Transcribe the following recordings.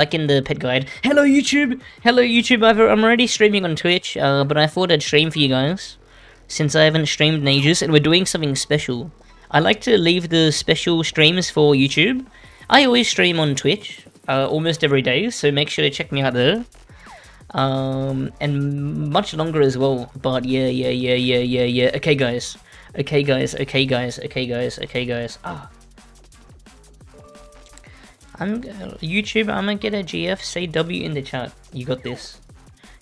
like in the pet guide. Hello YouTube! Hello YouTube, I'm already streaming on Twitch, but I thought I'd stream for you guys, since I haven't streamed in ages, and we're doing something special. I like to leave the special streams for YouTube. I always stream on Twitch, almost every day, so make sure to check me out there. And much longer as well, but yeah. Okay guys. YouTube, I'm gonna get a GF, say W in the chat. You got this.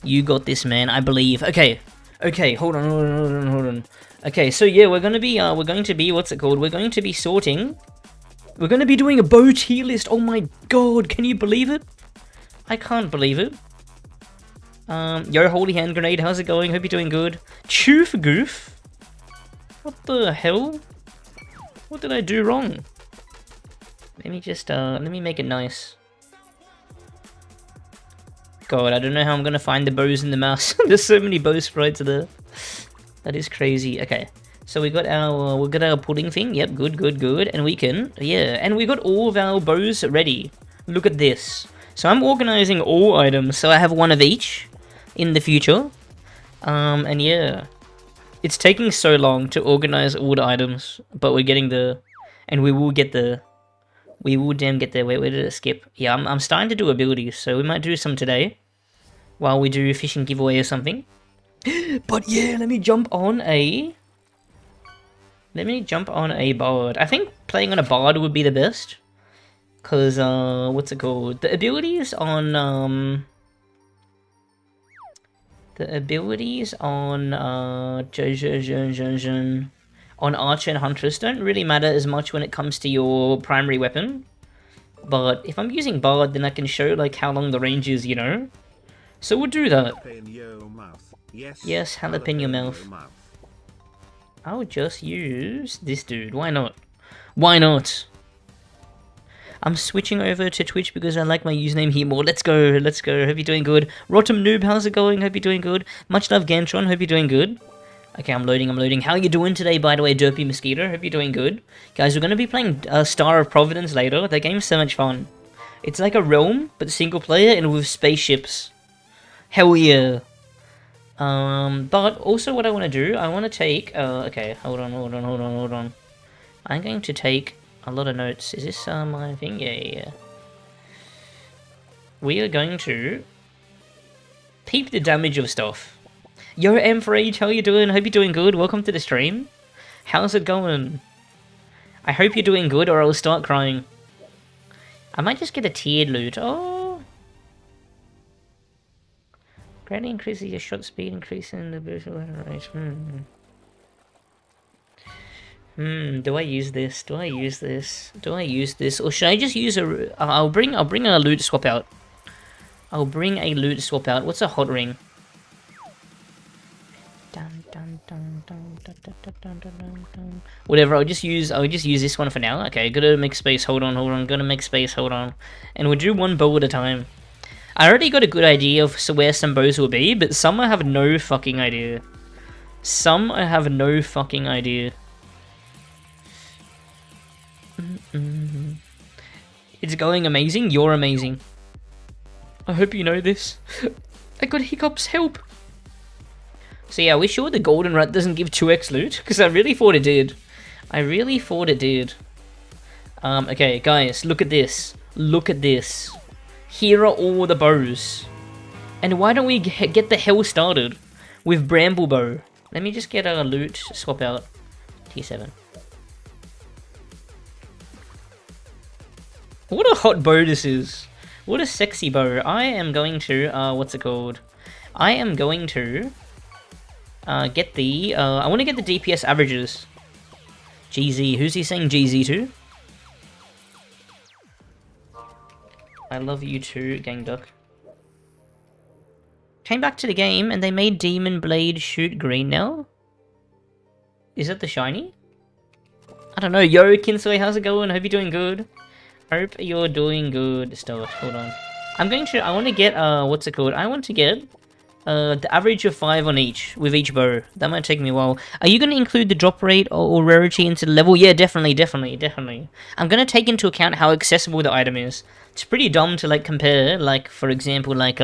You got this, man, I believe. Okay, hold on. Okay, so yeah, we're going to be, what's it called? We're going to be sorting. We're going to be doing a bow tier list. Oh my god, can you believe it? I can't believe it. Yo, Holy Hand Grenade, how's it going? Hope you're doing good. Choof Goof? What the hell? What did I do wrong? Let me just, let me make it nice. God, I don't know how I'm gonna find the bows in the mouse. There's so many bow sprites there. That is crazy. Okay, so we got our pudding thing. Yep, good. And we can, yeah, and we got all of our bows ready. Look at this. So I'm organizing all items, so I have one of each in the future. And yeah, it's taking so long to organize all the items, but we're getting there, and we will get there. We will damn get there. Wait, where did it skip? Yeah, I'm starting to do abilities, so we might do some today while we do fishing giveaway or something. But yeah, let me jump on a bard. I think playing on a bard would be the best, cause what's it called? The abilities on on Archer and Huntress don't really matter as much when it comes to your primary weapon. But if I'm using Bard, then I can show like how long the range is, you know? So we'll do that. Yes, jalapeno mouth. I'll just use this dude. Why not? Why not? I'm switching over to Twitch because I like my username here more. Let's go. Hope you're doing good. RotMG, how's it going? Hope you're doing good. Much love, Gantron. Hope you're doing good. Okay, I'm loading. How you doing today, by the way, Derpy Mosquito? Hope you're doing good. Guys, we're going to be playing Star of Providence later. That game's so much fun. It's like a Realm, but single player and with spaceships. Hell yeah. But also what I want to do, I want to take... okay, hold on. I'm going to take a lot of notes. Is this my thing? Yeah. We are going to peep the damage of stuff. Yo, M4H, how you doing? Hope you're doing good. Welcome to the stream. How's it going? I hope you're doing good or I'll start crying. I might just get a tiered loot. Oh. Greatly increases your shot speed, increasing the visual rate. Do I use this? Or should I just use a... I'll bring a loot swap out. What's a hot ring? Whatever, I'll just use this one for now. Okay, gotta make space, hold on, and we'll do one bow at a time. I already got a good idea of where some bows will be, but some I have no fucking idea. It's going amazing, you're amazing. I hope you know this. I got hiccups, help! So yeah, are we sure the golden rat doesn't give 2x loot? Because I really thought it did. Okay, guys, look at this. Here are all the bows. And why don't we get the hell started with Bramble Bow? Let me just get a loot swap out. T7. What a hot bow this is. What a sexy bow. I am going to, what's it called? I am going to... get the, I want to get the DPS averages. GZ, who's he saying GZ to? I love you too, Gang Duck. Came back to the game and they made Demon Blade shoot green now? Is that the shiny? I don't know. Yo, Kinsoi, how's it going? Hope you're doing good. Hope you're doing good. Start, hold on. I want to get, what's it called? I want to get, the average of 5 on each, with each bow. That might take me a while. Are you going to include the drop rate or rarity into the level? Yeah, definitely. I'm going to take into account how accessible the item is. It's pretty dumb to, like, compare, like, for example, like,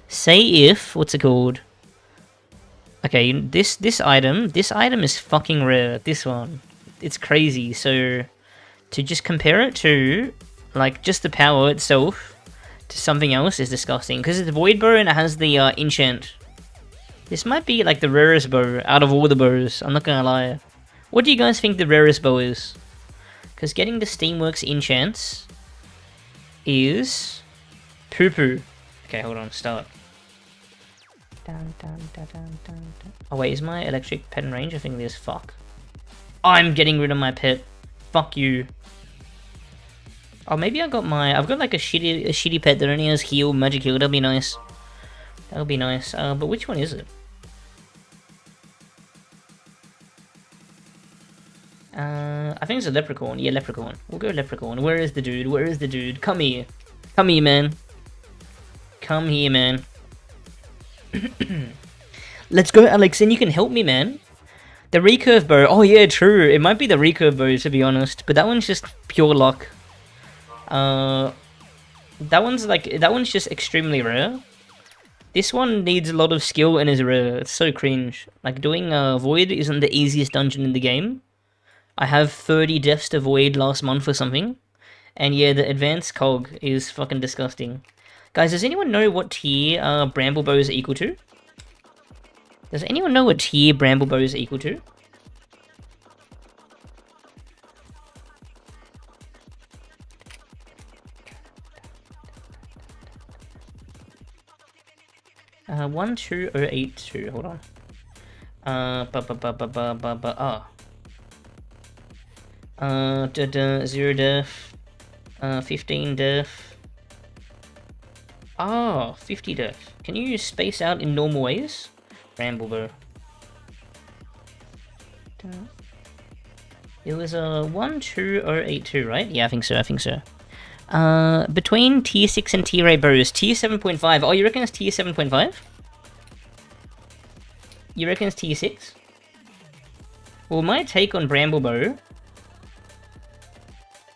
say if, what's it called? Okay, this item is fucking rare, this one. It's crazy, so to just compare it to, like, just the power itself to something else is disgusting, because it's Void Bow and it has the enchant. This might be like the rarest bow out of all the bows, I'm not gonna lie. What do you guys think the rarest bow is? Because getting the Steamworks enchants is poo-poo. Okay, hold on, start. Oh wait, is my electric pet in range? I think it is. Fuck. I'm getting rid of my pet. Fuck you. Oh, maybe I've got like a shitty pet that only has heal, magic heal. That'll be nice. That'll be nice. But which one is it? I think it's a leprechaun. Yeah, leprechaun. We'll go leprechaun. Where is the dude? Where is the dude? Come here. Come here, man. Come here, man. Let's go, Alex, and you can help me, man. The recurve bow. Oh yeah, true. It might be the recurve bow, to be honest. But that one's just pure luck. That one's just extremely rare. This one needs a lot of skill and is rare. It's so cringe. Like, doing Void isn't the easiest dungeon in the game. I have 30 deaths to Void last month or something. And yeah, the advanced cog is fucking disgusting. Guys, does anyone know what tier Bramble Bow is equal to? Does anyone know what tier Bramble Bow is equal to? 12082. Hold on. 0 death. 15 death. 50 death. Can you space out in normal ways? Bramble Bow. It was 12082, right? Yeah, I think so. Between tier 6 and tier 8 bows, tier 7.5. Oh, you reckon it's tier 7.5? You reckon it's tier 6? Well, my take on Bramble Bow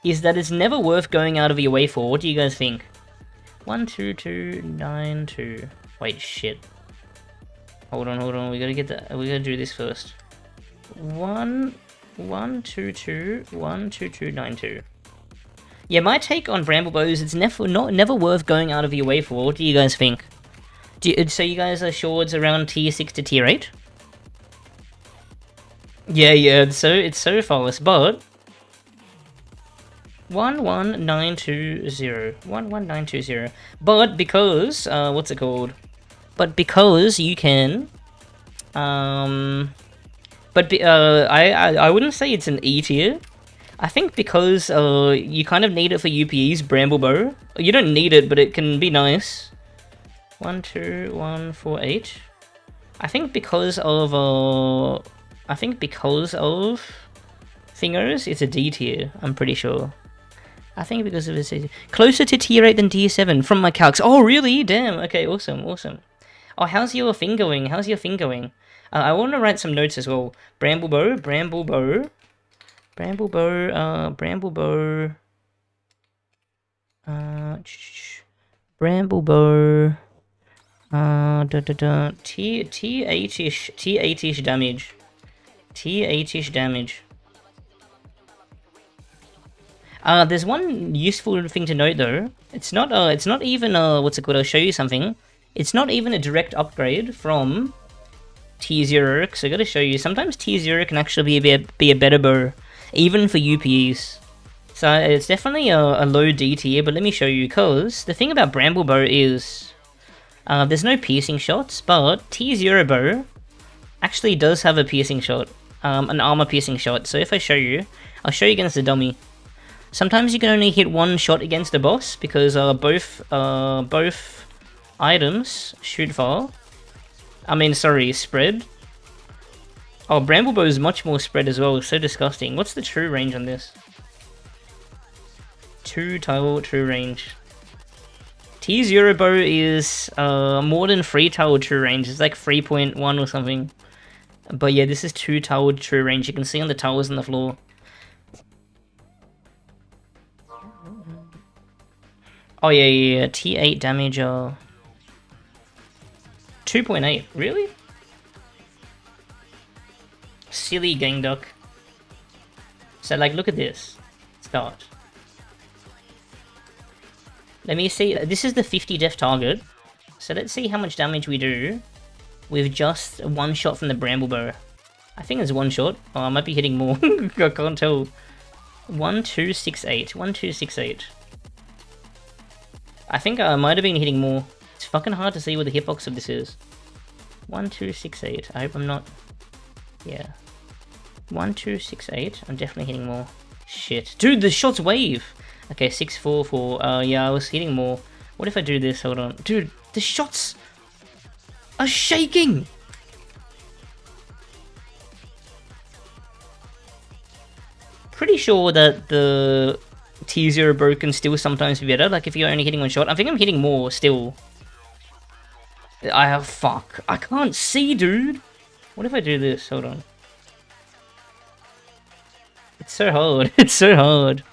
is that it's never worth going out of your way for. What do you guys think? 12292. Wait, shit. Hold on. We gotta get that. We gotta do this first. 12292. Yeah, my take on Bramble Bows, it's never worth going out of your way for. What do you guys think? So you guys are sure it's around tier 6 to tier 8? Yeah, it's so false, but 11920. But because what's it called? But because you can I wouldn't say it's an E tier. I think because you kind of need it for UPEs, Bramble Bow. You don't need it, but it can be nice. 12148. I think because of Thingers, it's a D tier, I'm pretty sure. I think because of it's closer to tier 8 than tier 7 from my calcs. Oh really? Damn, okay, awesome. Oh, how's your thing going? I want to write some notes as well. Bramble Bow. T8ish damage. There's one useful thing to note though. It's not even what's it called? I'll show you something. It's not even a direct upgrade from T0, so I gotta show you. Sometimes T0 can actually be a better bow, even for UPEs. So it's definitely a low D tier, but let me show you, because the thing about Bramble Bow is there's no piercing shots, but T0 bow actually does have a piercing shot, an armor piercing shot. So if I show you, I'll show you against the dummy. Sometimes you can only hit one shot against the boss because both items shoot far. Spread. Oh, Bramble Bow is much more spread as well. It's so disgusting. What's the true range on this? 2 tile, true range. T0 bow is more than 3 tiled true range. It's like 3.1 or something. But yeah, this is 2 tiled true range. You can see on the tiles on the floor. Oh yeah. T8 damage. 2.8. Really? Silly gang duck. So like, look at this. Start. Let me see. This is the 50 def target. So let's see how much damage we do with just one shot from the bramble bow. I think it's one shot. Oh, I might be hitting more. I can't tell. 1268. 1268. I think I might have been hitting more. It's fucking hard to see what the hitbox of this is. 1268. I hope I'm not. Yeah. 1268. I'm definitely hitting more. Shit. Dude, the shots wave! Okay, 644. Yeah, I was hitting more. What if I do this? Hold on. Dude, the shots are shaking! Pretty sure that the T0 bow can still sometimes be better. Like if you're only hitting one shot. I think I'm hitting more still. Fuck. I can't see, dude. What if I do this? Hold on. It's so hard. It's so hard.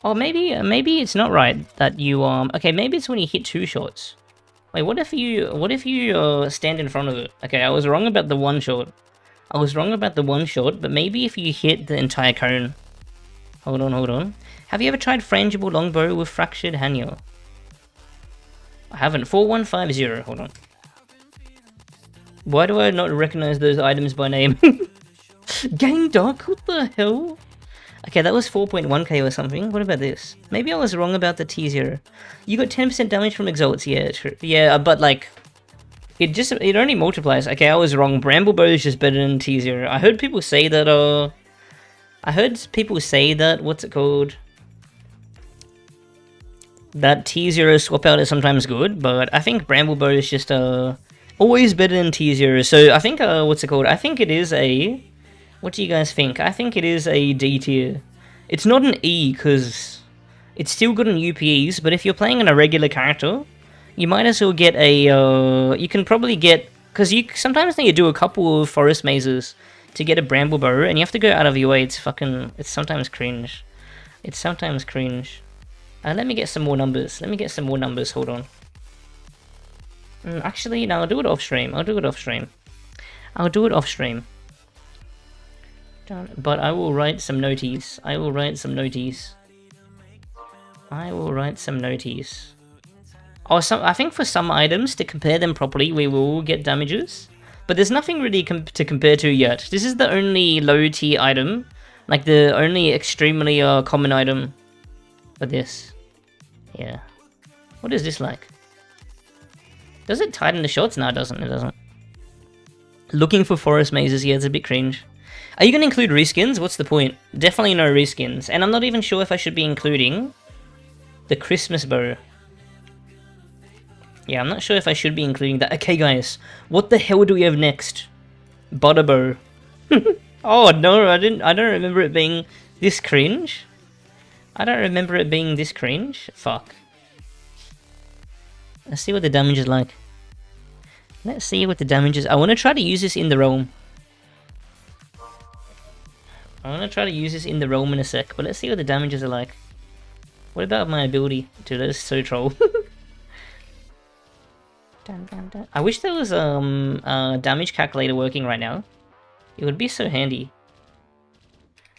Oh, maybe it's not right that you okay, maybe it's when you hit 2 shots. Wait, what if you stand in front of it? Okay, I was wrong about the one shot. But maybe if you hit the entire cone. Hold on. Have you ever tried frangible longbow with fractured hanya? I haven't. 4150. Hold on. Why do I not recognize those items by name? Gang Duck? What the hell? Okay, that was 4.1k or something. What about this? Maybe I was wrong about the T0. You got 10% damage from exalts. Yeah, true. Yeah, but like, it only multiplies. Okay, I was wrong. Bramblebow is just better than T0. I heard people say that, what's it called? That T0 swap out is sometimes good, but I think Bramblebow is just, always better than T0. So I think, what's it called? I think it is a... What do you guys think? I think it is a D tier. It's not an E, because it's still good on UPEs, but if you're playing on a regular character, you might as well get a, you can probably get, because you sometimes need to do a couple of forest mazes to get a bramble bow, and you have to go out of your way. It's sometimes cringe. Let me get some more numbers. Hold on. Actually, no, I'll do it off stream. But I will write some noties. Oh, I think for some items, to compare them properly, we will get damages. But there's nothing really to compare to yet. This is the only low tier item. Like the only extremely common item for this. Yeah. What is this like? Does it tighten the shots? No, it doesn't. Looking for forest mazes, yeah, it's a bit cringe. Are you going to include reskins? What's the point? Definitely no reskins. And I'm not even sure if I should be including the Christmas bow. Yeah, I'm not sure if I should be including that. Okay, guys. What the hell do we have next? Butter bow. Oh, no, I don't remember it being this cringe. Fuck. Let's see what the damage is like. I want to try to use this in the realm. In a sec, but let's see what the damages are like. What about my ability? Dude, that is so troll. I wish there was a damage calculator working right now. It would be so handy.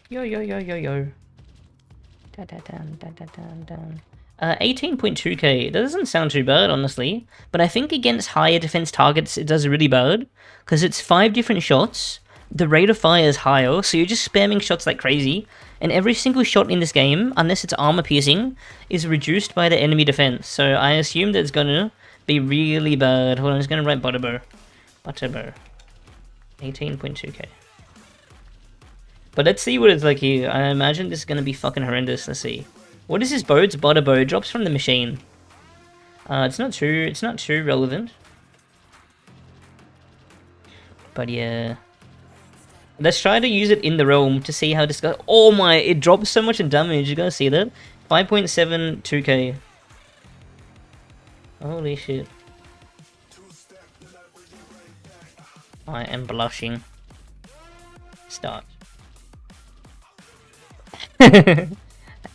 Yo. 18.2k. That doesn't sound too bad, honestly. But I think against higher defense targets, it does really bad. Because it's 5 different shots. The rate of fire is higher, so you're just spamming shots like crazy. And every single shot in this game, unless it's armor piercing, is reduced by the enemy defense. So I assume that it's gonna be really bad. Hold on, I'm just gonna write Butterbow. 18.2k. But let's see what it's like here. I imagine this is gonna be fucking horrendous. Let's see. What is this bow? It's Butterbow. Drops from the machine. It's not too relevant. But yeah. Let's try to use it in the realm to see how this goes. Oh my, it drops so much in damage. You guys see that? 5.72k. Holy shit. I am blushing. Start.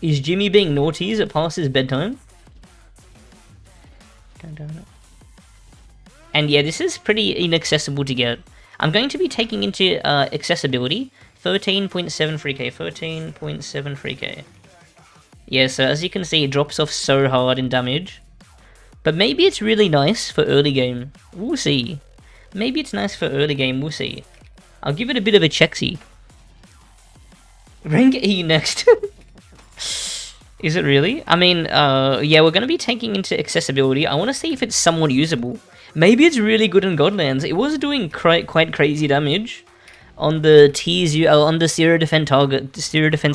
Is Jimmy being naughty? Is it past his bedtime? And yeah, this is pretty inaccessible to get. I'm going to be taking into accessibility 13.73k, 13.73k. Yeah, so as you can see, it drops off so hard in damage. But maybe it's really nice for early game. We'll see. Maybe it's nice for early game, we'll see. I'll give it a bit of a checksy. Rank E next. Is it really? I mean, yeah, we're going to be taking into accessibility. I want to see if it's somewhat usable. Maybe it's really good in Godlands. It was doing quite crazy damage on the on the zero defense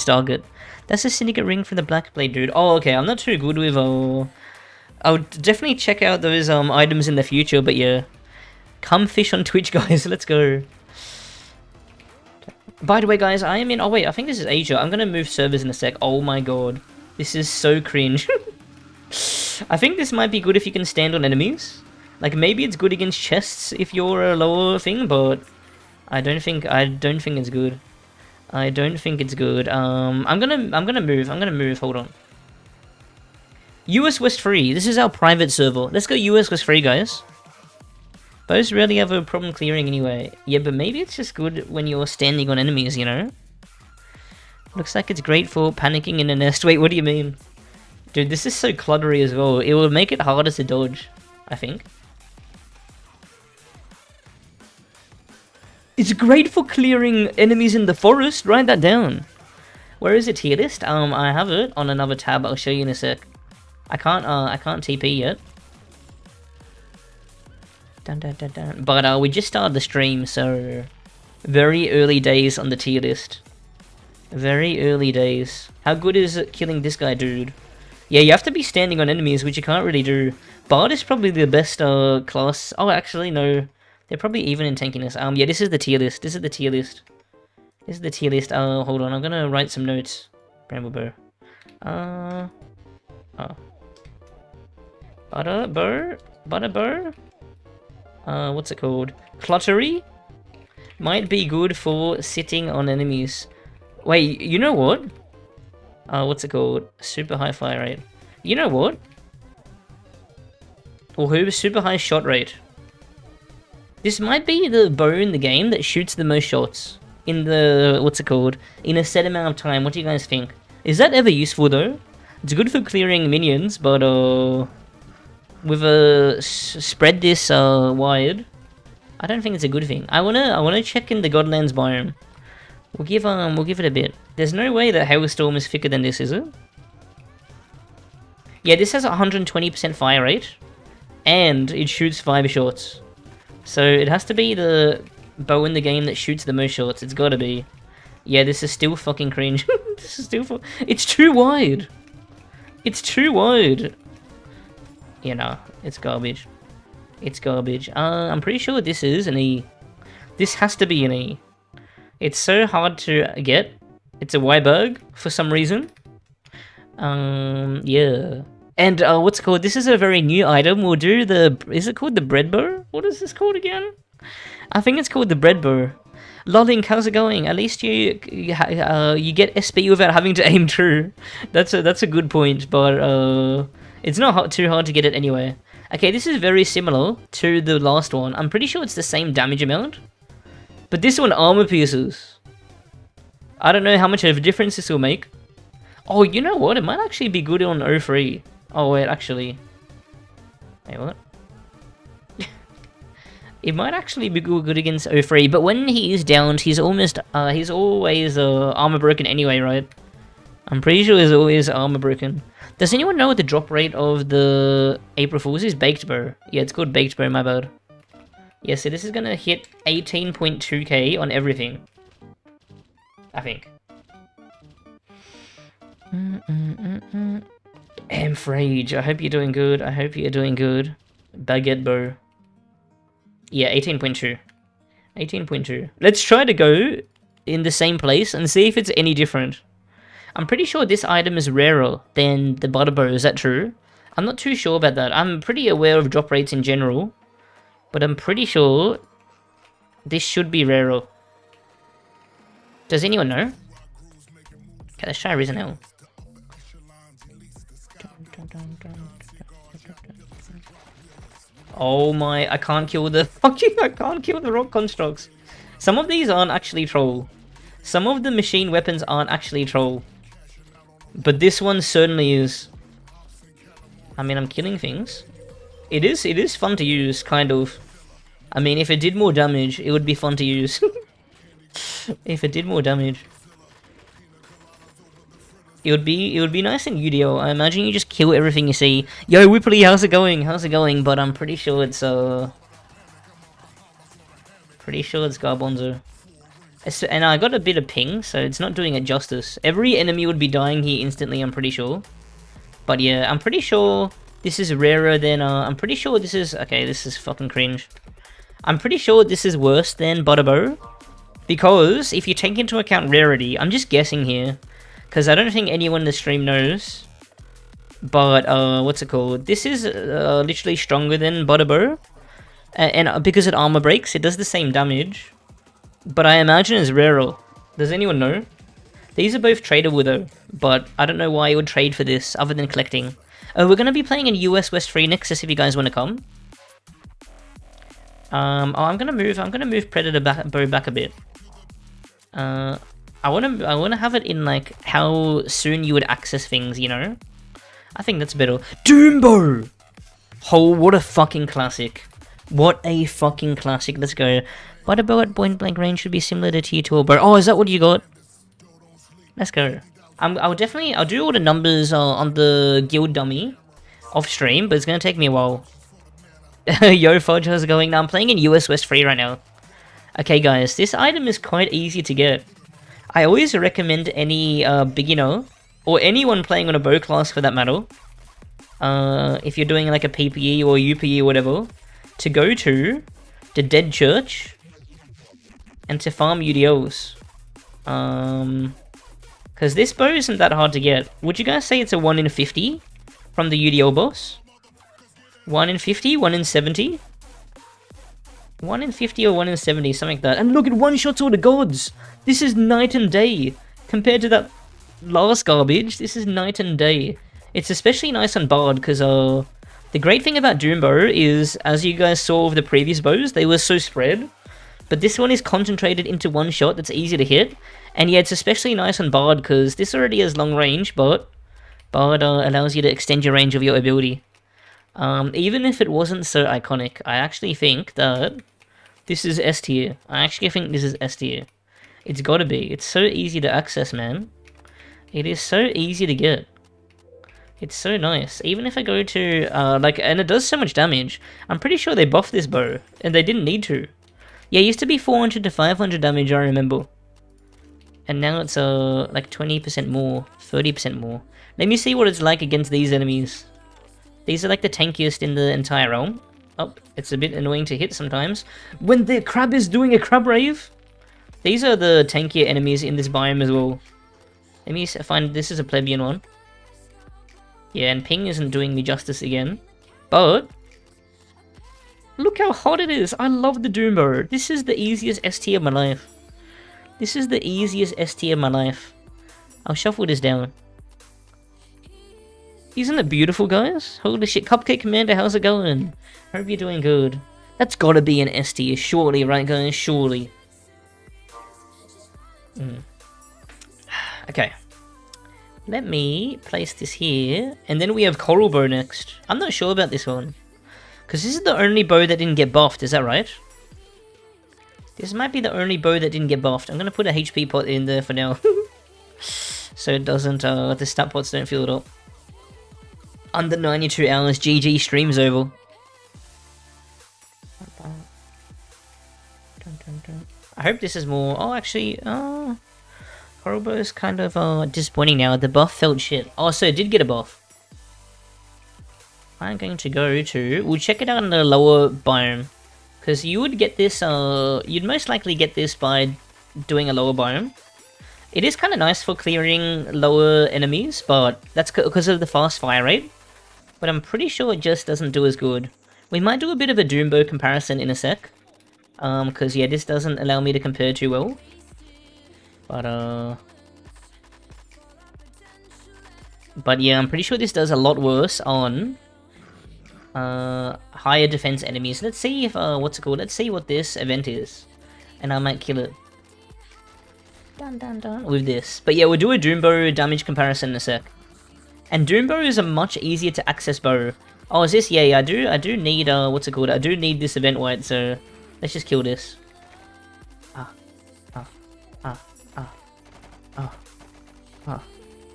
target. That's a syndicate ring from the Black Blade dude. Oh, okay. I'm not too good with. I'll definitely check out those items in the future. But yeah, come fish on Twitch, guys. Let's go. By the way, guys, I am in. Oh wait, I think this is Asia. I'm gonna move servers in a sec. Oh my god, this is so cringe. I think this might be good if you can stand on enemies. Like maybe it's good against chests if you're a lower thing, but I don't think it's good. I don't think it's good. I'm gonna move. Hold on. US West Free. This is our private server. Let's go US West Free, guys. Both rarely have a problem clearing anyway. Yeah, but maybe it's just good when you're standing on enemies, you know? Looks like it's great for panicking in a nest. Wait, what do you mean? Dude, this is so cluttery as well. It will make it harder to dodge, I think. It's great for clearing enemies in the forest. Write that down. Where is it, tier list? I have it on another tab. I'll show you in a sec. I can't TP yet. But we just started the stream, so very early days on the tier list. Very early days. How good is it killing this guy, dude? Yeah, you have to be standing on enemies, which you can't really do. Bard is probably the best class. Oh, actually, no. They're probably even in tankiness. Yeah, this is the tier list. This is the tier list. This is the tier list. Hold on. I'm gonna write some notes. Bramblebow. Butterbow. What's it called? Cluttery? Might be good for sitting on enemies. Wait, you know what? What's it called? Super high fire rate. You know what? Or who? Super high shot rate. This might be the bow in the game that shoots the most shots. In the... what's it called? In a set amount of time. What do you guys think? Is that ever useful though? It's good for clearing minions, but with a spread this wide, I don't think it's a good thing. I wanna check in the Godlands biome. We'll give it a bit. There's no way that Hailstorm is thicker than this, is it? Yeah, this has 120% fire rate, and it shoots 5 shots. So it has to be the bow in the game that shoots the most shots. It's gotta be. Yeah, this is still fucking cringe. This is still it's too wide. It's too wide. You know, it's garbage. It's garbage. I'm pretty sure this is an E. This has to be an E. It's so hard to get. It's a Y-bug for some reason. Yeah. And what's it called? This is a very new item. We'll do the... is it called the bread bow? What is this called again? I think it's called the bread bow. Lolink, how's it going? At least you get SP without having to aim true. That's a good point, but it's not too hard to get it anyway. Okay, this is very similar to the last one. I'm pretty sure it's the same damage amount, but this one armor pierces. I don't know how much of a difference this will make. Oh, you know what? It might actually be good on 03. Oh wait, actually. Wait, what? It might actually be good against 03, but when he is downed, he's always armor broken anyway, right? I'm pretty sure he's always armor broken. Does anyone know what the drop rate of the April Fool's is? Baked Bow. Yeah, it's called Baked Bow, my bad. Yeah, so this is gonna hit 18.2k on everything. I think. Amphage, I hope you're doing good. I hope you're doing good. Baguette Bow. Yeah, 18.2. 18.2. Let's try to go in the same place and see if it's any different. I'm pretty sure this item is rarer than the butter bow, is that true? I'm not too sure about that. I'm pretty aware of drop rates in general, but I'm pretty sure this should be rarer. Does anyone know? Okay, let's try Risen Hell. Oh my, I can't kill the rock constructs. Some of these aren't actually troll. Some of the machine weapons aren't actually troll. But this one certainly is. I mean, I'm killing things. It is fun to use, kind of. I mean, if it did more damage, it would be fun to use. If it did more damage. It would be nice in UDO. I imagine you just kill everything you see. Yo, Whippley, how's it going? How's it going? But I'm pretty sure it's Garbonzo. And I got a bit of ping, so it's not doing it justice. Every enemy would be dying here instantly, I'm pretty sure. But yeah, I'm pretty sure this is rarer than, I'm pretty sure this is, okay, this is fucking cringe. I'm pretty sure this is worse than Butterbow. Because if you take into account rarity, I'm just guessing here. Because I don't think anyone in the stream knows. But, what's it called? This is literally stronger than Butterbow. And because it armor breaks, it does the same damage. But I imagine it's rarer. Does anyone know? These are both tradable though, but I don't know why you would trade for this other than collecting. Oh, we're gonna be playing in US West Free Nexus if you guys want to come. I'm gonna move Predator Bow back a bit. I wanna have it in like how soon you would access things, you know? I think that's better. Doombo! Oh, what a fucking classic. What a fucking classic. Let's go. Butterbow at point blank range should be similar to Tier 2 bow. Oh, is that what you got? Let's go. I'll do all the numbers on the guild dummy off stream, but it's gonna take me a while. Yo, Fudge, how's it going? Now I'm playing in US West Free right now. Okay, guys, this item is quite easy to get. I always recommend any beginner or anyone playing on a bow class for that matter, if you're doing like a PPE or UPE or whatever, to go to the Dead Church and to farm UDOs. Because this bow isn't that hard to get. Would you guys say it's a 1 in 50 from the UDO boss? 1 in 50? 1 in 70? 1 in 50 or 1 in 70, something like that. And look, it one-shots all the gods! This is night and day! Compared to that last garbage, this is night and day. It's especially nice on Bard, because the great thing about Doombow is, as you guys saw with the previous bows, they were so spread. But this one is concentrated into one shot that's easy to hit. And yeah, it's especially nice on Bard, because this already has long range, but Bard allows you to extend your range of your ability. Even if it wasn't so iconic, I actually think that this is S tier. I actually think this is S tier. It's gotta be. It's so easy to access, man. It is so easy to get. It's so nice. Even if I go to, and it does so much damage. I'm pretty sure they buffed this bow, and they didn't need to. Yeah, it used to be 400 to 500 damage, I remember. And now it's, like 20% more, 30% more. Let me see what it's like against these enemies. These are like the tankiest in the entire realm. Oh, it's a bit annoying to hit sometimes. When the crab is doing a crab rave! These are the tankier enemies in this biome as well. Let me find, this is a plebeian one. Yeah, and ping isn't doing me justice again. But look how hot it is! I love the Doombow. This is the easiest ST of my life. This is the easiest ST of my life. I'll shuffle this down. Isn't it beautiful, guys? Holy shit, Cupcake Commander, how's it going? Hope you're doing good. That's gotta be an S tier, surely, right guys? Surely. Okay. Let me place this here, and then we have Coral Bow next. I'm not sure about this one. Because this is the only bow that didn't get buffed, is that right? This might be the only bow that didn't get buffed. I'm gonna put a HP pot in there for now. So it doesn't, the stat pots don't fill it up. Under 92 hours, GG, stream's over. I hope this is more... Oh, actually, Horrible is kind of disappointing now. The buff felt shit. Oh, so it did get a buff. I'm going to go to... We'll check it out in the lower biome. Because you would get this, you'd most likely get this by doing a lower biome. It is kind of nice for clearing lower enemies, but that's because of the fast fire rate. But I'm pretty sure it just doesn't do as good. We might do a bit of a Doombow comparison in a sec. Because yeah, this doesn't allow me to compare too well. But yeah, I'm pretty sure this does a lot worse on higher defense enemies. Let's see if let's see what this event is, and I might kill it. Dun dun dun with this. But yeah, we'll do a Doombow damage comparison in a sec. And Doombow is a much easier to access bow. Oh, is this? Yeah, I do need I do need this event white, so let's just kill this.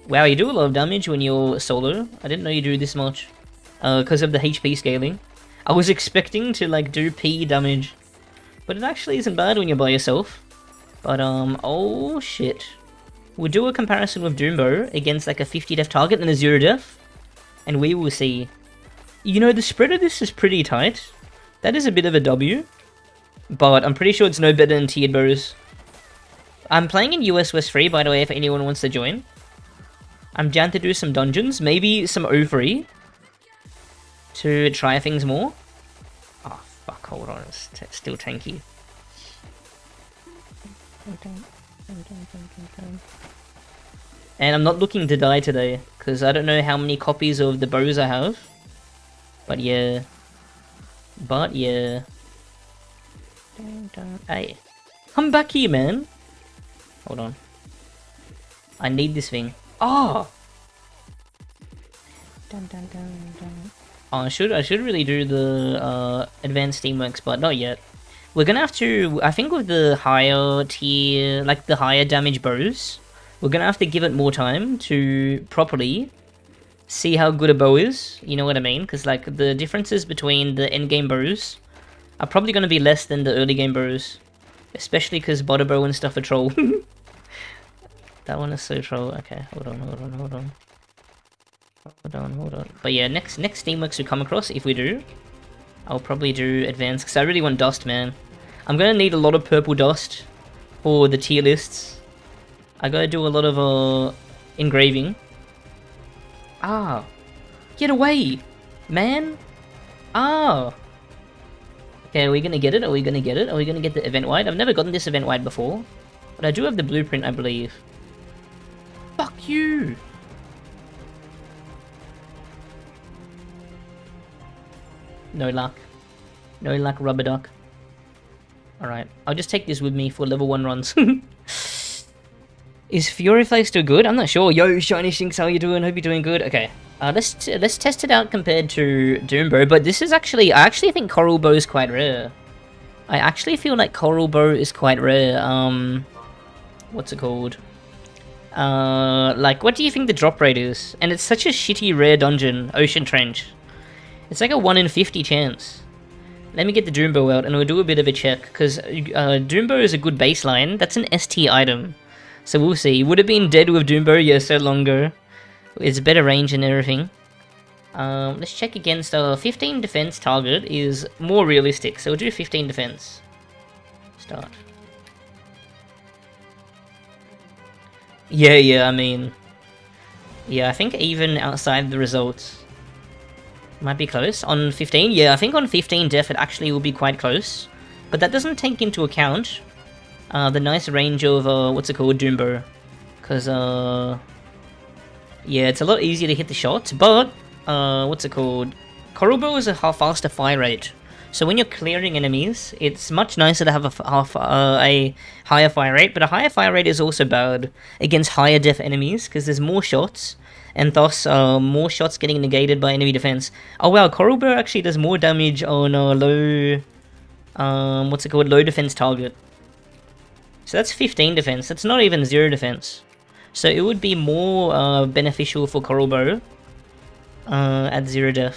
Wow, you do a lot of damage when you're solo. I didn't know you do this much. Because of the HP scaling. I was expecting to, like, do P damage. But it actually isn't bad when you're by yourself. But, oh shit. We'll do a comparison with Doombow against, like, a 50 death target and a 0 death. And we will see. You know, the spread of this is pretty tight. That is a bit of a W. But I'm pretty sure it's no better than tiered bows. I'm playing in US West Free, by the way, if anyone wants to join. I'm down to do some dungeons, maybe some O3 to try things more. Oh fuck, hold on, it's still tanky. And I'm not looking to die today, because I don't know how many copies of the bows I have. But yeah. Hey, come back here, man. Hold on. I need this thing. Oh! Oh, I should really do the advanced teamworks, but not yet. We're gonna have to, I think with the higher tier, like the higher damage bows, we're gonna have to give it more time to properly see how good a bow is, you know what I mean? Because like the differences between the end game bows are probably gonna be less than the early game bows. Especially because butter bow and stuff are troll. That one is so troll. Okay, hold on. But yeah, next Steamworks we come across, if we do, I'll probably do advanced, because I really want dust, man. I'm gonna need a lot of purple dust for the tier lists. I gotta do a lot of engraving. Ah, get away, man. Ah. Okay, are we gonna get it? Are we gonna get the event wide? I've never gotten this event wide before, but I do have the blueprint, I believe. Fuck you! No luck. No luck, rubber duck. Alright, I'll just take this with me for level 1 runs. Is Furyflay still good? I'm not sure. Yo, Shiny Shinx, how you doing? Hope you're doing good. Okay, let's test it out compared to Doombow, but this is actually, I actually think Coral Bow is quite rare. I actually feel like Coral Bow is quite rare. What's it called? Like, what do you think the drop rate is? And it's such a shitty rare dungeon, Ocean Trench. It's like a 1 in 50 chance. Let me get the Doombow out and we'll do a bit of a check, because Doombow is a good baseline. That's an ST item. So we'll see. Would have been dead with Doombow, yeah, so long ago. It's better range and everything. Let's check against 15 defense target is more realistic, so we'll do 15 defense. Start. Yeah, I mean... Yeah, I think even outside the results... Might be close. On 15? Yeah, I think on 15 def it actually will be quite close. But that doesn't take into account the nice range of, what's it called, Doombow. Because, yeah, it's a lot easier to hit the shots, but, what's it called? Coral Bow is a faster fire rate. So when you're clearing enemies, it's much nicer to have a higher fire rate, but a higher fire rate is also bad against higher def enemies, because there's more shots, and thus more shots getting negated by enemy defense. Oh wow, Coral Bow actually does more damage on a low, what's it called, low defense target. So that's 15 defense, that's not even 0 defense. So it would be more beneficial for Coral Bow at 0 def.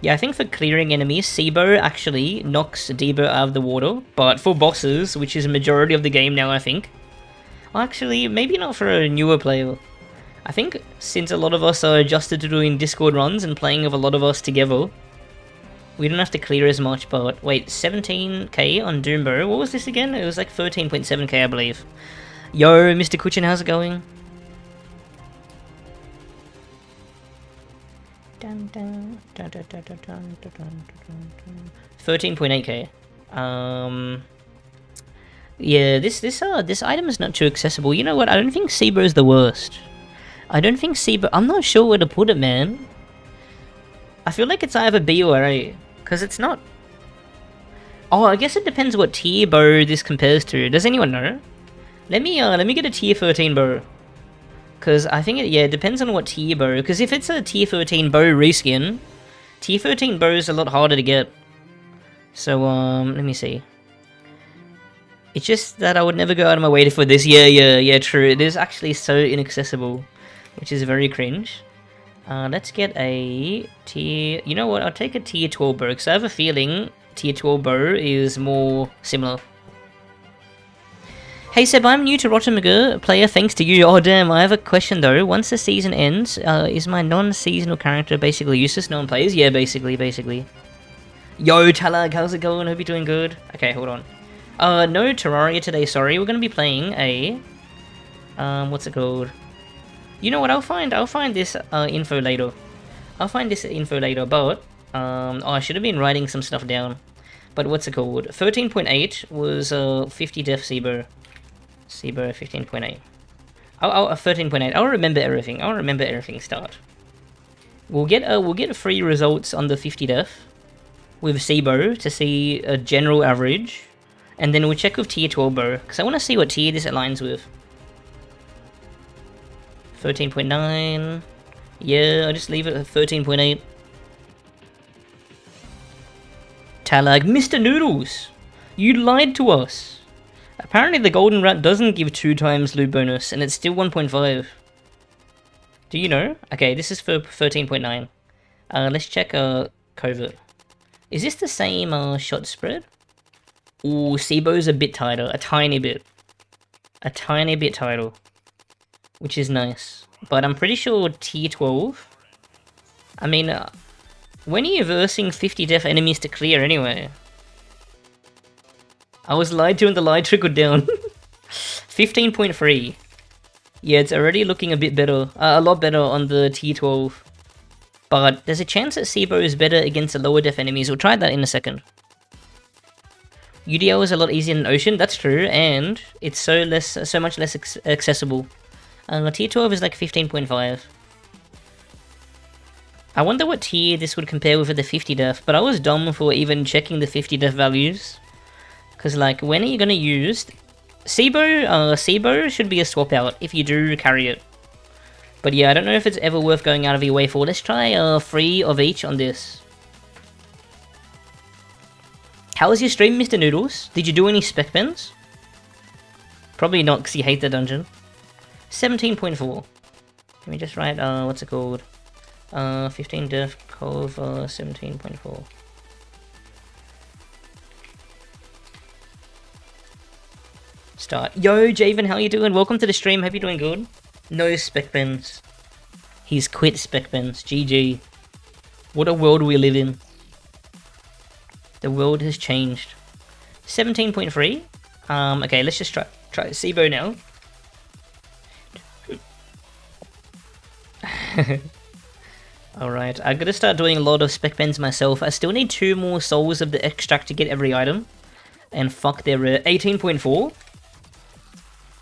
Yeah, I think for clearing enemies, Seabow actually knocks Debo out of the water, but for bosses, which is a majority of the game now, I think. Well, actually, maybe not for a newer player. I think since a lot of us are adjusted to doing Discord runs and playing with a lot of us together, We don't have to clear as much, but wait, 17k on Doombo. What was this again? It was like 13.7k, I believe. Yo, Mr. Kuchin, how's it going? 13.8k. Yeah, this item is not too accessible. You know what? I don't think Sebo is the worst. I don't think Sebo. I'm not sure where to put it, man. I feel like it's either B or A, because it's not. Oh, I guess it depends what tier bow this compares to. Does anyone know? Let me get a tier 13 bow, because I think it depends on what tier bow. Because if it's a tier 13 bow reskin, tier 13 bow is a lot harder to get. So let me see. It's just that I would never go out of my way for this. Yeah, true. It is actually so inaccessible, which is very cringe. Let's get a tier... You know what? I'll take a tier 12 bow, because I have a feeling tier 12 bow is more similar. Hey Seb, I'm new to RotMG player thanks to you. Oh damn, I have a question though. Once the season ends, is my non-seasonal character basically useless? No one plays? Yeah, basically. Yo, Talag, how's it going? Hope you're doing good. Okay, hold on. No Terraria today, sorry. We're gonna be playing a... what's it called? You know what, I'll find this info later. But... oh, I should have been writing some stuff down. But what's it called? 13.8 was 50 def Sebo. Sebo 15.8. 13.8. I'll remember everything. Start. We'll get free results on the 50 def with Sebo to see a general average, and then we'll check with tier 12 bow, because I want to see what tier this aligns with. 13.9. Yeah, I'll just leave it at 13.8. Talag, Mr. Noodles, you lied to us. Apparently the golden rat doesn't give 2 times loot bonus, and it's still 1.5. Do you know? Okay, this is for 13.9. Let's check covert. Is this the same shot spread? Ooh, Sebo's a bit tighter, a tiny bit tighter, which is nice. But I'm pretty sure tier 12. I mean, when are you versing 50 def enemies to clear anyway? I was lied to and the lie trickled down. 15.3. Yeah, it's already looking a bit better. A lot better on the tier 12. But there's a chance that Sebo is better against the lower def enemies. We'll try that in a second. UDL is a lot easier than Ocean, that's true, and it's so much less accessible. Tier 12 is like 15.5. I wonder what tier this would compare with the 50 def, but I was dumb for even checking the 50 def values. Because, like, when are you gonna use... Sebo should be a swap out if you do carry it. But yeah, I don't know if it's ever worth going out of your way for. Let's try 3 of each on this. How was your stream, Mr. Noodles? Did you do any spec bends? Probably not, because you hate the dungeon. 17.4. Let me just write, what's it called? 15 def, cove, 17.4. Start. Yo, Javen, how you doing? Welcome to the stream, hope you're doing good. No spec bends. He's quit spec bends. GG. What a world we live in. The world has changed. 17.3. Okay, let's just try Sebo now. Alright, I gotta start doing a lot of spec bends myself. I still need 2 more souls of the extract to get every item. And fuck, they're 18.4.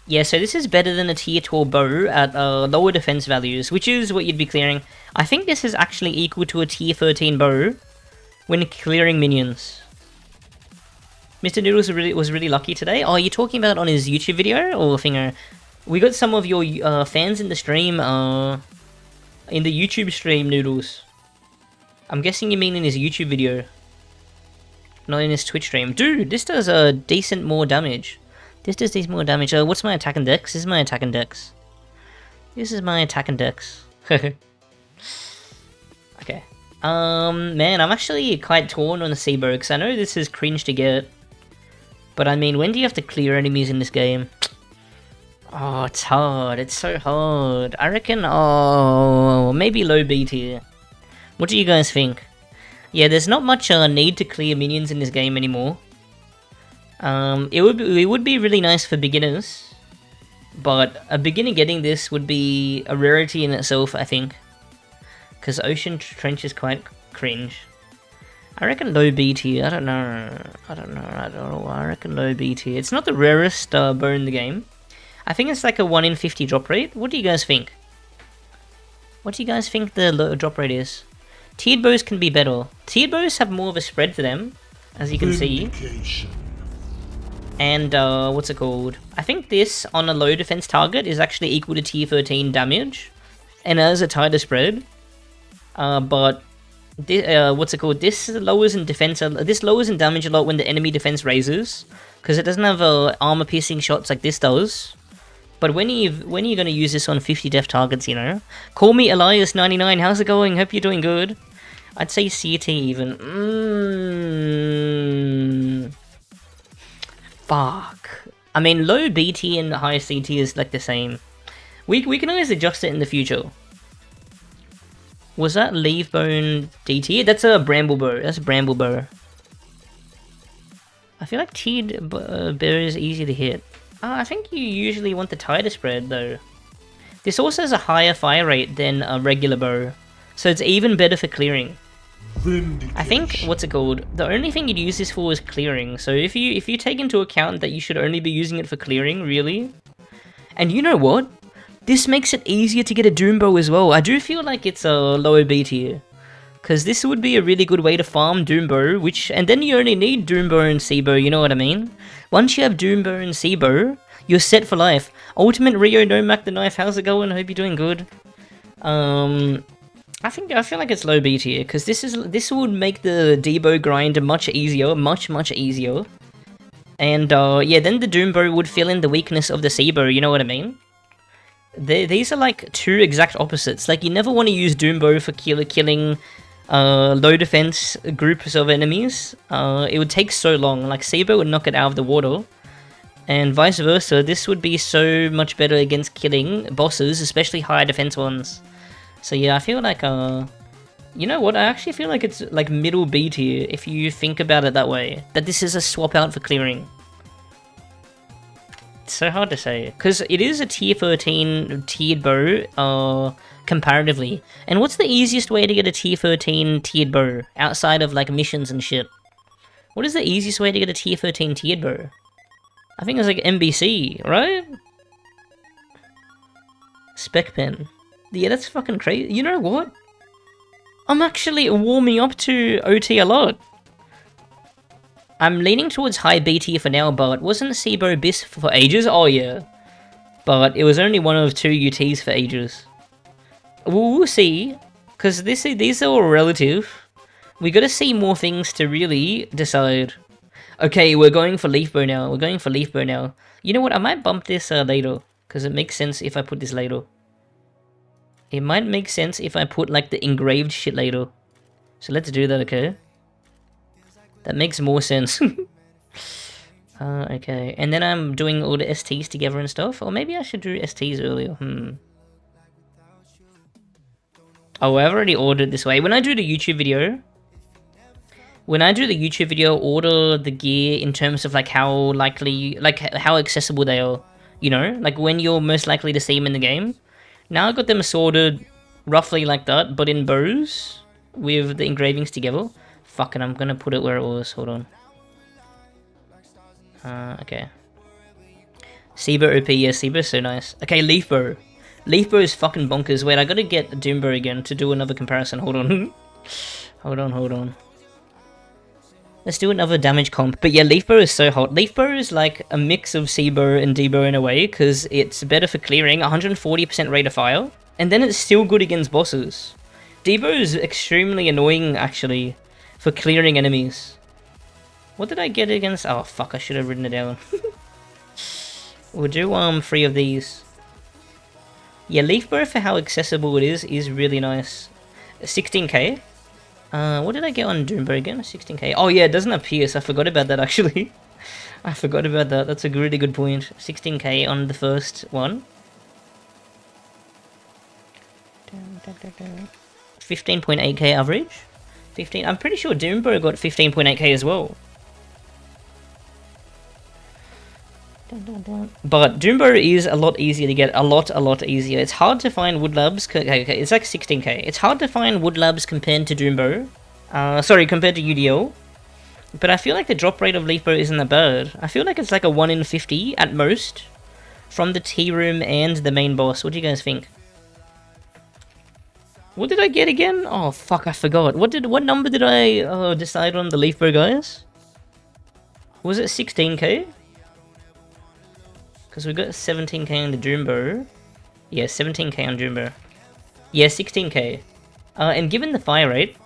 Yeah, so this is better than a tier 12 bow at lower defense values, which is what you'd be clearing. I think this is actually equal to a tier 13 bow when clearing minions. Mr. Noodles was really lucky today. Oh, are you talking about on his YouTube video or thingo? We got some of your fans in the stream, in the YouTube stream, Noodles. I'm guessing you mean in his YouTube video, not in his Twitch stream. Dude, this does decent more damage. This does decent more damage. What's my attack and dex? This is my attack and dex. This is my attack and dex. Okay. Man, I'm actually quite torn on the Sebo, because I know this is cringe to get. But I mean, when do you have to clear enemies in this game? Oh, it's hard. It's so hard. I reckon, maybe low B tier. What do you guys think? Yeah, there's not much need to clear minions in this game anymore. It would be really nice for beginners, but a beginner getting this would be a rarity in itself, I think. Because Ocean Trench is quite cringe. I reckon low B tier. I don't know. I reckon low B tier. It's not the rarest bow in the game. I think it's like a 1 in 50 drop rate. What do you guys think? What do you guys think the low drop rate is? Tiered bows can be better. Tiered bows have more of a spread to them, as you can see. And, what's it called? I think this, on a low defense target, is actually equal to tier 13 damage. And it has a tighter spread. But, what's it called? This lowers in defense, this lowers in damage a lot when the enemy defense raises. Because it doesn't have armor piercing shots like this does. But when you're going to use this on 50 def targets, you know. Call me Elias99, how's it going? Hope you're doing good. I'd say CT even. Fuck. I mean, low BT and high CT is like the same. We can always adjust it in the future. Was that leaf bone DT? That's a bramble bow. That's a bramble bow. I feel like tiered bow is easy to hit. I think you usually want the tighter spread though. This also has a higher fire rate than a regular bow, so it's even better for clearing. I think, what's it called? The only thing you'd use this for is clearing. So if you take into account that you should only be using it for clearing, really. And you know what? This makes it easier to get a Doom Bow as well. I do feel like it's a lower B tier. Because this would be a really good way to farm Doom Bow, and then you only need Doom Bow and Sea-Bow, you know what I mean? Once you have Doom Bow and Sea-Bow, you're set for life. Ultimate Rio Nomak the Knife, how's it going? Hope you're doing good. I feel like it's low B tier, because this would make the Debo grind much easier, much easier. And yeah, then the Doom Bow would fill in the weakness of the Sea-Bow, you know what I mean? These are like two exact opposites. Like, you never want to use Doom Bow for killing low defense groups of enemies. It would take so long. Like, Sea-Bow would knock it out of the water. And vice versa, this would be so much better against killing bosses, especially higher defense ones. So yeah, I feel like, you know what, I actually feel like it's like middle B tier, if you think about it that way. That this is a swap out for clearing. It's so hard to say, because it is a tier 13 tiered bow, comparatively. And what's the easiest way to get a tier 13 tiered bow, outside of like missions and shit? What is the easiest way to get a tier 13 tiered bow? I think it's like MBC, right? Spec pen. Yeah, that's fucking crazy. You know what? I'm actually warming up to OT a lot. I'm leaning towards high BT for now, but wasn't Sea-Bow BIS for ages? Oh yeah. But it was only one of 2 UTs for ages. We'll see, because these are all relative. We gotta see more things to really decide. Okay, we're going for Leaf Bow now. You know what, I might bump this later, because it makes sense if I put this later. It might make sense if I put like the engraved shit later. So let's do that, okay? That makes more sense. Okay, and then I'm doing all the STs together and stuff. Or maybe I should do STs earlier. Oh, I've already ordered this way. When I do the YouTube video, order the gear in terms of like how likely, like how accessible they are. You know, like when you're most likely to see them in the game. Now I got them sorted roughly like that, but in bows with the engravings together. Fuck it, I'm gonna put it where it was. Hold on. Okay. Sea-Bow OP, yeah, Sea-Bow's so nice. Okay, Leaf Bow. Leaf Bow is fucking bonkers. Wait, I gotta get Doom Bow again to do another comparison. Hold on. hold on. Let's do another damage comp. But yeah, Leaf Bow is so hot. Leaf Bow is like a mix of Sea-Bow and D-Bow in a way, because it's better for clearing, 140% rate of fire, and then it's still good against bosses. D-Bow is extremely annoying, actually, for clearing enemies. What did I get against? Oh, fuck, I should have written it down. We'll do 3 of these. Yeah, Leaf Bow, for how accessible it is really nice. 16k. What did I get on Doom Bow again? 16k. Oh yeah, it doesn't have Pierce. I forgot about that actually. I forgot about that. That's a really good point. 16k on the first one. 15.8k average. 15. I'm pretty sure Doombo got 15.8k as well. But Doombo is a lot easier to get, a lot easier. It's hard to find wood labs. Okay, it's like 16k. It's hard to find wood labs compared to Doombo. Sorry, compared to UDL. But I feel like the drop rate of Leaf Bow isn't that bad. I feel like it's like a 1 in 50 at most from the tea room and the main boss. What do you guys think? What did I get again? Oh fuck, I forgot. What number did I decide on the Leaf Bow, guys? Was it 16k? Because we got 17k on the Doombo. Yeah, 17k on Doombo. Yeah, 16k. And given the fire rate,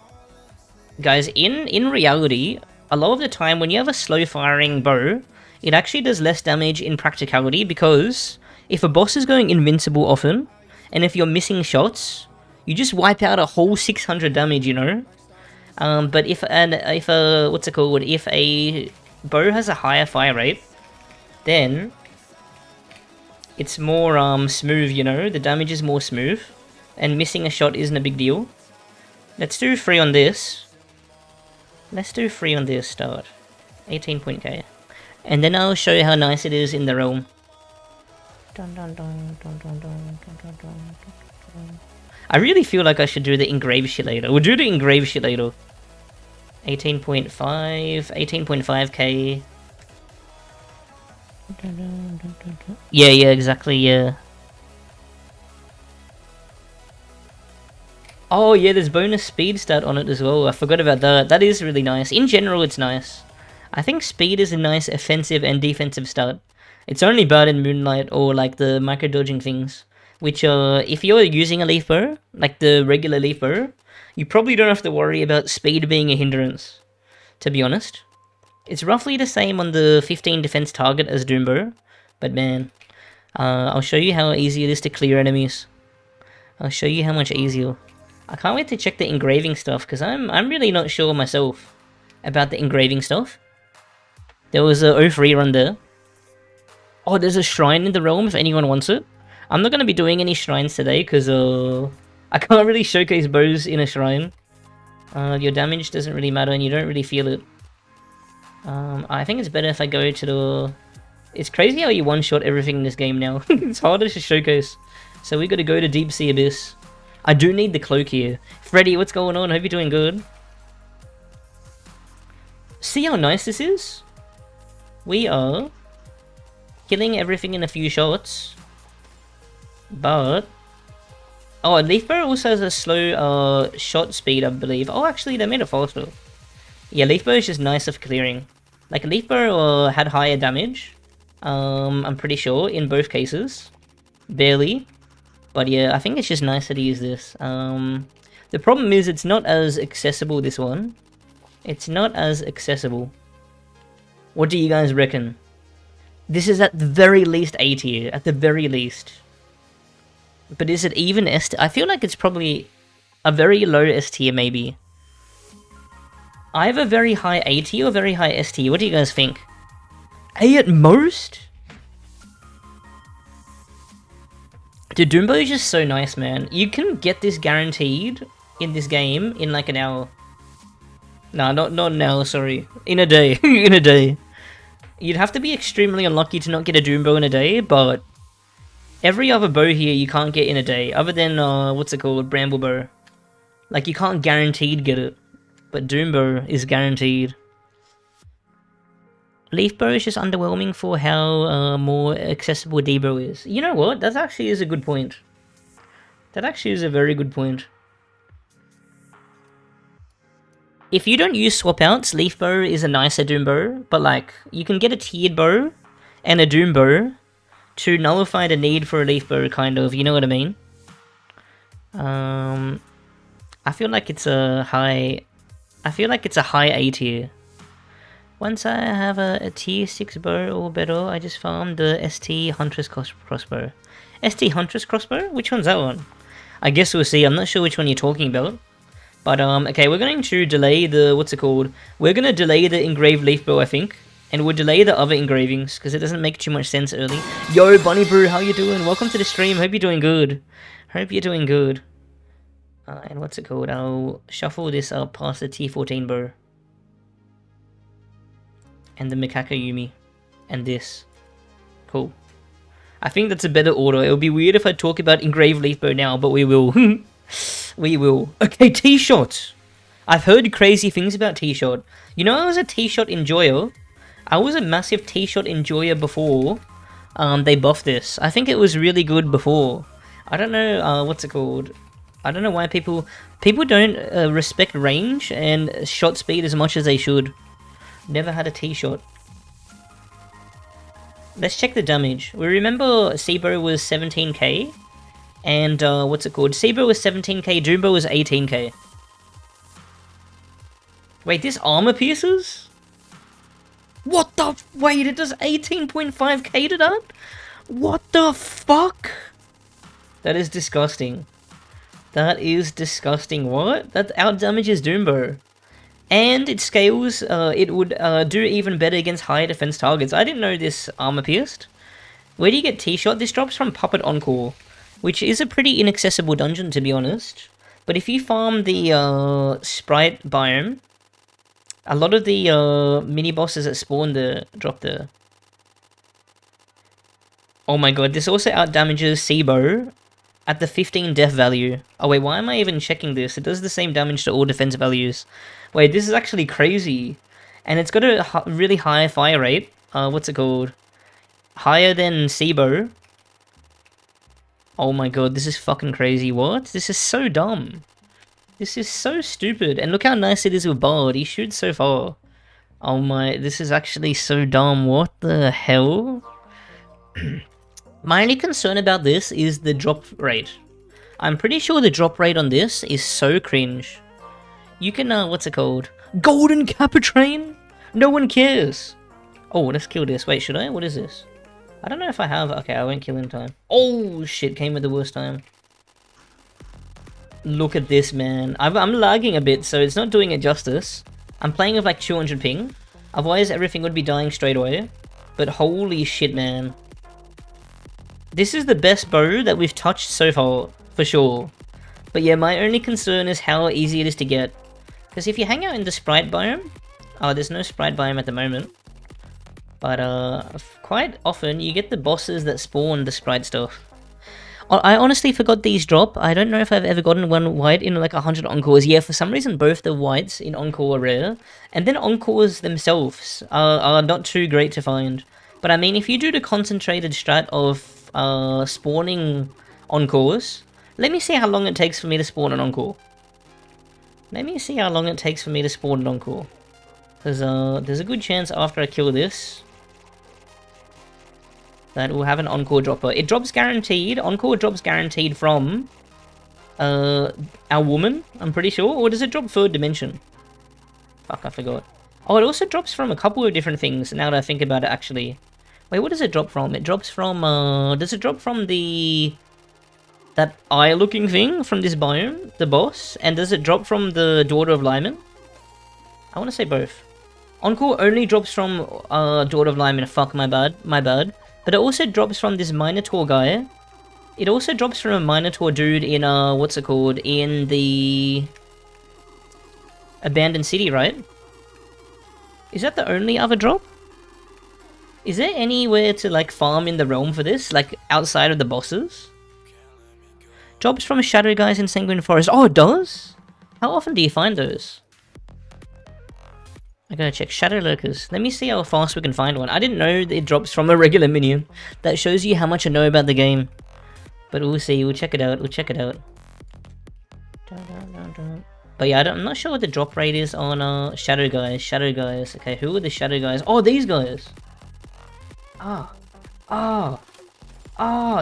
guys, in reality, a lot of the time when you have a slow firing bow, it actually does less damage in practicality, because if a boss is going invincible often, and if you're missing shots, you just wipe out a whole 600 damage, you know? But if a bow has a higher fire rate, then it's more smooth, you know? The damage is more smooth, and missing a shot isn't a big deal. Let's do 3 on this. Let's do 3 on this start. 18.k. And then I'll show you how nice it is in the realm. I really feel like I should do the engraved shit later. We'll do the engraved shit later. 18.5, 18.5k. Yeah, exactly, yeah. Oh yeah, there's bonus speed stat on it as well. I forgot about that. That is really nice. In general, it's nice. I think speed is a nice offensive and defensive stat. It's only bad in Moonlight or like the micro dodging things, which if you're using a leaf bow, like the regular leaf bow, you probably don't have to worry about speed being a hindrance, to be honest. It's roughly the same on the 15 defense target as Doombo, but man, I'll show you how easy it is to clear enemies. I'll show you how much easier. I can't wait to check the engraving stuff, because I'm really not sure myself about the engraving stuff. There was a 03 run there. Oh, there's a shrine in the realm if anyone wants it. I'm not going to be doing any shrines today, because I can't really showcase bows in a shrine. Your damage doesn't really matter and you don't really feel it. I think it's better if I go to the... It's crazy how you one-shot everything in this game now. It's harder to showcase. So we got to go to Deep Sea Abyss. I do need the cloak here. Freddy, what's going on? Hope you're doing good. See how nice this is? We are killing everything in a few shots. But... Oh, Leaf Bow also has a slow shot speed, I believe. Oh, actually, they made it faster. Yeah, Leaf Bow is just nicer for clearing. Like, Leaf Bow had higher damage. I'm pretty sure, in both cases. Barely. But yeah, I think it's just nicer to use this. The problem is it's not as accessible, this one. It's not as accessible. What do you guys reckon? This is at the very least A tier, at the very least. But is it even S tier? I feel like it's probably a very low S tier, maybe. I have a very high A tier or very high S tier. What do you guys think? A at most? Dude, Doombo is just so nice, man. You can get this guaranteed in this game in like an hour. Nah, not an hour, sorry. In a day. In a day. You'd have to be extremely unlucky to not get a Doombo in a day, but every other bow here you can't get in a day, other than, what's it called, Bramble Bow. Like, you can't guaranteed get it, but Doombo is guaranteed. Leaf Bow is just underwhelming for how more accessible D-Bow is. You know what? That actually is a good point. That actually is a very good point. If you don't use swap outs, Leaf Bow is a nicer Doombo, but like, you can get a tiered bow and a Doombo to nullify the need for a Leaf Bow, kind of, you know what I mean? I feel like it's a high... I feel like it's a high A tier. Once I have a tier 6 bow or better, I just farmed the ST Huntress crossbow. ST Huntress crossbow? Which one's that one? I guess we'll see. I'm not sure which one you're talking about. But, okay, we're going to delay the... What's it called? We're going to delay the engraved leaf bow, I think. And we'll delay the other engravings, because it doesn't make too much sense early. Yo, Bunny Brew, how you doing? Welcome to the stream. Hope you're doing good. Hope you're doing good. And what's it called? I'll shuffle this up past the T14 bow. And the Mikaka Yumi. And this. Cool. I think that's a better order. It would be weird if I talk about Engraved Leaf Bow now, but we will. We will. Okay, T-Shot. I've heard crazy things about T-Shot. You know, I was a T-Shot enjoyer. I was a massive T-Shot enjoyer before they buffed this. I think it was really good before. I don't know, what's it called? I don't know why people don't respect range and shot speed as much as they should. Never had a T-Shot. Let's check the damage. We remember Sebo was 17k, and what's it called? Sebo was 17k, Doombo was 18k. Wait, this armor pierces? What the? Wait, it does 18.5k to that? What the fuck? That is disgusting. That is disgusting. What? That outdamages Doombo. And it scales, it would do even better against higher defense targets. I didn't know this armor pierced. Where do you get T-Shot? This drops from Puppet Encore, which is a pretty inaccessible dungeon, to be honest. But if you farm the Sprite biome, a lot of the mini-bosses that spawn there drop there. Oh my god, this also outdamages Sebo at the 15 death value. Oh wait, why am I even checking this? It does the same damage to all defense values. Wait, this is actually crazy. And it's got a really high fire rate. What's it called? Higher than Sebo. Oh my god, this is fucking crazy. What? This is so dumb. This is so stupid. And look how nice it is with Bard. He shoots so far. Oh my, this is actually so dumb. What the hell? My only concern about this is the drop rate. I'm pretty sure the drop rate on this is so cringe. You can, what's it called? Golden Capitrain? No one cares. Oh, let's kill this. Wait, should I? What is this? I don't know if I have. Okay, I won't kill in time. Oh, shit, came at the worst time. Look at this, man. I'm lagging a bit, so it's not doing it justice. I'm playing with like 200 ping. Otherwise, everything would be dying straight away. But holy shit, man. This is the best bow that we've touched so far, for sure. But yeah, my only concern is how easy it is to get. Because if you hang out in the Sprite biome... Oh, there's no Sprite biome at the moment. But quite often you get the bosses that spawn the Sprite stuff. I honestly forgot these drop. I don't know if I've ever gotten one white in like 100 Encores. Yeah, for some reason both the whites in Encore are rare. And then Encores themselves are not too great to find. But I mean, if you do the concentrated strat of spawning Encores... Let me see how long it takes for me to spawn an Encore. Let me see how long it takes for me to spawn an Encore. Because there's a good chance after I kill this that we'll have an Encore dropper. It drops guaranteed. Encore drops guaranteed from our woman, I'm pretty sure. Or does it drop third dimension? Fuck, I forgot. Oh, it also drops from a couple of different things now that I think about it, actually. Wait, what does it drop from? It drops from, does it drop from that eye-looking thing from this biome, the boss? And does it drop from the Daughter of Lyman? I want to say both. Encore only drops from Daughter of Lyman. Fuck, my bad. But it also drops from this Minotaur guy. It also drops from a Minotaur dude in, what's it called? In the Abandoned City, right? Is that the only other drop? Is there anywhere to, like, farm in the realm for this? Like, outside of the bosses? Drops from Shadow Guys in Sanguine Forest. Oh, it does? How often do you find those? I gotta check. Shadow Lurkers. Let me see how fast we can find one. I didn't know it drops from a regular minion. That shows you how much I know about the game. But we'll see. We'll check it out. But yeah, I'm not sure what the drop rate is on Shadow Guys. Okay, who are the Shadow Guys? Oh, these guys!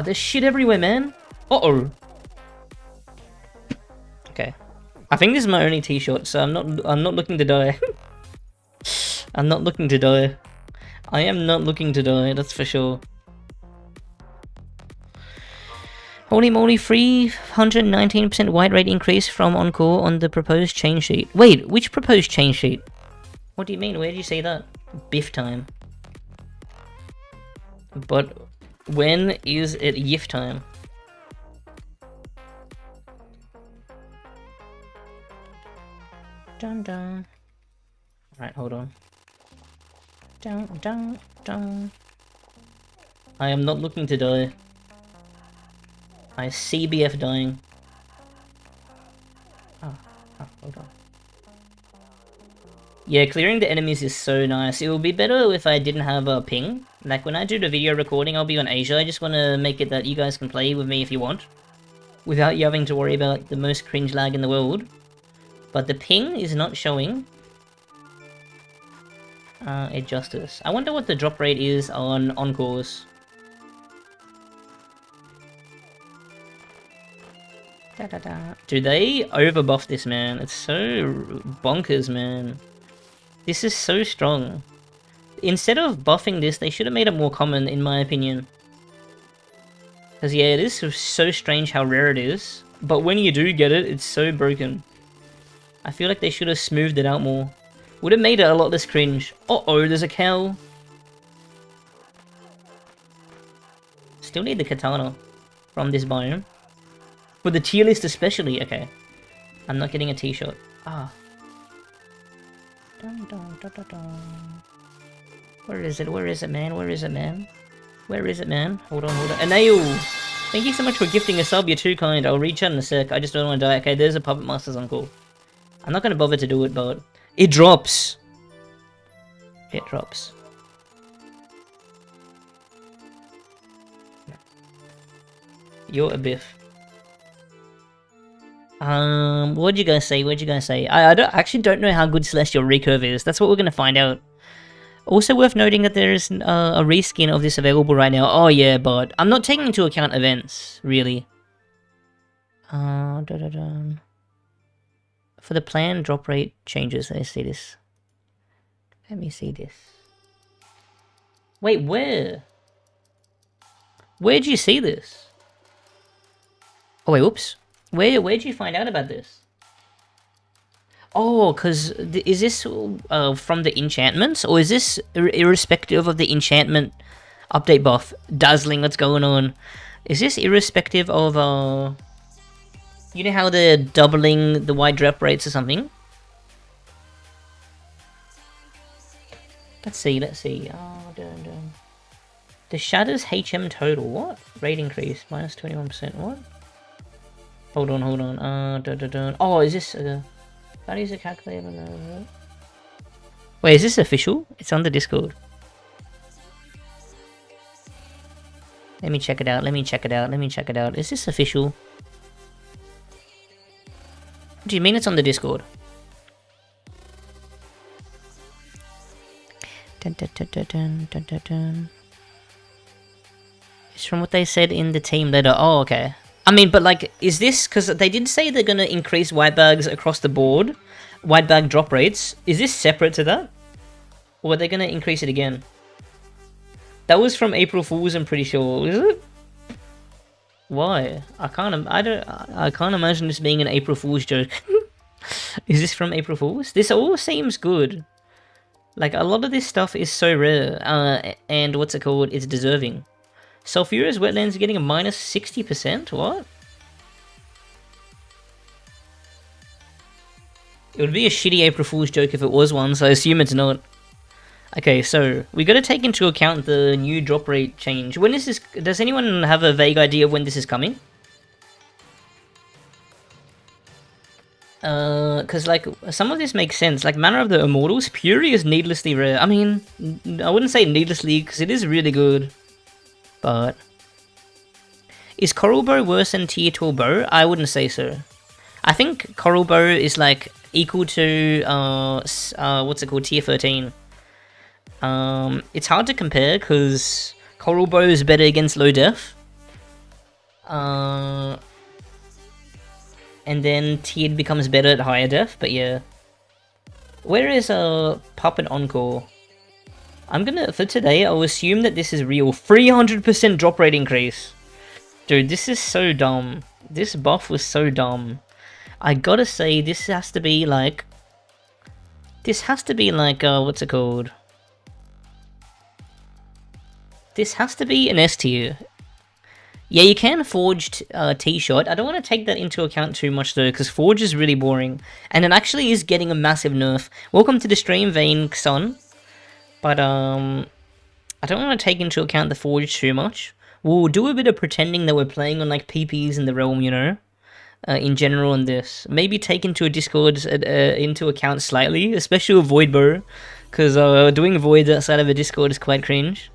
There's shit everywhere, man! Uh-oh! Okay. I think this is my only T-Shot, so I'm not looking to die. I'm not looking to die. I am not looking to die, that's for sure. Holy moly, 319% white rate increase from Encore on the proposed change sheet. Wait, which proposed change sheet? What do you mean? Where did you say that? Biff time. But when is it yiff time? Dun dun. Alright, hold on. Dun dun dun. I am not looking to die. I see BF dying. Oh, hold on. Yeah, clearing the enemies is so nice. It would be better if I didn't have a ping. Like, when I do the video recording, I'll be on Asia. I just want to make it that you guys can play with me if you want. Without you having to worry about the most cringe lag in the world. But the ping is not showing. Justice. I wonder what the drop rate is on encores. Dude, they overbuff this, man. It's so bonkers, man. This is so strong. Instead of buffing this, they should have made it more common, in my opinion. Because, yeah, it is so strange how rare it is. But when you do get it, it's so broken. I feel like they should have smoothed it out more. Would have made it a lot less cringe. Uh-oh, there's a cow. Still need the katana from this biome. For the tier list especially, okay. I'm not getting a t-shirt. Ah. Dun, dun, dun, dun, dun. Where is it? Where is it, man? Where is it, man? Where is it, man? Hold on, hold on. Anail! Thank you so much for gifting a sub, you're too kind. I'll reach out in a sec, I just don't want to die. Okay, there's a Puppet Master's on call. I'm not gonna bother to do it, but... It drops! It drops. You're a biff. What'd you guys say? What'd you guys say? I actually don't know how good Celestial Recurve is. That's what we're gonna find out. Also worth noting that there is a reskin of this available right now. Oh yeah, but I'm not taking into account events, really. For the plan, drop rate changes. Let me see this. Let me see this. Wait, where? Where'd you see this? Oh wait, whoops. Where'd you find out about this? Oh, because is this from the enchantments? Or is this irrespective of the enchantment update buff? Dazzling, what's going on? Is this irrespective of, you know how they're doubling the wide drop rates or something? Let's see, let's see. Oh, dun. The Shatters HM total, what? Rate increase, minus 21%, what? Hold on. Oh, is this how do you calculate? Wait, is this official? It's on the Discord. Let me check it out. Is this official? Do you mean it's on the Discord? It's from what they said in the team letter. Oh, okay. I mean, but like, is this, because they did say they're going to increase white bags across the board, white bag drop rates. Is this separate to that? Or are they going to increase it again? That was from April Fools, I'm pretty sure, is it? Why? I can't imagine this being an April Fool's joke. Is this from April Fools? This all seems good. Like, a lot of this stuff is so rare, and what's it called? It's deserving. Sulfurous Wetlands getting a minus 60%? What? It would be a shitty April Fool's joke if it was one, so I assume it's not. Okay, so we got to take into account the new drop rate change. When is this? Does anyone have a vague idea of when this is coming? Because like some of this makes sense. Like Manor of the Immortals, Fury is needlessly rare. I mean, I wouldn't say needlessly because it is really good. But is Coral Bow worse than Tier 12 Bow? I wouldn't say so. I think Coral Bow is like equal to what's it called, Tier 13. It's hard to compare because Coral Bow is better against low def. And then tiered becomes better at higher def, but yeah. Where is Puppet Encore? I'm gonna, for today, I'll assume that this is real. 300% drop rate increase. Dude, this is so dumb. This buff was so dumb. I gotta say, this has to be like... what's it called? This has to be an S tier. Yeah, you can forge T-shot. I don't want to take that into account too much though, because forge is really boring, and it actually is getting a massive nerf. Welcome to the stream, Vane Son. But I don't want to take into account the forge too much. We'll do a bit of pretending that we're playing on like PPs in the realm, you know, in general on this. Maybe take into a Discord into account slightly, especially with Void Bow, because doing Voids outside of a Discord is quite cringe.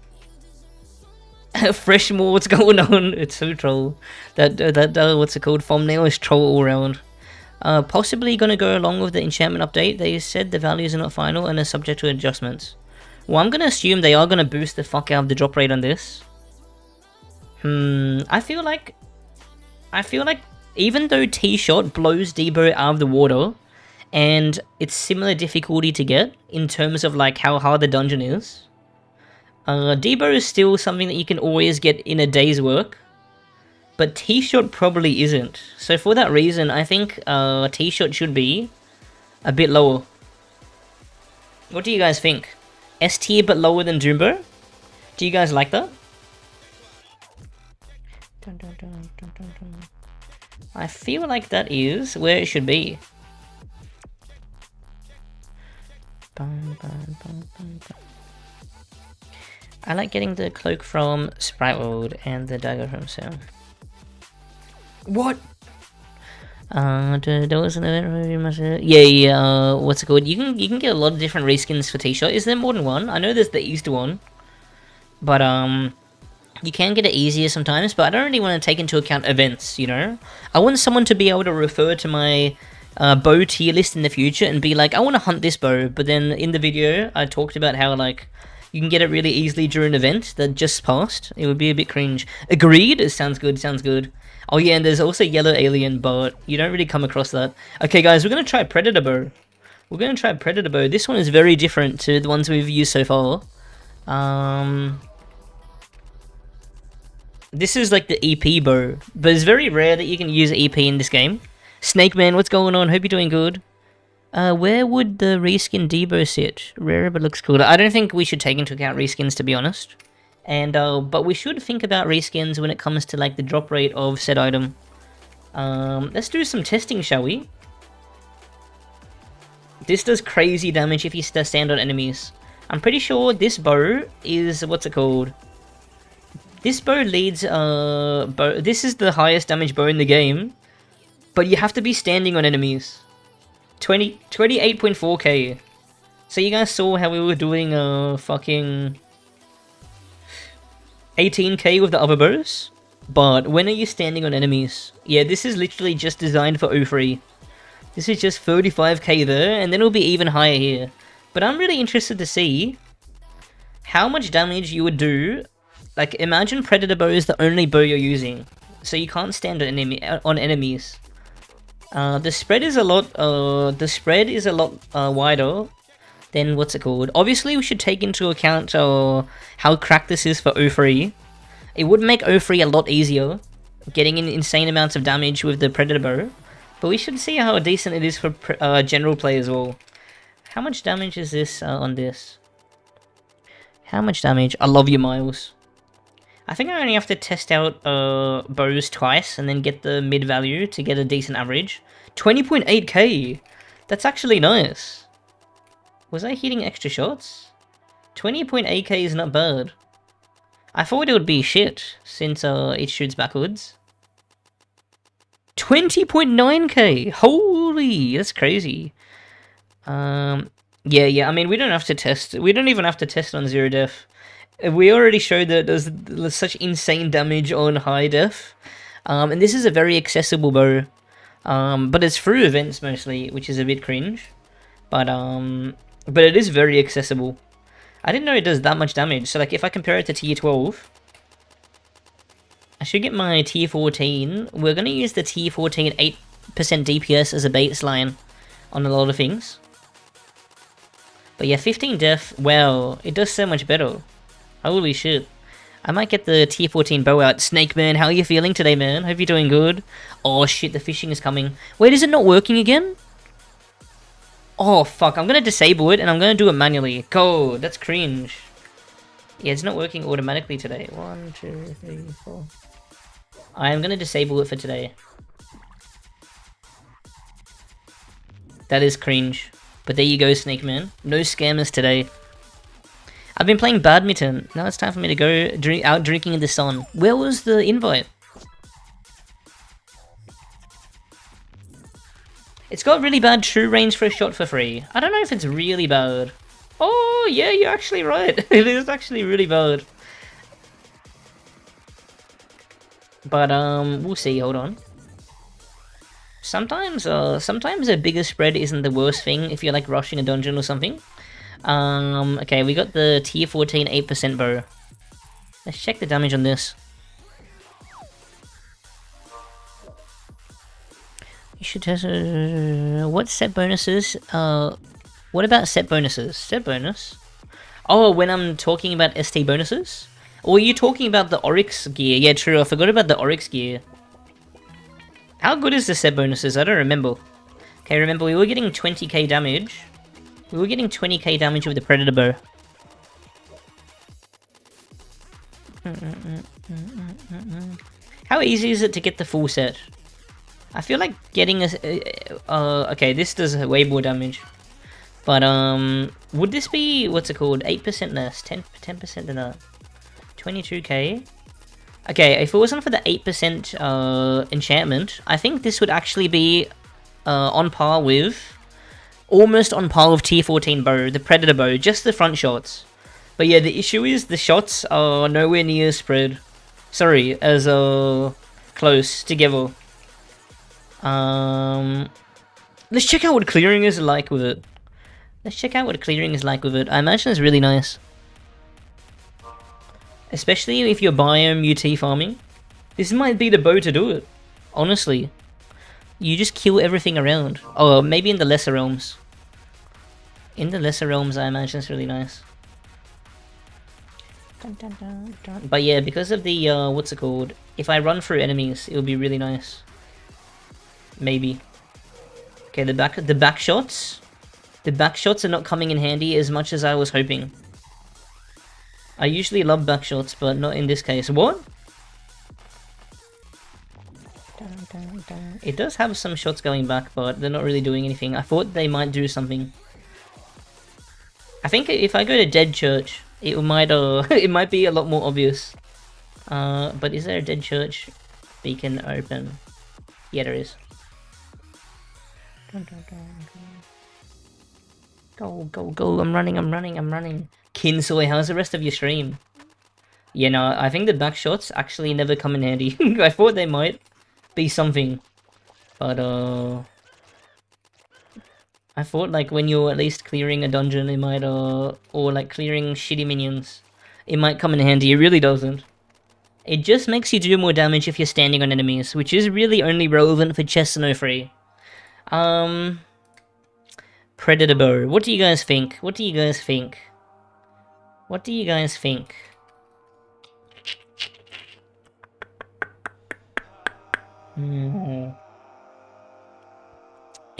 Fresh more, what's going on? It's so troll. That what's it called? Thumbnail is troll all around. Possibly gonna go along with the enchantment update. They said the values are not final and are subject to adjustments. Well, I'm gonna assume they are gonna boost the fuck out of the drop rate on this. I feel like even though T-shot blows Debo out of the water, and it's similar difficulty to get in terms of like how hard the dungeon is. Debo is still something that you can always get in a day's work, but T-shot probably isn't. So for that reason, I think T-shot should be a bit lower. What do you guys think? S tier but lower than Doombo? Do you guys like that? I feel like that is where it should be. I like getting the cloak from Sprite World and the dagger from Sam. What? There was an event where you must. Yeah. What's it called? You can get a lot of different reskins for T-shot. Is there more than one? I know there's the East one, but you can get it easier sometimes. But I don't really want to take into account events. You know, I want someone to be able to refer to my bow tier list in the future and be like, I want to hunt this bow. But then in the video, I talked about how like you can get it really easily during an event that just passed. It would be a bit cringe. Agreed. It sounds good. Sounds good. Oh yeah, and there's also Yellow Alien, but you don't really come across that. Okay guys, we're going to try Predator Bow. We're going to try Predator Bow. This one is very different to the ones we've used so far. This is like the EP bow, but it's very rare that you can use EP in this game. Snake Man, what's going on? Hope you're doing good. Where would the reskin Debo sit? Rare, but looks cool. I don't think we should take into account reskins, to be honest. And but we should think about reskins when it comes to like the drop rate of said item. Let's do some testing, shall we? This does crazy damage if you stand on enemies. I'm pretty sure this bow is what's it called? This bow leads this is the highest damage bow in the game, but you have to be standing on enemies. 28.4k. So you guys saw how we were doing fucking 18k with the other bows, but when are you standing on enemies? Yeah, this is literally just designed for O3. This is just 35k there, and then it'll be even higher here. But I'm really interested to see how much damage you would do. Like, imagine Predator Bow is the only bow you're using, so you can't stand on enemies. The spread is a lot. Wider than what's it called. Obviously, we should take into account how cracked this is for O3. It would make O3 a lot easier, getting in insane amounts of damage with the Predator Bow. But we should see how decent it is for general play as well. How much damage is this on this? How much damage? I love you, Miles. I think I only have to test out bows twice and then get the mid value to get a decent average. 20.8k! That's actually nice. Was I hitting extra shots? 20.8k is not bad. I thought it would be shit, since it shoots backwards. 20.9k! Holy! That's crazy. Yeah, I mean, we don't have to test. We don't even have to test on 0 def. We already showed that there's such insane damage on high def. And this is a very accessible bow. But it's through events mostly, which is a bit cringe. But it is very accessible. I didn't know it does that much damage. So like if I compare it to tier 12, I should get my tier 14. We're going to use the tier 14 8% DPS as a baseline on a lot of things. But yeah, 15 def, wow, it does so much better. Holy shit. I might get the tier 14 bow out. Snake Man, how are you feeling today, man? Hope you're doing good. Oh shit, the fishing is coming. Wait, is it not working again? Oh fuck, I'm gonna disable it and I'm gonna do it manually. Go, that's cringe. Yeah, it's not working automatically today. 1, 2, 3, 4. I am gonna disable it for today. That is cringe. But there you go, Snake Man. No scammers today. I've been playing badminton. Now it's time for me to go out drinking in the sun. Where was the invite? It's got really bad true range for a shot for free. I don't know if it's really bad. Oh, yeah, you're actually right. It is actually really bad. But, we'll see. Hold on. Sometimes a bigger spread isn't the worst thing if you're, like, rushing a dungeon or something. Okay, we got the tier 14 8% bow. Let's check the damage on this. You should test... what set bonuses? What about set bonuses? Set bonus? Oh, when I'm talking about ST bonuses? Or are you talking about the Oryx gear? Yeah, true, I forgot about the Oryx gear. How good is the set bonuses? I don't remember. Okay, remember, we were getting 20k damage. We were getting 20k damage with the Predator bow. How easy is it to get the full set? I feel like getting a... okay, this does way more damage. But, would this be... what's it called? 8% less. 10% than that. 22k. Okay, if it wasn't for the 8% enchantment, I think this would actually be on par with... almost on par with tier 14 bow, the Predator bow, just the front shots. But yeah, the issue is the shots are nowhere near spread. Sorry, as close together. Let's check out what clearing is like with it. I imagine it's really nice. Especially if you're biome UT farming. This might be the bow to do it. Honestly. You just kill everything around. Oh, maybe in the lesser realms. In the lesser realms, I imagine it's really nice. But yeah, because of the, what's it called? If I run through enemies, it would be really nice. Maybe. Okay, the back shots. The back shots are not coming in handy as much as I was hoping. I usually love back shots, but not in this case. What? It does have some shots going back, but they're not really doing anything. I thought they might do something. I think if I go to Dead Church, it might it might be a lot more obvious. But is there a Dead Church beacon open? Yeah, there is. Go, go, go, I'm running. Kinsoy, how's the rest of your stream? Yeah, no, I think the back shots actually never come in handy. I thought they might be something. But, I thought, like, when you're at least clearing a dungeon, it might, or, like, clearing shitty minions, it might come in handy. It really doesn't. It just makes you do more damage if you're standing on enemies, which is really only relevant for chests and O3. Predator bow. What do you guys think?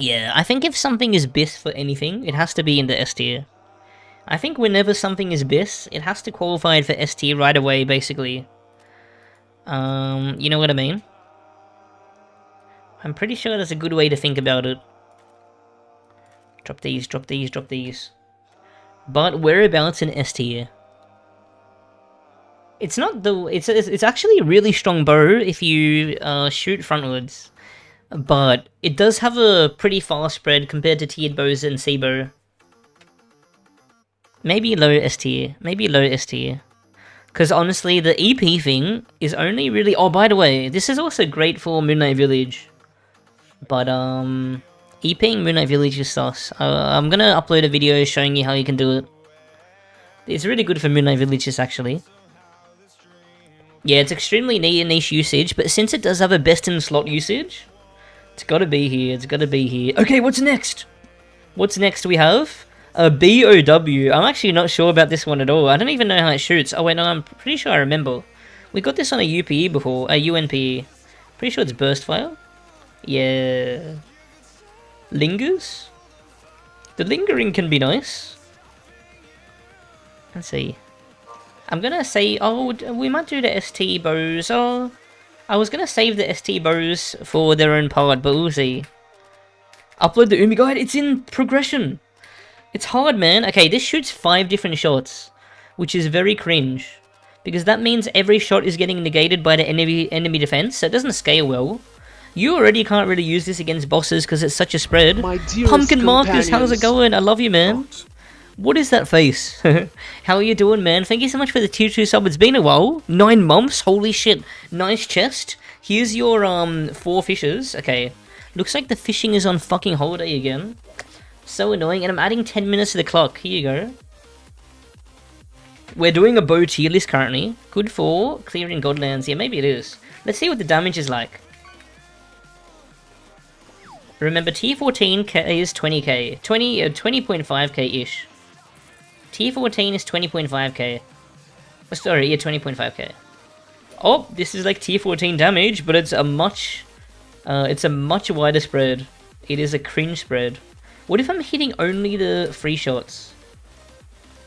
Yeah, I think if something is BIS for anything, it has to be in the S tier. I think whenever something is BIS, it has to qualify for S tier right away, basically. You know what I mean? I'm pretty sure that's a good way to think about it. Drop these. But whereabouts in S tier? It's not the... It's actually a really strong bow if you shoot frontwards. But it does have a pretty fast spread compared to tiered bows and C bow. Maybe low S tier. Because honestly, the EP thing is only really... Oh, by the way, this is also great for Moonlight Village. But, EPing Moonlight Village is sus. I'm gonna upload a video showing you how you can do it. It's really good for Moonlight Villages, actually. Yeah, it's extremely niche usage, but since it does have a best-in-slot usage, it's gotta be here, Okay, what's next? We have a BOW. I'm actually not sure about this one at all. I don't even know how it shoots. Oh wait, no, I'm pretty sure I remember. We got this on a UPE before, a UNPE. Pretty sure it's burst fire. Yeah. Lingers? The lingering can be nice. Let's see. I'm gonna say, oh, we might do the ST bows. Oh, I was gonna save the ST bows for their own part, but we'll see. Upload the Umi guide, it's in progression. It's hard, man. Okay, this shoots 5 different shots, which is very cringe. Because that means every shot is getting negated by the enemy defense, so it doesn't scale well. You already can't really use this against bosses because it's such a spread. Pumpkin Marcus, how's it going? I love you, man. What is that face? How are you doing, man? Thank you so much for the tier 2 sub. It's been a while. 9 months. Holy shit. Nice chest. Here's your 4 fishes. Okay. Looks like the fishing is on fucking holiday again. So annoying. And I'm adding 10 minutes to the clock. Here you go. We're doing a bow tier list currently. Good for clearing Godlands. Yeah, maybe it is. Let's see what the damage is like. Remember, tier 14k is 20k. 20.5k-ish. Tier 14 is 20.5k. Oh, sorry, yeah, 20.5k. Oh, this is like tier 14 damage, but it's a much wider spread. It is a cringe spread. What if I'm hitting only the free shots?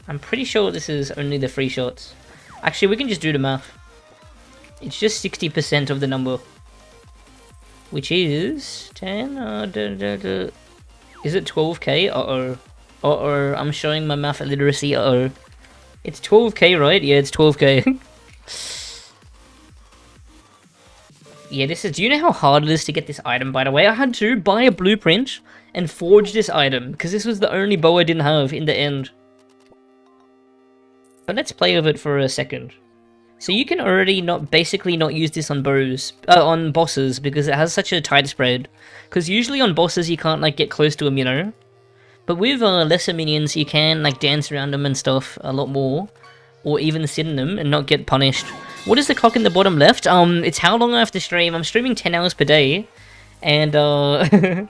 I'm pretty sure this is only the free shots. Actually, we can just do the math. It's just 60% of the number. Which is 10, is it 12k? Uh-oh. Uh-oh, I'm showing my math illiteracy, uh-oh. It's 12k, right? Yeah, it's 12k. Yeah, this is... Do you know how hard it is to get this item, by the way? I had to buy a blueprint and forge this item, because this was the only bow I didn't have in the end. But let's play with it for a second. So you can already basically not use this on bows, on bosses, because it has such a tight spread. Because usually on bosses you can't like get close to them, you know. But with lesser minions you can like dance around them and stuff a lot more, or even sit in them and not get punished. What is the clock in the bottom left? It's how long I have to stream. I'm streaming 10 hours per day, and the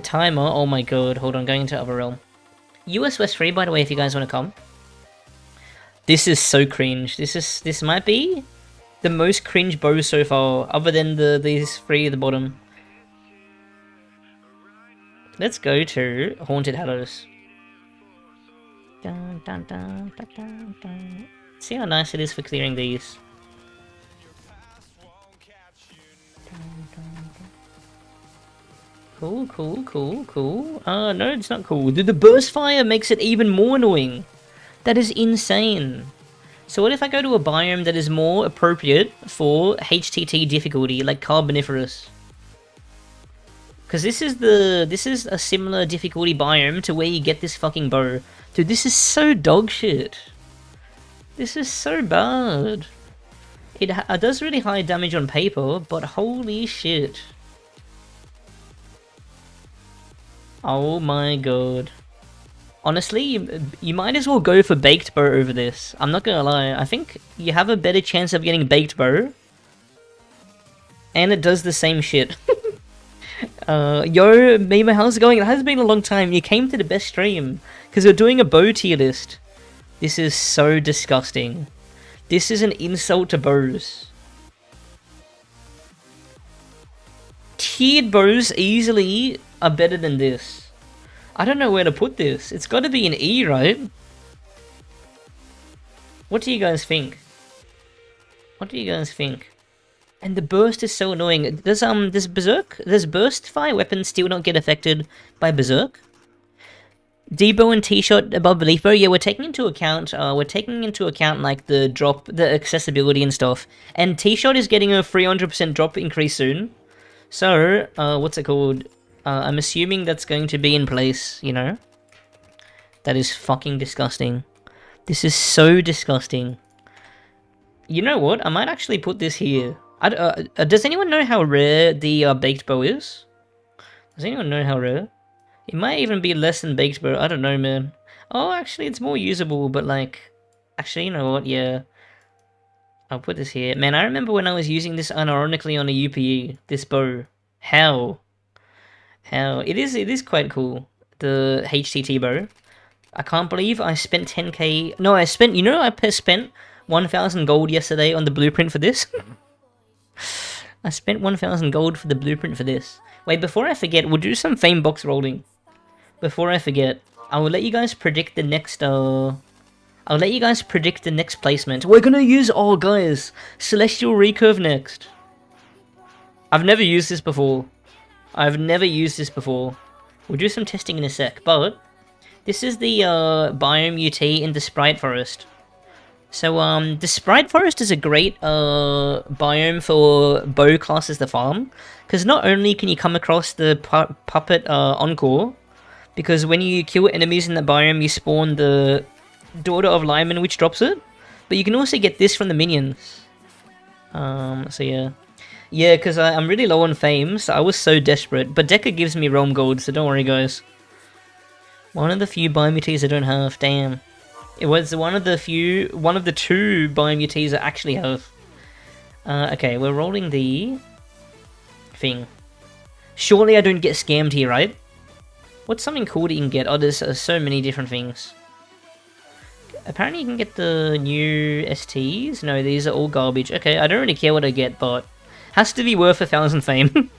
timer. Oh my god! Hold on, going into other realm. US West free, by the way, if you guys want to come. This is so cringe. This might be the most cringe bow so far, other than these 3 at the bottom. Let's go to Haunted Hallows. Dun, dun, dun, dun, dun, dun. See how nice it is for clearing these. Cool, cool, cool, cool. No, it's not cool. The burst fire makes it even more annoying. That is insane. So what if I go to a biome that is more appropriate for HTT difficulty, like Carboniferous? Because this is a similar difficulty biome to where you get this fucking bow. Dude, this is so dog shit. This is so bad. It does really high damage on paper, but holy shit. Oh my god. Honestly, you might as well go for Baked Bow over this. I'm not gonna lie. I think you have a better chance of getting Baked Bow. And it does the same shit. Yo, Mima, how's it going? It has been a long time. You came to the best stream. Because we're doing a bow tier list. This is so disgusting. This is an insult to bows. Tiered bows easily are better than this. I don't know where to put this. It's got to be an E, right? What do you guys think? What do you guys think? And the burst is so annoying. Does burst fire weapons still not get affected by berserk? Debo and T-shot above belief bow. Yeah, we're taking into account. Like the drop, the accessibility and stuff. And T-shot is getting a 300% drop increase soon. So, what's it called? I'm assuming that's going to be in place, you know? That is fucking disgusting. This is so disgusting. You know what? I might actually put this here. Does anyone know how rare the Baked Bow is? Does anyone know how rare? It might even be less than Baked Bow. I don't know, man. Oh, actually, it's more usable, but like... Actually, you know what? Yeah. I'll put this here. Man, I remember when I was using this unironically on a UPE. This bow. How? It is quite cool, the HTT bow. I can't believe I spent 10k. No, I spent 1,000 gold yesterday on the blueprint for this. I spent 1,000 gold for the blueprint for this. Wait, before I forget, we'll do some fame box rolling. Before I forget, I will let you guys predict the next I'll let you guys predict the next placement. We're gonna use guys, Celestial Recurve next. I've never used this before. I've never used this before. We'll do some testing in a sec, but this is the biome UT in the Sprite Forest. So the Sprite Forest is a great biome for bow classes to farm, because not only can you come across the puppet encore, because when you kill enemies in the biome you spawn the Daughter of Lyman which drops it, but you can also get this from the minions. So yeah. Yeah, because I'm really low on fame, so I was so desperate. But Deca gives me Realm Gold, so don't worry, guys. One of the few biomuties I don't have. Damn. It was one of the two biomuties I actually have. Okay, we're rolling the thing. Surely I don't get scammed here, right? What's something cool that you can get? Oh, there's so many different things. Apparently you can get the new STs. No, these are all garbage. Okay, I don't really care what I get, but has to be worth 1,000 fame.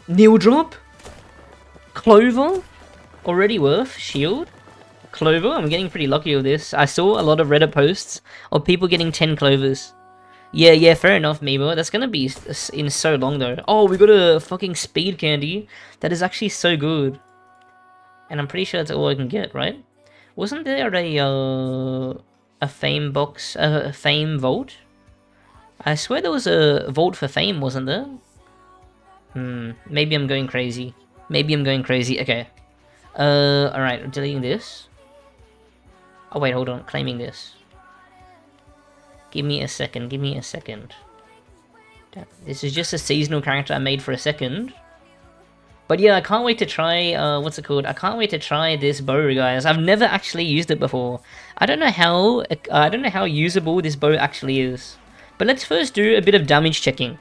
Neil drop? Clover? Already worth? Shield? Clover? I'm getting pretty lucky with this. I saw a lot of Reddit posts of people getting 10 clovers. Yeah, fair enough, Mimo. That's gonna be in so long, though. Oh, we got a fucking speed candy. That is actually so good. And I'm pretty sure that's all I can get, right? Wasn't there a fame box, a fame vault? I swear there was a vault for fame, wasn't there? Maybe I'm going crazy. Okay. Alright, deleting this. Oh wait, hold on, claiming this. Give me a second. Damn, this is just a seasonal character I made for a second. But yeah, I can't wait to try, what's it called? I can't wait to try this bow, guys. I've never actually used it before. I don't know how usable this bow actually is. But let's first do a bit of damage checking.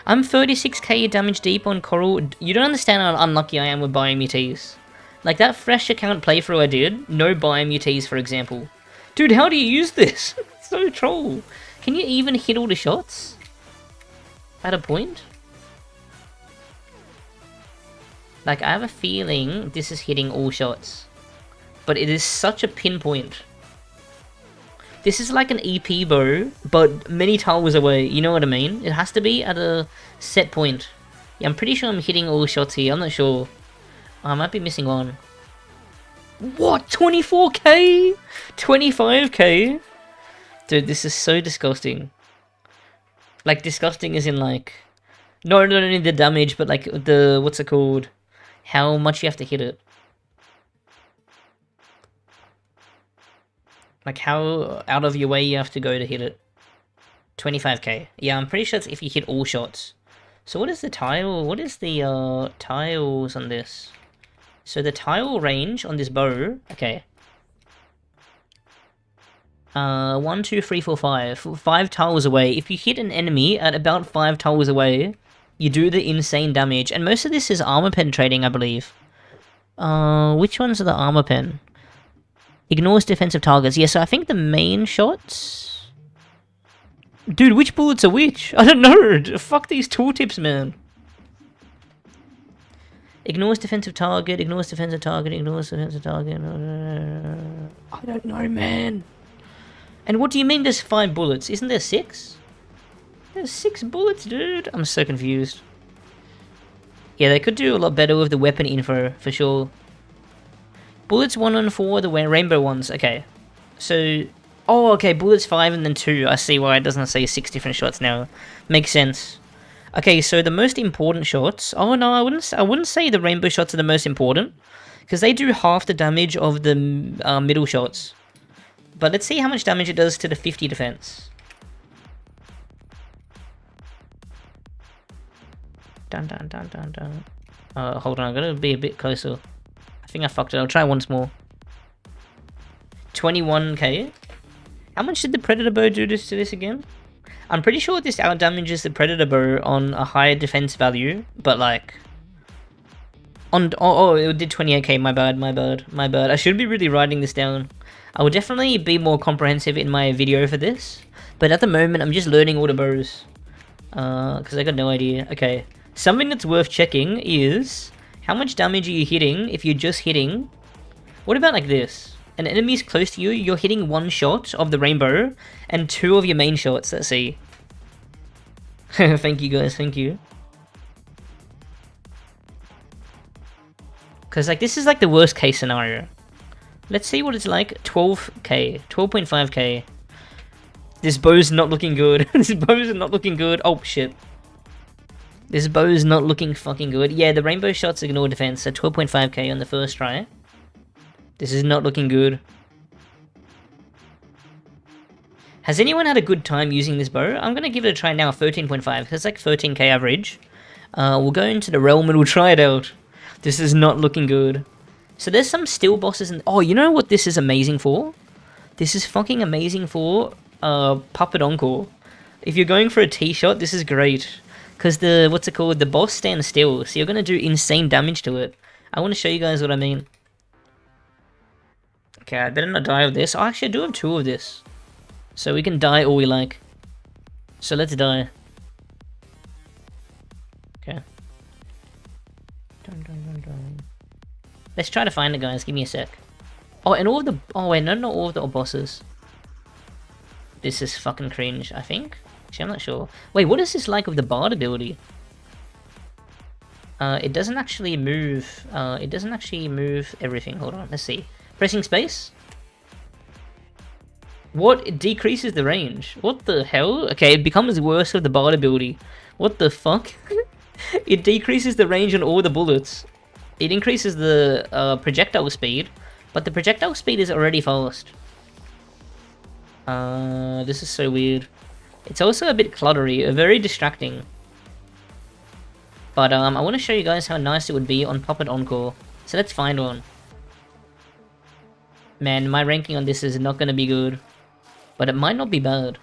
I'm 36k damage deep on Coral. You don't understand how unlucky I am with biomuties. Like that fresh account playthrough I did, no biomuties for example. Dude, how do you use this? It's so troll. Can you even hit all the shots? At a point? Like, I have a feeling this is hitting all shots. But it is such a pinpoint. This is like an EP bow, but many towers away, you know what I mean? It has to be at a set point. Yeah, I'm pretty sure I'm hitting all shots here, I'm not sure. I might be missing one. What? 24k? 25k? Dude, this is so disgusting. Like, disgusting as in like... not only the damage, but like the... what's it called? How much you have to hit it. Like how out of your way you have to go to hit it. 25k. Yeah, I'm pretty sure it's if you hit all shots. So what is the tile? What is the tiles on this? So the tile range on this bow... okay. 1, 2, 3, 4, 5. 5 tiles away. If you hit an enemy at about 5 tiles away, you do the insane damage. And most of this is armor penetrating, I believe. Which ones are the armor pen? Ignores defensive targets. Yeah, so I think the main shots... dude, which bullets are which? I don't know. Fuck these tooltips, man. Ignores defensive target, ignores defensive target, ignores defensive target. I don't know, man. And what do you mean there's 5 bullets? Isn't there 6? There's 6 bullets, dude. I'm so confused. Yeah, they could do a lot better with the weapon info, for sure. Bullets 1 and 4, the rainbow ones. Okay. So... oh, okay, bullets 5 and then 2. I see why it doesn't say 6 different shots now. Makes sense. Okay, so the most important shots... oh no, I wouldn't say the rainbow shots are the most important. Because they do half the damage of the middle shots. But let's see how much damage it does to the 50 defense. Dun dun dun dun dun. Hold on, I gotta be a bit closer. I think I fucked it. I'll try once more. 21k. How much did the Predator Bow do to this again? I'm pretty sure this outdamages the Predator Bow on a higher defense value, but like... on... oh, it did 28k, my bad. I should be really writing this down. I will definitely be more comprehensive in my video for this, but at the moment I'm just learning all the bows. Because I got no idea. Okay. Something that's worth checking is... how much damage are you hitting if you're just hitting... what about like this? An enemy is close to you, you're hitting 1 shot of the rainbow, and 2 of your main shots, let's see. Thank you guys, thank you. Because like this is like the worst case scenario. Let's see what it's like. 12k, 12.5k. This bow's not looking good. This bow's not looking good. Oh shit. This bow's not looking fucking good. Yeah, the rainbow shots ignore defense, so 12.5k on the first try. This is not looking good. Has anyone had a good time using this bow? I'm gonna give it a try now, 13.5. It's like 13k average. We'll go into the realm and we'll try it out. This is not looking good. So there's some still bosses in... Oh, you know what this is amazing for? This is fucking amazing for Puppet Encore. If you're going for a T-shot, this is great. Because the... What's it called? The boss stands still. So you're gonna do insane damage to it. I want to show you guys what I mean. Okay, I better not die of this. Oh, actually, I do have 2 of this. So we can die all we like. So let's die. Okay. Let's try to find it, guys. Give me a sec. Oh, and all of the... Oh, wait, no, not all of the bosses. This is fucking cringe, I think. Actually, I'm not sure. Wait, what is this like with the Bard ability? It doesn't actually move... it doesn't actually move everything. Hold on, let's see. Pressing space? What? It decreases the range. What the hell? Okay, it becomes worse with the Bard ability. What the fuck? It decreases the range on all the bullets. It increases the projectile speed, but the projectile speed is already fast. This is so weird. It's also a bit cluttery, very distracting. But I want to show you guys how nice it would be on Puppet Encore. So let's find one. Man, my ranking on this is not going to be good. But it might not be bad.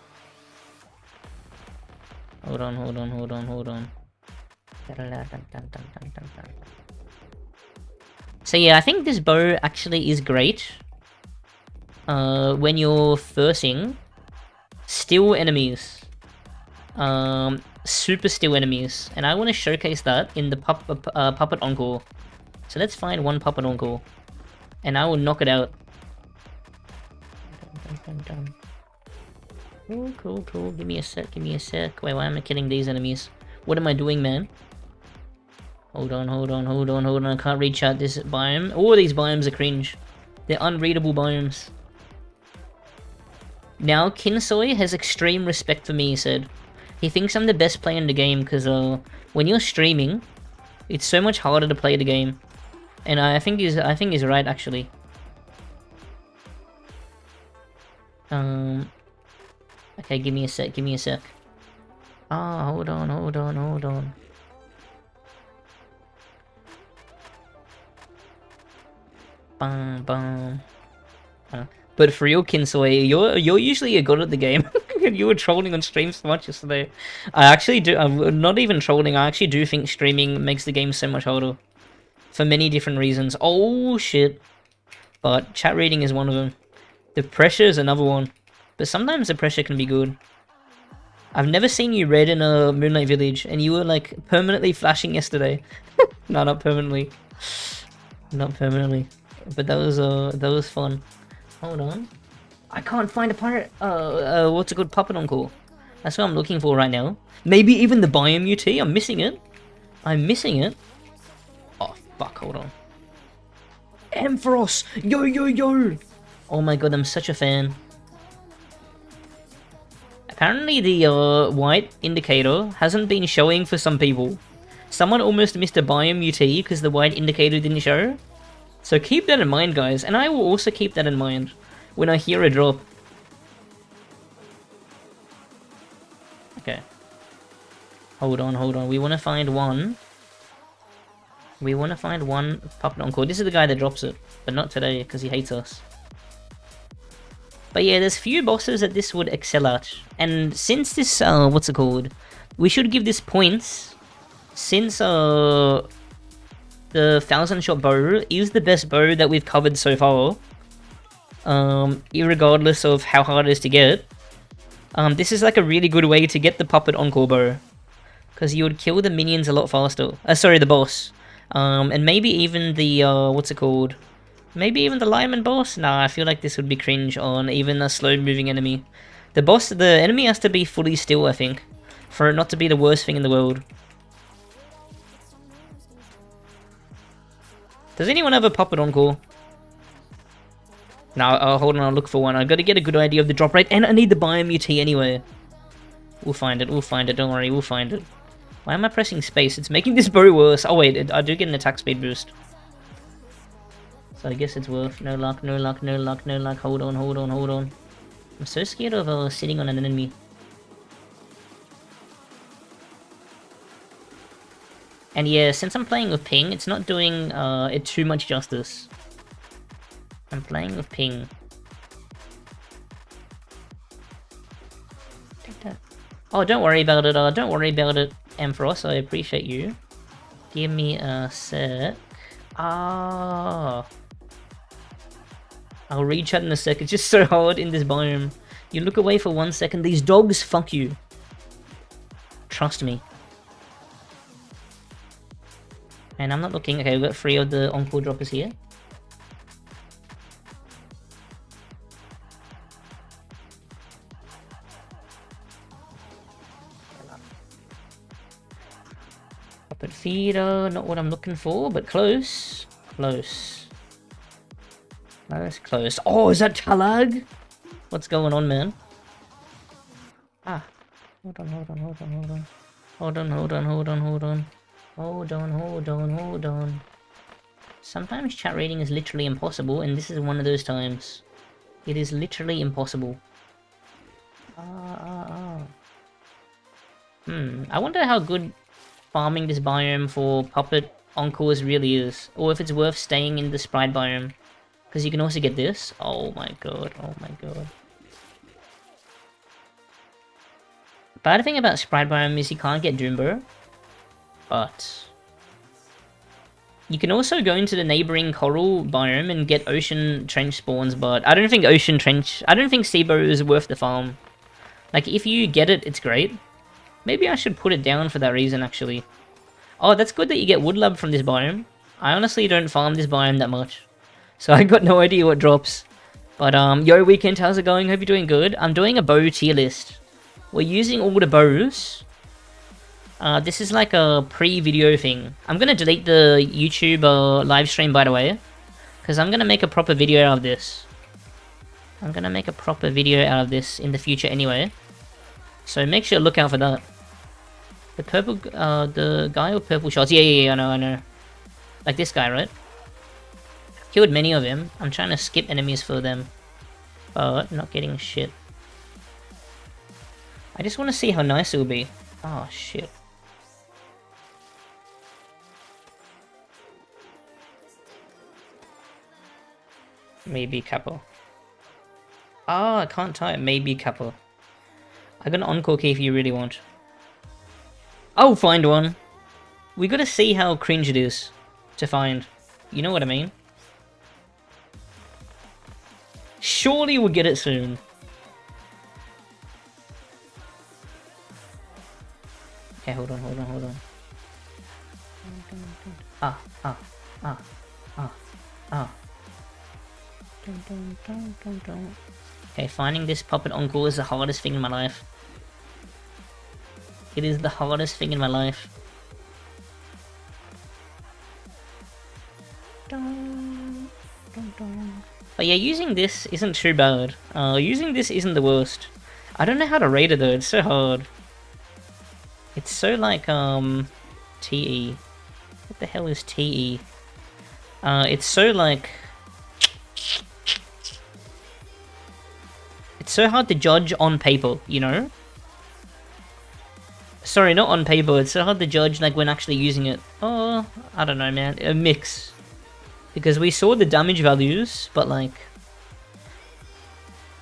Hold on, hold on, hold on, hold on. So yeah, I think this bow actually is great. When you're versing still enemies. Super still enemies. And I want to showcase that in the Puppet Encore. So let's find one Puppet Encore. And I will knock it out. Cool, cool, cool. Give me a sec, give me a sec. Wait, why am I killing these enemies? What am I doing, man? Hold on, hold on, hold on, hold on. I can't read chat this biome. All these biomes are cringe. They're unreadable biomes. Now, Kinsoy has extreme respect for me, he said. He thinks I'm the best player in the game because when you're streaming, it's so much harder to play the game. And I think he's right, actually. Okay, give me a sec, give me a sec. Ah, hold on, hold on, hold on. Bam, bam. But for real, Kinsoy, you're usually a god at the game. You were trolling on stream so much yesterday. I actually do. I'm not even trolling. I actually do think streaming makes the game so much harder, for many different reasons. Oh shit! But chat reading is one of them. The pressure is another one. But sometimes the pressure can be good. I've never seen you red in a Moonlight Village, and you were like permanently flashing yesterday. No, not permanently. Not permanently. But that was fun. Hold on. I can't find a pirate. What's a good Puppet Encore? That's what I'm looking for right now. Maybe even the biome UT. I'm missing it. I'm missing it. Oh fuck! Hold on. Ampharos! Yo yo yo! Oh my god! I'm such a fan. Apparently the white indicator hasn't been showing for some people. Someone almost missed a biome UT because the white indicator didn't show. So keep that in mind, guys, and I will also keep that in mind when I hear a drop. Okay. Hold on, hold on. We want to find one. We want to find one Puppet Encore. This is the guy that drops it, but not today because he hates us. But yeah, there's few bosses that this would excel at. And since this, what's it called? We should give this points. Since, the 1000-shot bow is the best bow that we've covered so far. Irregardless of how hard it is to get. This is like a really good way to get the Puppet Encore bow. Because you would kill the minions a lot faster. Sorry, the boss. And maybe even the, what's it called? Maybe even the lineman boss? Nah, I feel like this would be cringe on even a slow-moving enemy. The enemy has to be fully still, I think. for it not to be the worst thing in the world. Does anyone have a puppet encore? No, hold on, I'll look for one. I've got to get a good idea of the drop rate, and I need the biome UT anyway. We'll find it, don't worry, we'll find it. Why am I pressing space? It's making this bow worse. Oh wait, I do get an attack speed boost. So I guess it's worth. No luck, no luck, no luck, no luck. Hold on, hold on, hold on. I'm so scared of sitting on an enemy. And yeah, since I'm playing with ping, it's not doing it too much justice. I'm playing with ping. Take that. Oh, don't worry about it. Don't worry about it, Ampharos. I appreciate you. Give me a sec. Ah. I'll read chat in a sec. It's just so hard in this biome. You look away for 1 second. These dogs fuck you. Trust me. And I'm not looking. Okay, we've got 3 of the encore droppers here. Puppet feeder, not what I'm looking for, but close. Close. Close, close. Oh, is that Talag? What's going on, man? Ah. Hold on, hold on, hold on, hold on. Hold on, hold on, hold on, hold on. Hold on, hold on, hold on. Sometimes chat reading is literally impossible, and this is one of those times. It is literally impossible. I wonder how good farming this biome for puppet encores really is, or if it's worth staying in the sprite biome. Because you can also get this. Oh my god, oh my god. The bad thing about sprite biome is you can't get Doombo. But you can also go into the neighboring coral biome and get ocean trench spawns, but I don't think Seabo is worth the farm. Like, if you get it, it's great. Maybe I should put it down for that reason, actually. Oh, that's good that you get woodlub from this biome. I honestly don't farm this biome that much, so I got no idea what drops. But, yo, Weekend, how's it going? Hope you're doing good. I'm doing a bow tier list. We're using all the bows. This is like a pre-video thing. I'm gonna delete the YouTube live stream, by the way, because I'm gonna make a proper video out of this. I'm gonna make a proper video out of this in the future anyway. So make sure to look out for that. The purple, the guy with purple shots. Yeah, I know. Like this guy, right? Killed many of him. I'm trying to skip enemies for them, but not getting shit. I just want to see how nice it will be. Oh shit. Maybe couple. Ah, I can't type maybe couple. I got an encore key if you really want. I'll find one. We gotta see how cringe it is to find. You know what I mean? Surely we'll get it soon. Okay, hold on. Ah. Okay, finding this puppet encore is the hardest thing in my life. It is the hardest thing in my life. But yeah, using this isn't too bad. Using this isn't the worst. I don't know how to rate it though, it's so hard. It's so like, TE. What the hell is TE? It's so like... It's so hard to judge on paper, you know? Sorry, not on paper, it's so hard to judge like when actually using it. Oh, I don't know, man. A mix. Because we saw the damage values, but like...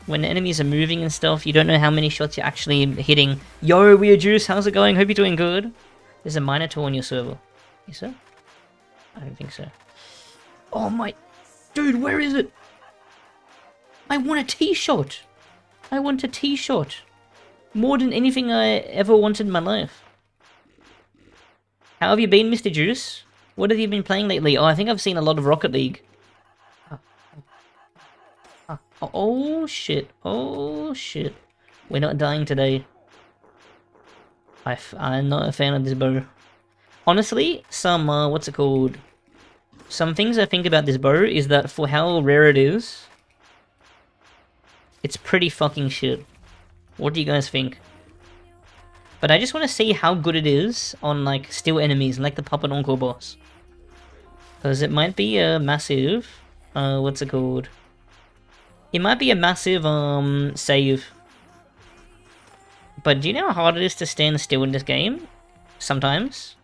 when the enemies are moving and stuff, you don't know how many shots you're actually hitting. Yo, Weird Juice, how's it going? Hope you're doing good. There's a Minotaur on your server. Is there? I don't think so. Oh my... Dude, where is it? I want a T-shot! I want a T-shot. More than anything I ever wanted in my life. How have you been, Mr. Juice? What have you been playing lately? Oh, I think I've seen a lot of Rocket League. Oh shit. Oh shit. We're not dying today. I'm not a fan of this bow. Honestly, some, what's it called? Some things I think about this bow is that for how rare it is, it's pretty fucking shit. What do you guys think? But I just want to see how good it is on, like, still enemies, like the Puppet Encore boss. Because it might be a massive, what's it called? It might be a massive, save. But do you know how hard it is to stand still in this game? Sometimes.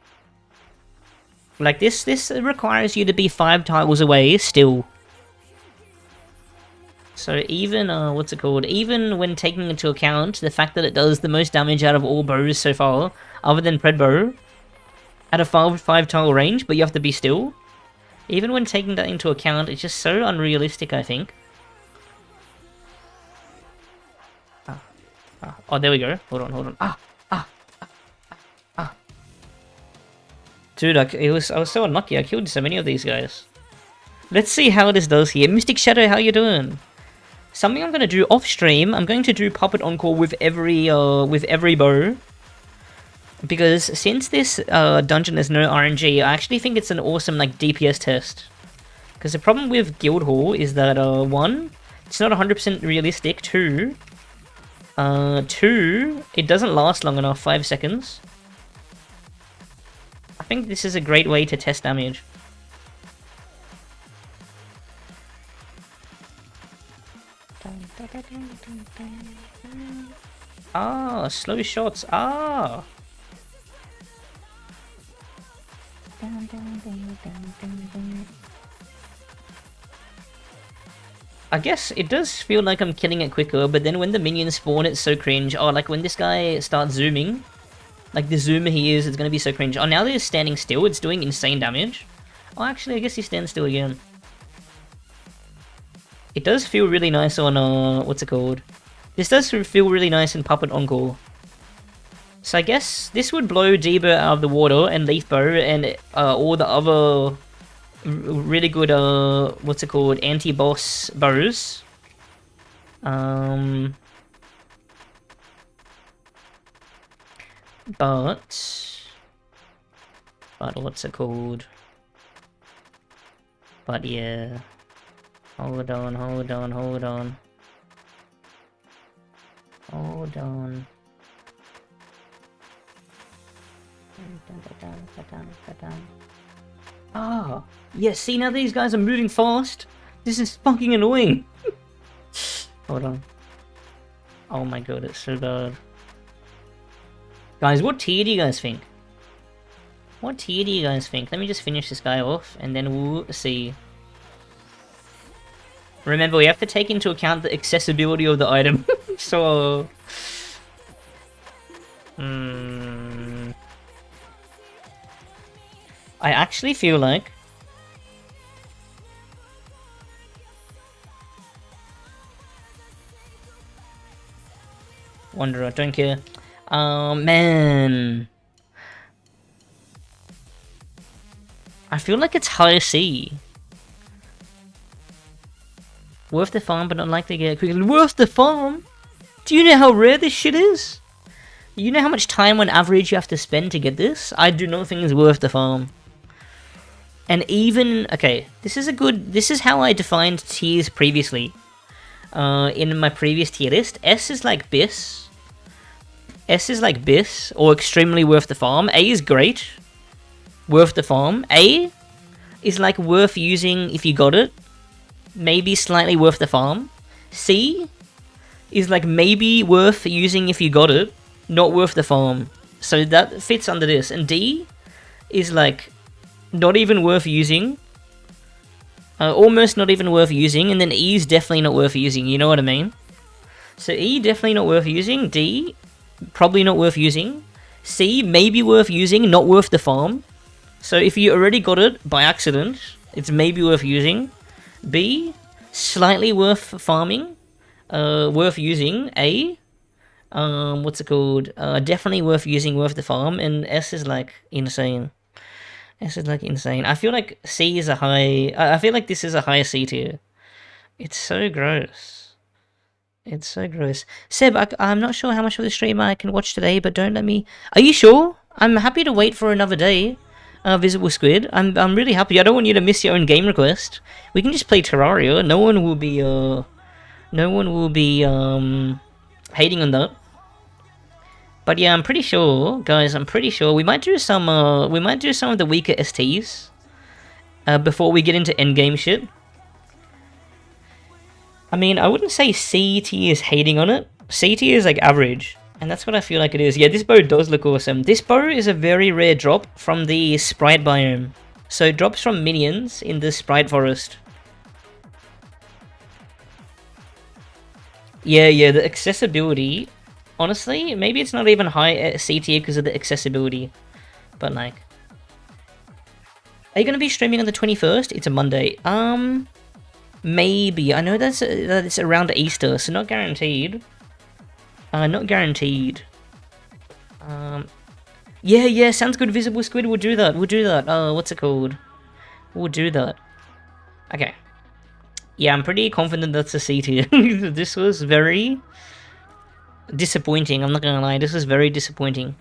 Like, this requires you to be 5 tiles away still. So even, what's it called? Even when taking into account the fact that it does the most damage out of all bows so far, other than Pred Bow, at a 5 tile range, but you have to be still. Even when taking that into account, it's just so unrealistic, I think. Oh, there we go. Hold on. Dude, I was so unlucky. I killed so many of these guys. Let's see how this does here. Mystic Shadow, how you doing? Something I'm going to do off stream. I'm going to do Puppet Encore with every bow. Because since this dungeon has no RNG, I actually think it's an awesome like DPS test. Because the problem with Guildhall is that 1, it's not 100% realistic. 2, it doesn't last long enough. 5 seconds. I think this is a great way to test damage. Ah, slow shots. Ah. I guess it does feel like I'm killing it quicker, but then when the minions spawn, it's so cringe. Oh, like when this guy starts zooming, like the zoomer he is, it's gonna be so cringe. Oh, now that he's standing still, it's doing insane damage. Oh, actually, I guess he stands still again. It does feel really nice on, what's it called? This does feel really nice in Puppet Encore. So I guess this would blow Deba out of the water, and Leaf Bow, and all the other really good, what's it called, anti-boss bows. But what's it called? But yeah. Hold on. Ah, yeah, see, now these guys are moving fast. This is fucking annoying. Hold on. Oh my god, it's so bad. Guys, what tier do you guys think? What tier do you guys think? Let me just finish this guy off, and then we'll see. Remember, we have to take into account the accessibility of the item. So... I actually feel like... Wanderer, don't care. Man... I feel like it's high C. Worth the farm, but not likely to get it quickly. Worth the farm? Do you know how rare this shit is? You know how much time on average you have to spend to get this? I do not think it's worth the farm. And even... Okay, this is how I defined tiers previously. In my previous tier list. S is like BIS. S is like BIS, or extremely worth the farm. A is great. Worth the farm. A is like worth using if you got it. Maybe slightly worth the farm. C is like maybe worth using if you got it. Not worth the farm. So that fits under this. And D is like not even worth using. Almost not even worth using. And then E is definitely not worth using. You know what I mean? So E definitely not worth using. D probably not worth using. C maybe worth using, not worth the farm. So if you already got it by accident, it's maybe worth using. B, slightly worth farming, worth using. A, what's it called? Definitely worth using, worth the farm. And S is like insane. S is like insane. I feel like C is a high. I feel like this is a high C tier. It's so gross. It's so gross. Seb, I'm not sure how much of the stream I can watch today, but don't let me... Are you sure? I'm happy to wait for another day. Visible Squid. I'm really happy. I don't want you to miss your own game request. We can just play Terraria. No one will be, hating on that. But yeah, I'm pretty sure, guys, I'm pretty sure we might do some of the weaker STs. Before we get into endgame shit. I mean, I wouldn't say C tier is hating on it. C tier is like average. And that's what I feel like it is. Yeah, this bow does look awesome. This bow is a very rare drop from the Sprite biome. So it drops from minions in the Sprite forest. Yeah, the accessibility. Honestly, maybe it's not even high at C tier because of the accessibility. But like... Are you going to be streaming on the 21st? It's a Monday. Maybe. I know that's it's around Easter, so not guaranteed. Not guaranteed. Yeah, sounds good. Visible Squid, we'll do that. What's it called? We'll do that. Okay. Yeah, I'm pretty confident that's a C tier. This was very disappointing, I'm not gonna lie. This was very disappointing.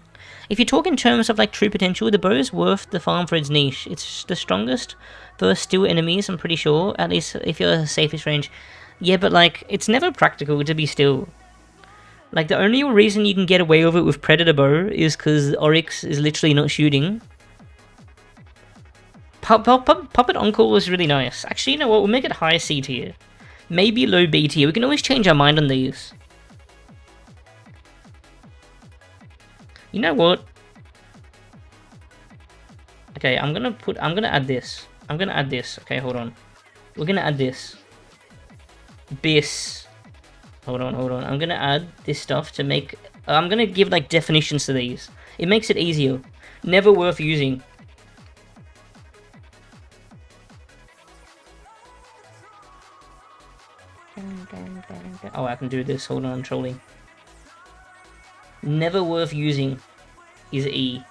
If you talk in terms of like true potential, the bow is worth the farm for its niche. It's the strongest versus still enemies, I'm pretty sure. At least if you're safest range. Yeah, but like, it's never practical to be still. Like, the only reason you can get away with it with Predator Bow is because Oryx is literally not shooting. Puppet Encore is really nice. Actually, you know what? We'll make it high C tier. Maybe low B tier. We can always change our mind on these. You know what? Okay, I'm gonna add this. Okay, hold on. We're gonna add this. Hold on. I'm gonna add this stuff to make... I'm gonna give, like, definitions to these. It makes it easier. Never worth using. Oh, I can do this. Hold on, I'm trolling. Never worth using is E.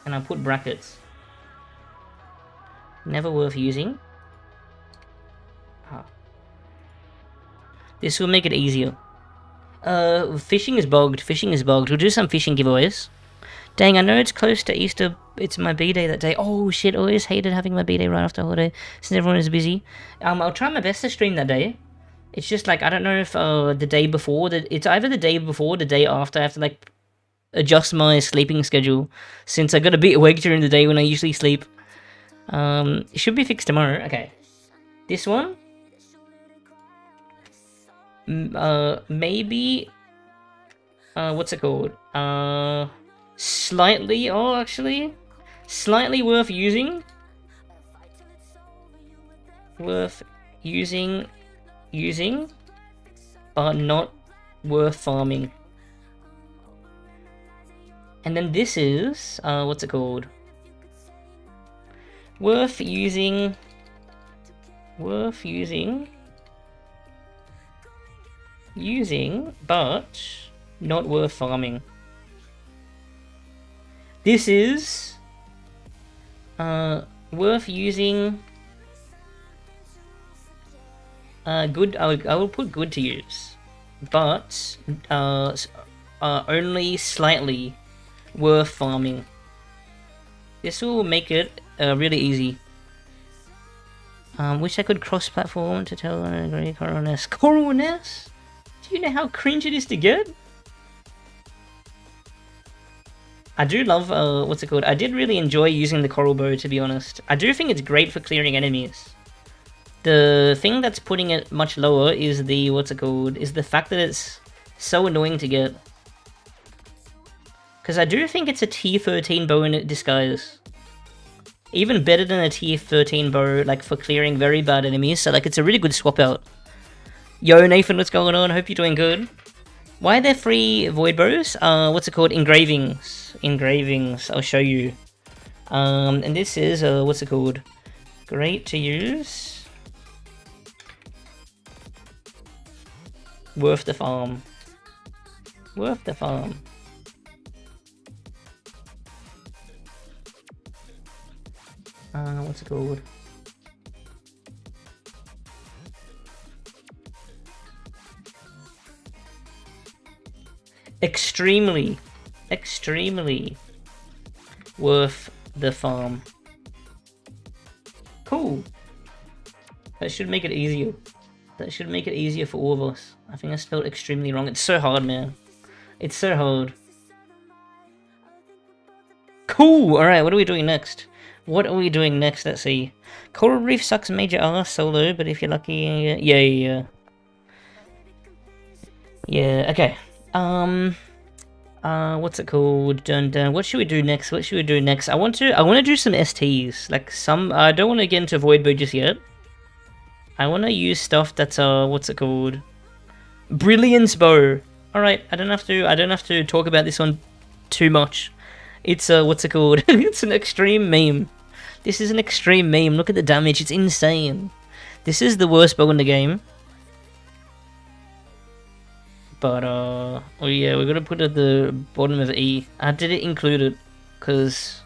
And I'll put brackets. Never worth using. Oh. This will make it easier. Fishing is bugged. We'll do some fishing giveaways. Dang, I know it's close to Easter. It's my B-day that day. Oh shit, always hated having my B-day right after holiday, since everyone is busy. I'll try my best to stream that day. It's just like, I don't know if the day before, it's either the day before or the day after. I have to like adjust my sleeping schedule, since I got a bit awake during the day when I usually sleep. It should be fixed tomorrow. Okay. This one? Maybe... what's it called? Slightly... Oh, actually... Slightly worth using. But not worth farming. And then this is... what's it called? Worth using, but not worth farming. This is worth using. Good. I will put good to use, but only slightly worth farming. This will make it really easy. Wish I could cross-platform to tell an agree Coral Nest. Coral Nest? Do you know how cringe it is to get? I do love, what's it called? I did really enjoy using the Coral Bow, to be honest. I do think it's great for clearing enemies. The thing that's putting it much lower is the, what's it called? Is the fact that it's so annoying to get. Because I do think it's a tier 13 bow in disguise. Even better than a tier 13 bow, like, for clearing very bad enemies. So, like, it's a really good swap out. Yo, Nathan, what's going on? Hope you're doing good. Why are there free void bows? What's it called? Engravings. I'll show you. And this is, what's it called? Great to use. Worth the farm. What's it called? extremely worth the farm. Cool. That should make it easier. That should make it easier for all of us. I think I spelled extremely wrong. It's so hard, man. It's so hard. Cool! Alright, what are we doing next? What are we doing next? Let's see. Coral Reef sucks major R solo, but if you're lucky... Yeah. Yeah, okay. What's it called? Dun. What should we do next? I want to do some STs. Like some... I don't want to get into Void Bow just yet. I want to use stuff that's, what's it called? Brilliance Bow. Alright, I don't have to talk about this one too much. It's, what's it called? It's an extreme meme. This is an extreme meme. Look at the damage. It's insane. This is the worst bow in the game. But, oh yeah, we're gonna put it at the bottom of E. I didn't include it, because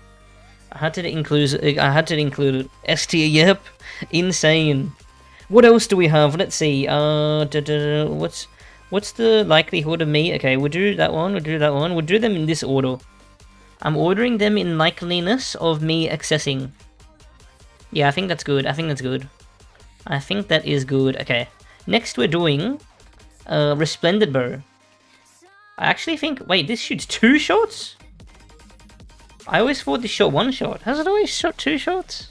I had to include it. ST, yep. Insane. What else do we have? Let's see. What's the likelihood of me? Okay, we'll do that one, we'll do them in this order. I'm ordering them in likeliness of me accessing. Yeah, I think that's good. I think that is good. Okay. Next we're doing Resplendent Bow. I actually think... Wait, this shoots 2 shots? I always thought this shot 1 shot. Has it always shot 2 shots?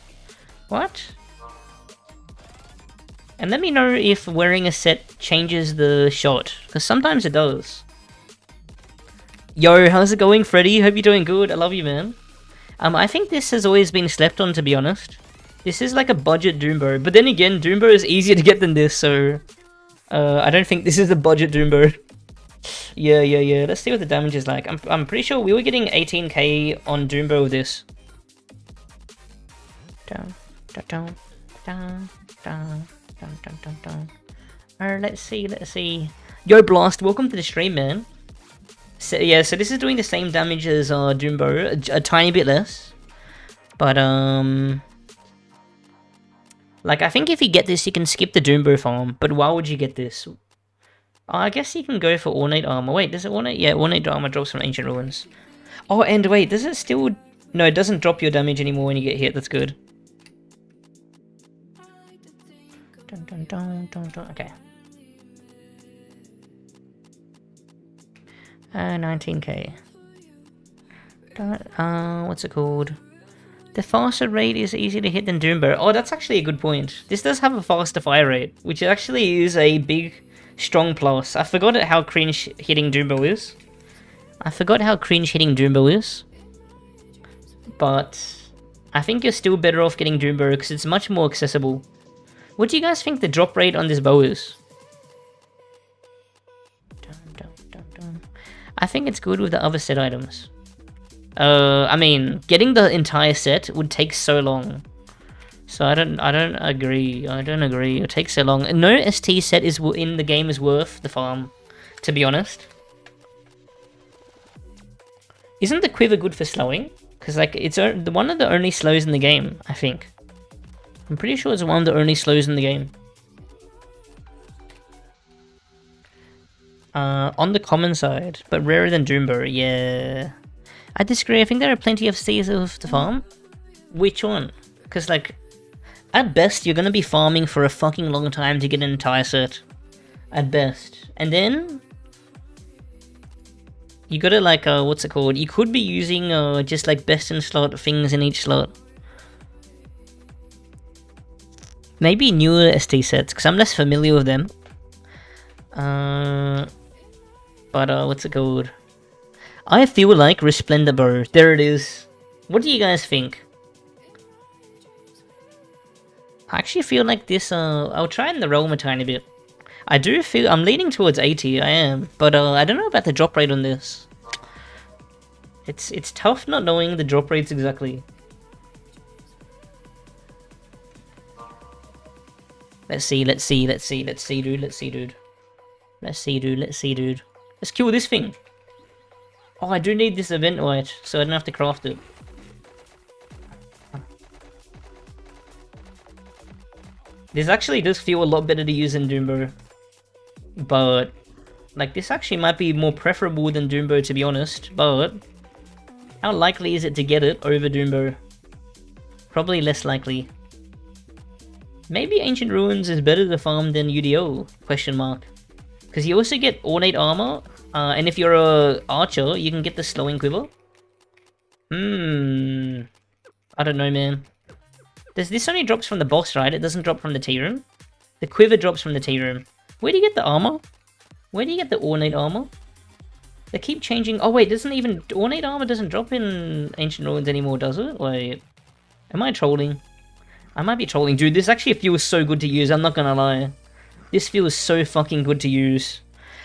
What? And let me know if wearing a set changes the shot, because sometimes it does. Yo, how's it going, Freddy? Hope you're doing good. I love you, man. I think this has always been slept on, to be honest. This is like a budget Doombow, but then again, Doombow is easier to get than this, so... I don't think this is a budget Doombow. Yeah. Let's see what the damage is like. I'm pretty sure we were getting 18k on Doombow with this. Dun. Let's see. Yo, Blast, welcome to the stream, man. So this is doing the same damage as Doombow, a tiny bit less. But, like, I think if you get this, you can skip the Doombow farm. But why would you get this? I guess you can go for Ornate Armor. Wait, does it Ornate? Yeah, Ornate Armor drops from Ancient Ruins. Oh, and wait, does it still... No, it doesn't drop your damage anymore when you get hit. That's good. Dun. Okay. 19k. What's it called? The faster rate is easier to hit than Doombow. Oh, that's actually a good point. This does have a faster fire rate, which actually is a big, strong plus. I forgot how cringe hitting Doombow is. But I think you're still better off getting Doombow because it's much more accessible. What do you guys think the drop rate on this bow is? Dun. I think it's good with the other set items. I mean, getting the entire set would take so long. So I don't agree. It takes so long. No ST set is in the game is worth the farm, to be honest. Isn't the quiver good for slowing? Because like it's one of the only slows in the game, I think. I'm pretty sure it's one of the only slows in the game. On the common side, but rarer than Doombow, yeah. I disagree, I think there are plenty of Cs of the farm. Which one? Because like, at best you're gonna be farming for a fucking long time to get an entire set. At best. And then... you gotta like, what's it called? You could be using just like best in slot things in each slot. Maybe newer ST sets, because I'm less familiar with them. But what's it called? I feel like Resplendent Bow. There it is. What do you guys think? I actually feel like this, I'll try in the realm a tiny bit. I do feel, I'm leaning towards 80, I am. But I don't know about the drop rate on this. It's tough not knowing the drop rates exactly. Let's see, dude. Let's kill this thing. Oh, I do need this event white, so I don't have to craft it. This actually does feel a lot better to use in Doombow. But Like, this actually might be more preferable than Doombo, to be honest, but how likely is it to get it over Doombo? Probably less likely. Maybe Ancient Ruins is better to farm than UDO, question mark. Because you also get Ornate Armor, and if you're a archer, you can get the Slowing Quiver. I don't know, man. This only drops from the boss, right? It doesn't drop from the tea room. The quiver drops from the tea room. Where do you get the armor? Where do you get the Ornate Armor? They keep changing. Oh wait, doesn't even Ornate Armor doesn't drop in Ancient Ruins anymore, does it? Wait, am I trolling? I might be trolling, dude. This actually feels so good to use. I'm not gonna lie. This feels so fucking good to use.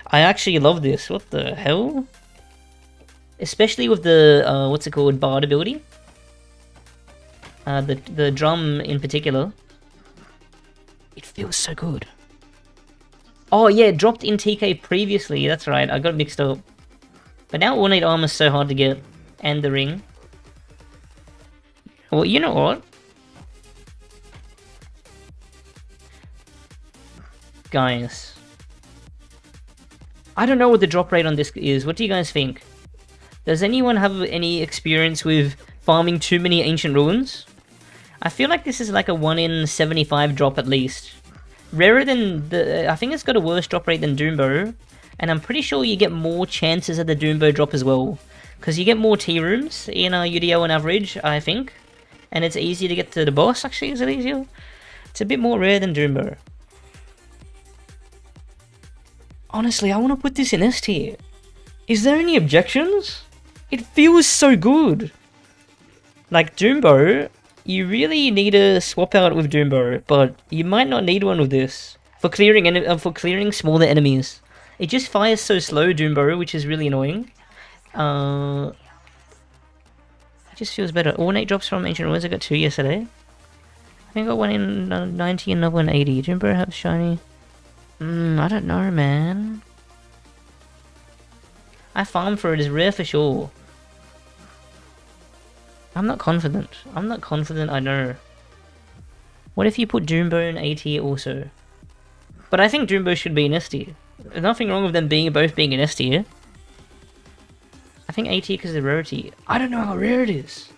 I actually love this. What the hell? Especially with the what's it called, Bard ability. The drum in particular. It feels so good. Oh yeah, it dropped in TK previously. That's right. I got mixed up. But now Ornate Armor is so hard to get, and the ring. Well, you know what? Guys, I don't know what the drop rate on this is. What do you guys think? Does anyone have any experience with farming too many Ancient Ruins? I feel like this is like a 1 in 75 drop at least. Rarer than the... I think it's got a worse drop rate than Doombo. And I'm pretty sure you get more chances at the Doombo drop as well. Because you get more tea rooms in UDO on average, I think. And it's easier to get to the boss, actually. Is it easier? It's a bit more rare than Doombo. Honestly, I want to put this in S tier. Is there any objections? It feels so good. Like Doombo, you really need to swap out with Doombo, but you might not need one with this for clearing smaller enemies. It just fires so slow, Doombo, which is really annoying. It just feels better. Ornate drops from Ancient Ruins. I got 2 yesterday. I think I got one in 90 and another one 80. Doombo have shiny. I don't know, man. I farm for it is rare for sure. I'm not confident. I know. What if you put Doombo in A tier also? But I think Doombo should be in S tier. There's nothing wrong with them both being in S tier. I think A tier because of the rarity. I don't know how rare it is.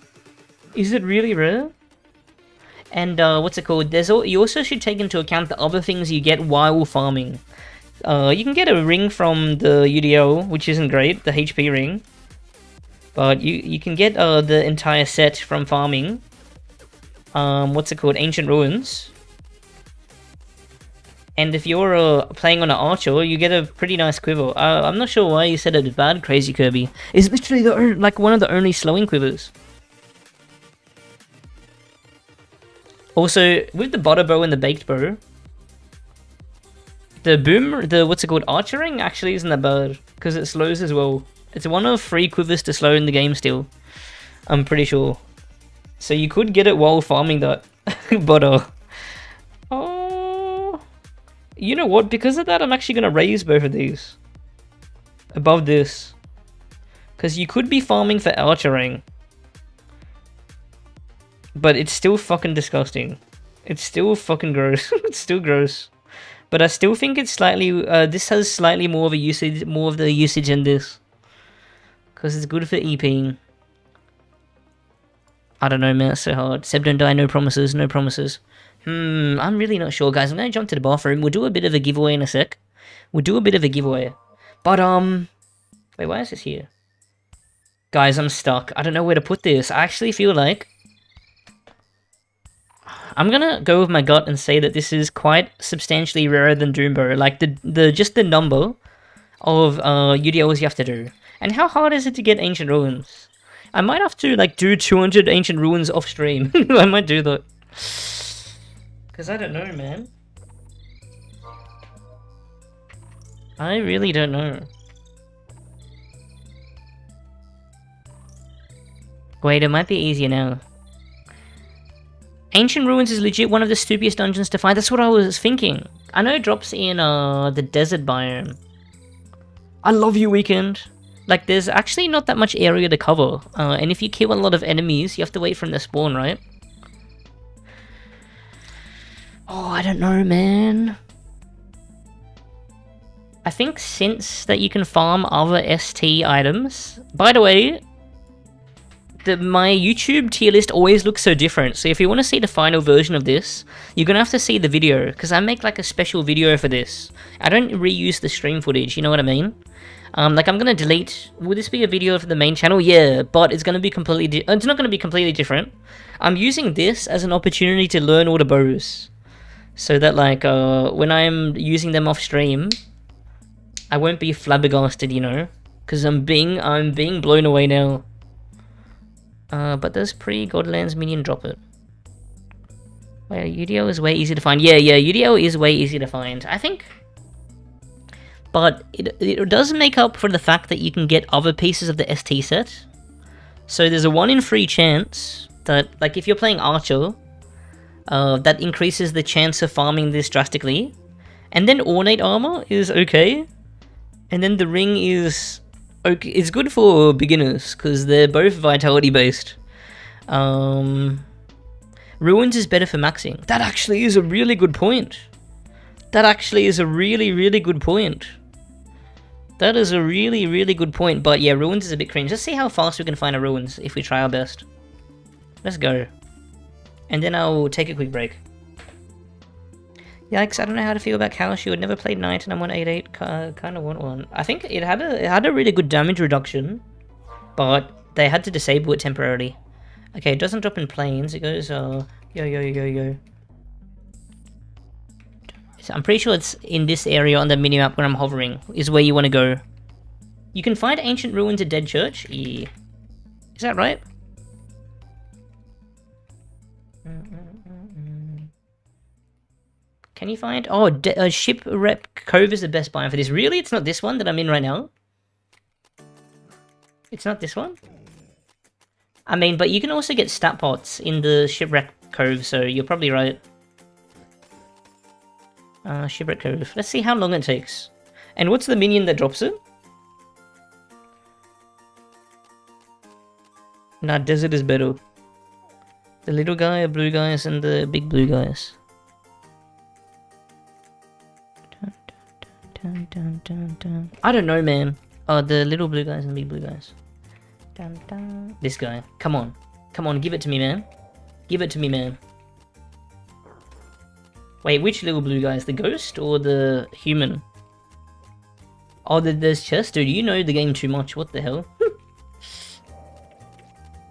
Is it really rare? And what's it called? You also should take into account the other things you get while farming. You can get a ring from the UDO, which isn't great, the HP ring. But you can get the entire set from farming. What's it called? Ancient Ruins. And if you're playing on an archer, you get a pretty nice quiver. I'm not sure why you said it was bad, Crazy Kirby. It's literally like one of the only slowing quivers. Also, with the butter bow and the baked bow, the what's it called, archering actually isn't that bad, because it slows as well. It's one of 3 quivers to slow in the game still, I'm pretty sure. So you could get it while farming that butter. Oh, you know what, because of that I'm actually going to raise both of these above this. Because you could be farming for archering, but it's still fucking disgusting. It's still fucking gross. It's still gross. But I still think it's slightly... this has slightly more of the usage in this. Because it's good for EPing. I don't know, man. It's so hard. Seb, don't die. No promises. No promises. I'm really not sure, guys. I'm going to jump to the bathroom. We'll do a bit of a giveaway in a sec. But, wait, why is this here? Guys, I'm stuck. I don't know where to put this. I actually feel like... I'm gonna go with my gut and say that this is quite substantially rarer than Doombo. Like, just the number of UDOs you have to do. And how hard is it to get Ancient Ruins? I might have to, like, do 200 Ancient Ruins off stream. I might do that. Because I don't know, man. I really don't know. Wait, it might be easier now. Ancient Ruins is legit one of the stupidest dungeons to find. That's what I was thinking. I know it drops in the desert biome. I love you, Weekend. Like, there's actually not that much area to cover. And if you kill a lot of enemies, you have to wait for them to spawn, right? Oh, I don't know, man. I think since that you can farm other ST items... By the way, my YouTube tier list always looks so different. So if you want to see the final version of this, you're going to have to see the video. Because I make like a special video for this. I don't reuse the stream footage, you know what I mean? Like I'm going to delete... Will this be a video for the main channel? Yeah, but it's going to be completely... It's not going to be completely different. I'm using this as an opportunity to learn all the bows. So that like when I'm using them off stream, I won't be flabbergasted, you know? Because I'm being blown away now. But does pre-Godlands minion drop it? Well, UDL is way easier to find. Yeah, UDL is way easier to find, I think. But it does make up for the fact that you can get other pieces of the ST set. So there's a 1 in 3 chance that, like if you're playing Archer, that increases the chance of farming this drastically. And then Ornate Armor is okay. And then the Ring is... okay, it's good for beginners, because they're both Vitality based. Ruins is better for maxing. That actually is a really good point. That actually is a really, really good point. That is a really, really good point. But yeah, Ruins is a bit cringe. Let's see how fast we can find a Ruins if we try our best. Let's go. And then I'll take a quick break. Yikes, I don't know how to feel about Kalshi. I'd never played Knight and I'm on 8-8. Kind of want one. I think it had a really good damage reduction, but they had to disable it temporarily. Okay, it doesn't drop in planes. It goes, yo. I'm pretty sure it's in this area on the minimap where I'm hovering, is where you want to go. You can find ancient ruins at Dead Church? Yeah. Is that right? Can you find... Oh, Shipwreck Cove is the best biome for this. Really? It's not this one that I'm in right now? It's not this one? I mean, but you can also get stat pots in the Shipwreck Cove, so you're probably right. Shipwreck Cove. Let's see how long it takes. And what's the minion that drops it? Nah, desert is better. The little guy, blue guys, and the big blue guys. I don't know, man. Oh, the little blue guys and big blue guys. This guy. Come on. Come on, give it to me, man. Give it to me, man. Wait, which little blue guys? The ghost or the human? Oh, there's chest? Dude, you know the game too much. What the hell?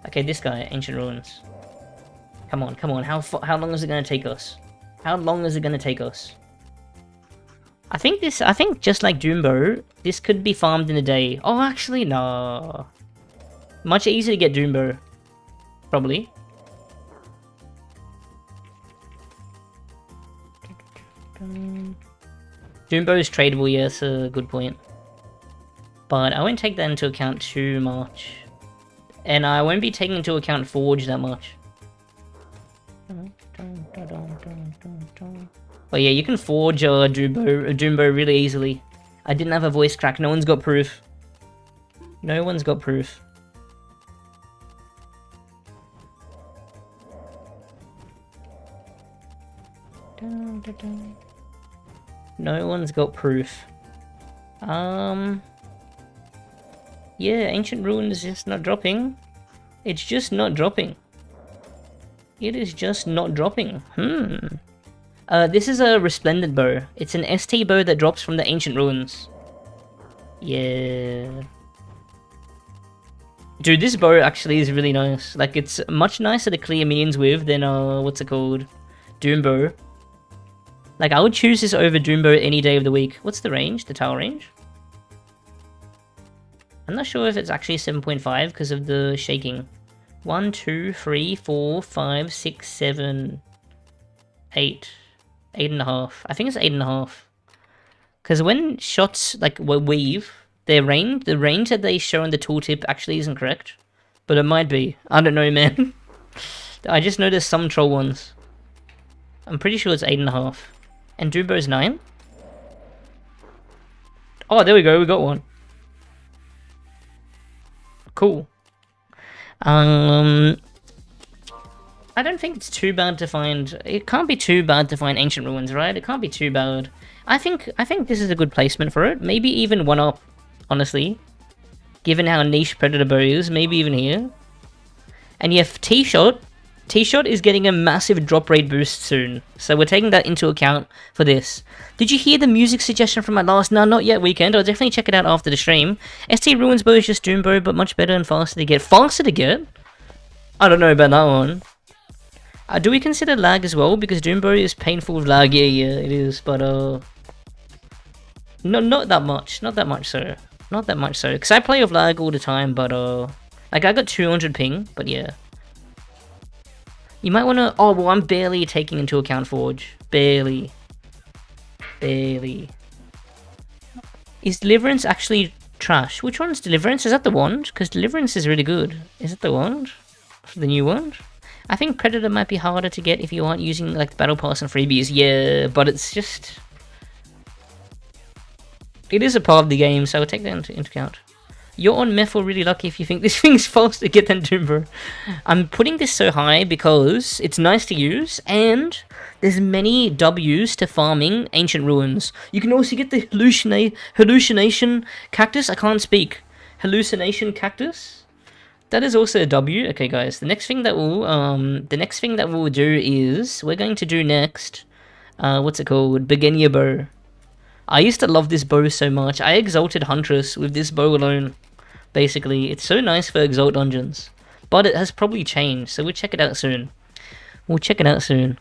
Okay, this guy, Ancient Ruins. Come on, come on. How long is it going to take us? How long is it going to take us? I think just like Doombo, this could be farmed in a day. Oh, actually, no. Much easier to get Doombo. Probably. Doombo is tradable, yes, a good point. But I won't take that into account too much. And I won't be taking into account Forge that much. But yeah, you can forge Doombo really easily. I didn't have a voice crack. No one's got proof. No one's got proof. No one's got proof. Yeah, Ancient Ruin is just not dropping. It's just not dropping. It is just not dropping. This is a Resplendent bow. It's an ST bow that drops from the Ancient Ruins. Yeah. Dude, this bow actually is really nice. Like, it's much nicer to clear minions with than, what's it called? Doombo. Like, I would choose this over Doombo any day of the week. What's the range? The tower range? I'm not sure if it's actually 7.5 because of the shaking. 1, 2, 3, 4, 5, 6, 7, 8. 8.5. I think it's 8.5. Because when shots like weave, the range that they show on the tooltip actually isn't correct. But it might be. I don't know, man. I just know there's some troll ones. I'm pretty sure it's 8.5. And Doombo's 9. Oh, there we go. We got one. Cool. I I don't think it's too bad to find. It can't be too bad to find ancient ruins, right? It can't be too bad. I think this is a good placement for it. Maybe even one up, honestly. Given how niche Predator Bow is, maybe even here. And you have T-Shot. T-Shot is getting a massive drop rate boost soon, so we're taking that into account for this. Did you hear the music suggestion from my last not yet weekend? I'll definitely check it out after the stream. ST Ruins Bow is just Doom Bow, but much better and faster to get. Faster to get? I don't know about that one. Do we consider lag as well? Because Doom Bow is painful with lag. Yeah, it is, but no, not that much. Not that much so. Not that much so. Because I play with lag all the time, but like I got 200 ping, but yeah. You might want to... Oh, well, I'm barely taking into account Forge. Barely. Barely. Is Deliverance actually trash? Which one's Deliverance? Is that the wand? Because Deliverance is really good. Is it the wand? The new wand? I think Predator might be harder to get if you aren't using like the Battle Pass and freebies. Yeah, but it's just... It is a part of the game, so I'll take that into account. You're on meth or really lucky if you think this thing's faster to get than Doombo. I'm putting this so high because it's nice to use, and there's many W's to farming Ancient Ruins. You can also get the Hallucination Cactus. I can't speak. Hallucination Cactus? That is also a W. Okay, guys. The next thing that we'll do is we're going to do next. What's it called? Beginner bow. I used to love this bow so much. I exalted Huntress with this bow alone. Basically, it's so nice for Exalt dungeons. But it has probably changed, so we'll check it out soon. We'll check it out soon.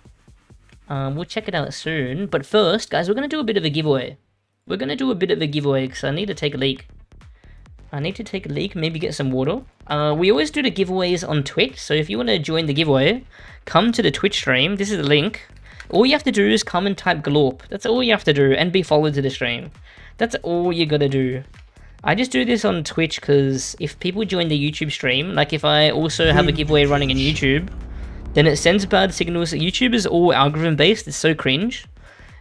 But first, guys, we're going to do a bit of a giveaway. Because I need to take a leak. Maybe get some water. We always do the giveaways on Twitch, so if you want to join the giveaway, come to the Twitch stream. This is the link. All you have to do is come and type Glorp. That's all you have to do, and be followed to the stream. That's all you gotta do. I just do this on Twitch because if people join the YouTube stream, like if I also have a giveaway running on YouTube, then it sends bad signals. YouTube is all algorithm based, it's so cringe.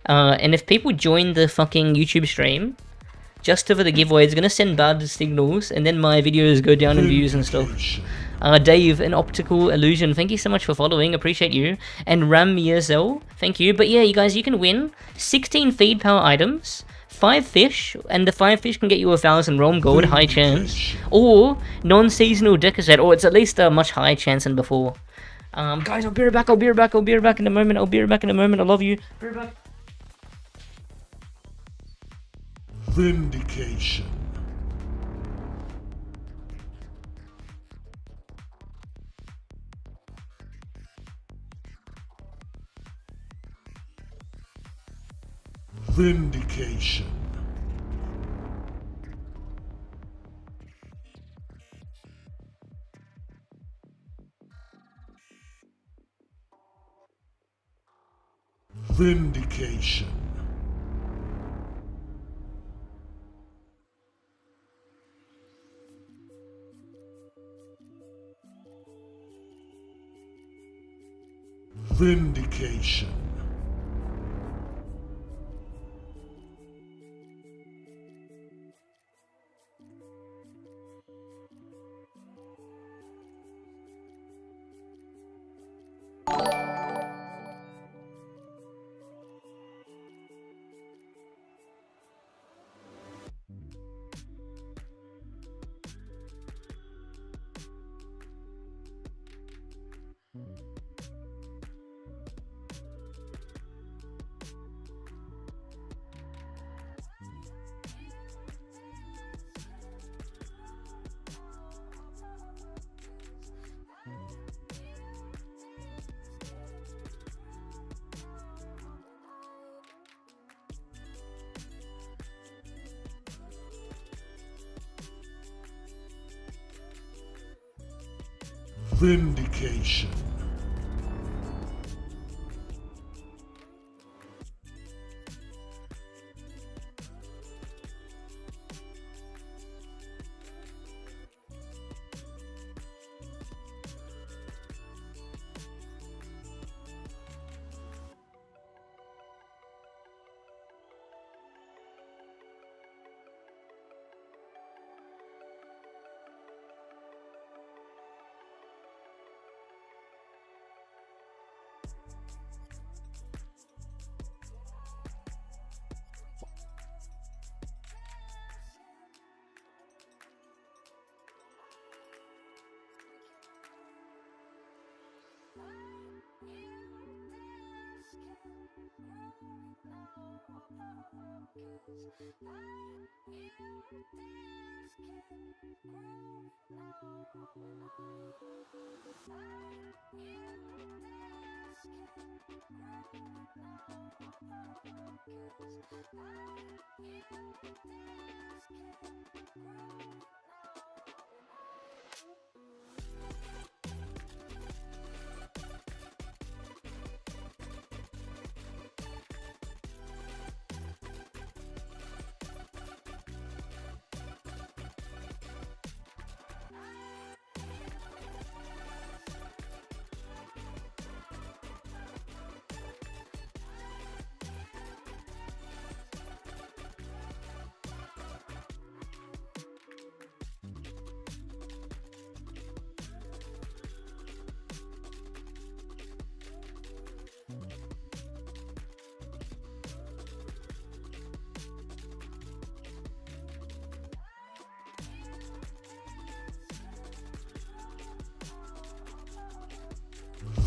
And if people join the fucking YouTube stream, just for the giveaway, it's gonna send bad signals, and then my videos go down in views and stuff. Dave, an optical illusion, thank you so much for following, appreciate you. And Ram Yezel, thank you. But yeah, you guys, you can win 16 feed power items, 5 fish, and the 5 fish can get you 1,000 realm gold, high chance. Or non-seasonal deck set, or it's at least a much higher chance than before. Guys, I'll be right back in a moment, I love you. Be right back. Vindication. Vindication. Vindication. Vindication. Vindication.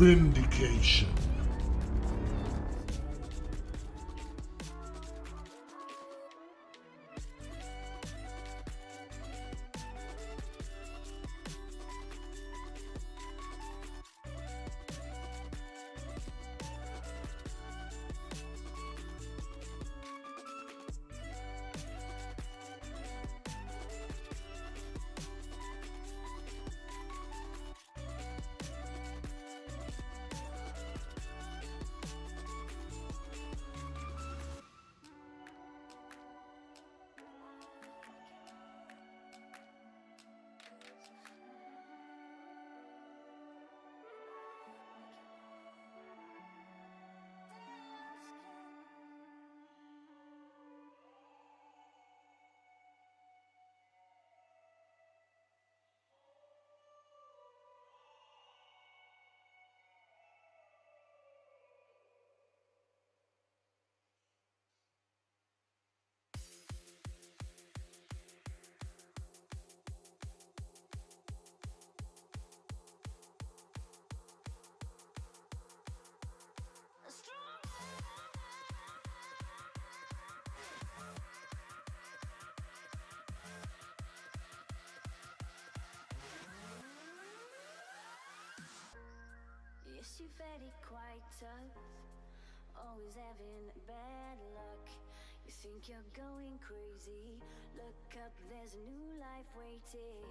Vindication. Yes, you've had it quite tough, always having bad luck. You think you're going crazy, look up, there's a new life waiting.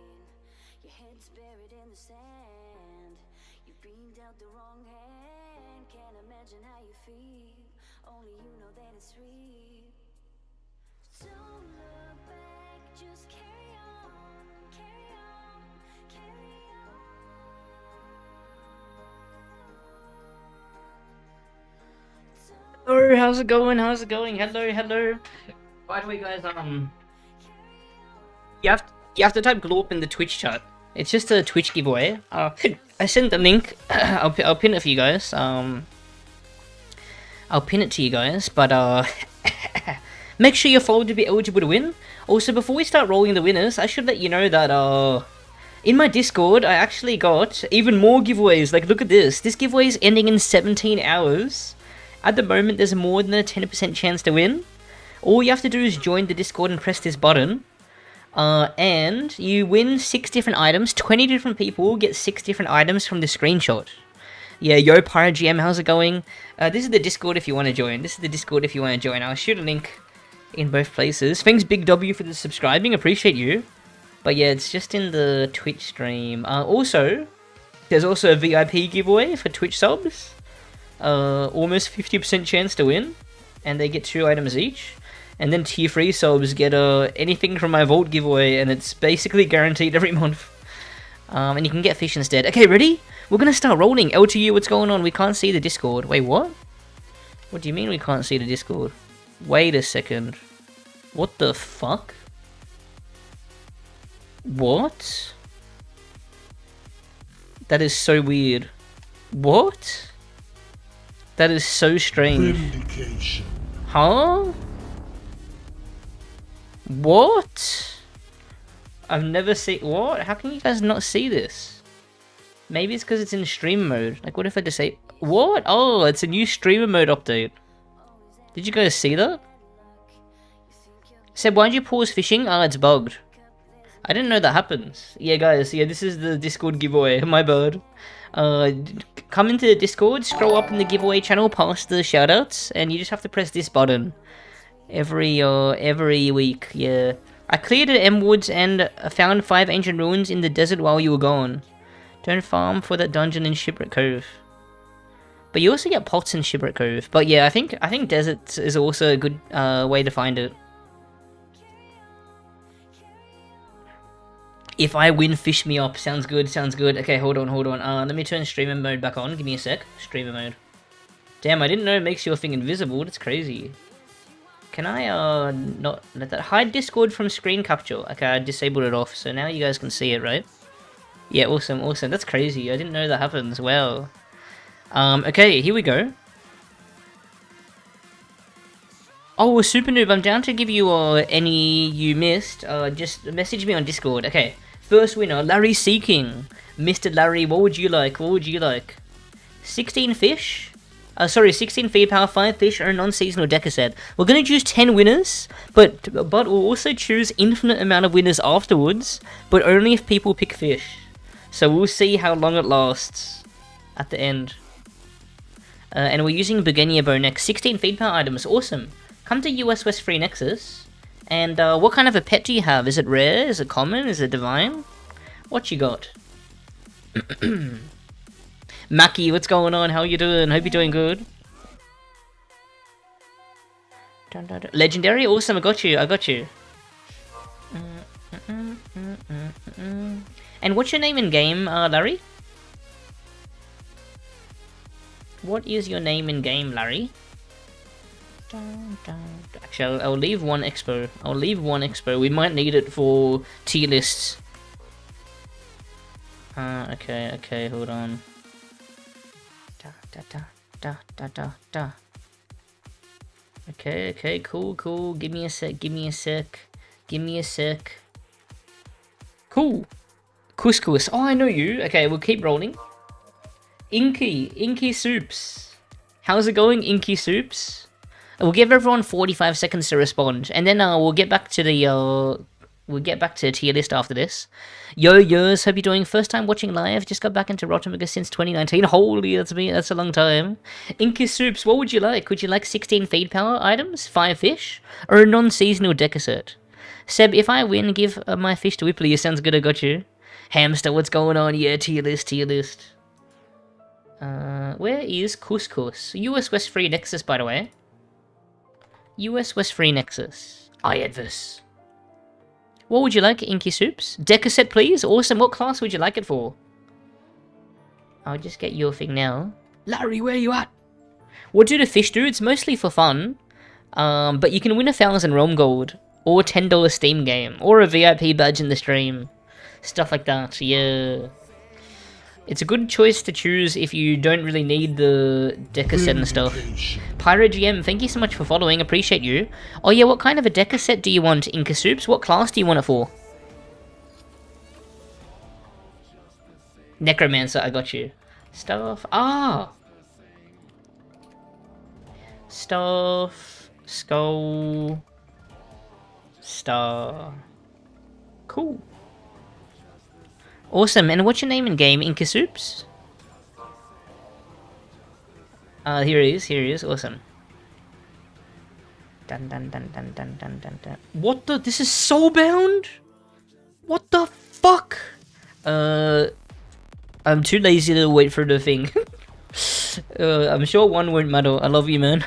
Your head's buried in the sand, you've been dealt the wrong hand. Can't imagine how you feel, only you know that it's real. Don't look back, just carry on, carry on, carry on. Hello, how's it going? How's it going? Hello, hello. By the way, guys, you have to type Glorp in the Twitch chat. It's just a Twitch giveaway. I sent the link. I'll pin it for you guys. I'll pin it to you guys, but make sure you're followed to be eligible to win. Also, before we start rolling the winners, I should let you know that in my Discord, I actually got even more giveaways. Like, look at this. This giveaway is ending in 17 hours. At the moment, there's more than a 10% chance to win. All you have to do is join the Discord and press this button. And you win 6 different items. 20 different people get 6 different items from the screenshot. Yeah, yo, Pirate GM, how's it going? This is the Discord if you want to join. I'll shoot a link in both places. Thanks, Big W, for the subscribing. Appreciate you. But yeah, it's just in the Twitch stream. Also, there's also a VIP giveaway for Twitch subs. Almost 50% chance to win, and they get 2 items each. And then tier 3 subs get anything from my Vault giveaway, and it's basically guaranteed every month. And you can get fish instead. Okay, ready? We're gonna start rolling. LTU, what's going on? We can't see the Discord. Wait, what? What do you mean we can't see the Discord? Wait a second. What the fuck? What? That is so weird. What? That is so strange. Vindication. Huh? What? I've never seen... What? How can you guys not see this? Maybe it's because it's in stream mode. Like, what if I just say... What? Oh, it's a new streamer mode update. Did you guys see that? Seb, why'd you pause fishing? Ah, it's bugged. I didn't know that happens. Yeah, guys, yeah, this is the Discord giveaway. My bad. Come into Discord, scroll up in the giveaway channel past the shoutouts, and you just have to press this button. Every week, yeah. I cleared at M Woods and found 5 ancient ruins in the desert while you were gone. Don't farm for that dungeon in Shipwreck Cove. But you also get pots in Shipwreck Cove. But yeah, I think deserts is also a good way to find it. If I win, fish me up. Sounds good, sounds good. Okay, hold on. Let me turn streamer mode back on. Give me a sec. Streamer mode. Damn, I didn't know it makes your thing invisible. That's crazy. Can I, not let that... Hide Discord from screen capture. Okay, I disabled it off, so now you guys can see it, right? Yeah, awesome. That's crazy. I didn't know that happens. Wow. Okay, here we go. Oh, Super Noob, I'm down to give you any you missed. Just message me on Discord. Okay, first winner, Larry Seeking. Mr. Larry, what would you like? 16 fish? 16 feed power, 5 fish, or a non-seasonal decker set. We're going to choose 10 winners, but we'll also choose infinite amount of winners afterwards, but only if people pick fish. So we'll see how long it lasts at the end. And we're using Begonia Bow next. 16 feed power items, awesome. Come to US West Free Nexus. And what kind of a pet do you have? Is it rare? Is it common? Is it divine? What you got? Mackie, what's going on? How you doing? Hope you're doing good. Legendary? Awesome, I got you. And what's your name in game, Larry? What is your name in game, Larry? Actually, I'll leave one expo. We might need it for tier lists. Okay, hold on. Okay, cool. Give me a sec. Cool. Couscous. Oh, I know you. Okay, we'll keep rolling. Inky Soups. How's it going, Inky Soups? We'll give everyone 45 seconds to respond, and then we'll get back to the tier list after this. Yours, hope you're doing. First time watching live. Just got back into RotMG since 2019. Holy, that's a long time. Inky Soups, what would you like? Would you like 16 feed power items, 5 fish, or a non-seasonal decker set? Seb, if I win, give my fish to Whipley. Sounds good, I got you. Hamster, what's going on? Yeah, tier list. Where is Couscous? US West Free Nexus, by the way. US West Free Nexus. Adverse. What would you like, Inky Soups? Decker set, please. Awesome. What class would you like it for? I'll just get your thing now. Larry, where you at? What do the fish do? It's mostly for fun. But you can win 1,000 Realm Gold. Or $10 Steam game. Or a VIP badge in the stream. Stuff like that. Yeah. It's a good choice to choose if you don't really need the decker set and stuff. Pyro GM, thank you so much for following, appreciate you. Oh yeah, what kind of a decker set do you want, Inka Soups? What class do you want it for? Necromancer, I got you. Staff, Staff, Skull, Star. Cool. Awesome, and what's your name in game, Inka Soups? Here he is, awesome. Dun. What the? This is soulbound? What the fuck? I'm too lazy to wait for the thing. I'm sure one won't matter. I love you, man.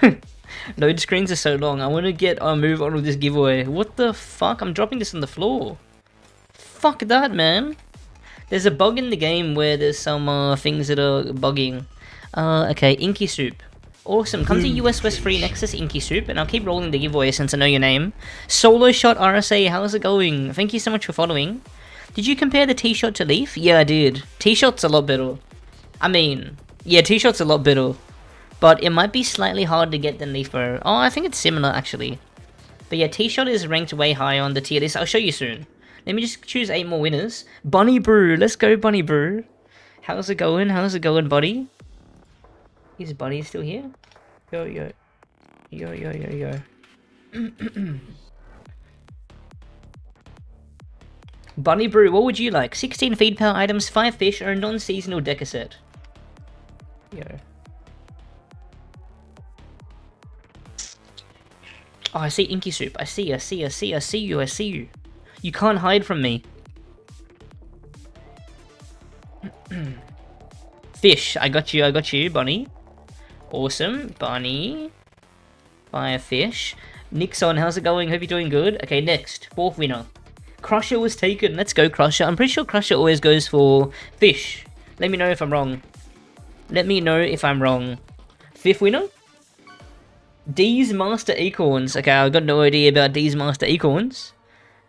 Load screens are so long. I want to get move on with this giveaway. What the fuck? I'm dropping this on the floor. Fuck that, man. There's a bug in the game where there's some things that are bugging. Okay, Inky Soup. Awesome. Come to US West Free Nexus, Inky Soup, and I'll keep rolling the giveaway since I know your name. Solo Shot RSA, how's it going? Thank you so much for following. Did you compare the T-Shot to Leaf? Yeah, I did. T-Shot's a lot better. I mean, yeah, T-Shot's a lot better. But it might be slightly harder to get than Leaf Bow. Oh, I think it's similar, actually. But yeah, T-Shot is ranked way high on the tier list. I'll show you soon. Let me just choose 8 more winners. Bunny Brew, let's go Bunny Brew. How's it going, buddy? Is Bunny still here? Yo. Bunny Brew, what would you like? 16 feed power items, 5 fish, or a non-seasonal deca set? Yo. Oh, I see Inky Soup. I see you. You can't hide from me. Fish, I got you, Bunny. Awesome, Bunny. Fire fish. Nixon, how's it going? Hope you're doing good. Okay, next, 4th winner. Crusher was taken. Let's go, Crusher. I'm pretty sure Crusher always goes for fish. Let me know if I'm wrong. 5th winner? D's Master Acorns. Okay, I've got no idea about D's Master Acorns.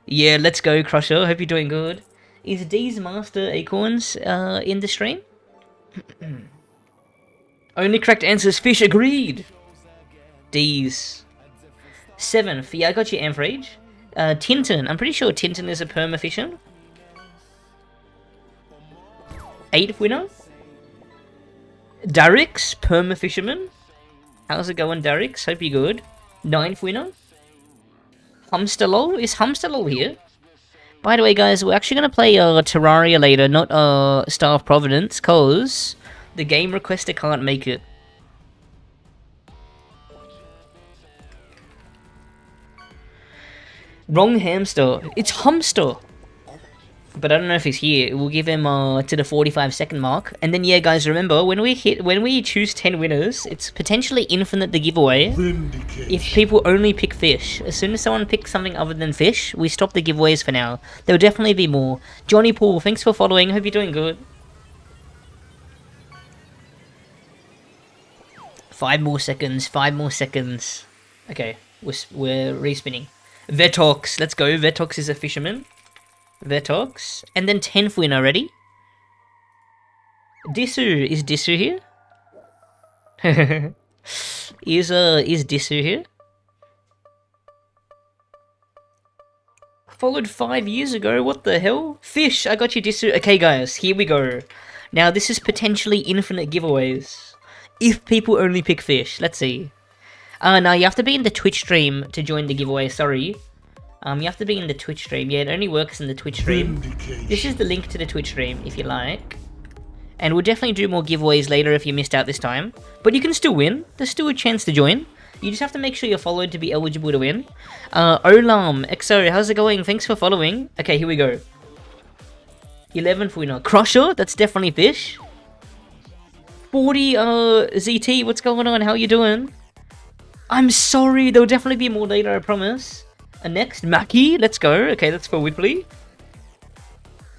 Yeah, let's go, Crusher. Hope you're doing good. Is D's Master Acorns in the stream? Only correct answer is fish. Agreed. D's. 7th. Yeah, I got you, Amphrage. Tintin. I'm pretty sure Tintin is a perma fisher. 8th winner. Darix, perma fisherman. How's it going, Darix? Hope you're good. 9th winner. Humsterlol. Is Humsterlol here? By the way, guys, we're actually going to play Terraria later, not Star of Providence, because the game requester can't make it. Wrong hamster. It's Humster. But I don't know if he's here. We'll give him to the 45-second mark. And then, yeah, guys, remember, when we choose 10 winners, it's potentially infinite the giveaway. If people only pick fish. As soon as someone picks something other than fish, we stop the giveaways for now. There'll definitely be more. Johnny Paul, thanks for following. Hope you're doing good. 5 more seconds. Okay, we're respinning. Vetox, let's go. Vetox is a fisherman. Vetox. And then 10th winner, ready? Disu. Is Disu here? Is Disu here? Followed 5 years ago, what the hell? Fish, I got you, Disu. Okay, guys, here we go. Now, this is potentially infinite giveaways. If people only pick fish, let's see. Now you have to be in the Twitch stream to join the giveaway, sorry. You have to be in the Twitch stream. Yeah, it only works in the Twitch stream. This is the link to the Twitch stream, if you like. And we'll definitely do more giveaways later if you missed out this time. But you can still win. There's still a chance to join. You just have to make sure you're followed to be eligible to win. Olam, XO, how's it going? Thanks for following. Okay, here we go. 11th winner. Crusher, that's definitely fish. 40, ZT, what's going on? How you doing? I'm sorry, there'll definitely be more later, I promise. And next, Mackie, let's go. Okay, that's for Whipley.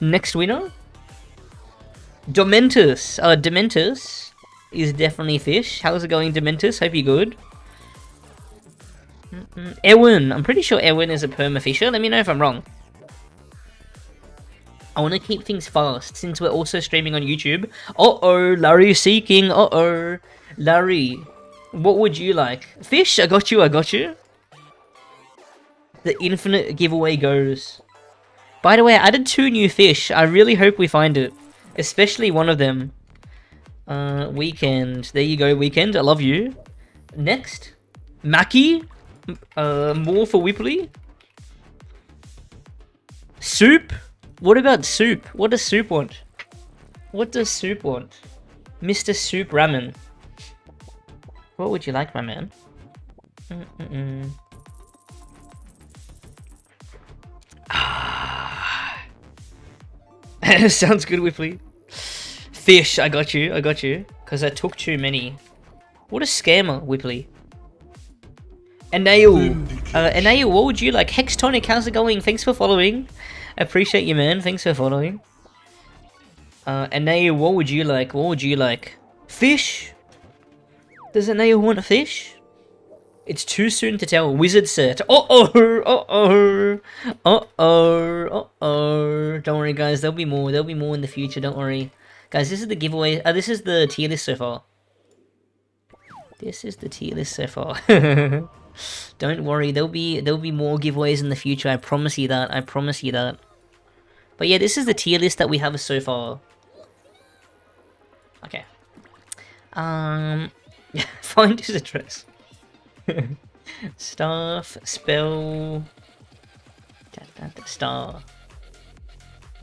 Next winner. Dementus. Dementus is definitely fish. How's it going, Dementus? Hope you're good. Erwin. I'm pretty sure Erwin is a perma fisher. Let me know if I'm wrong. I want to keep things fast since we're also streaming on YouTube. Uh-oh, Larry seeking. Uh-oh. Larry, what would you like? Fish? I got you. The infinite giveaway goes. By the way, I added 2 new fish. I really hope we find it. Especially one of them. Weekend. There you go, Weekend. I love you. Next. Mackie. More for Whipley. Soup. What about Soup? What does Soup want? Mr. Soup Ramen. What would you like, my man? Sounds good, Whipley. Fish, I got you. Because I took too many. What a scammer, Whipley. Anail. Anail, what would you like? Hextonic, how's it going? Thanks for following. I appreciate you, man. Thanks for following. Anail, what would you like? Fish? Does Anail want a fish? It's too soon to tell. Wizard set. Uh-oh. Don't worry, guys. There'll be more in the future. Don't worry. Guys, this is the giveaway. This is the tier list so far. Don't worry. There'll be more giveaways in the future. I promise you that. But yeah, this is the tier list that we have so far. Okay. Find his address. Staff, spell, star.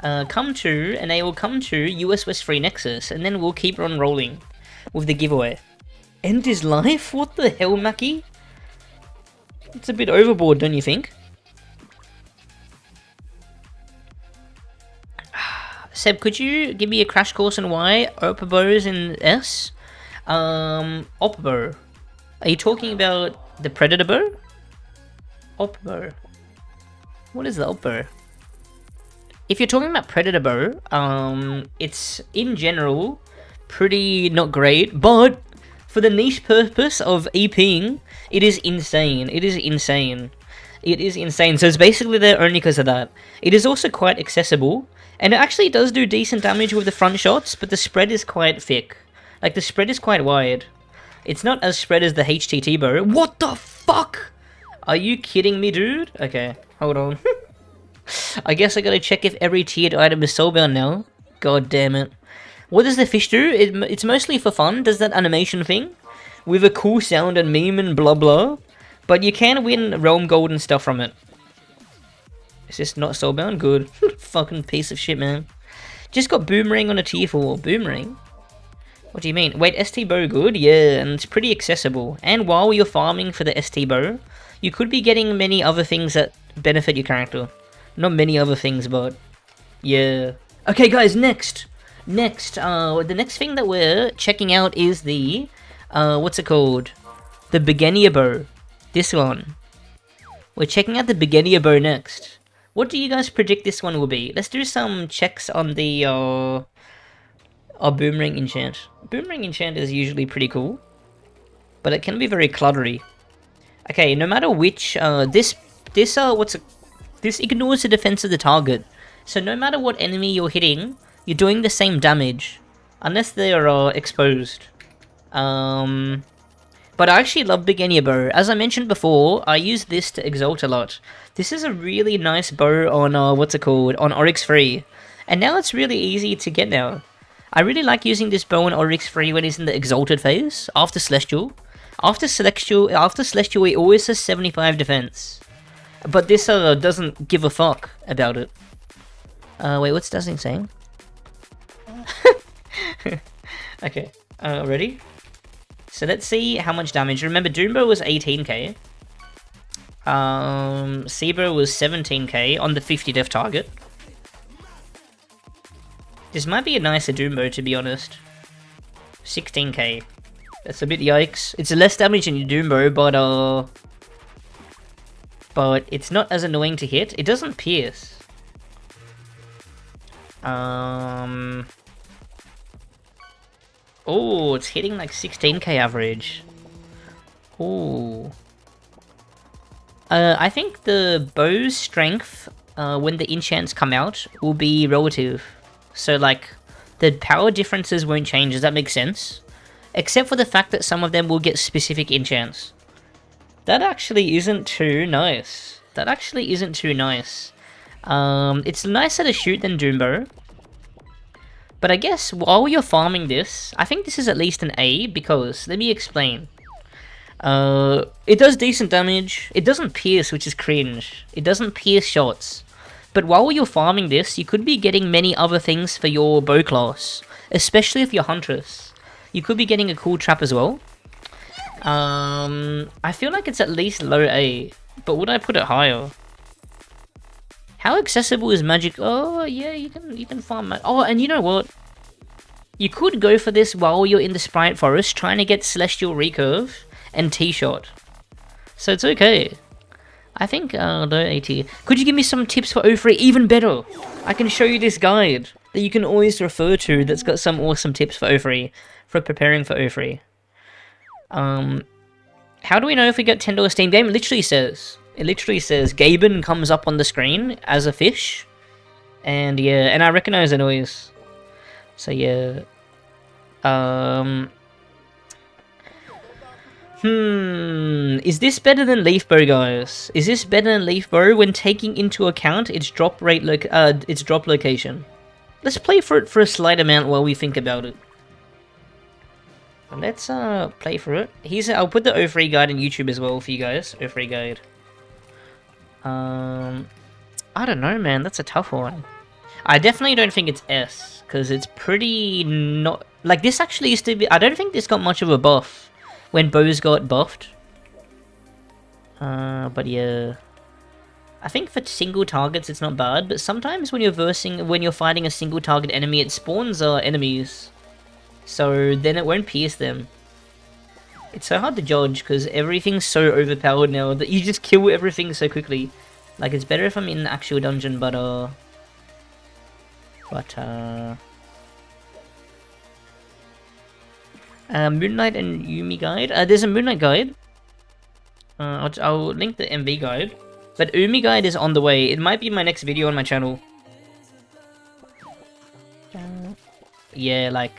come to, and they will come to US West Free Nexus, and then we'll keep on rolling with the giveaway. End his life? What the hell, Mackie? It's a bit overboard, don't you think? Seb, could you give me a crash course on why Oppo is in S? Oppo. Are you talking about the Predator bow? Oppo. What is the Oppo? If you're talking about Predator bow, it's in general pretty not great, but for the niche purpose of EPing, it is insane. It is insane. It is insane. So it's basically there only because of that. It is also quite accessible, and it actually does do decent damage with the front shots, but the spread is quite thick. Like, the spread is quite wide. It's not as spread as the HTT bow. What the fuck? Are you kidding me, dude? Okay, hold on. I guess I gotta check if every tiered item is soulbound now. God damn it. What does the fish do? It's mostly for fun, does that animation thing. With a cool sound and meme and blah blah. But you can win realm gold and stuff from it. Is this not soulbound? Good. Fucking piece of shit, man. Just got boomerang on a tier 4. Boomerang? What do you mean? Wait, ST bow good? Yeah, and it's pretty accessible. And while you're farming for the ST bow, you could be getting many other things that benefit your character. Not many other things, but yeah. Okay, guys, next, the next thing that we're checking out is the, what's it called? The beginner bow. This one. We're checking out the beginner bow next. What do you guys predict this one will be? Let's do some checks on the, our boomerang enchant. Boomerang enchant is usually pretty cool, but it can be very cluttery. Okay, no matter which, this ignores the defense of the target. So no matter what enemy you're hitting, you're doing the same damage. Unless they are exposed. But I actually love beginner bow. As I mentioned before, I use this to exalt a lot. This is a really nice bow on, on Oryx Free. And now it's really easy to get now. I really like using this bow on Oryx Free when he's in the exalted phase, after Celestial. After Celestial, he always has 75 defense. But this doesn't give a fuck about it. Wait, what's Dazing saying? Okay, ready? So let's see how much damage. Remember, Doombo was 18k. Seabo was 17k on the 50 def target. This might be a nicer Doombo, to be honest. 16k. That's a bit yikes. It's less damage than your Doombo, but it's not as annoying to hit. It doesn't pierce. Oh, it's hitting like 16k average. Ooh. I think the bow's strength, when the enchants come out, will be relative. So, like, the power differences won't change, does that make sense? Except for the fact that some of them will get specific enchants. That actually isn't too nice. It's nicer to shoot than Doombo. But I guess while you're farming this, I think this is at least an A, because, let me explain. It does decent damage. It doesn't pierce, which is cringe. It doesn't pierce shots. But while you're farming this, you could be getting many other things for your bow class. Especially if you're Huntress. You could be getting a cool trap as well. I feel like it's at least low A. But would I put it higher? How accessible is magic? Oh, yeah, you can farm. Oh, and you know what? You could go for this while you're in the Sprite Forest, trying to get Celestial Recurve and T-Shot. So it's okay. I think, low AT. Could you give me some tips for O3? Even better! I can show you this guide that you can always refer to that's got some awesome tips for O3, for preparing for O3. How do we know if we get $10 Steam game? It literally says, Gaben comes up on the screen as a fish. And yeah, and I recognize the noise. So yeah. Is this better than Leaf Bow, guys? Is this better than Leaf Bow when taking into account its drop location? Let's play for it for a slight amount while we think about it. Let's play for it. I'll put the O3 guide on YouTube as well for you guys. O3 guide. I don't know, man. That's a tough one. I definitely don't think it's S, because it's pretty not... Like, this actually used to be... I don't think this got much of a buff when bows got buffed. But yeah... I think for single targets it's not bad, but sometimes when you're fighting a single target enemy, it spawns enemies. So then it won't pierce them. It's so hard to judge, because everything's so overpowered now that you just kill everything so quickly. Like, it's better if I'm in an actual dungeon, but Moonlight and Yumi guide. There's a Moonlight guide. I'll link the MV guide. But Umi guide is on the way. It might be my next video on my channel. Yeah, like...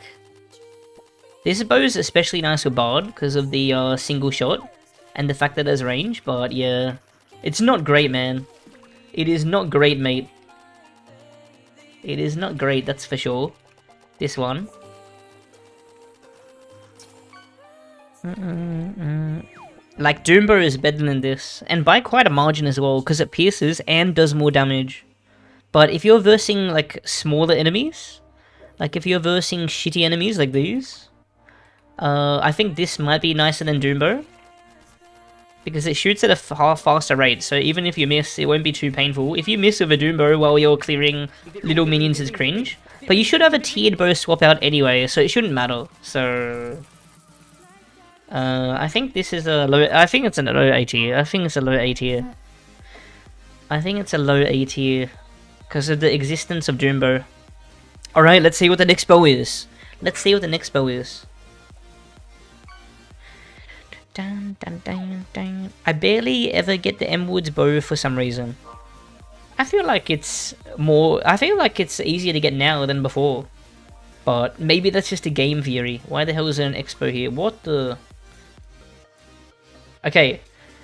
This bow is especially nice with Bard because of the single shot and the fact that there's range, but yeah. It's not great, man. It is not great, mate. It is not great, that's for sure. This one. Like, Doombow is better than this, and by quite a margin as well, because it pierces and does more damage. But if you're versing, like, smaller enemies, like if you're versing shitty enemies like these, I think this might be nicer than Doombow. Because it shoots at a far faster rate, so even if you miss, it won't be too painful. If you miss with a Doombow while you're clearing little minions, it's cringe. But you should have a tiered bow swap out anyway, so it shouldn't matter. So... I think this is a low... I think it's a low A tier. I think it's a low A tier. I think it's a low A tier. Because of the existence of Doombow. Alright, let's see what the next bow is. Let's see what the next bow is. Dun, dun, dun, dun. I barely ever get the M-Woods bow for some reason. I feel like it's more... I feel like it's easier to get now than before. But maybe that's just a game theory. Why the hell is there an expo here? What the... Okay,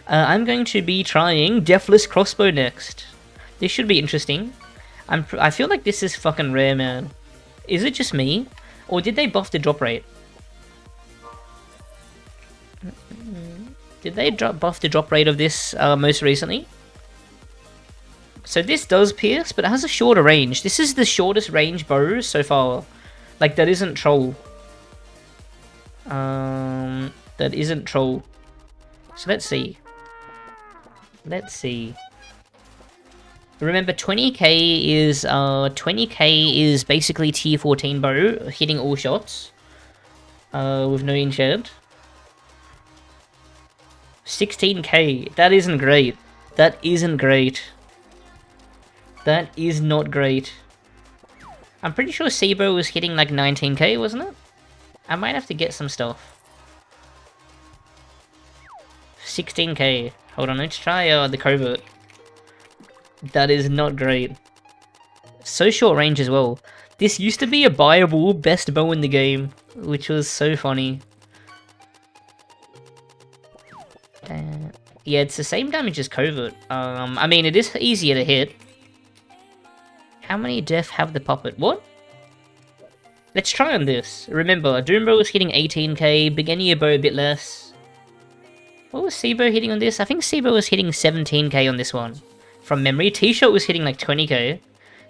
I'm going to be trying Deathless Crossbow next. This should be interesting. I feel like this is fucking rare, man. Is it just me? Or did they buff the drop rate? Did they buff the drop rate of this most recently? So this does pierce, but it has a shorter range. This is the shortest range bow so far. Like, that isn't troll. That isn't troll. So let's see. Let's see. Remember, 20k is basically tier 14 bow, hitting all shots. With no enchant. 16k. That isn't great. That isn't great. That is not great. I'm pretty sure Sebo was hitting like 19k, wasn't it? I might have to get some stuff. 16k. Hold on, let's try the covert. That is not great. So short range as well. This used to be a buyable best bow in the game, which was so funny. Yeah, it's the same damage as covert. I mean, it is easier to hit. How many death have the puppet? What? Let's try on this. Remember, Doombow was hitting 18k, Beginner bow a bit less. What was Sebo hitting on this? I think Sebo was hitting 17k on this one. From memory, T-Shot was hitting like 20k.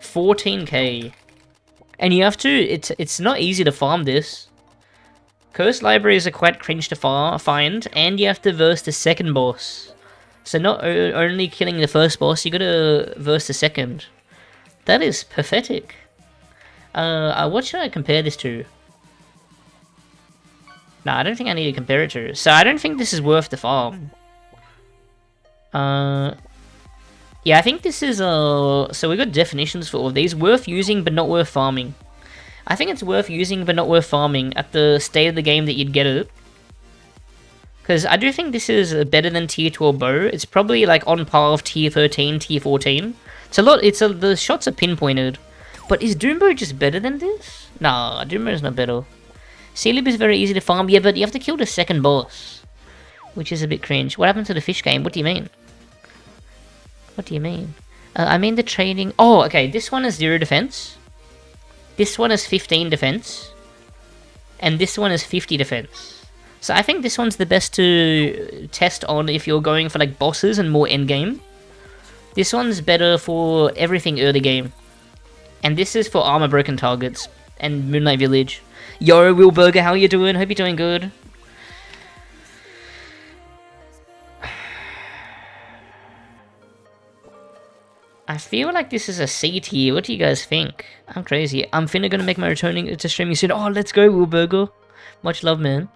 14k. And you have to, it's not easy to farm this. Curse libraries are quite cringe to find, and you have to verse the second boss. So not only killing the first boss, you gotta verse the second. That is pathetic. What should I compare this to? No, I don't think I need to compare it to. So I don't think this is worth the farm. Yeah, I think this is so we got definitions for all of these. Worth using but not worth farming. I think it's worth using but not worth farming at the state of the game that you'd get it. Because I do think this is better than tier 12 bow. It's probably like on par of tier 13, tier 14. It's a lot, the shots are pinpointed. But is Doombow just better than this? Nah, Doombow is not better. Sealib is very easy to farm, yeah, but you have to kill the second boss. Which is a bit cringe. What happened to the fish game? What do you mean? What do you mean? I mean the trading... Oh, okay, this one is 0 defense. This one is 15 defense. And this one is 50 defense. So I think this one's the best to test on if you're going for like bosses and more endgame. This one's better for everything early game. And this is for armor broken targets and Moonlight Village. Yo, Will Burger, how you doing? Hope you're doing good. I feel like this is a C tier. What do you guys think? I'm crazy. I'm finna gonna make my returning to streaming soon. Oh, let's go, Will Burger. Much love, man.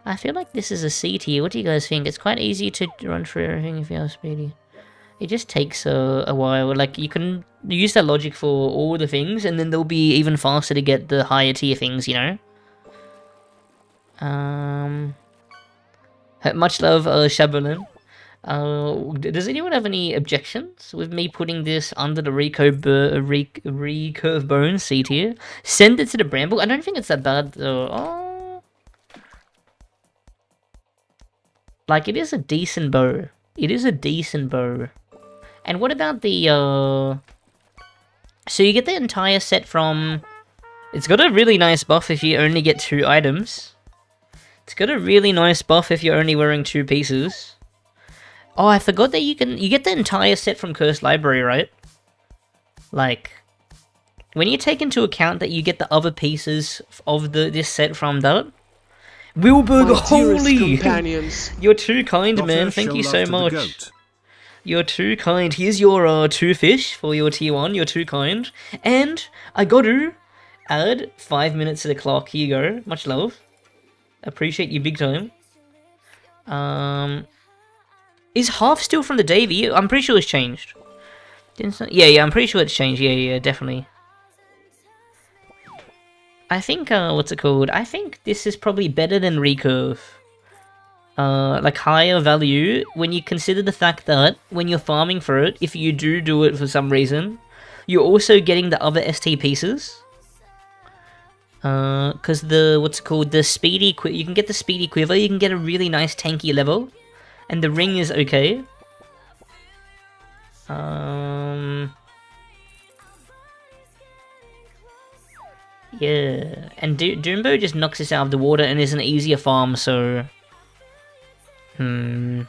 I feel like this is a C tier. What do you guys think? It's quite easy to run through everything if you are speedy. It just takes a while. Like, you can use that logic for all the things, and then they'll be even faster to get the higher tier things, you know? Much love, Shabalin. Does anyone have any objections with me putting this under the recurve bone C tier? Send it to the Bramble. I don't think it's that bad though. Oh. Like, it is a decent bow. It is a decent bow. And what about the so you get the entire set from... It's got a really nice buff if you only get 2 items. It's got a really nice buff if you're only wearing 2 pieces. Oh, I forgot that you get the entire set from Cursed Library, right? Like, when you take into account that you get the other pieces of this set from that. Wilburg, holy! You're too kind, man. Thank you so much. You're too kind. Here's your 2 fish for your tier 1. You're too kind. And I got to add 5 minutes to the clock. Here you go. Much love. Appreciate you big time. Is half still from the Davy? I'm pretty sure it's changed. Yeah, I'm pretty sure it's changed. Yeah, definitely. I think, what's it called? I think this is probably better than Recurve. Like, higher value, when you consider the fact that when you're farming for it, if you do it for some reason, you're also getting the other ST pieces. Because what's it called? The speedy you can get the speedy quiver, you can get a really nice tanky level. And the ring is okay. Yeah. And Doombo just knocks us out of the water and is an easier farm, so... Yeah,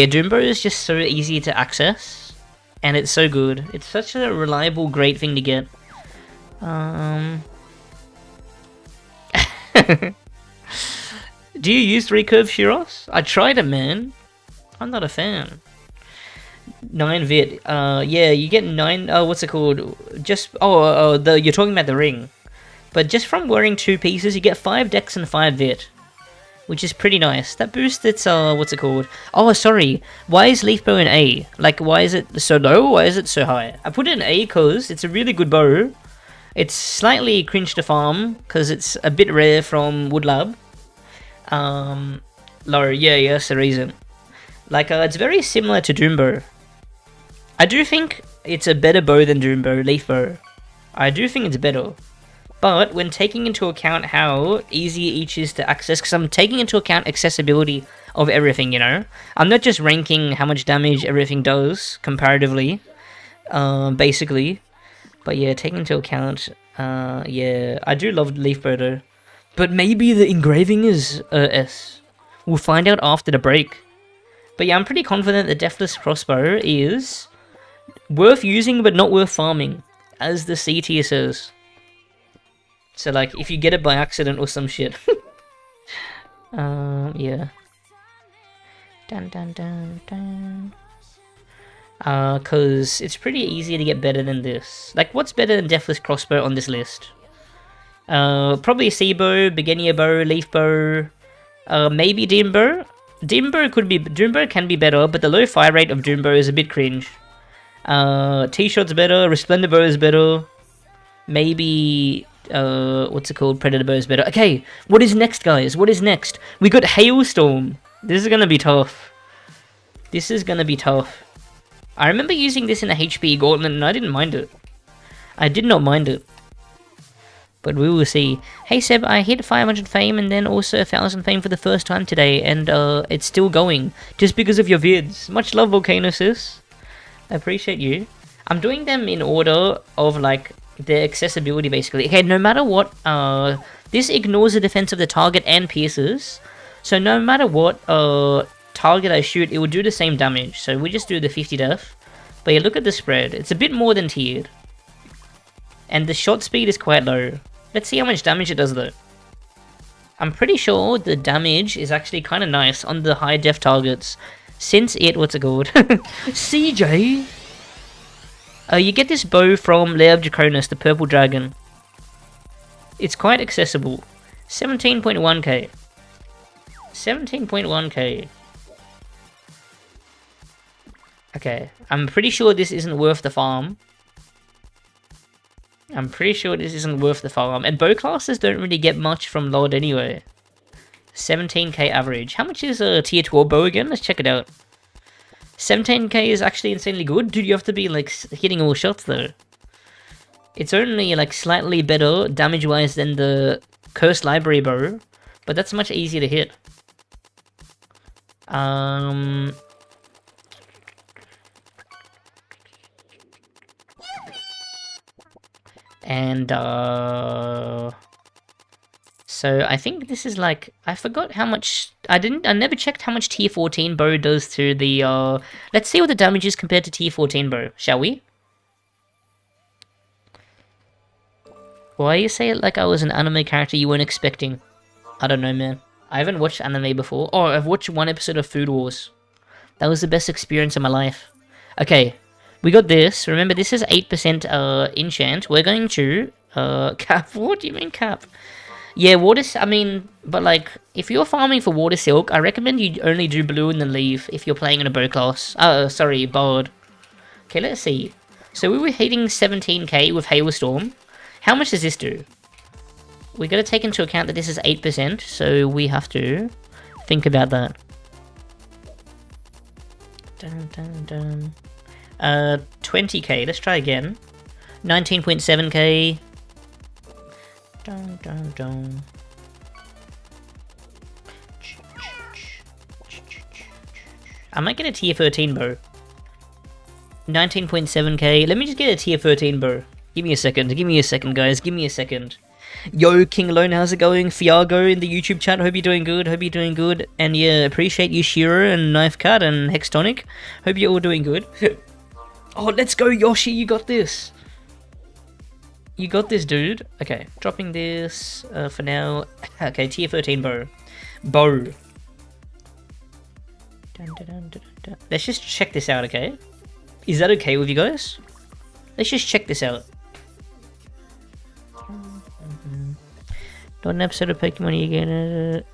Doombo is just so easy to access. And it's so good. It's such a reliable, great thing to get. Do you use recurve Shiros? I tried it, man. I'm not a fan. 9 vit. Yeah, you get 9. Oh, what's it called? Just you're talking about the ring. But just from wearing 2 pieces, you get 5 dex and 5 vit, which is pretty nice. That boosts its what's it called? Oh, sorry. Why is leaf bow an A? Like, why is it so low? Why is it so high? I put it in A because it's a really good bow. It's slightly cringe to farm because it's a bit rare from Woodlab. Low, yeah, that's the reason. Like, it's very similar to Doombow. I do think it's a better bow than Doombow, Leaf Bow. I do think it's better. But when taking into account how easy each is to access, because I'm taking into account accessibility of everything, you know? I'm not just ranking how much damage everything does, comparatively, basically. But yeah, taking into account, yeah, I do love Leaf Bow though. But maybe the engraving is S. We'll find out after the break. But yeah, I'm pretty confident the Deathless Crossbow is worth using but not worth farming, as the C tier says. So like, if you get it by accident or some shit. Yeah. Dun dun dun dun. Cause it's pretty easy to get better than this. Like, what's better than Deathless Crossbow on this list? Probably Sea Bow, Beginner Bow, Leaf Bow, maybe Doombow. Doombow can be better, but the low fire rate of Doombow is a bit cringe. T-Shot's better, Resplendor Bow is better. Maybe, what's it called? Predator Bow is better. Okay, what is next, guys? What is next? We got Hailstorm. This is gonna be tough. This is gonna be tough. I remember using this in a HP Gauntlet and I didn't mind it. I did not mind it. But we will see. Hey Seb, I hit 500 fame and then also 1000 fame for the first time today, and it's still going, just because of your vids. Much love, Volcano Sis. I appreciate you. I'm doing them in order of, like, their accessibility, basically. Okay, no matter what, this ignores the defense of the target and pierces, so no matter what target I shoot, it will do the same damage. So we just do the 50 def, But yeah, look at the spread. It's a bit more than tiered. And the shot speed is quite low. Let's see how much damage it does though. I'm pretty sure the damage is actually kind of nice on the high def targets. Since it, what's it called? CJ! You get this bow from Lair of Draconis, the purple dragon. It's quite accessible. 17.1k. 17.1k. Okay, I'm pretty sure this isn't worth the farm. I'm pretty sure this isn't worth the farm. And bow classes don't really get much from LoD anyway. 17k average. How much is a tier 12 bow again? Let's check it out. 17k is actually insanely good. Dude, you have to be like hitting all shots though. It's only like slightly better damage wise than the Cursed Library bow. But that's much easier to hit. And so I think this is like, I forgot how much, I never checked how much tier 14 bow does to the let's see what the damage is compared to tier 14 bow, shall we? Why you say it like I was an anime character you weren't expecting? I don't know, man. I haven't watched anime before. Oh, I've watched one episode of Food Wars. That was the best experience of my life. Okay, we got this. Remember, this is 8% enchant. We're going to cap. What do you mean cap? Yeah, I mean, but like, if you're farming for water silk, I recommend you only do blue and then leave if you're playing in a bow class. Sorry, bard. Okay, let's see. So we were hitting 17k with Hailstorm. How much does this do? We gotta take into account that this is 8%, so we have to think about that. Dun, dun, dun. 20k, let's try again. 19.7k. Dun, dun, dun. I might get a tier 13 bow. 19.7k. Let me just get a tier 13 bow. Give me a second, guys. Give me a second. Yo, King Alone, how's it going? Fiago in the YouTube chat. Hope you're doing good. And yeah, appreciate you, Shiro and Knife Cat and Hextonic. Hope you're all doing good. Oh, let's go, Yoshi. You got this. You got this, dude. Okay, dropping this for now. Okay, tier 13 bow. Dun, dun, dun, dun, dun. Let's just check this out, okay? Is that okay with you guys? Let's just check this out. Not an episode of Pokemon you get.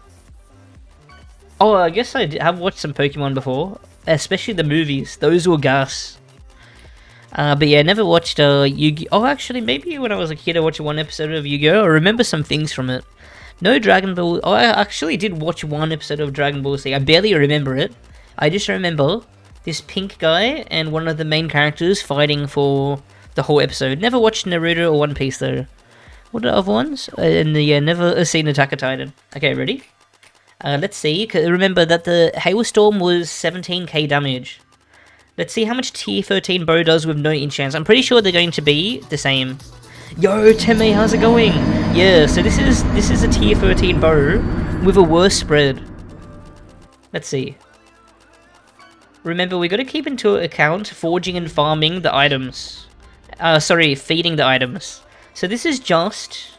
Oh, I guess I have watched some Pokemon before, especially the movies. Those were gas. But yeah, I never watched Yu-Gi-Oh! Oh, actually, maybe when I was a kid, I watched one episode of Yu-Gi-Oh! I remember some things from it. No Dragon Ball. Oh, I actually did watch one episode of Dragon Ball Z. I barely remember it. I just remember this pink guy and one of the main characters fighting for the whole episode. Never watched Naruto or One Piece though. What are the other ones? And yeah, never seen Attack on Titan. Okay, ready? Let's see. Remember that the Hailstorm was 17k damage. Let's see how much tier 13 bow does with no enchants. I'm pretty sure they're going to be the same. Yo, Teme, how's it going? Yeah, so this is a tier 13 bow with a worse spread. Let's see. Remember, we got to keep into account forging and farming the items. Sorry, feeding the items. So this is just...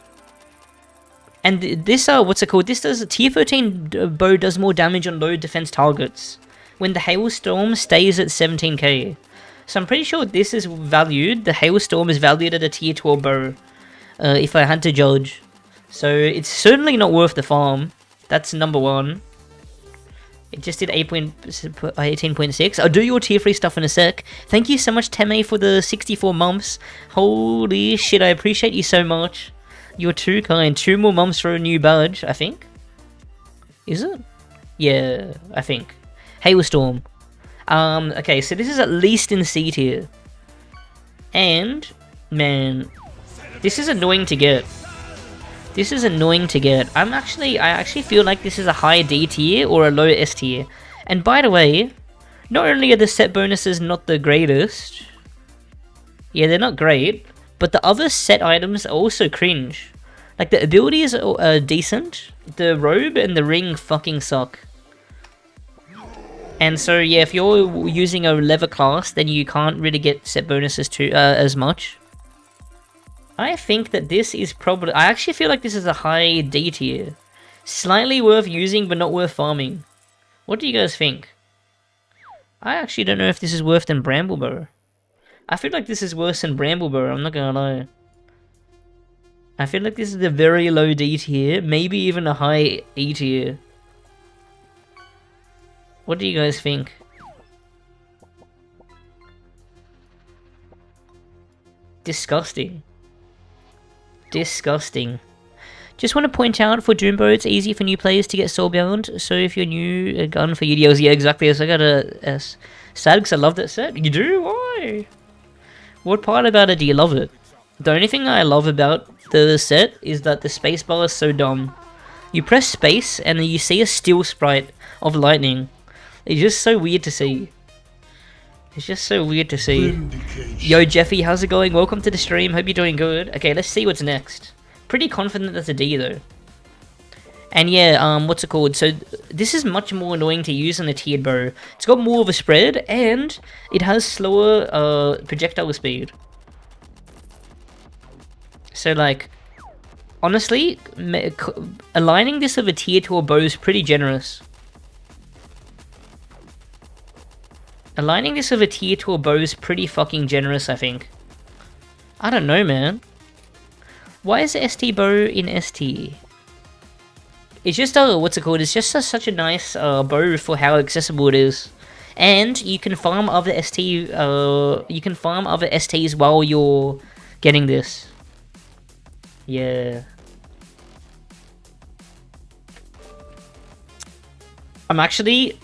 And this, what's it called? This does, a tier 13 bow does more damage on low defense targets when the Hailstorm stays at 17k. So I'm pretty sure this is valued, the Hailstorm is valued at a tier 12 bow, if I had to judge. So it's certainly not worth the farm. That's number one. It just did 18.6. I'll do your tier 3 stuff in a sec. Thank you so much, Teme, for the 64 months. Holy shit, I appreciate you so much. You're too kind. 2 more months for a new badge, I think. Is it? Yeah, I think. Hailstorm. Okay, so this is at least in C tier. And, man, this is annoying to get. This is annoying to get. I actually feel like this is a high D tier or a low S tier. And by the way, not only are the set bonuses not the greatest, yeah, they're not great, but the other set items are also cringe. Like, the abilities are decent, the robe and the ring fucking suck. And so yeah, if you're using a lever class, then you can't really get set bonuses to as much. I think that this is probably... I actually feel like this is a high D tier. Slightly worth using, but not worth farming. What do you guys think? I actually don't know if this is worse than Bramblebow. I feel like this is worse than Bramblebow, I'm not gonna lie. I feel like this is a very low D tier, maybe even a high E tier. What do you guys think? Disgusting. Disgusting. Just want to point out for Doombo, it's easy for new players to get soulbound. So if you're new, a gun for UDLs. Yeah, exactly. So I got a S. Sad because I love that set. You do? Why? What part about it do you love it? The only thing I love about the set is that the spacebar is so dumb. You press space and then you see a still sprite of lightning. It's just so weird to see. It's just so weird to see. Yo, Jeffy, how's it going? Welcome to the stream. Hope you're doing good. Okay, let's see what's next. Pretty confident that's a D though. And yeah, what's it called? So this is much more annoying to use than a tiered bow. It's got more of a spread and it has slower projectile speed. So like, honestly, aligning this with a tier 2 bow is pretty generous. Aligning this with a tier 2 bow is pretty fucking generous, I think. I don't know, man. Why is the ST bow in ST? It's just what's it called? It's just such a nice bow for how accessible it is, and you can farm other STs while you're getting this. Yeah. I'm actually.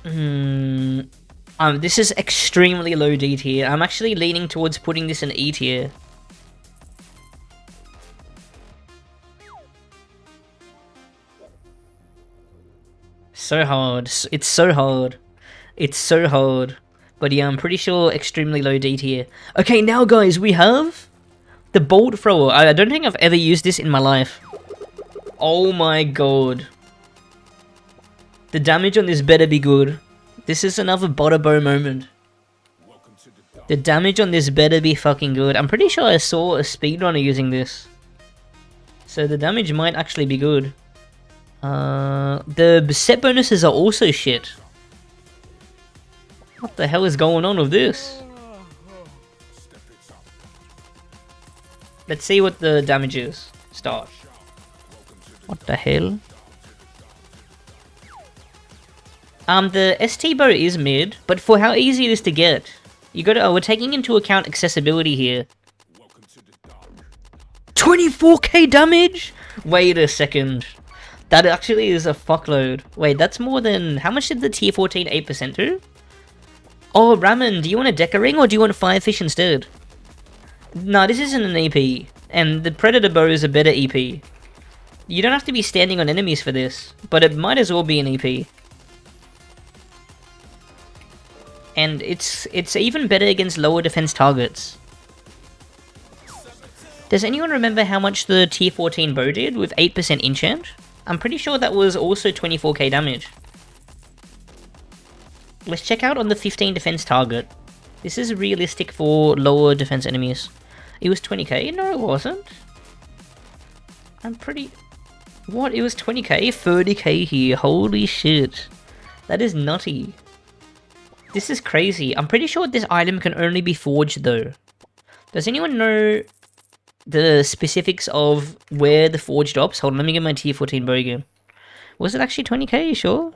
This is extremely low D tier. I'm actually leaning towards putting this in E tier. So hard. It's so hard. It's so hard. But yeah, I'm pretty sure extremely low D tier. Okay, now guys, we have the bolt thrower. I don't think I've ever used this in my life. Oh my god. The damage on this better be good. This is another Butterbow moment. The damage on this better be fucking good. I'm pretty sure I saw a speedrunner using this. So the damage might actually be good. The set bonuses are also shit. What the hell is going on with this? Let's see what the damage is. Start. What the hell? The ST bow is mid, but for how easy it is to get, you gotta, we're taking into account accessibility here. 24k damage? Wait a second. That actually is a fuckload. Wait, that's more than... How much did the tier 14 8% do? Oh, Ramen, do you want a Deca Ring or do you want Firefish Fish instead? No, this isn't an EP. And the Predator Bow is a better EP. You don't have to be standing on enemies for this, but it might as well be an EP. And it's even better against lower defense targets. Does anyone remember how much the tier 14 bow did with 8% enchant? I'm pretty sure that was also 24k damage. Let's check out on the 15 defense target. This is realistic for lower defense enemies. It was 20k? No, it wasn't. I'm pretty... What? It was 20k? 30k here. Holy shit. That is nutty. This is crazy. I'm pretty sure this item can only be forged though. Does anyone know the specifics of where the forge drops? Hold on, let me get my tier 14 bow again. Was it actually 20k, you sure?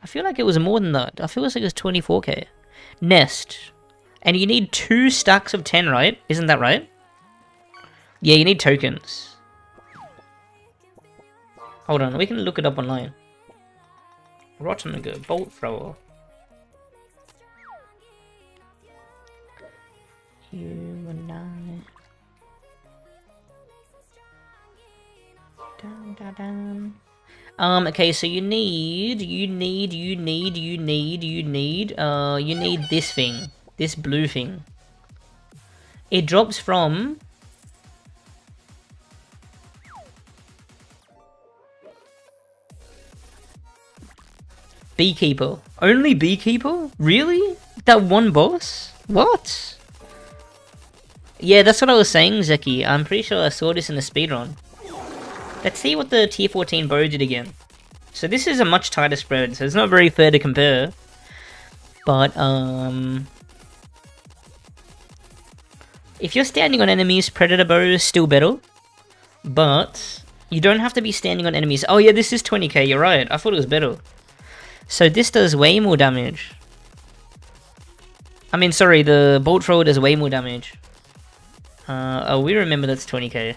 I feel like it was more than that. I feel like it was 24k. Nest. And you need 2 stacks of 10, right? Isn't that right? Yeah, you need tokens. Hold on, we can look it up online. RotMG, bolt thrower. You and I. Dun, dun, dun. Okay, so you need this thing. This blue thing. It drops from... Beekeeper. Only Beekeeper? Really? That one boss? What? Yeah, that's what I was saying, Zeki. I'm pretty sure I saw this in the speedrun. Let's see what the tier 14 bow did again. So this is a much tighter spread, so it's not very fair to compare. But, if you're standing on enemies, Predator Bow is still better. But you don't have to be standing on enemies. Oh yeah, this is 20k, you're right. I thought it was better. So this does way more damage. I mean, sorry, the bolt thrower does way more damage. Oh, we remember that's 20k.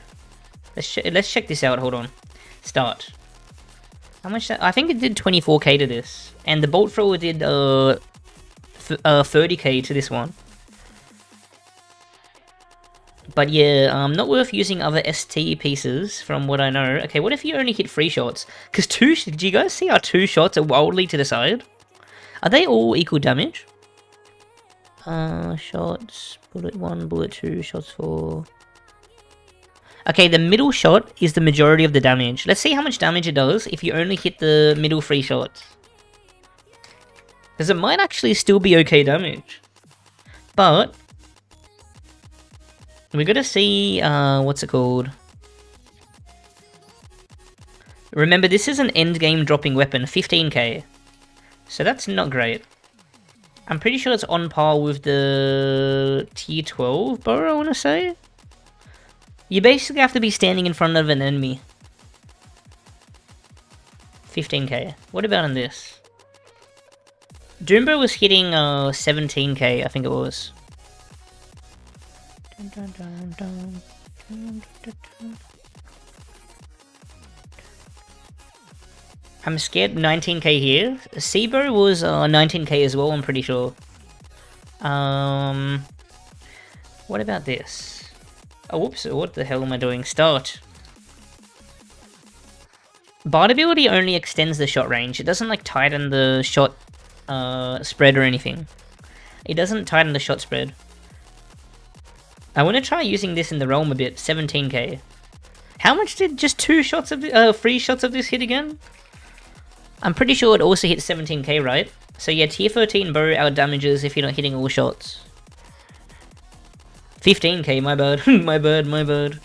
Let's check this out, hold on. Start. How much I think it did 24k to this. And the bolt thrower did 30k to this one. But yeah, not worth using other ST pieces from what I know. Okay, what if you only hit 3 shots? Because did you guys see how 2 shots are wildly to the side? Are they all equal damage? Shots, bullet 1, bullet 2, shots 4. Okay, the middle shot is the majority of the damage. Let's see how much damage it does if you only hit the middle 3 shots. Because it might actually still be okay damage. But we gotta see, what's it called? Remember, this is an endgame dropping weapon, 15k. So that's not great. I'm pretty sure it's on par with the tier 12 bow, I wanna say. You basically have to be standing in front of an enemy. 15k. What about on this? Doombo was hitting 17k, I think it was. I'm scared 19k here. Seabo was 19k as well, I'm pretty sure. What about this? Oh, whoops, what the hell am I doing? Start. Bard ability only extends the shot range. It doesn't like tighten the shot spread or anything. It doesn't tighten the shot spread. I want to try using this in the realm a bit. 17k. How much did just 3 shots of this hit again? I'm pretty sure it also hit 17k, right? So yeah, tier 13 bow out damages if you're not hitting all shots. 15k, my bad. my bad.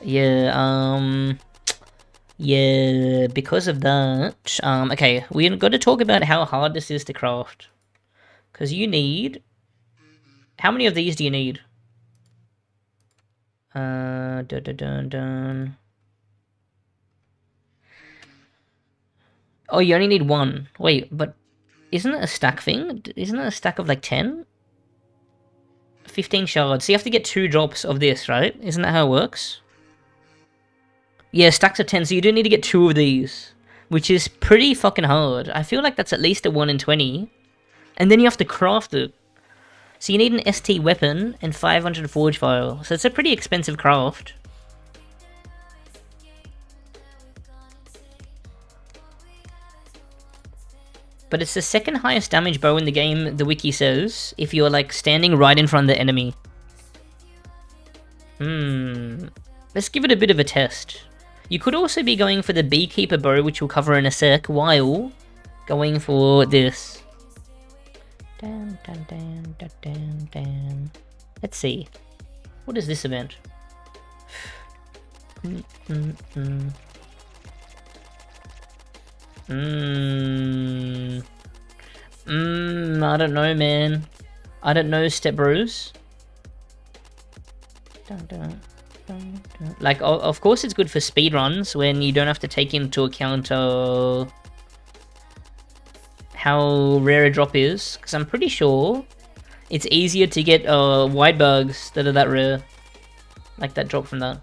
Yeah, yeah, because of that, okay, we're going to talk about how hard this is to craft. Because you need... How many of these do you need? Dun. Oh, you only need 1. Wait, but isn't it a stack thing? Isn't it a stack of like 10? 15 shards. So you have to get 2 drops of this, right? Isn't that how it works? Yeah, stacks of 10, so you do need to get 2 of these. Which is pretty fucking hard. I feel like that's at least a 1 in 20. And then you have to craft it. So you need an ST weapon and 500 forge file. So it's a pretty expensive craft. But it's the second highest damage bow in the game, the wiki says, if you're like standing right in front of the enemy. Let's give it a bit of a test. You could also be going for the Beekeeper bow, which we'll cover in a sec, while going for this. Let's see. What is this event? I don't know, man. I don't know, Step Bros. Like, of course it's good for speedruns when you don't have to take into account how rare a drop is. Because I'm pretty sure it's easier to get white bugs that are that rare. Like that drop from that.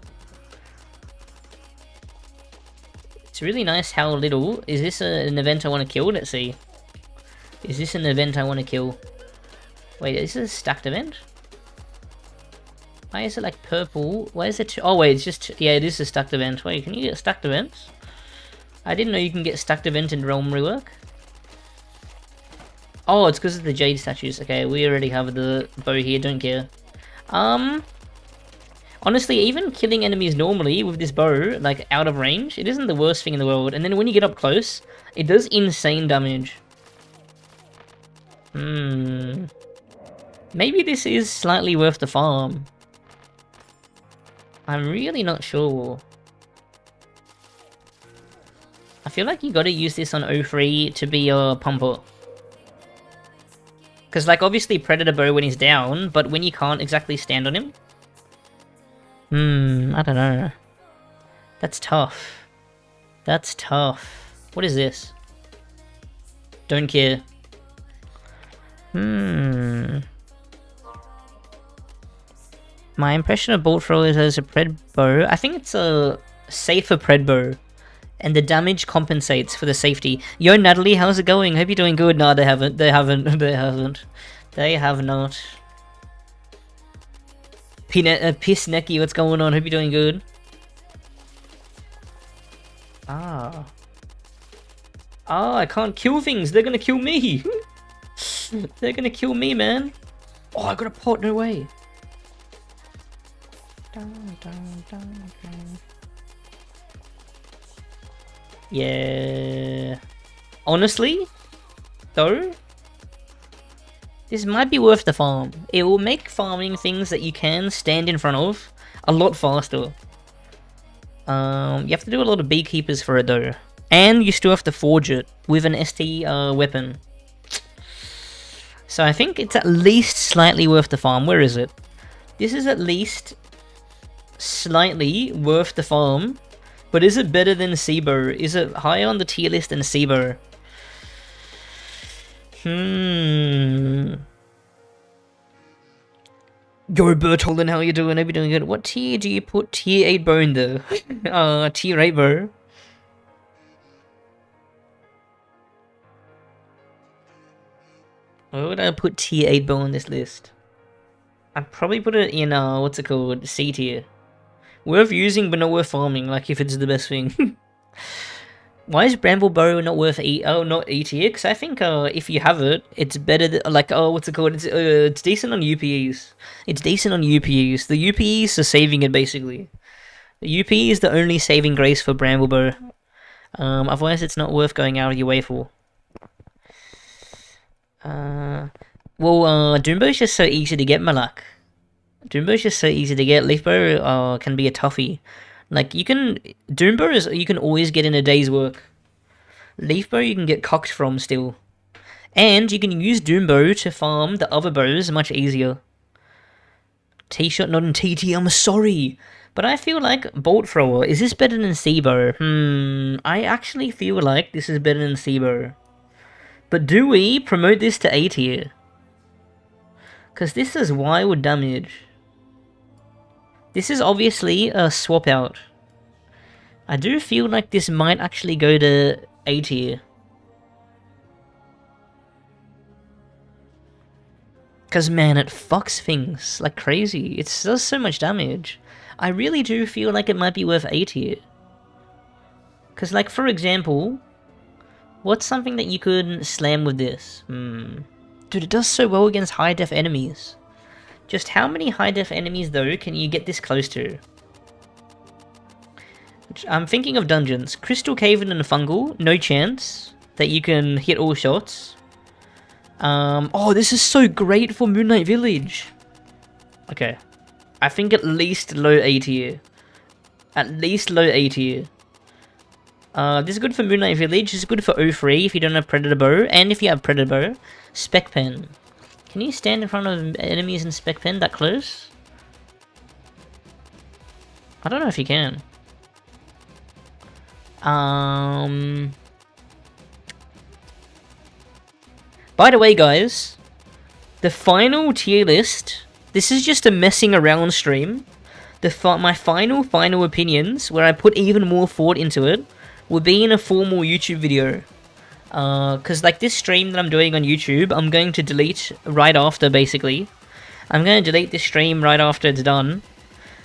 It's really nice how little. Is this an event I want to kill? Let's see. Is this an event I want to kill? Wait, is this a stacked event? Why is it like purple? Why is it... Oh wait, it's just... Yeah, it is a stacked event. Wait, can you get stacked events? I didn't know you can get stacked event in Realm Rework. Oh, it's because of the Jade statues. Okay, we already have the bow here, don't care. Honestly, even killing enemies normally with this bow, like out of range, it isn't the worst thing in the world. And then when you get up close, it does insane damage. Maybe this is slightly worth the farm. I'm really not sure. I feel like you gotta use this on O3 to be a pumper. Because, like, obviously Predator Bow when he's down, but when you can't exactly stand on him? I don't know. That's tough. That's tough. What is this? Don't care. My impression of bolt throw is as a pred bow. I think it's a safer pred bow. And the damage compensates for the safety. Yo, Natalie, how's it going? Hope you're doing good. No, they haven't. They haven't. They haven't. They have not. Piss Necky, what's going on? Hope you're doing good. Ah, I can't kill things. They're gonna kill me. They're gonna kill me, man. Oh, I got a pot. No way. Yeah. Honestly, though, this might be worth the farm. It will make farming things that you can stand in front of a lot faster. You have to do a lot of beekeepers for it though. And you still have to forge it with an ST weapon. So I think it's at least slightly worth the farm. Where is it? This is at least slightly worth the farm. But is it better than Sebo? Is it higher on the tier list than Sebo? Yo, Bertolden, how you doing? Hope you're doing good. What tier do you put tier 8 bow in though? Tier 8 bow. Where would I put tier 8 bow on this list? I'd probably put it in, what's it called? C tier. Worth using, but not worth farming, like if it's the best thing. Why is Bramble Bow not worth not E tier? Because I think if you have it, it's better than, like, what's it called? It's decent on UPEs. It's decent on UPEs. The UPEs are saving it, basically. The UPE is the only saving grace for Bramble Bow. Otherwise it's not worth going out of your way for. Well, Doombow is just so easy to get, Malak. Doombow is just so easy to get. Leafbow can be a toughie. Like, you can... Doombow is you can always get in a day's work. Leafbow you can get cocked from still. And you can use Doombow to farm the other bows much easier. T-shot not in TT, I'm sorry. But I feel like Bolt Thrower, is this better than Sebo? I actually feel like this is better than Sebo. But do we promote this to A tier? Because this is wild damage. This is obviously a swap out. I do feel like this might actually go to A tier. Because man, it fucks things like crazy. It does so much damage. I really do feel like it might be worth A tier. Because, like, for example, what's something that you could slam with this? Dude, it does so well against high-def enemies. Just how many high-def enemies, though, can you get this close to? I'm thinking of dungeons. Crystal Cavern and Fungal, no chance that you can hit all shots. Oh, this is so great for Moonlight Village. Okay. I think at least low A tier. At least low A tier. This is good for Moonlight Village. This is good for O3 if you don't have Predator Bow. And if you have Predator Bow. Spec Pen. Can you stand in front of enemies in Spec Pen that close? I don't know if you can. By the way, guys, the final tier list, this is just a messing around stream. My final opinions, where I put even more thought into it, will be in a formal YouTube video. Because like this stream that I'm doing on YouTube, I'm going to delete right after, basically. I'm going to delete this stream right after it's done.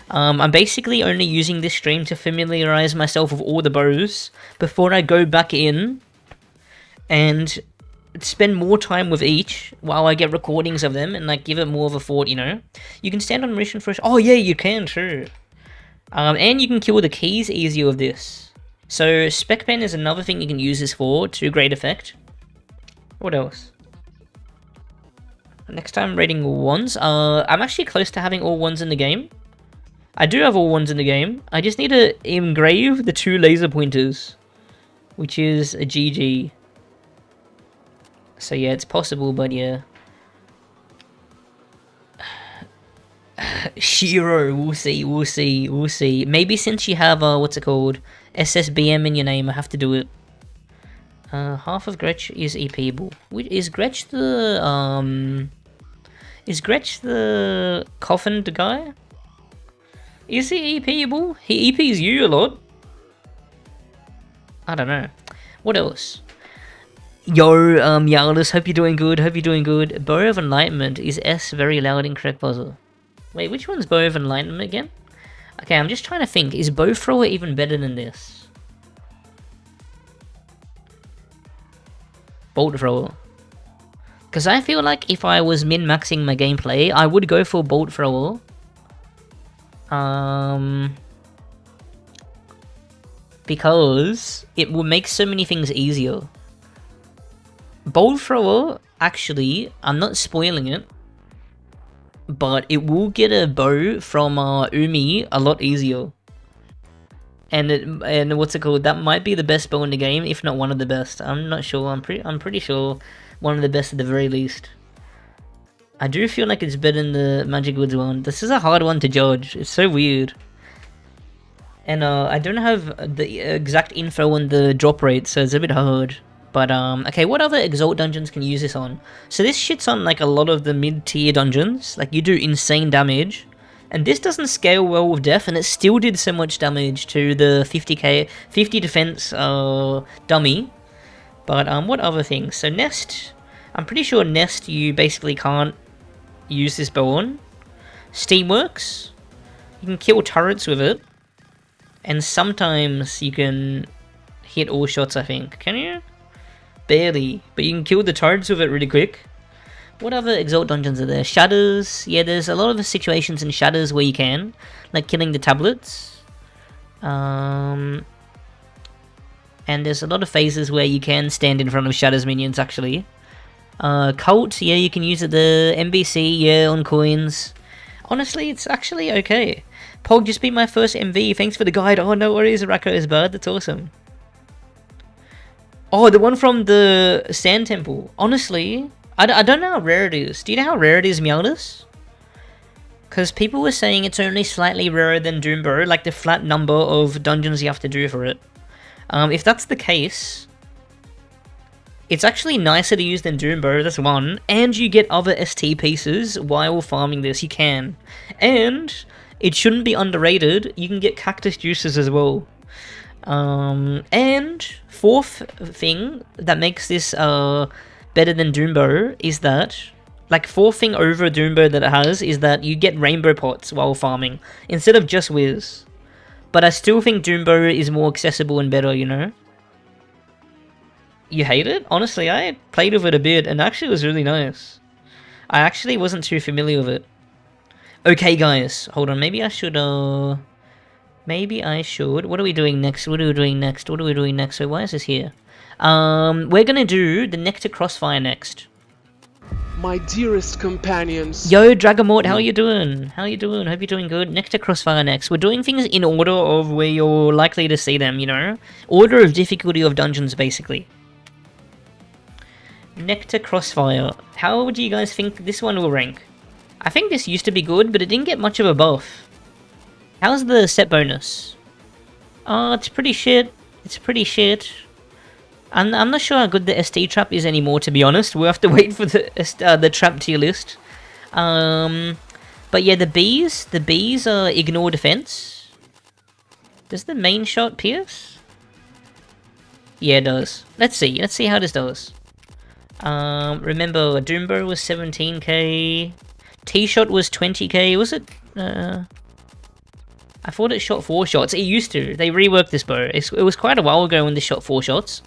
I'm basically only using this stream to familiarize myself with all the bows before I go back in and spend more time with each while I get recordings of them and like give it more of a thought, you know. You can stand on mission first. Oh yeah, you can too. And you can kill the keys easier with this. So Spec Pen is another thing you can use this for to great effect. What else? Next time rating all ones. I'm actually close to having all ones in the game. I do have all ones in the game. I just need to engrave the 2 laser pointers, which is a GG. So yeah, it's possible, but yeah. Shiro, we'll see. Maybe since you have what's it called, SSBM in your name, I have to do it. Half of Gretch is EPable. Is Gretch the coffined guy? Is he EPable? He EPs you a lot. I don't know. What else? Yo, Yaldus, hope you're doing good. Bow of Enlightenment is S very loud in correct puzzle. Wait, which one's Bow of Enlightenment again? Okay, I'm just trying to think. Is Bow Thrower even better than this? Bolt Thrower. Because I feel like if I was min-maxing my gameplay, I would go for Bolt Thrower. Because it will make so many things easier. Bolt Thrower, actually, I'm not spoiling it, but it will get a bow from Umi a lot easier. And what's it called? That might be the best bow in the game, if not one of the best. I'm not sure. I'm pretty sure one of the best at the very least. I do feel like it's better than the Magic Woods one. This is a hard one to judge. It's so weird. And I don't have the exact info on the drop rate, so it's a bit hard. But okay, what other Exalt dungeons can use this on? So this shit's on like a lot of the mid-tier dungeons. Like you do insane damage. And this doesn't scale well with death, and it still did so much damage to the 50 defense dummy. But what other things? So Nest, I'm pretty sure Nest you basically can't use this bow on. Steamworks, you can kill turrets with it. And sometimes you can hit all shots, I think. Can you? Barely. But you can kill the turrets with it really quick. What other Exalt dungeons are there? Shadows. Yeah, there's a lot of situations in Shadows where you can. Like killing the tablets. And there's a lot of phases where you can stand in front of Shadows minions, actually. Cult, yeah, you can use it. The MBC, yeah, on coins. Honestly, it's actually okay. Pog just beat my first MV. Thanks for the guide. Oh, no worries. Rako is bad. That's awesome. Oh, the one from the Sand Temple. Honestly, I don't know how rare it is. Do you know how rare it is, Meowdus? Because people were saying it's only slightly rarer than Doombo, like the flat number of dungeons you have to do for it. If that's the case, it's actually nicer to use than Doombo, that's one. And you get other ST pieces while farming this. You can. And it shouldn't be underrated. You can get cactus juices as well. And fourth thing that makes this better than Doombo is that, like, fourth thing over Doombo that it has is that you get rainbow pots while farming instead of just Wiz. But I still think Doombo is more accessible and better, you know? You hate it? Honestly, I played with it a bit and actually it was really nice. I actually wasn't too familiar with it. Okay, guys, hold on. Maybe I should. What are we doing next? Wait, why is this here? We're gonna do the Nectar Crossfire next. My dearest companions. Yo, Dragamort, how you doing? Hope you're doing good. Nectar Crossfire next. We're doing things in order of where you're likely to see them, you know? Order of difficulty of dungeons, basically. Nectar Crossfire. How would you guys think this one will rank? I think this used to be good, but it didn't get much of a buff. How's the set bonus? Oh, it's pretty shit. I'm not sure how good the ST trap is anymore, to be honest. We'll have to wait for the trap tier list. But yeah, the bees ignore defense. Does the main shot pierce? Yeah, it does. Let's see how this does. Remember, Doombo was 17k. T-shot was 20k. Was it? I thought it shot 4 shots. It used to. They reworked this bow. It was quite a while ago when they shot 4 shots.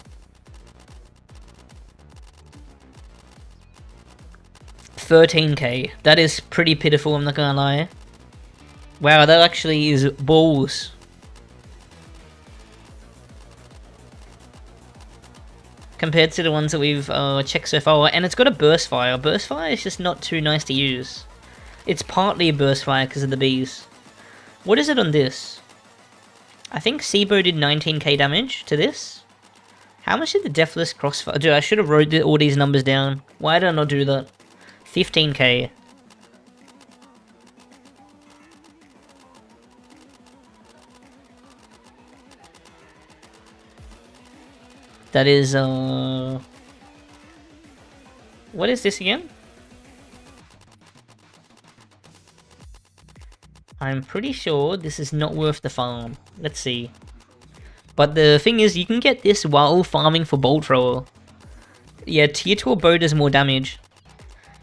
13k. That is pretty pitiful, I'm not gonna lie. Wow, that actually is balls. compared to the ones that we've checked so far, and it's got a burst fire. Burst fire is just not too nice to use. It's partly a burst fire because of the bees. What is it on this? I think Seabo did 19k damage to this. How much did the Deathless Crossfire? Dude, I should have wrote all these numbers down. Why did I not do that? 15k. That is, what is this again? I'm pretty sure this is not worth the farm. Let's see. But the thing is, you can get this while farming for Bolt Thrower. Yeah, tier 12 bow does more damage.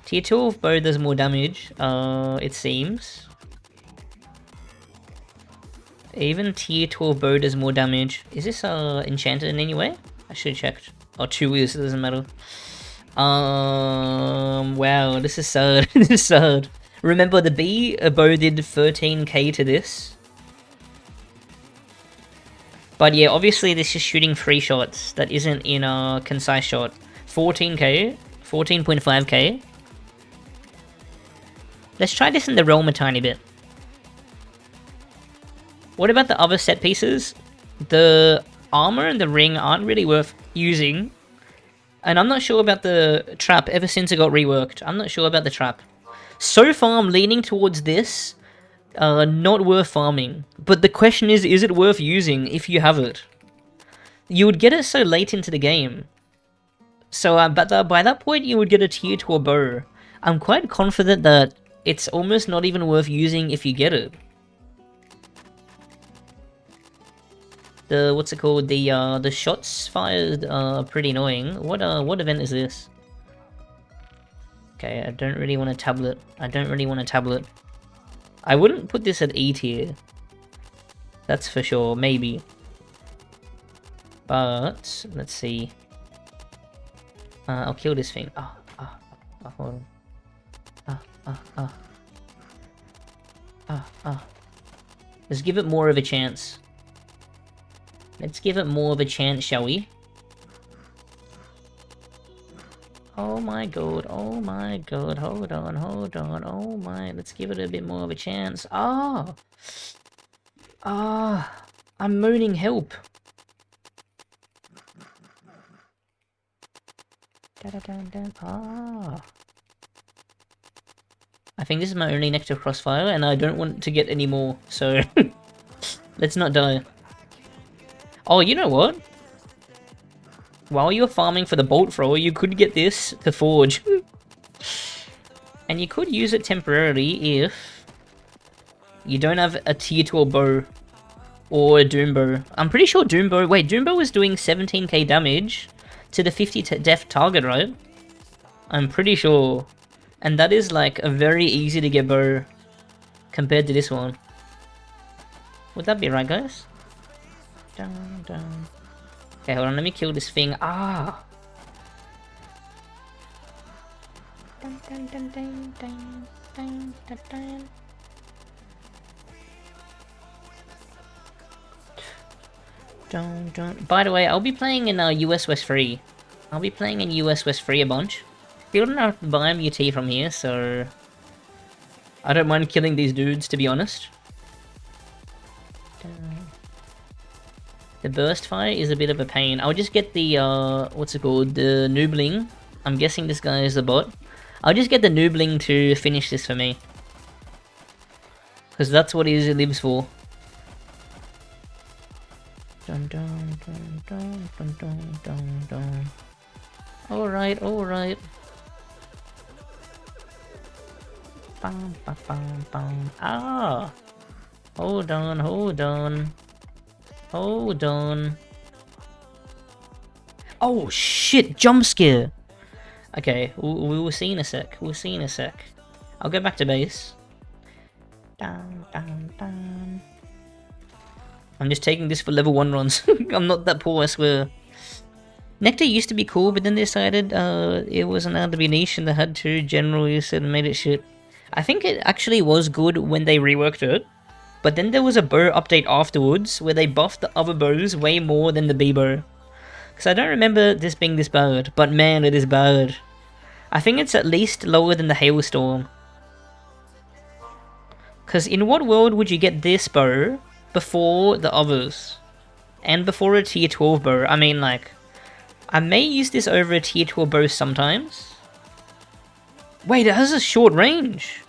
Tier 12 bow does more damage, it seems. Even tier 12 bow does more damage. Is this enchanted in any way? I should have checked. Oh, 2 is, it doesn't matter. Wow, this is sad. This is sad. Remember, the bee bow did 13k to this. But yeah, obviously this is shooting 3 shots. That isn't in a concise shot. 14k, 14.5k. Let's try this in the realm a tiny bit. What about the other set pieces? The armor and the ring aren't really worth using. And I'm not sure about the trap ever since it got reworked. I'm not sure about the trap. So far, I'm leaning towards this. Not worth farming. But the question is it worth using if you have it? You would get it so late into the game. So by that point, you would get a tier 2 bow. I'm quite confident that it's almost not even worth using if you get it. The, what's it called? The shots fired are pretty annoying. What event is this? Okay, I don't really want a tablet. I don't really want a tablet. I wouldn't put this at E tier. That's for sure, maybe. But, let's see. I'll kill this thing. Hold on. Let's give it more of a chance. Let's give it more of a chance, shall we? Oh my god, oh my god, hold on, oh my, let's give it a bit more of a chance. I'm moaning help. I think this is my only Nectar Crossfire, and I don't want to get any more, so let's not die. Oh, you know what? While you're farming for the Bolt Thrower, you could get this to forge. And you could use it temporarily if you don't have a tier 12 bow or a Doom Bow. I'm pretty sure Doom Bow... Wait, Doom Bow was doing 17k damage to the 50 death target, right? I'm pretty sure. And that is like a very easy to get bow compared to this one. Would that be right, guys? Dun, dun. Okay, hold on, let me kill this thing. Dun, dun, dun, dun, dun, dun, dun, dun. Dun, dun. By the way, I'll be playing in US West Free. I'll be playing in US West Free a bunch. Still don't have to buy MUT from here, so I don't mind killing these dudes, to be honest. The burst fire is a bit of a pain. I'll just get the, what's it called? The noobling. I'm guessing this guy is the bot. I'll just get the noobling to finish this for me. Because that's what he lives for. Dun dun dun dun dun dun dun dun. Alright, alright. Bam, bam, bam, bam. Ah! Hold on, hold on. Hold on. Oh shit, jump scare! Okay, we'll see in a sec. We'll see in a sec. I'll go back to base. Dun, dun, dun. I'm just taking this for level 1 runs. I'm not that poor, I swear. Nectar used to be cool, but then they decided it wasn't allowed to be niche and they had to general use it and made it shit. I think it actually was good when they reworked it. But then there was a bow update afterwards where they buffed the other bows way more than the bee bow. Because I don't remember this being this bad, but man, it is bad. I think it's at least lower than the Hailstorm. Because in what world would you get this bow before the others? And before a tier 12 bow? I mean, like, I may use this over a tier 12 bow sometimes. Wait, it has a short range.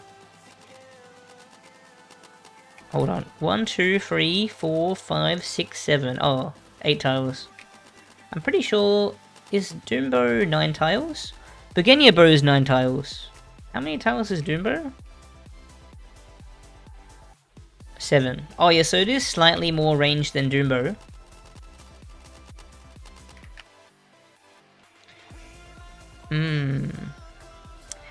Hold on. 1, 2, 3, 4, 5, 6, 7. Oh, 8 tiles. I'm pretty sure... Is Doombow 9 tiles? Beginner bow is 9 tiles. How many tiles is Doombow? 7. Oh yeah, so it is slightly more range than Doombow.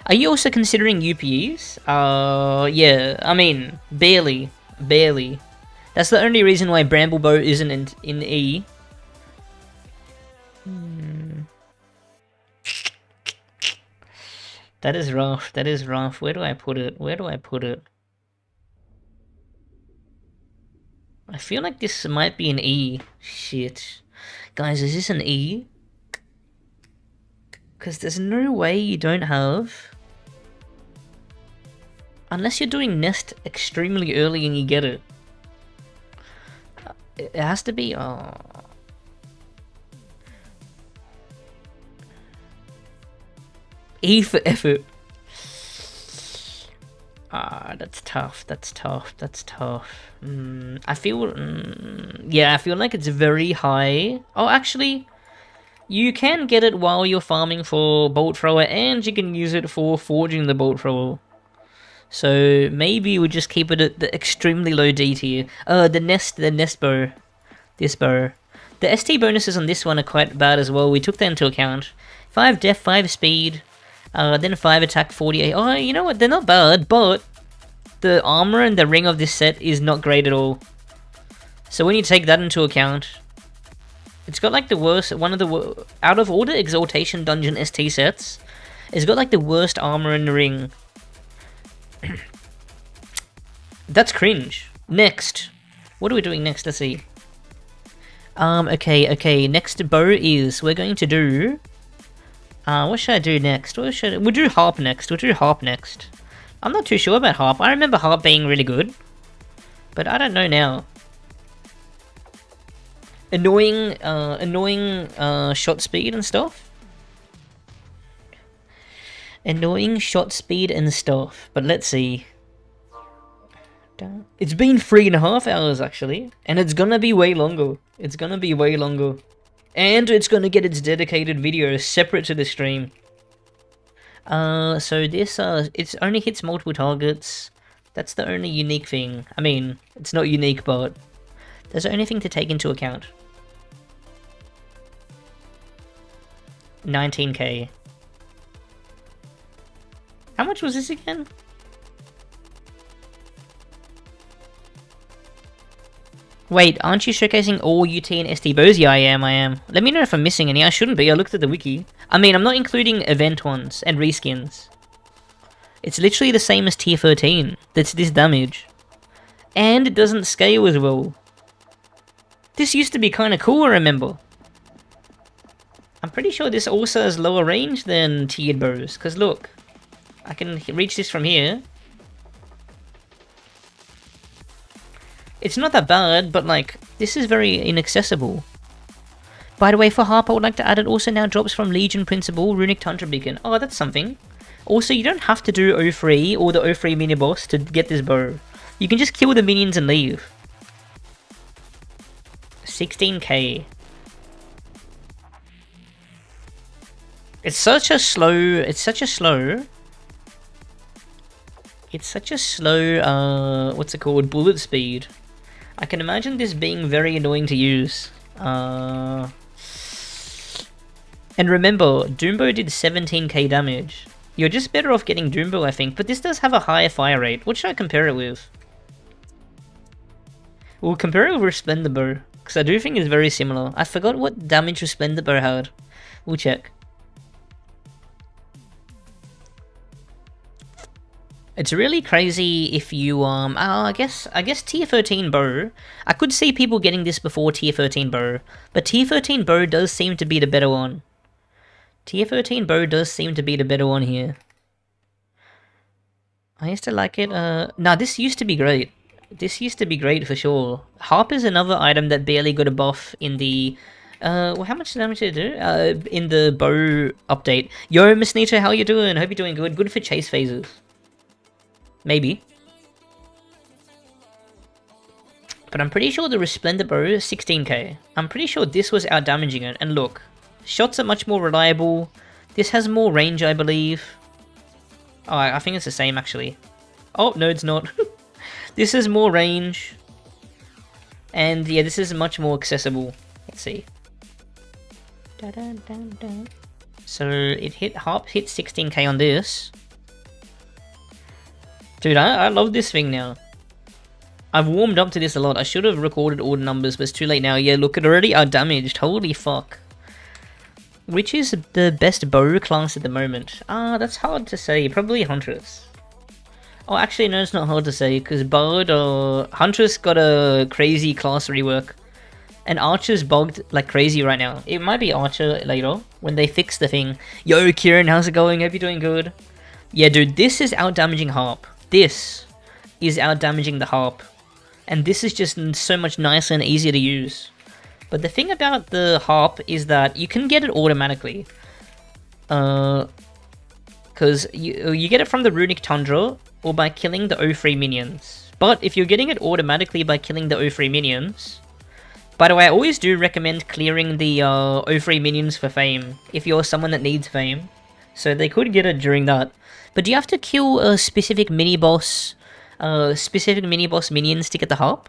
Are you also considering UPEs? Yeah, I mean, barely. Barely. That's the only reason why Bramblebow isn't in E. That is rough, that is rough. Where do I put it? Where do I put it? I feel like this might be an E. Shit. Guys, is this an E? Because there's no way you don't have... Unless you're doing Nest extremely early and you get it. It has to be... Oh. E for effort. That's tough, that's tough, that's tough. I feel... yeah, I feel like it's very high. Oh, actually... You can get it while you're farming for Bolt Thrower, and you can use it for forging the Bolt Thrower. So maybe we'll just keep it at the extremely low D tier. The nest bow. This bow. The ST bonuses on this one are quite bad as well. We took that into account. 5 def, 5 speed, then 5 attack, 48. Oh, you know what? They're not bad, but the armor and the ring of this set is not great at all. So when you take that into account, it's got like the worst, out of all the Exaltation Dungeon ST sets, it's got like the worst armor in the ring. That's cringe. Next. What are we doing next? Let's see. Okay, next bow is, we're going to do... what should I do next? We'll do Harp next. I'm not too sure about Harp. I remember Harp being really good, but I don't know now. Annoying shot speed and stuff. Annoying shot speed and stuff. But let's see. It's been 3.5 hours actually, and it's gonna be way longer. And it's gonna get its dedicated video separate to the stream. So this it only hits multiple targets. That's the only unique thing. I mean, it's not unique, but there's the only thing to take into account. 19k. How much was this again? Wait, aren't you showcasing all UT and ST bows? Yeah, I am. Let me know if I'm missing any. I shouldn't be. I looked at the wiki. I mean, I'm not including event ones and reskins. It's literally the same as tier 13. That's this damage. And it doesn't scale as well. This used to be kind of cool, I remember. I'm pretty sure this also has lower range than tiered bows. Because look, I can reach this from here. It's not that bad, but like, this is very inaccessible. By the way, for Harp, I would like to add it also now drops from Legion Principle, Runic Tundra Beacon. Oh, that's something. Also, you don't have to do 03 or the 03 mini boss to get this bow. You can just kill the minions and leave. 16k. It's such a slow, what's it called, bullet speed. I can imagine this being very annoying to use. And remember, Doombow did 17k damage. You're just better off getting Doombow, I think, but this does have a higher fire rate. What should I compare it with? We'll compare it with Resplendor Bow, because I do think it's very similar. I forgot what damage Resplendor Bow had. We'll check. It's really crazy if you I guess tier 13 bow. I could see people getting this before tier 13 bow, but tier 13 bow does seem to be the better one. Tier 13 bow does seem to be the better one here. I used to like it. Nah, this used to be great. This used to be great for sure. Harp is another item that barely got a buff in the well, how much damage did it do? In the bow update. Yo, Miss Nita, how you doing? Hope you're doing good. Good for chase phases. Maybe. But I'm pretty sure the Resplendent bow is 16k. I'm pretty sure this was out-damaging it. And look, shots are much more reliable. This has more range, I believe. Oh, I think it's the same, actually. Oh, no, it's not. This is more range. And yeah, this is much more accessible. Let's see. Da -da -da -da. So it hit Harp hit 16k on this. Dude, I love this thing now. I've warmed up to this a lot. I should have recorded all the numbers, but it's too late now. Yeah, look, it already out-damaged. Holy fuck. Which is the best bow class at the moment? That's hard to say. Probably Huntress. Oh, actually, no, it's not hard to say, because Bard, Huntress got a crazy class rework. And Archer's bugged like crazy right now. It might be Archer later, when they fix the thing. Yo, Kieran, how's it going? Hope you're doing good. Yeah, dude, this is out-damaging Harp. This is out-damaging the Harp. And this is just so much nicer and easier to use. But the thing about the Harp is that you can get it automatically. Because you get it from the Runic Tundra, or by killing the O3 minions. But if you're getting it automatically by killing the O3 minions... By the way, I always do recommend clearing the O3 minions for fame, if you're someone that needs fame. So they could get it during that. But do you have to kill a specific mini-boss minions to get the Harp?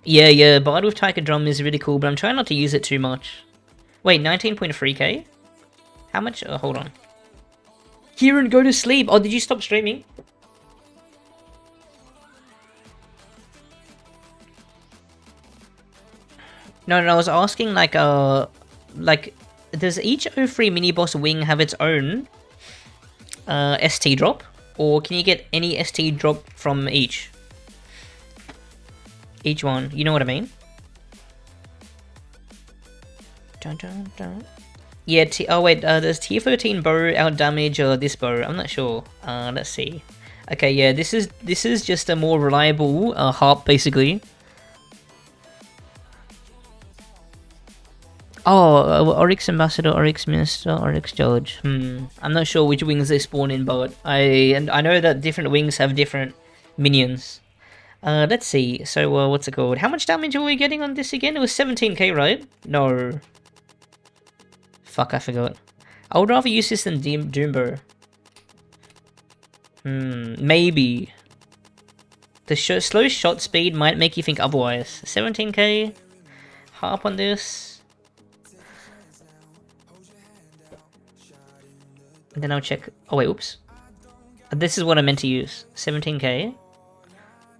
Yeah, Bard with Tiger Drum is really cool, but I'm trying not to use it too much. Wait, 19.3k? How much? Hold on. Kieran, go to sleep! Oh, did you stop streaming? No, I was asking, like, does each O3 mini-boss wing have its own ST drop? Or can you get any ST drop from each? Each one, you know what I mean? Dun, dun, dun. Yeah, oh wait, there's tier 13 bow out damage or this bow, I'm not sure. Let's see. Okay, yeah, this is just a more reliable harp basically. Oh, Oryx Ambassador, Oryx Minister, Oryx Judge. I'm not sure which wings they spawn in, but I know that different wings have different minions. Let's see. So, what's it called? How much damage were we getting on this again? It was 17k, right? No. Fuck, I forgot. I would rather use this than Doombo. Maybe. The slow shot speed might make you think otherwise. 17k. Harp on this. And then I'll check. Oh wait, oops. This is what I meant to use. 17k.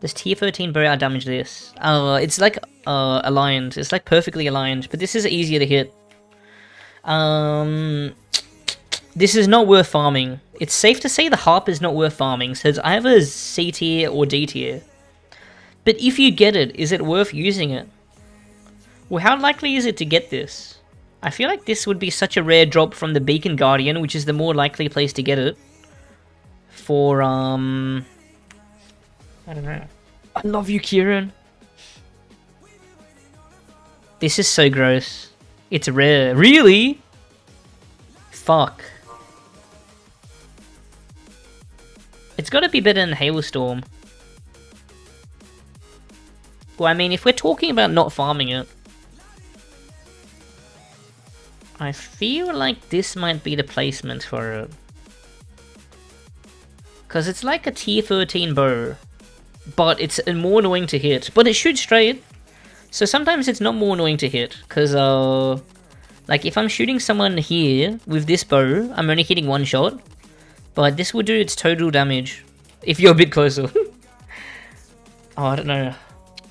Does tier 13 bow out damage this? It's like aligned. It's like perfectly aligned, but this is easier to hit. This is not worth farming. It's safe to say the harp is not worth farming, so it's either C tier or D tier. But if you get it, is it worth using it? Well, how likely is it to get this? I feel like this would be such a rare drop from the Beacon Guardian, which is the more likely place to get it. For, I don't know. I love you, Kieran. This is so gross. It's rare. Really? Fuck. It's gotta be better than Hailstorm. Well, I mean, if we're talking about not farming it, I feel like this might be the placement for it. Because it's like a tier 13 bow, but it's more annoying to hit. But it shoots straight, so sometimes it's not more annoying to hit. Because, like if I'm shooting someone here with this bow, I'm only hitting one shot. But this will do its total damage if you're a bit closer. Oh, I don't know.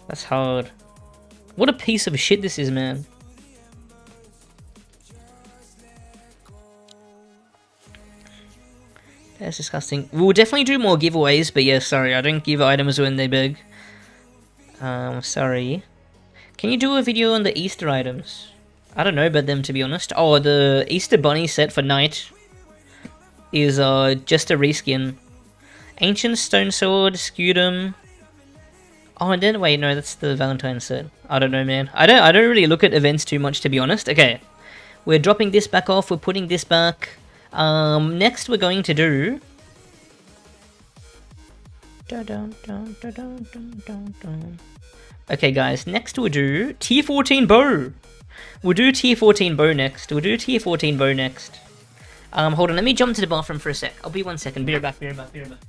That's hard. What a piece of shit this is, man. That's disgusting. We'll definitely do more giveaways, but yeah, sorry, I don't give items when they're big. Sorry. Can you do a video on the Easter items? I don't know about them, to be honest. Oh, the Easter Bunny set for Knight is just a reskin. Ancient Stone Sword, Scutum. Oh, and then wait, no, that's the Valentine set. I don't know, man. I don't really look at events too much, to be honest. Okay, we're dropping this back off. We're putting this back. Next we're going to do. Okay, guys. Next we'll do Tier 14 bow. We'll do Tier 14 bow next. We'll do Tier 14 bow next. Hold on. Let me jump to the bathroom for a sec. I'll be 1 second. Be right back. Be right back. Be right back.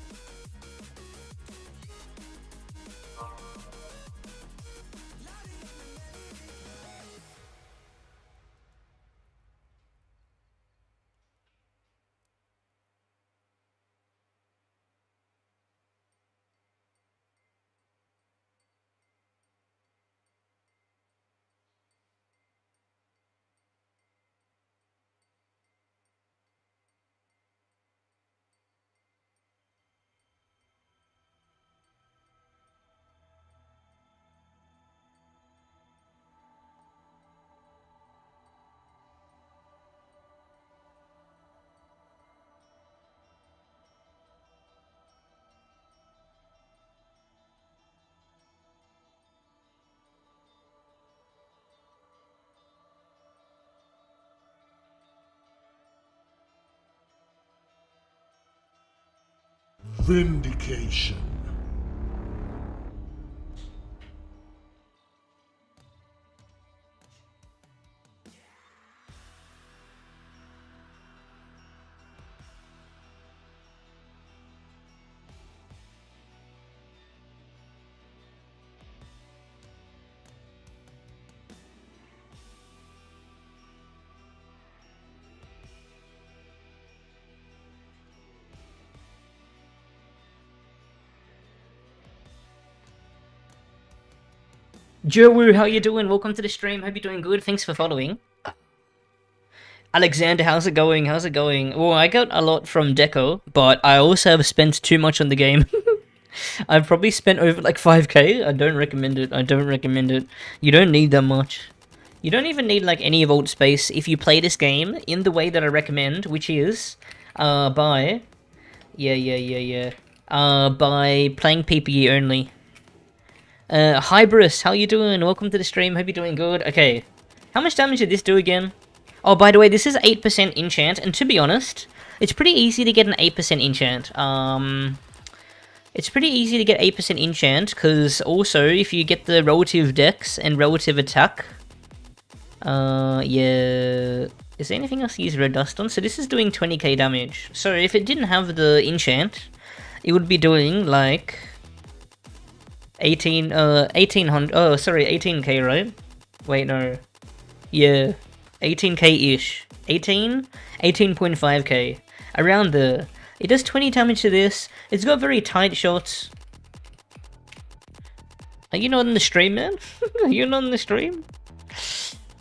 Vindication. Joe, how you doing? Welcome to the stream. Hope you're doing good. Thanks for following. Alexander, how's it going? How's it going? Well, I got a lot from Deco, but I also have spent too much on the game. I've probably spent over like 5k. I don't recommend it. I don't recommend it. You don't need that much. You don't even need like any vault space if you play this game in the way that I recommend, which is by by playing PPE only. Hybris, how you doing? Welcome to the stream. Hope you're doing good. Okay, how much damage did this do again? Oh, by the way, this is 8% enchant, and to be honest, it's pretty easy to get an 8% enchant. It's pretty easy to get 8% enchant, because also, if you get the relative dex and relative attack, yeah... Is there anything else to use red dust on? So this is doing 20k damage. So if it didn't have the enchant, it would be doing, like... 1800, oh, sorry, 18k, right? Wait, no. Yeah, 18k-ish. 18.5k. Around there. It does 20 damage to this. It's got very tight shots. Are you not in the stream, man? Are you not in the stream?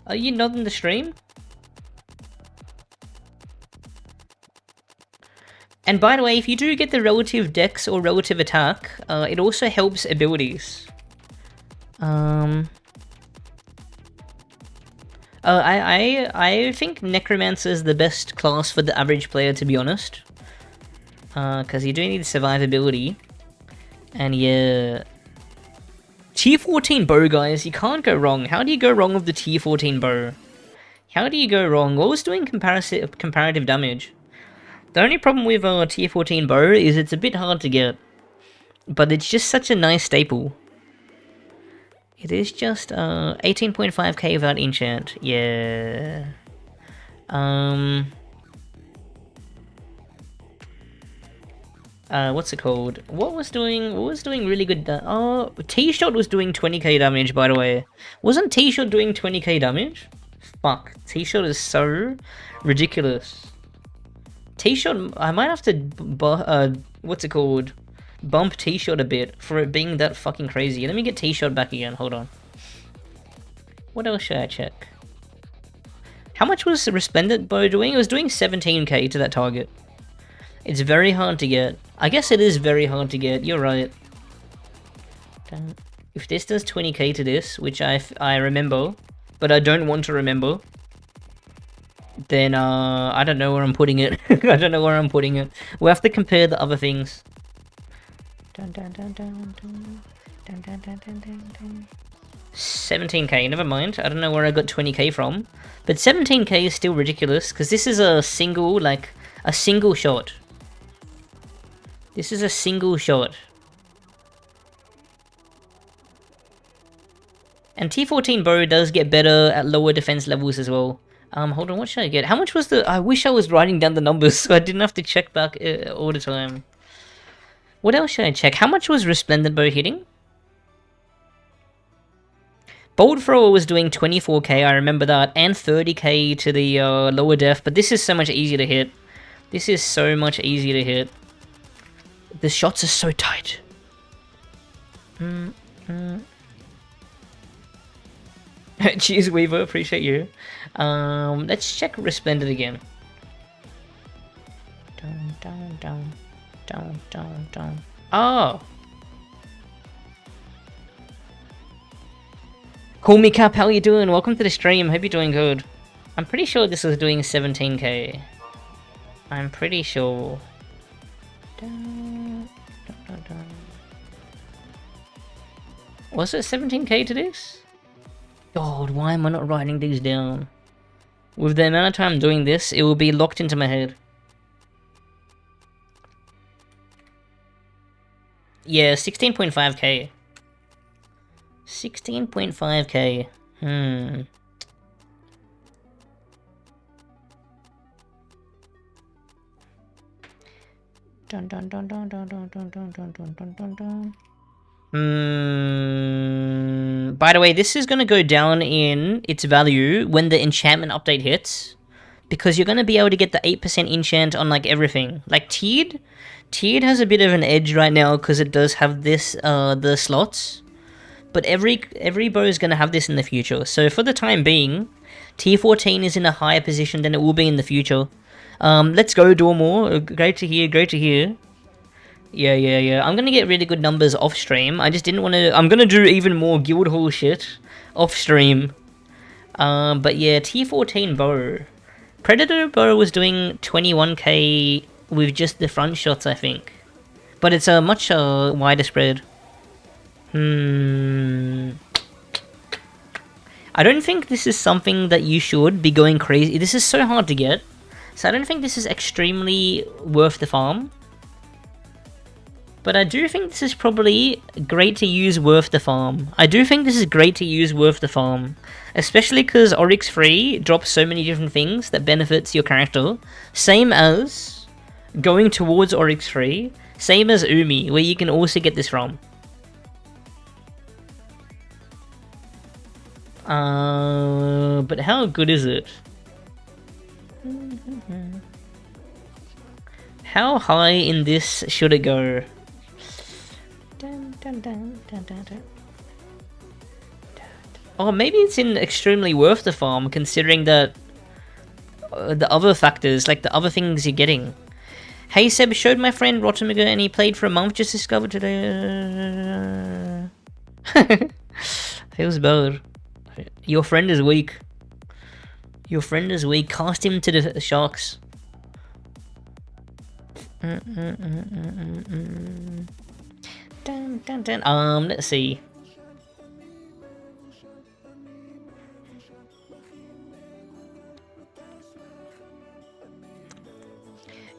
Are you not in the stream? And by the way, if you do get the relative dex or relative attack, it also helps abilities. I think Necromancer is the best class for the average player, to be honest. Because you do need survivability. And yeah... Tier 14 bow, guys, you can't go wrong. How do you go wrong with the Tier 14 bow? How do you go wrong? What was doing comparative damage? The only problem with Tier 14 bow is it's a bit hard to get. But it's just such a nice staple. It is just 18.5k without enchant. Yeah. What's it called? What was doing really good oh, T-Shot was doing 20k damage, by the way. Wasn't T-Shot doing 20k damage? Fuck. T-Shot is so ridiculous. T-Shot, I might have to, what's it called? Bump T-Shot a bit for it being that fucking crazy. Let me get T-Shot back again, hold on. What else should I check? How much was Resplendent Bow doing? It was doing 17k to that target. It's very hard to get. I guess it is very hard to get, you're right. If this does 20k to this, which I remember, but I don't want to remember, then I don't know where I'm putting it. I don't know where I'm putting it. We'll have to compare the other things. 17k, never mind. I don't know where I got 20k from. But 17k is still ridiculous, because this is a single, like, a single shot. This is a single shot. And T14 bow does get better at lower defense levels as well. Hold on, what should I get? How much was the... I wish I was writing down the numbers so I didn't have to check back all the time. What else should I check? How much was Resplendent bow hitting? Bolt Thrower was doing 24k, I remember that, and 30k to the lower def, but this is so much easier to hit. This is so much easier to hit. The shots are so tight. Cheers, Weaver, appreciate you. Let's check Resplendent again. Down. Oh! Call me Cap, how you doing? Welcome to the stream, hope you're doing good. I'm pretty sure this was doing 17k. I'm pretty sure. Was it 17k to this? God, why am I not writing these down? With the amount of time doing this, it will be locked into my head. Yeah, 16.5k. 16.5k. By the way, this is going to go down in its value when the enchantment update hits, because you're going to be able to get the 8% enchant on like everything. Like Tiered has a bit of an edge right now because it does have this the slots, but every bow is going to have this in the future. So for the time being, Tier 14 is in a higher position than it will be in the future. Let's go, Dormore. Great to hear. Yeah. I'm gonna get really good numbers off stream. I just didn't want to... I'm gonna do even more Guildhall shit off stream. But yeah, T14 bow. Predator bow was doing 21k with just the front shots, I think. But it's a much wider spread. I don't think this is something that you should be going crazy. This is so hard to get. So I don't think this is extremely worth the farm. But I do think this is probably great to use worth the farm. Especially because Oryx Free drops so many different things that benefits your character. Same as going towards Oryx Free. Same as Umi, where you can also get this from. But how good is it? How high in this should it go? Oh, maybe it's in extremely worth the farm, considering that the other factors, like the other things you're getting. Hey Seb, showed my friend RotMG and he played for a month, just discovered today. Feels bad. Your friend is weak. Cast him to the sharks. Let's see.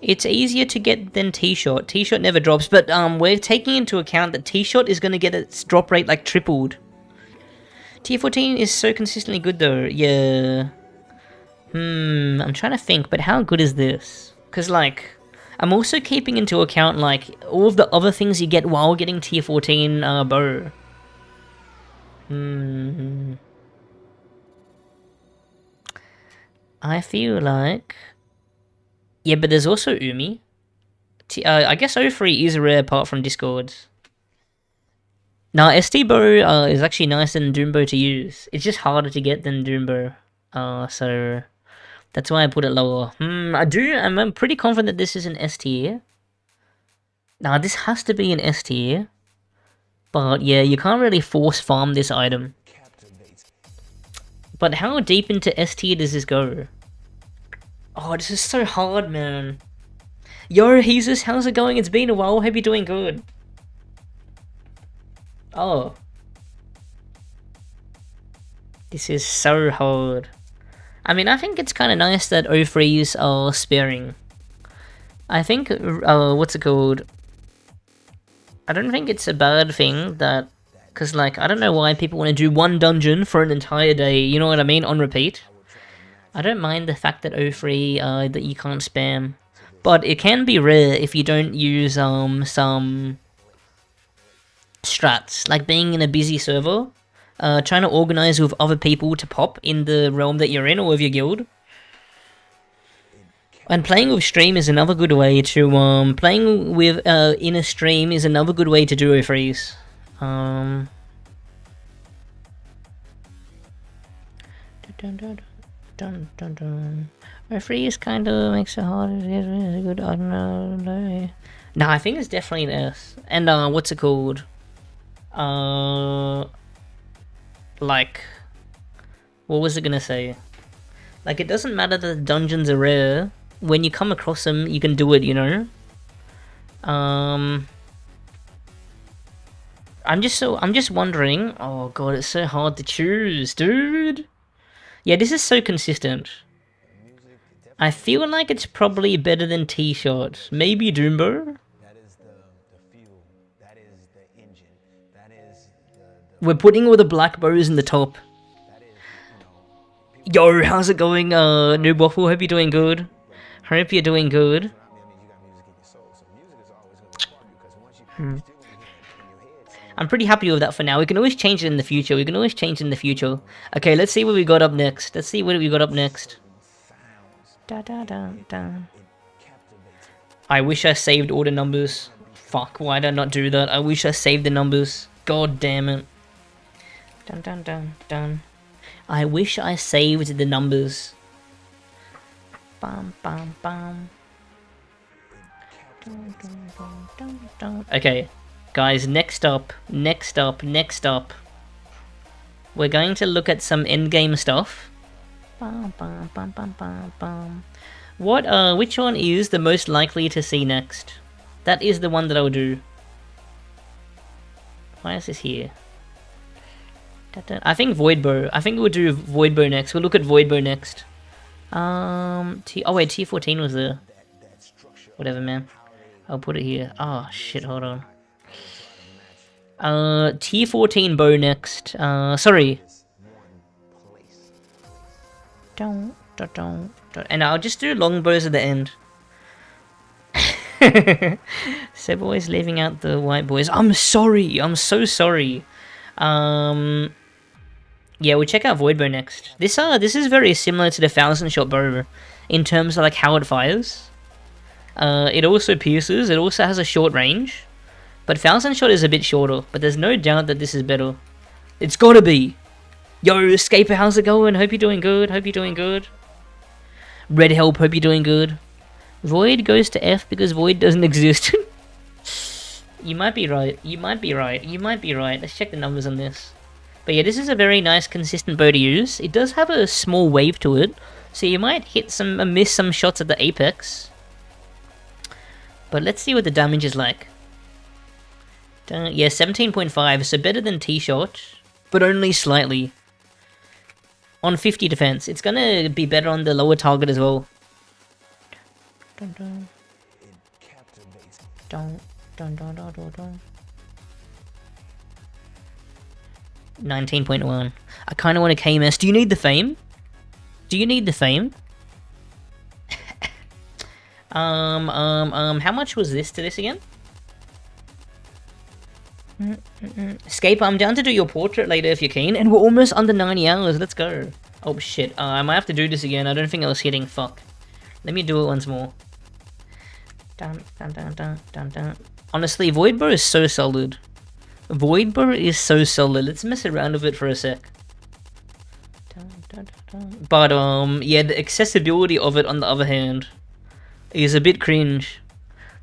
It's easier to get than T-Shot. T-Shot never drops, but we're taking into account that T-Shot is going to get its drop rate like tripled. Tier 14 is so consistently good though, yeah. I'm trying to think, but how good is this? Because like, I'm also keeping into account like all of the other things you get while getting Tier 14 bow. I feel like... Yeah, but there's also Umi. I guess O3 is rare apart from Discord. Now, ST bow is actually nicer than Doombow to use. It's just harder to get than Doombow. So That's why I put it lower. I'm pretty confident that this is an S tier. Nah, this has to be an S tier. But yeah, you can't really force farm this item. But how deep into S tier does this go? Oh, this is so hard, man. Yo, Jesus, how's it going? It's been a while. Hope you're doing good. Oh. This is so hard. I mean, I think it's kind of nice that O3s are sparing. I think, what's it called? I don't think it's a bad thing that... Because, like, I don't know why people want to do one dungeon for an entire day, you know what I mean, on repeat. I don't mind the fact that O3, that you can't spam. But it can be rare if you don't use, some... strats. Like being in a busy server. Trying to organize with other people to pop in the realm that you're in or with your guild. And playing with stream is another good way to, playing with, in a stream is another good way to do O3s. O3 is kinda makes it hard, it's a good, I don't know. No, I think it's definitely an S. And, what's it called? Like, what was it gonna say? Like, it doesn't matter that the dungeons are rare. When you come across them, you can do it, you know? I'm just wondering. Oh god, it's so hard to choose, dude. Yeah, this is so consistent. I feel like it's probably better than T-Shot. Maybe Doombo? We're putting all the black bows in the top. Yo, how's it going, Noob Waffle? Hope you're doing good. Hope you're doing good. I'm pretty happy with that for now. We can always change it in the future. Okay, let's see what we got up next. I wish I saved all the numbers. Fuck, why did I not do that? I wish I saved the numbers. God damn it. I wish I saved the numbers. Okay, guys, next up. We're going to look at some endgame stuff. Which one is the most likely to see next? That is the one that I'll do. Why is this here? I think Voidbow. I think we'll do Voidbow next. We'll look at Voidbow next. Oh wait, T14 was there. Whatever, man. I'll put it here. Oh shit, hold on. T14 bow next. Sorry. And I'll just do longbows at the end. Seb always leaving out the white boys. I'm sorry. I'm so sorry. Yeah, we'll check out Voidbow next. This is very similar to the 1000-shot bow in terms of like how it fires. It also pierces. It also has a short range, but 1000-shot is a bit shorter. But there's no doubt that this is better. It's gotta be. Yo, Escaper, how's it going? Hope you're doing good. Red Help, hope you're doing good. Void goes to F because Void doesn't exist. You might be right. Let's check the numbers on this. But yeah, this is a very nice, consistent bow to use. It does have a small wave to it, so you might miss some shots at the apex. But let's see what the damage is like. Yeah, 17.5, so better than T-Shot, but only slightly. On 50 defense. It's gonna be better on the lower target as well. 19.1. I kind of want a KMS. Do you need the fame? How much was this to this again? Escape, I'm down to do your portrait later if you're keen, and we're almost under 90 hours, let's go. Oh shit, I might have to do this again, I don't think I was hitting, fuck. Let me do it once more. Honestly, Voidbow is so solid. Let's mess around with it for a sec. But yeah, the accessibility of it on the other hand is a bit cringe.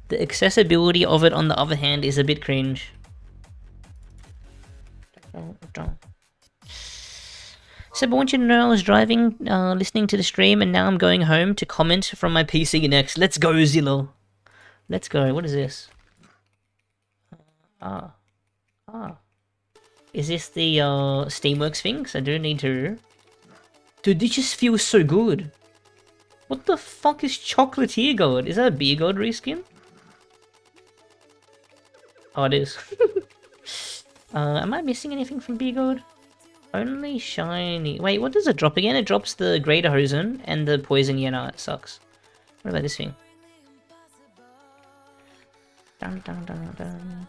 The accessibility of it on the other hand is a bit cringe. So I want you to know I was driving, listening to the stream, and now I'm going home to comment from my PC next. Let's go, Zillow. Let's go. What is this? Is this the Steamworks thing? 'Cause I do need to... Dude, this just feels so good. What the fuck is Chocolatier God? Is that a Beer God reskin? Oh, it is. Am I missing anything from Beer God? Only shiny... Wait, what does it drop again? It drops the Greater Hosen and the Poison. Yeah, no, it sucks. What about this thing? Dun, dun, dun, dun.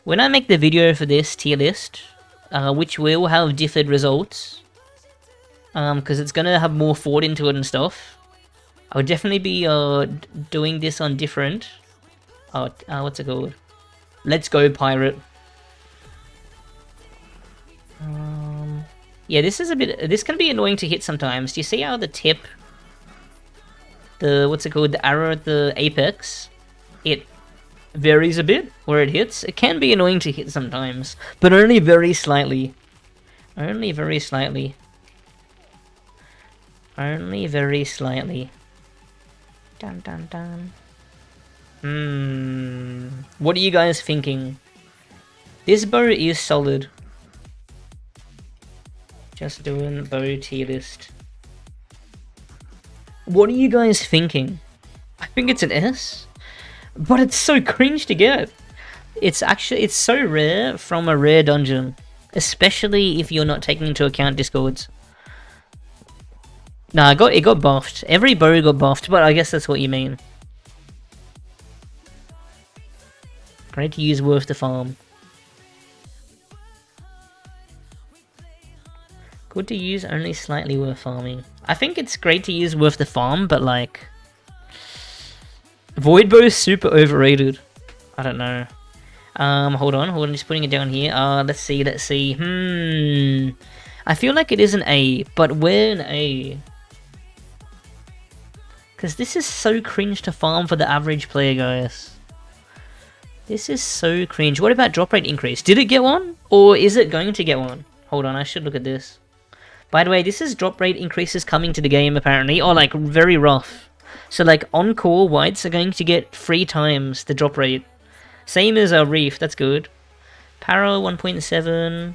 When I make the video for this tier list, which will have differed results, because it's gonna have more thought into it and stuff, I'll definitely be doing this on different... what's it called? Let's go, Pirate. Yeah, this is a bit... This can be annoying to hit sometimes. Do you see how the tip... what's it called? The arrow at the apex... It varies a bit where it hits. It can be annoying to hit sometimes, but only very slightly. Only very slightly. Only very slightly. Dun dun dun. What are you guys thinking? This bow is solid. Just doing bow tier list. What are you guys thinking? I think it's an S. But it's so cringe to get. It's so rare from a rare dungeon. Especially if you're not taking into account discords. Nah, it got buffed. Every bow got buffed, but I guess that's what you mean. Great to use, worth the farm. Good to use, only slightly worth farming. I think it's great to use worth the farm, but like... Void Bow is super overrated. I don't know. Hold on, just putting it down here. Let's see. I feel like it is an A, but where an A? Because this is so cringe to farm for the average player, guys. This is so cringe. What about drop rate increase? Did it get one? Or is it going to get one? Hold on, I should look at this. By the way, this is drop rate increases coming to the game, apparently. Oh, like, very rough. So, like, on-call whites are going to get 3 times the drop rate. Same as our Reef, that's good. Paro 1.7.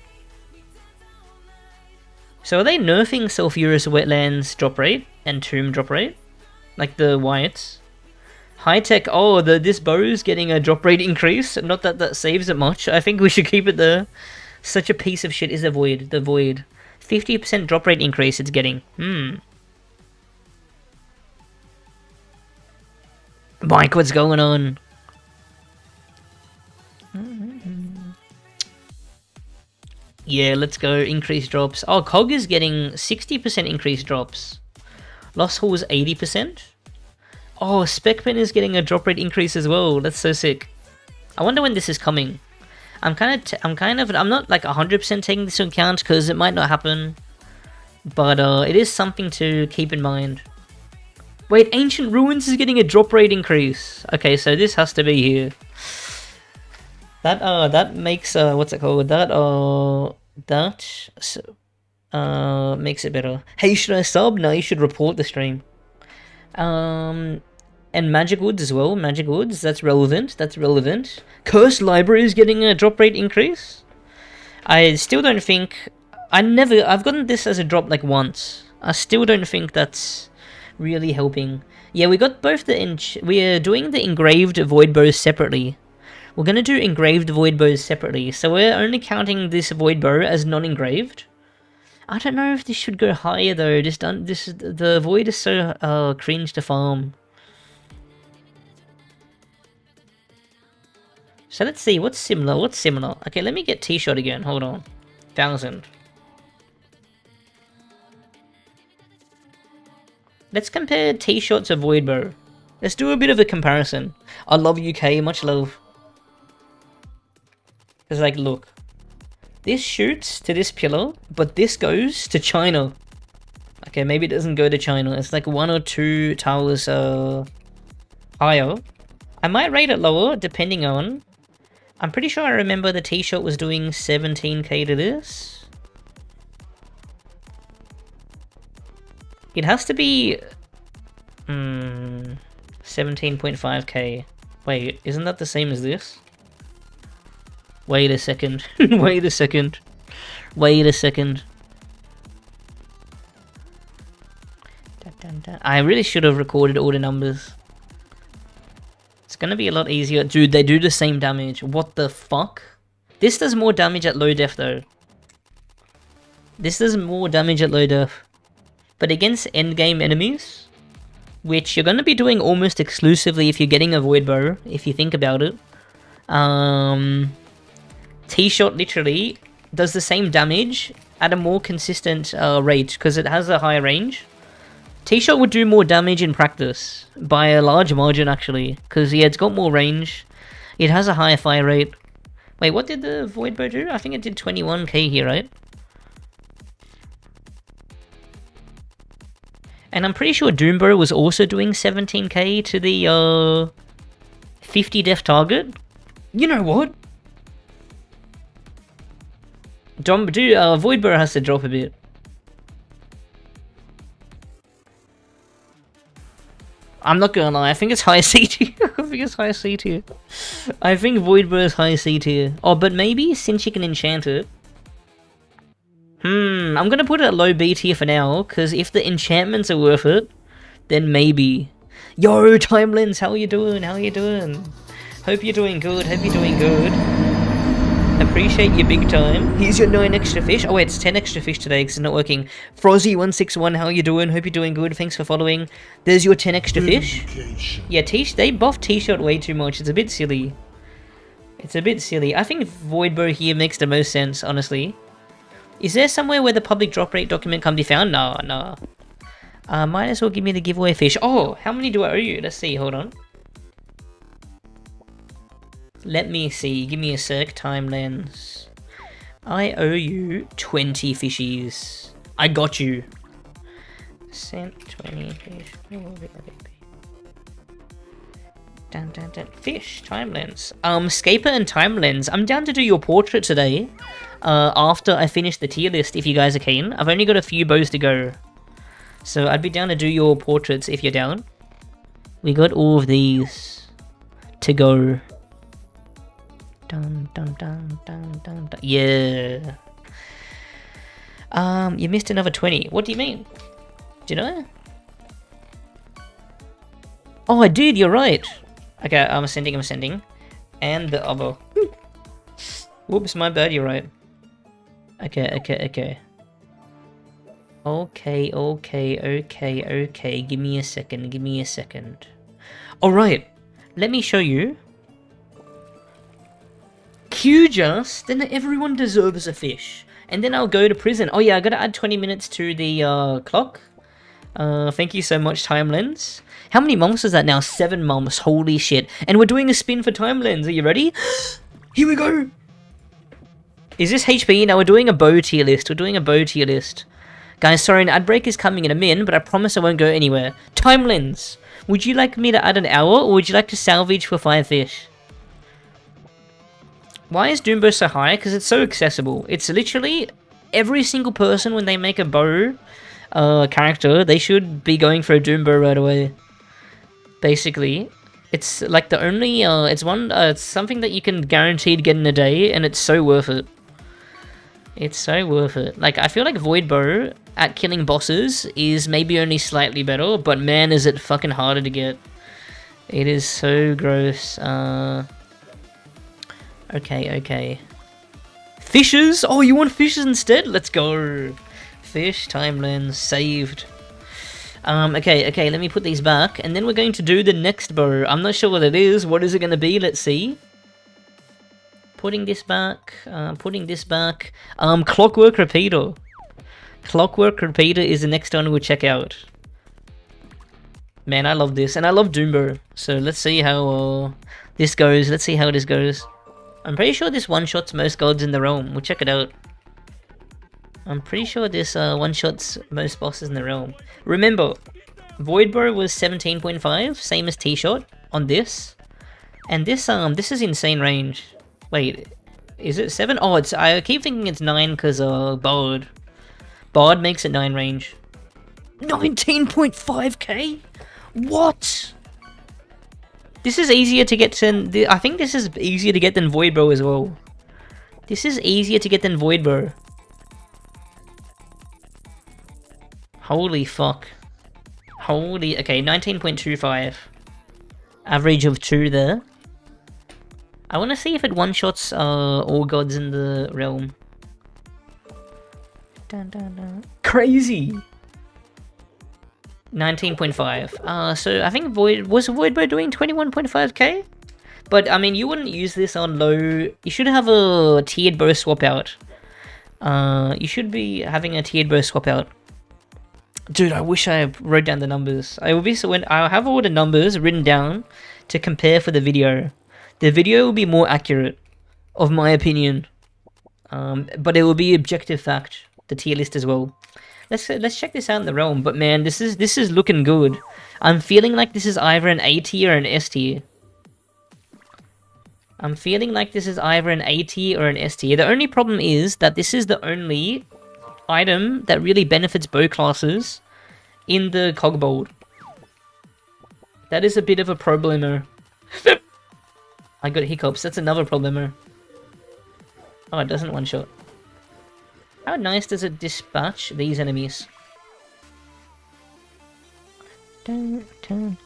So are they nerfing Sulphurous Wetlands drop rate and Tomb drop rate? Like the whites? High-tech, oh, this bow's getting a drop rate increase. Not that that saves it much. I think we should keep it there. Such a piece of shit is the Void. 50% drop rate increase it's getting. Mike, what's going on? Yeah, let's go. Increased drops. Oh, Cog is getting 60% increased drops. Lost Hall is 80%. Oh, Specpen is getting a drop rate increase as well. That's so sick. I wonder when this is coming. I'm not like 100% taking this into account because it might not happen. But it is something to keep in mind. Wait, Ancient Ruins is getting a drop rate increase. Okay, so this has to be here. That makes what's it called? That makes it better. Hey, should I sub? No, you should report the stream. And Magic Woods as well. Magic Woods, that's relevant. Cursed Library is getting a drop rate increase. I still don't think... I've gotten this as a drop like once. I still don't think that's really helping. Yeah, we got both we're doing the engraved void bows separately. We're gonna do engraved void bows separately, so we're only counting this void bow as non-engraved. I don't know if this should go higher though. The void is so cringe to farm. So let's see what's similar. Okay, let me get T-shot again. Hold on, 1000. Let's compare T-shot to void bow. Let's do a bit of a comparison. I love UK, much love. Because like, look, This shoots to this pillar, but this goes to China. Okay, maybe it doesn't go to China. It's like 1 or 2 towers higher. I might rate it lower, depending on... I'm pretty sure I remember the T-shirt was doing 17k to this. It has to be... 17.5k. Wait, isn't that the same as this? Wait a second. Wait a second. Wait a second. I really should have recorded all the numbers. It's gonna be a lot easier. Dude, they do the same damage. What the fuck? This does more damage at low def though. This does more damage at low def. But against endgame enemies, which you're gonna be doing almost exclusively if you're getting a void bow, if you think about it. T-shot literally does the same damage at a more consistent rate because it has a higher range. T-shot would do more damage in practice by a large margin actually, because yeah, it's got more range. It has a higher fire rate. Wait, what did the void bow do? I think it did 21k here, right? And I'm pretty sure Doombow was also doing 17k to the 50 def target. You know what? Voidbow has to drop a bit. I'm not gonna lie, I think it's high C tier. I think it's high C tier. I think Voidbow is high C tier. Oh, but maybe since you can enchant it. I'm gonna put it at low B tier for now, because if the enchantments are worth it, then maybe. Yo, Timelens, how you doing? How you doing? Hope you're doing good, hope you're doing good. Appreciate you big time. Here's your 9 extra fish. Oh wait, it's 10 extra fish today because it's not working. Frozzy161, how you doing? Hope you're doing good. Thanks for following. There's your 10 extra fish. Yeah, they buffed T-shot way too much. It's a bit silly. It's a bit silly. I think Voidbow here makes the most sense, honestly. Is there somewhere where the public drop rate document can be found? Nah. Might as well give me the giveaway fish. Oh, how many do I owe you? Let's see, hold on. Let me see, give me a sec, Timelens. I owe you 20 fishies. I got you. Sent 20 fish. Dun. Fish, Timelens. Scaper and Timelens. I'm down to do your portrait today. After I finish the tier list, if you guys are keen. I've only got a few bows to go. So I'd be down to do your portraits if you're down. We got all of these to go. Dun. Yeah. You missed another 20. What do you mean? Do you know? Oh, I did. You're right. Okay, I'm sending. And the other. Whoops, my bad. You're right. Okay. Okay. Give me a second. Alright. Let me show you. Q just, then everyone deserves a fish. And then I'll go to prison. Oh yeah, I gotta add 20 minutes to the clock. Thank you so much, Timelens. How many months is that now? 7 months, holy shit. And we're doing a spin for Timelens, are you ready? Here we go! Is this HP? Now we're doing a bow tier list. Guys, sorry, an ad break is coming in a min, but I promise I won't go anywhere. Timelens, would you like me to add an hour, or would you like to salvage for 5 fish? Why is Doombow so high? Because it's so accessible. It's literally every single person when they make a bow character, they should be going for a Doombow right away. Basically, it's like the only it's something that you can guaranteed get in a day, and it's so worth it. It's so worth it. Like, I feel like Voidbow at killing bosses is maybe only slightly better, but man, is it fucking harder to get. It is so gross. Okay. Fishes? Oh, you want fishes instead? Let's go. Fish, Timelens, saved. Okay, let me put these back, and then we're going to do the next bow. I'm not sure what it is. What is it going to be? Let's see. Putting this back. Clockwork Repeater. Clockwork Repeater is the next one we'll check out. Man, I love this, and I love Doombow. So let's see how this goes. I'm pretty sure this one-shots most gods in the realm. We'll check it out. I'm pretty sure this one-shots most bosses in the realm. Remember, Voidbow was 17.5, same as T-Shot on this. And this is insane range. Wait, is it 7? Oh, I keep thinking it's 9 because Bard. Bard makes it 9 range. 19.5k? What? This is easier to get than... I think this is easier to get than Voidbow as well. This is easier to get than Voidbow. Holy fuck. Holy... Okay, 19.25. Average of 2 there. I want to see if it one-shots all gods in the realm. Dun, dun, dun. Crazy! 19.5. So I think was Voidbow doing 21.5k? But I mean, you wouldn't use this on low. You should have a tiered bow swap out. You should be having a tiered bow swap out. Dude, I wish I wrote down the numbers. I have all the numbers written down to compare for the video. The video will be more accurate, of my opinion. But it will be objective fact. The tier list as well. Let's check this out in the realm. But man, this is looking good. I'm feeling like this is either an A tier or an S tier. I'm feeling like this is either an A tier or an S tier. The only problem is that this is the only item that really benefits bow classes in the cogbold. That is a bit of a problemo. I got hiccups. That's another problemo. Oh, it doesn't one-shot. How nice does it dispatch these enemies? Dun, dun.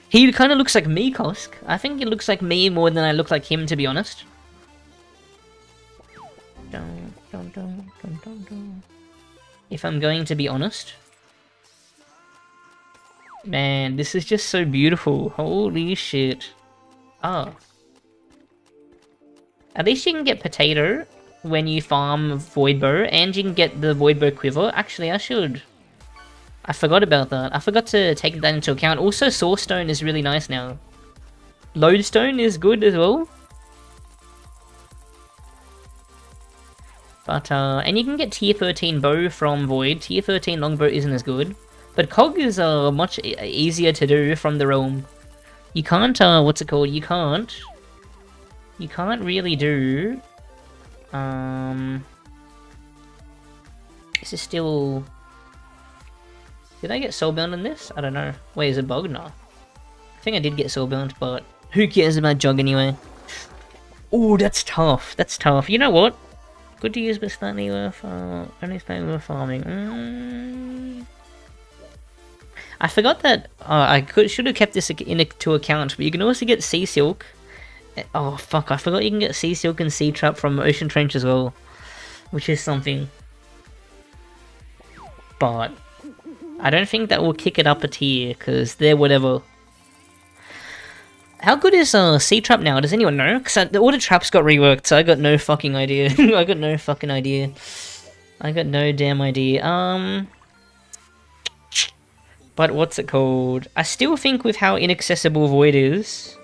He kind of looks like me, Kosk. I think he looks like me more than I look like him, to be honest. Dun, dun, dun, dun, dun, dun. If I'm going to be honest. Man, this is just so beautiful. Holy shit. Oh. At least you can get Potato when you farm Voidbow, and you can get the Voidbow Quiver. Actually, I should. I forgot about that. I forgot to take that into account. Also, Source Stone is really nice now. Lodestone is good as well. But, and you can get tier 13 bow from Void. Tier 13 longbow isn't as good. But Cog is much easier to do from the realm. You can't, what's it called? You can't really do... This is still... Did I get soulbound in this? I don't know. Wait, is it bugged? No. I think I did get soulbound, but who cares about Jug anyway? Oh, that's tough. That's tough. You know what? Good to use, but slightly worth, only slightly worth farming. I forgot that should have kept this into account, but you can also get Sea Silk. Oh fuck, I forgot you can get Sea Silk and Sea Trap from Ocean Trench as well, which is something. But I don't think that will kick it up a tier, because they're whatever. How good is Sea Trap now? Does anyone know? Because all the traps got reworked, so I got no fucking idea. I got no fucking idea. I got no damn idea. But what's it called? I still think with how inaccessible Void is,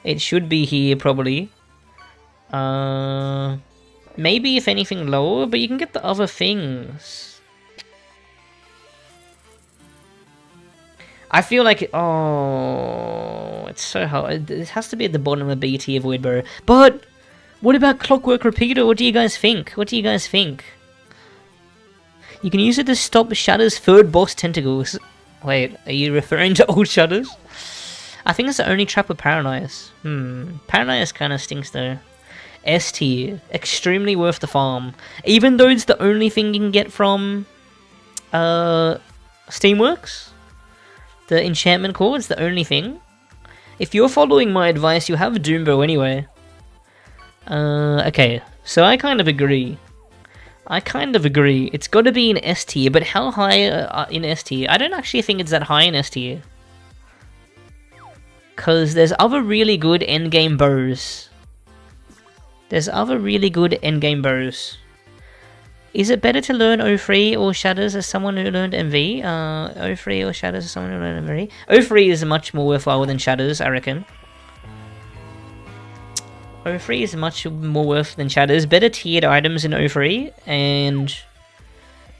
it should be here, probably. Maybe if anything lower, but you can get the other things. I feel like oh, it's so hard. It has to be at the bottom of B tier Voidbow. But what about Clockwork Repeater? What do you guys think? What do you guys think? You can use it to stop Shadow's third boss tentacles. Wait, are you referring to old Shadows? I think it's the only trap with Paralyze. Paralyze kind of stinks though. S tier, extremely worth the farm. Even though it's the only thing you can get from Steamworks. The enchantment core is the only thing. If you're following my advice, you have Doombow anyway. Okay, so I kind of agree. It's got to be in S tier, but how high in S tier? I don't actually think it's that high in S tier. Because there's other really good endgame bows. Is it better to learn O3 or Shadows as someone who learned MV? O3 or Shadows as someone who learned MV? O3 is much more worthwhile than Shadows, I reckon. O3 is much more worth than Shatters. Better tiered items in O3, and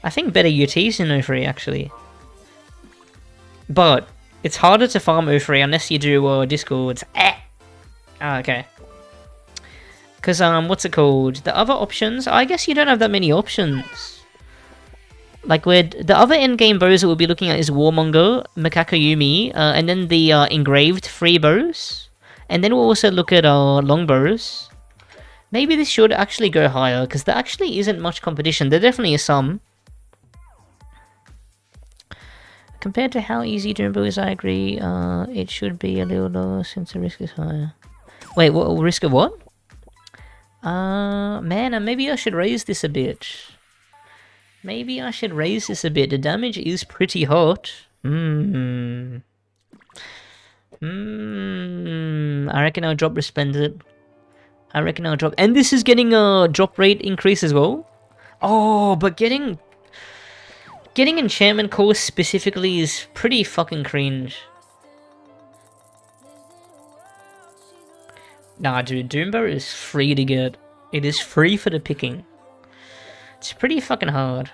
I think better UTs in O3 actually. But it's harder to farm O3 unless you do Discords. Okay. Because, what's it called? The other options, I guess you don't have that many options. Like, where the other endgame bows that we'll be looking at is Warmonger, Makakayumi, and then the engraved free bows. And then we'll also look at longbows. Maybe this should actually go higher, because there actually isn't much competition. There definitely is some. Compared to how easy Doombo is, I agree. It should be a little lower since the risk is higher. Wait, what risk of what? Man, maybe I should raise this a bit. Maybe I should raise this a bit. The damage is pretty hot. I reckon I'll drop Resplendent. I reckon I'll drop... And this is getting a drop rate increase as well. Oh, but getting Enchantment Course specifically is pretty fucking cringe. Nah, dude, Doombo is free to get. It is free for the picking. It's pretty fucking hard.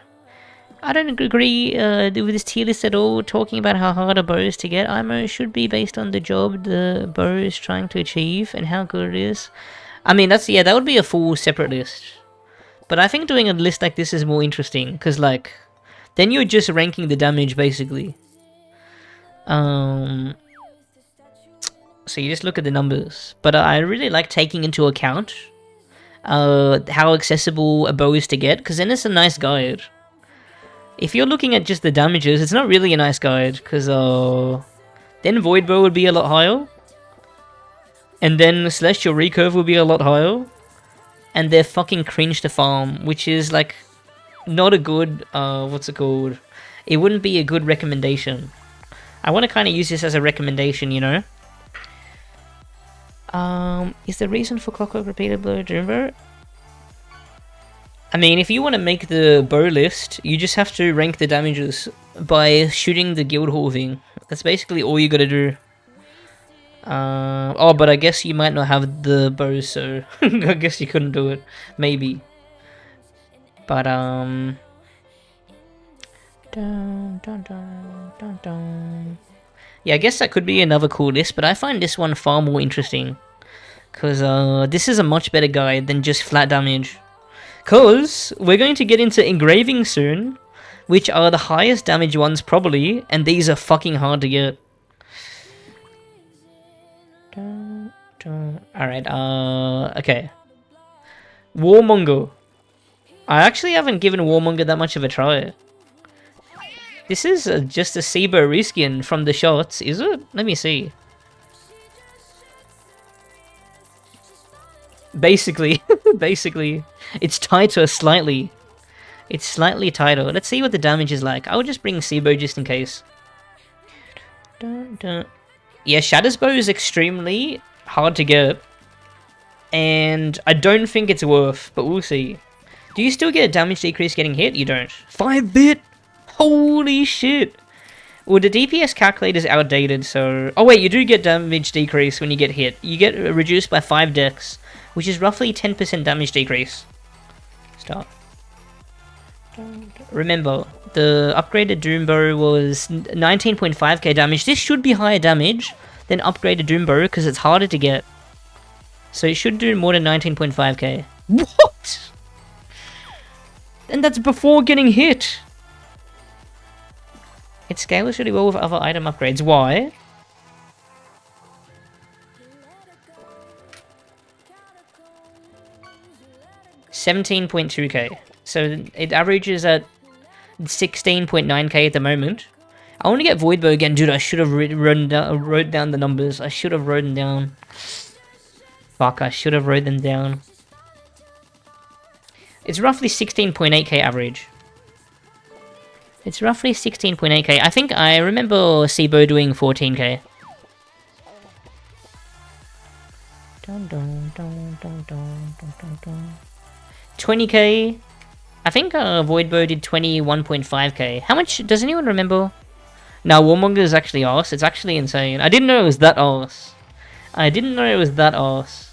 I don't agree with this tier list at all, talking about how hard a bow is to get. IMO should be based on the job the bow is trying to achieve and how good it is. I mean, that would be a full separate list. But I think doing a list like this is more interesting, because, like, then you're just ranking the damage, basically. So you just look at the numbers. But I really like taking into account how accessible a bow is to get, because then it's a nice guide. If you're looking at just the damages, it's not really a nice guide, because then Void Bow would be a lot higher. And then Celestial Recurve would be a lot higher. And they're fucking cringe to farm, which is, like, not a good, what's it called? It wouldn't be a good recommendation. I want to kind of use this as a recommendation, you know? Is the reason for Clockwork Repeated Blow Doombo? I mean, if you want to make the bow list, you just have to rank the damages by shooting the Guildhall thing. That's basically all you gotta do. Oh, but I guess you might not have the bows, so I guess you couldn't do it. Maybe. But, dun, dun, dun, dun, dun. Yeah, I guess that could be another cool list, but I find this one far more interesting. Because this is a much better guide than just flat damage. Because we're going to get into engraving soon, which are the highest damage ones probably, and these are fucking hard to get. Alright, okay. Warmonger. I actually haven't given Warmonger that much of a try. This is just a Sebo reskin from the shots, is it? Let me see. Basically, basically. It's tighter slightly. It's slightly tighter. Let's see what the damage is like. I'll just bring Sebo just in case. Dun, dun. Yeah, Shatter's Bow is extremely hard to get. And I don't think it's worth, but we'll see. Do you still get a damage decrease getting hit? You don't. 5-bit? Holy shit! Well, the DPS calculator is outdated, so... Oh wait, you do get damage decrease when you get hit. You get reduced by 5 dex, which is roughly 10% damage decrease. Start. Remember, the upgraded Doombo was 19.5k damage. This should be higher damage than upgraded Doombo, because it's harder to get. So it should do more than 19.5k. What?! And that's before getting hit! It scales really well with other item upgrades. Why? $17.2k. So it averages at 16.9k at the moment. I want to get Void Bow again. Dude, I should have wrote down the numbers. I should have written down. Fuck, I should have wrote them down. It's roughly 16.8k average. It's roughly 16.8k. I think I remember Sebo doing 14k. Dun, dun, dun, dun, dun, dun, dun, dun. 20k. I think Void Bow did 21.5k. How much? Does anyone remember? Now, Warmonger is actually arse. It's actually insane. I didn't know it was that arse. I didn't know it was that arse.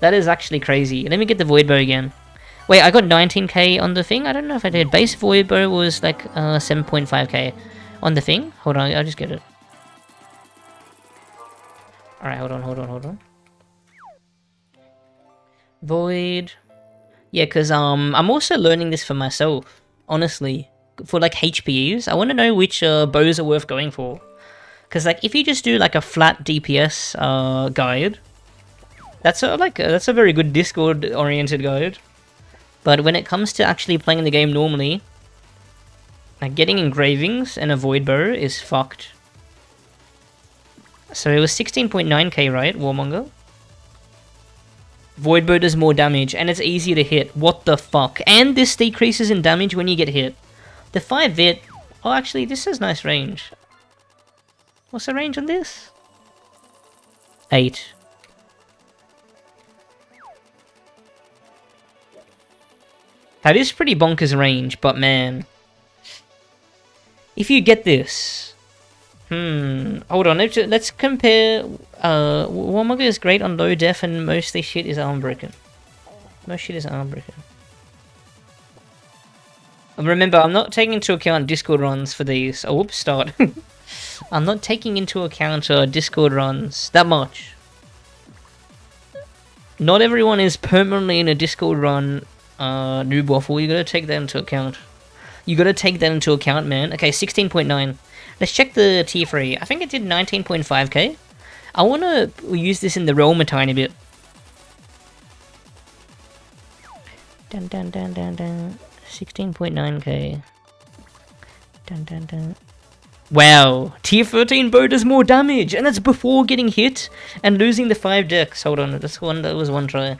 That is actually crazy. Let me get the void bow again. Wait, I got 19k on the thing? I don't know if I did. Base void bow was like 7.5k on the thing. Hold on, I'll just get it. Alright, hold on. Void. Yeah, because I'm also learning this for myself, honestly. For like HPUs, I want to know which bows are worth going for. Because like if you just do like a flat DPS guide, that's a very good Discord oriented guide. But when it comes to actually playing the game normally, like getting engravings and a void bow is fucked. So it was 16.9k, right, Warmonger? Void bow does more damage and it's easier to hit. What the fuck? And this decreases in damage when you get hit. The 5-bit... Oh, actually, this has nice range. What's the range on this? 8. That is pretty bonkers range, but man. If you get this... Hold on, let's compare... Warmonger is great on low def and mostly shit is arm broken. Most shit is arm broken. Remember, I'm not taking into account Discord runs for these. Oh, whoops, start. I'm not taking into account Discord runs that much. Not everyone is permanently in a Discord run, noob waffle. You gotta take that into account. You gotta take that into account, man. Okay, 16.9. Let's check the tier 3. I think it did 19.5k. I wanna use this in the realm a tiny bit. Dun. 16.9k. Dun. Wow, tier 13 bow does more damage, and that's before getting hit and losing the 5 dex. Hold on, that was one try.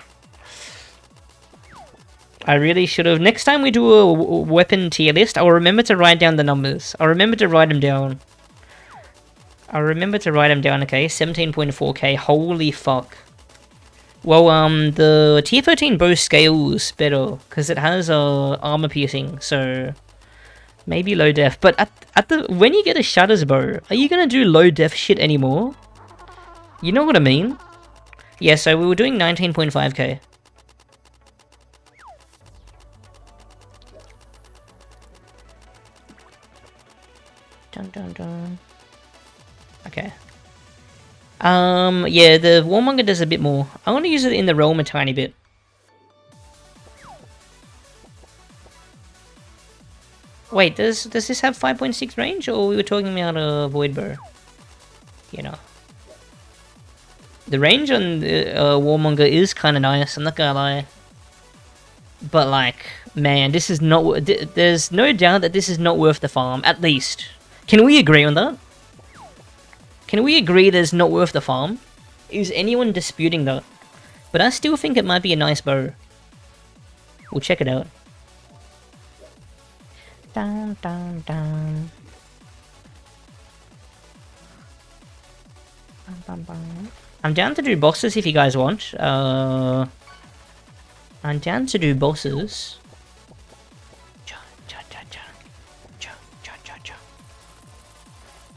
I really should have. Next time we do a weapon tier list, I'll remember to write down the numbers. I'll remember to write them down. Okay, 17.4k. Holy fuck. Well, the tier 13 bow scales better because it has armor piercing, so maybe low def. But when you get a Shatters bow, are you gonna do low def shit anymore? You know what I mean? Yeah, so we were doing 19.5k. Dun. Okay. Yeah, the Warmonger does a bit more. I want to use it in the realm a tiny bit. Wait, does this have 5.6 range, or we were talking about a void bow? You know. The range on the Warmonger is kind of nice, I'm not gonna lie. But like, man, this is not... There's no doubt that this is not worth the farm, at least. Can we agree on that? Can we agree that it's not worth the farm? Is anyone disputing that? But I still think it might be a nice bow. We'll check it out. Dun. I'm down to do bosses if you guys want. I'm down to do bosses.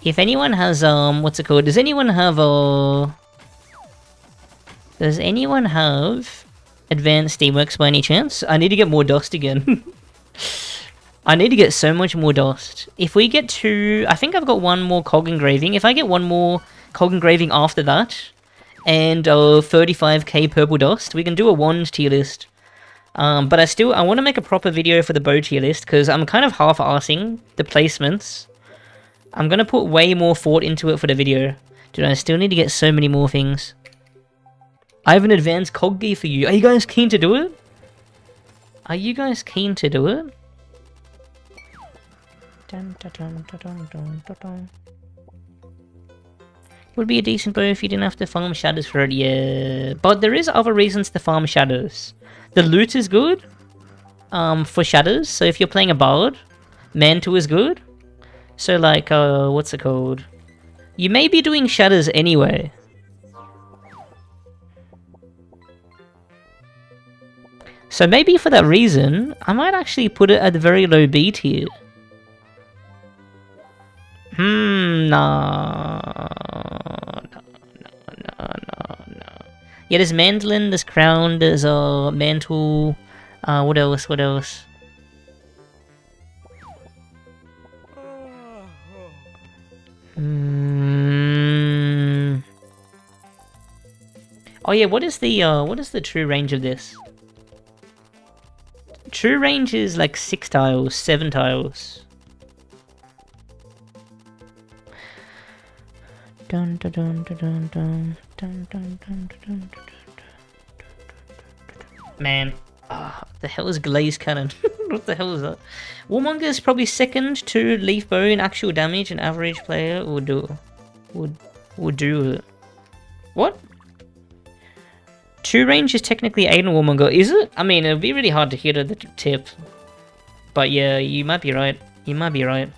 If anyone has what's it called? Does anyone have advanced Steamworks by any chance? I need to get more dust again. I need to get so much more dust. If we get to... I think I've got one more cog engraving. If I get one more cog engraving after that, and 35k purple dust, we can do a wand tier list. But I want to make a proper video for the bow tier list, because I'm kind of half-arsing the placements. I'm going to put way more thought into it for the video. Dude, I still need to get so many more things. I have an advanced cog gear for you. Are you guys keen to do it? Are you guys keen to do it? Would be a decent bow if you didn't have to farm shadows for it, yeah. But there is other reasons to farm shadows. The loot is good for shadows, so if you're playing a bard, Mantle is good. So like, what's it called? You may be doing shadows anyway. So maybe for that reason, I might actually put it at the very low B tier. No. Yeah, there's mandolin, there's crown, there's mantle. What else? What else? Oh yeah, what is the true range of this? True range is like 6 tiles, 7 tiles. Dun dun dun dun dun dun dun dun dun dun. Man, the hell is Glaze Cannon? What the hell is that? Warmonger is probably second to Leaf Bow in actual damage. An average player would do it. What? True range is technically 8 on Warmonger, is it? I mean, it'd be really hard to hit at the tip. But yeah, you might be right. You might be right.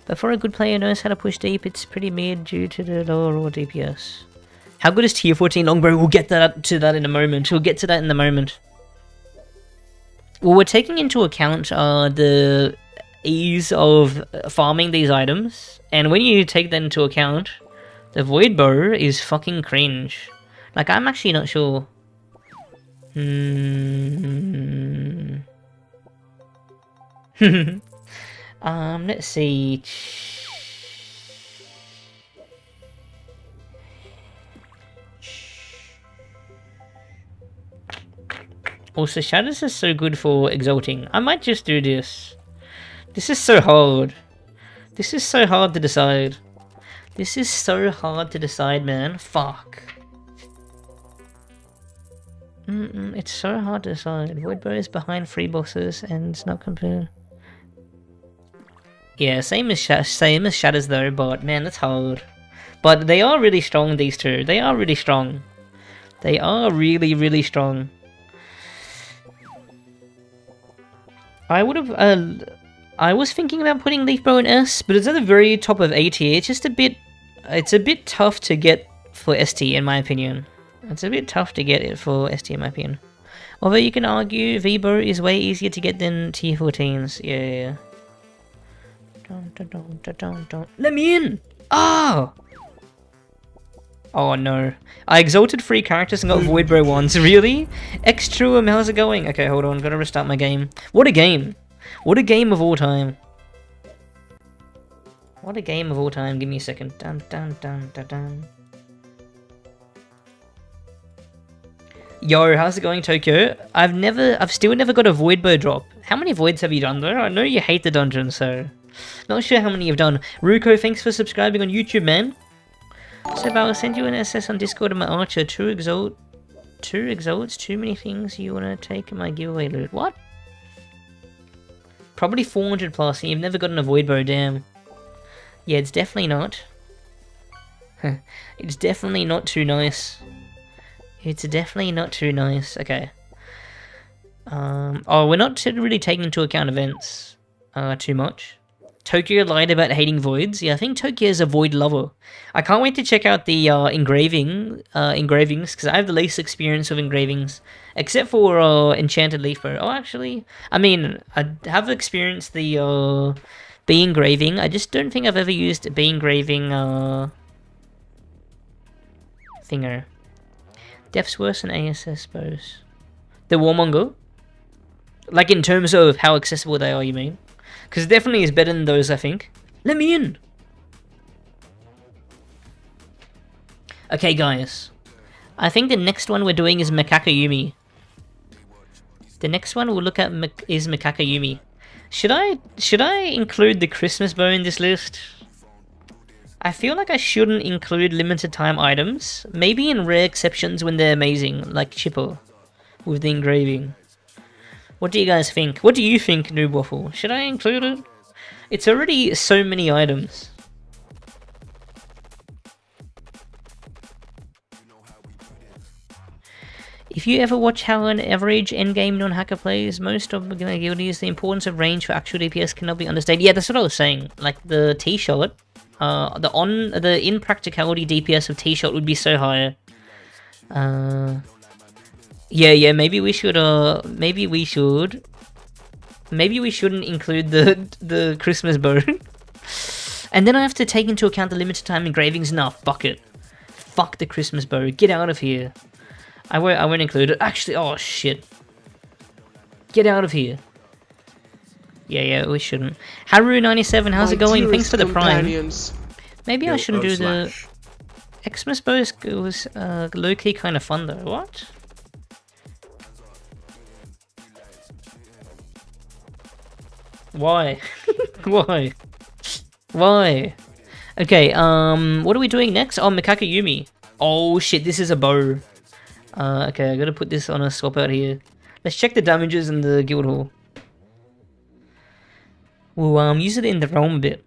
But for a good player who knows how to push deep, it's pretty mid due to the lower raw DPS. How good is tier 14 Longbow? We'll get to that in a moment. We'll get to that in a moment. Well, we're taking into account the ease of farming these items. And when you take that into account, the Void Bow is fucking cringe. Like, I'm actually not sure. Let's see. Also, Shadows is so good for exalting. I might just do this. This is so hard. This is so hard to decide. This is so hard to decide, man. Fuck. It's so hard to decide. Voidbow is behind 3 bosses and it's not compared. Yeah, same as Shadows though, but man, that's hard. But they are really strong, these two. They are really strong. They are really, really strong. I would have, I was thinking about putting Leaf Bow in S, but it's at the very top of A tier. It's just a bit tough to get for ST in my opinion. It's a bit tough to get it for ST in my opinion. Although you can argue V-Bow is way easier to get than tier 14s. Yeah. Don't. Let me in! Oh! Oh no. I exalted 3 characters and got Voidbow ones. Really? X-Truum, how's it going? Okay, hold on. Gotta restart my game. What a game! What a game of all time. What a game of all time. Give me a second. Dun. Yo, how's it going, Tokyo? I've still never got a Voidbow drop. How many Voids have you done though? I know you hate the dungeon, so... Not sure how many you've done. Ruko, thanks for subscribing on YouTube, man. So I'll send you an SS on Discord of my Archer. 2 exalts, too many things you wanna take in my giveaway loot. What? Probably 400 plus, and you've never gotten a Voidbow, damn. Yeah, it's definitely not. It's definitely not too nice. It's definitely not too nice. Okay. Oh, we're not really taking into account events too much. Tokyo lied about hating voids. Yeah, I think Tokyo is a void lover. I can't wait to check out the engravings, because I have the least experience of engravings, except for Enchanted Leaf Bow. Oh, actually, I mean, I have experienced the bee engraving. I just don't think I've ever used a bee engraving thinger. Death's worse than ASS bows. The Warmonger? Like in terms of how accessible they are, you mean? Because it definitely is better than those, I think. Let me in! Okay, guys. I think the next one we're doing is Makakayumi. The next one we'll look at is Makakayumi. Should I include the Christmas bow in this list? I feel like I shouldn't include limited time items. Maybe in rare exceptions when they're amazing, like Chipper with the engraving. What do you guys think? What do you think, Noob Waffle? Should I include it? It's already so many items. If you ever watch how an average endgame non-hacker plays, most of the guildies, the importance of range for actual DPS cannot be understated. Yeah, that's what I was saying. Like the T-shot, the in-practicality DPS of T-shot would be so high. Yeah, maybe we shouldn't include the Christmas bow. And then I have to take into account the limited time engravings. Nah, fuck it. fuck the Christmas bow. Get out of here. I won't include it. Actually, oh shit. Get out of here. Yeah, we shouldn't. Haru97, how's it going? Thanks for the prime. Maybe I shouldn't do the... Xmas bow was low-key kind of fun though. What? Why? Why? Why? Okay, what are we doing next? Oh, Mikaka Yumi. Oh shit, this is a bow. Okay, I gotta put this on a swap out here. Let's check the damages in the guild hall. We'll use it in the realm a bit.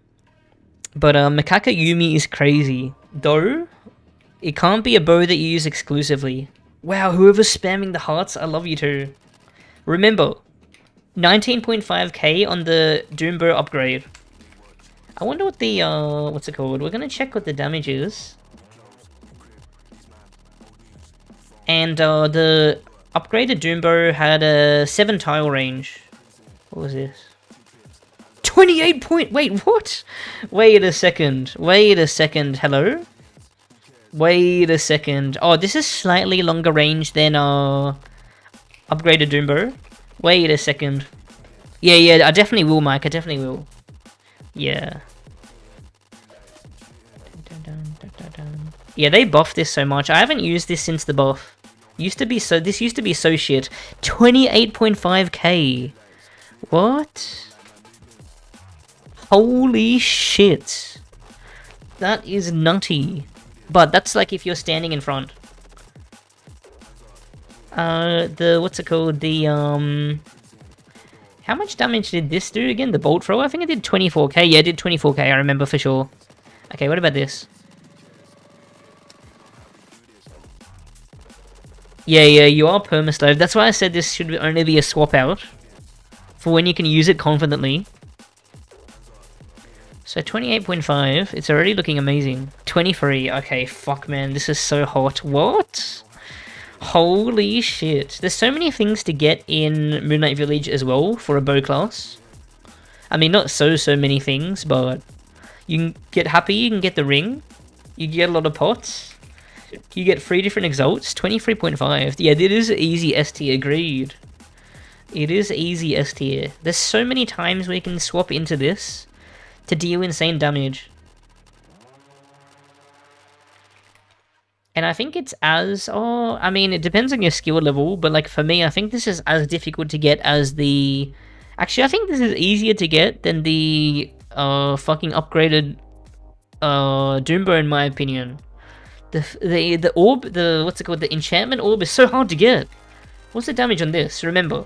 But Mikaka Yumi is crazy. Though, it can't be a bow that you use exclusively. Wow, whoever's spamming the hearts, I love you too. Remember, 19.5k on the Doom Bow upgrade. I wonder what the, what's it called? We're gonna check what the damage is. And the upgraded Doom Bow had a 7 tile range. What was this? 28 point... Wait, what? Wait a second. Wait a second. Hello? Wait a second. Oh, this is slightly longer range than upgraded Doom Bow. Wait a second. Yeah, I definitely will, Mike. I definitely will. Yeah. Yeah, they buffed this so much. I haven't used this since the buff. This used to be so shit. 28.5k. What? Holy shit. That is nutty. But that's like if you're standing in front. What's it called? How much damage did this do again? The bolt throw? I think it did 24k. Yeah, it did 24k, I remember for sure. Okay, what about this? Yeah, you are perma-slowed. That's why I said this should only be a swap out. For when you can use it confidently. So 28.5, it's already looking amazing. 23, okay, fuck man, this is so hot. What? Holy shit. There's so many things to get in Moonlight Village as well for a bow class. I mean, not so many things, but you can get happy, you can get the ring, you get a lot of pots, you get 3 different exalts, 23.5. Yeah, it is easy S tier, agreed. It is easy S tier. There's so many times where you can swap into this to deal insane damage. And I think it's as... Oh, I mean, it depends on your skill level, but like for me, I think this is as difficult to get as the... Actually, I think this is easier to get than the fucking upgraded Doom Bow, in my opinion. The orb, what's it called? The enchantment orb is so hard to get. What's the damage on this? Remember,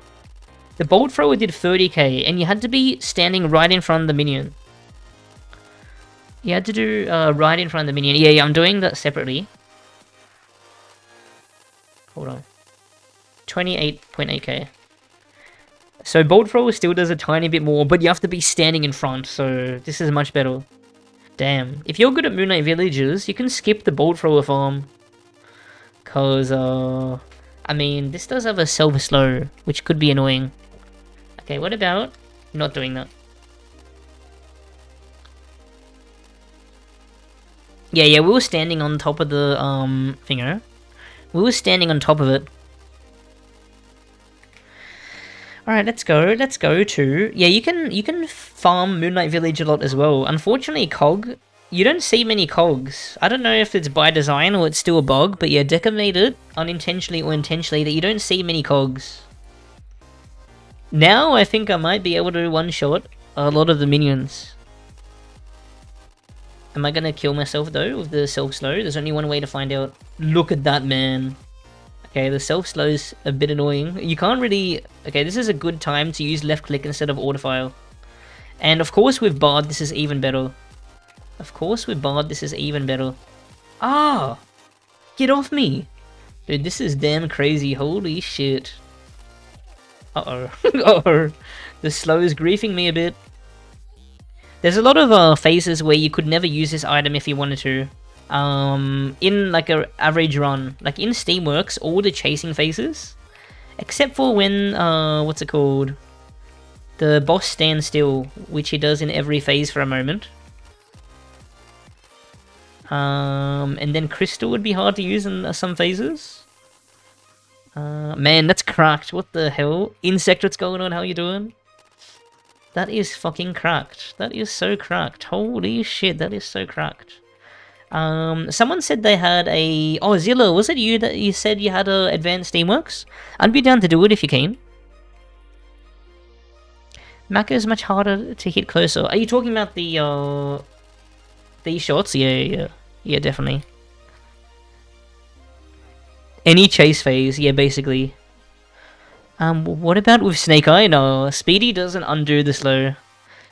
the bolt thrower did 30k, and you had to be standing right in front of the minion. You had to do right in front of the minion. Yeah, I'm doing that separately. Hold on. 28.8k. So bolt thrower still does a tiny bit more, but you have to be standing in front, so this is much better. Damn. If you're good at Moonlight Villages, you can skip the bolt thrower farm. Cause, I mean, this does have a silver slow, which could be annoying. Okay, what about not doing that? Yeah, we were standing on top of the, thinger. We were standing on top of it. Alright, let's go to... Yeah, you can farm Moonlight Village a lot as well. Unfortunately, cog... You don't see many cogs. I don't know if it's by design or it's still a bug, but yeah, Deca made it, unintentionally or intentionally, that you don't see many cogs. Now, I think I might be able to one-shot a lot of the minions. Am I gonna kill myself though with the self-slow? There's only one way to find out. Look at that, man. Okay, the self-slow's a bit annoying. You can't really... Okay, this is a good time to use left-click instead of autofile. And of course with Bard, this is even better. Ah! Get off me! Dude, this is damn crazy. Holy shit. Uh-oh. Uh-oh. The slow is griefing me a bit. There's a lot of phases where you could never use this item if you wanted to. In like a average run. Like in Steamworks, all the chasing phases, except for when, what's it called? The boss stands still, which he does in every phase for a moment. And then Crystal would be hard to use in some phases. Man, that's cracked. What the hell? Insect, what's going on? How you doing? That is fucking cracked. That is so cracked. Holy shit, that is so cracked. Someone said they had a... Oh, Zilla, was it you that you said you had a advanced Steamworks? I'd be down to do it if you can. Maka is much harder to hit closer. Are you talking about the, these shots? Yeah, definitely. Any chase phase, yeah, basically. What about with Snake Eye? No, Speedy doesn't undo the slow.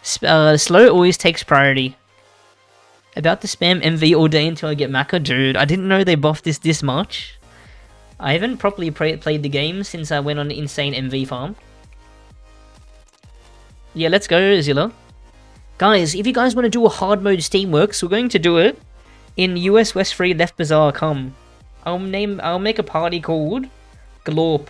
Slow always takes priority. About to spam MV all day until I get Maka? Dude, I didn't know they buffed this much. I haven't properly played the game since I went on an insane MV farm. Yeah, let's go, Zilla. Guys, if you guys want to do a hard mode Steamworks, we're going to do it in US West Free Left Bazaar. Come. I'll make a party called Glorp.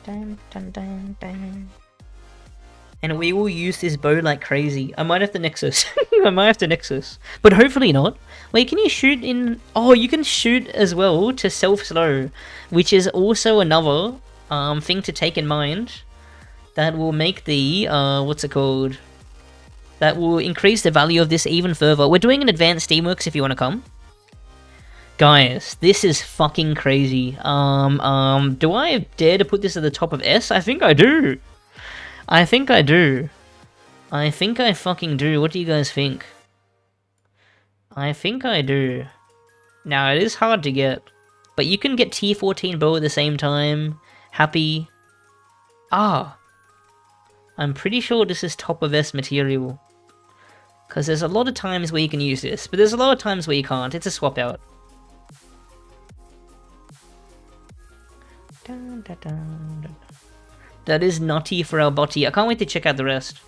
Dun, dun, dun, dun. And we will use this bow like crazy. I might have to Nexus. I might have to Nexus. But hopefully not. Wait, can you shoot in... Oh, you can shoot as well to self-slow. Which is also another thing to take in mind. That will make the... what's it called? That will increase the value of this even further. We're doing an advanced Steamworks if you want to come. Guys, this is fucking crazy. Do I dare to put this at the top of S? I think I do. I think I do. I think I fucking do. What do you guys think? I think I do. Now, it is hard to get. But you can get T14 bow at the same time. Happy. Ah. I'm pretty sure this is top of S material. Because there's a lot of times where you can use this. But there's a lot of times where you can't. It's a swap out. Dun, dun, dun, dun. That is nutty for our botty. I can't wait to check out the rest.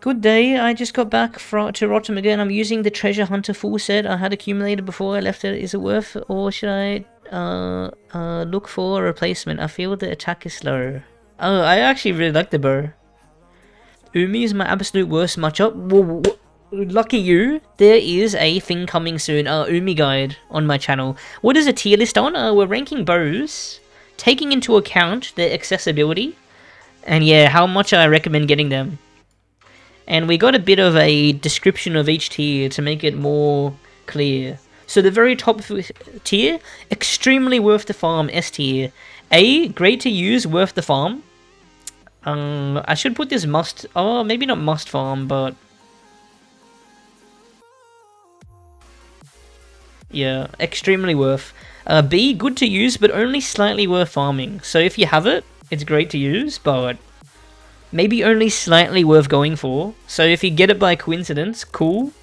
Good day. I just got back to RotMG and I'm using the treasure hunter full set I had accumulated before I left it. Is it worth, or should I look for a replacement? I feel the attack is slow. Oh, I actually really like the bow. Umi is my absolute worst matchup. Whoa. Lucky you, there is a thing coming soon, Umi guide on my channel. What is a tier list on? We're ranking bows, taking into account their accessibility, and yeah, how much I recommend getting them. And we got a bit of a description of each tier to make it more clear. So the very top tier, extremely worth the farm, S tier. A, great to use, worth the farm. I should put this must, oh, maybe not must farm, but... yeah, extremely worth. B, good to use, but only slightly worth farming. So if you have it, it's great to use, but maybe only slightly worth going for. So if you get it by coincidence, cool.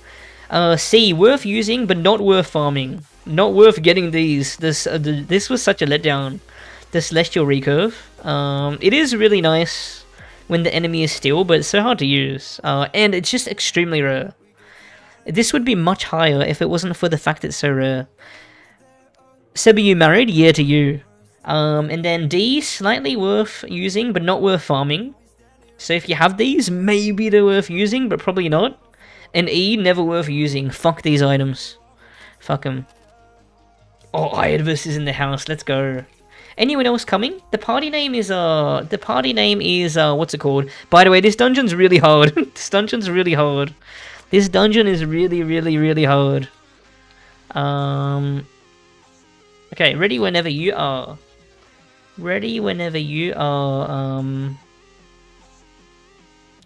C, worth using, but not worth farming. Not worth getting these. This was such a letdown. The Celestial Recurve. It is really nice when the enemy is still, but it's so hard to use. And it's just extremely rare. This would be much higher if it wasn't for the fact it's so rare. Seb, are you married? Yeah, to you. And then D, slightly worth using, but not worth farming. So if you have these, maybe they're worth using, but probably not. And E, never worth using. Fuck these items. Fuck them. Oh, Iadvis is in the house. Let's go. Anyone else coming? The party name is, what's it called? By the way, this dungeon's really hard. This dungeon's really hard. This dungeon is really, really, really hard. Okay, ready whenever you are. Ready whenever you are,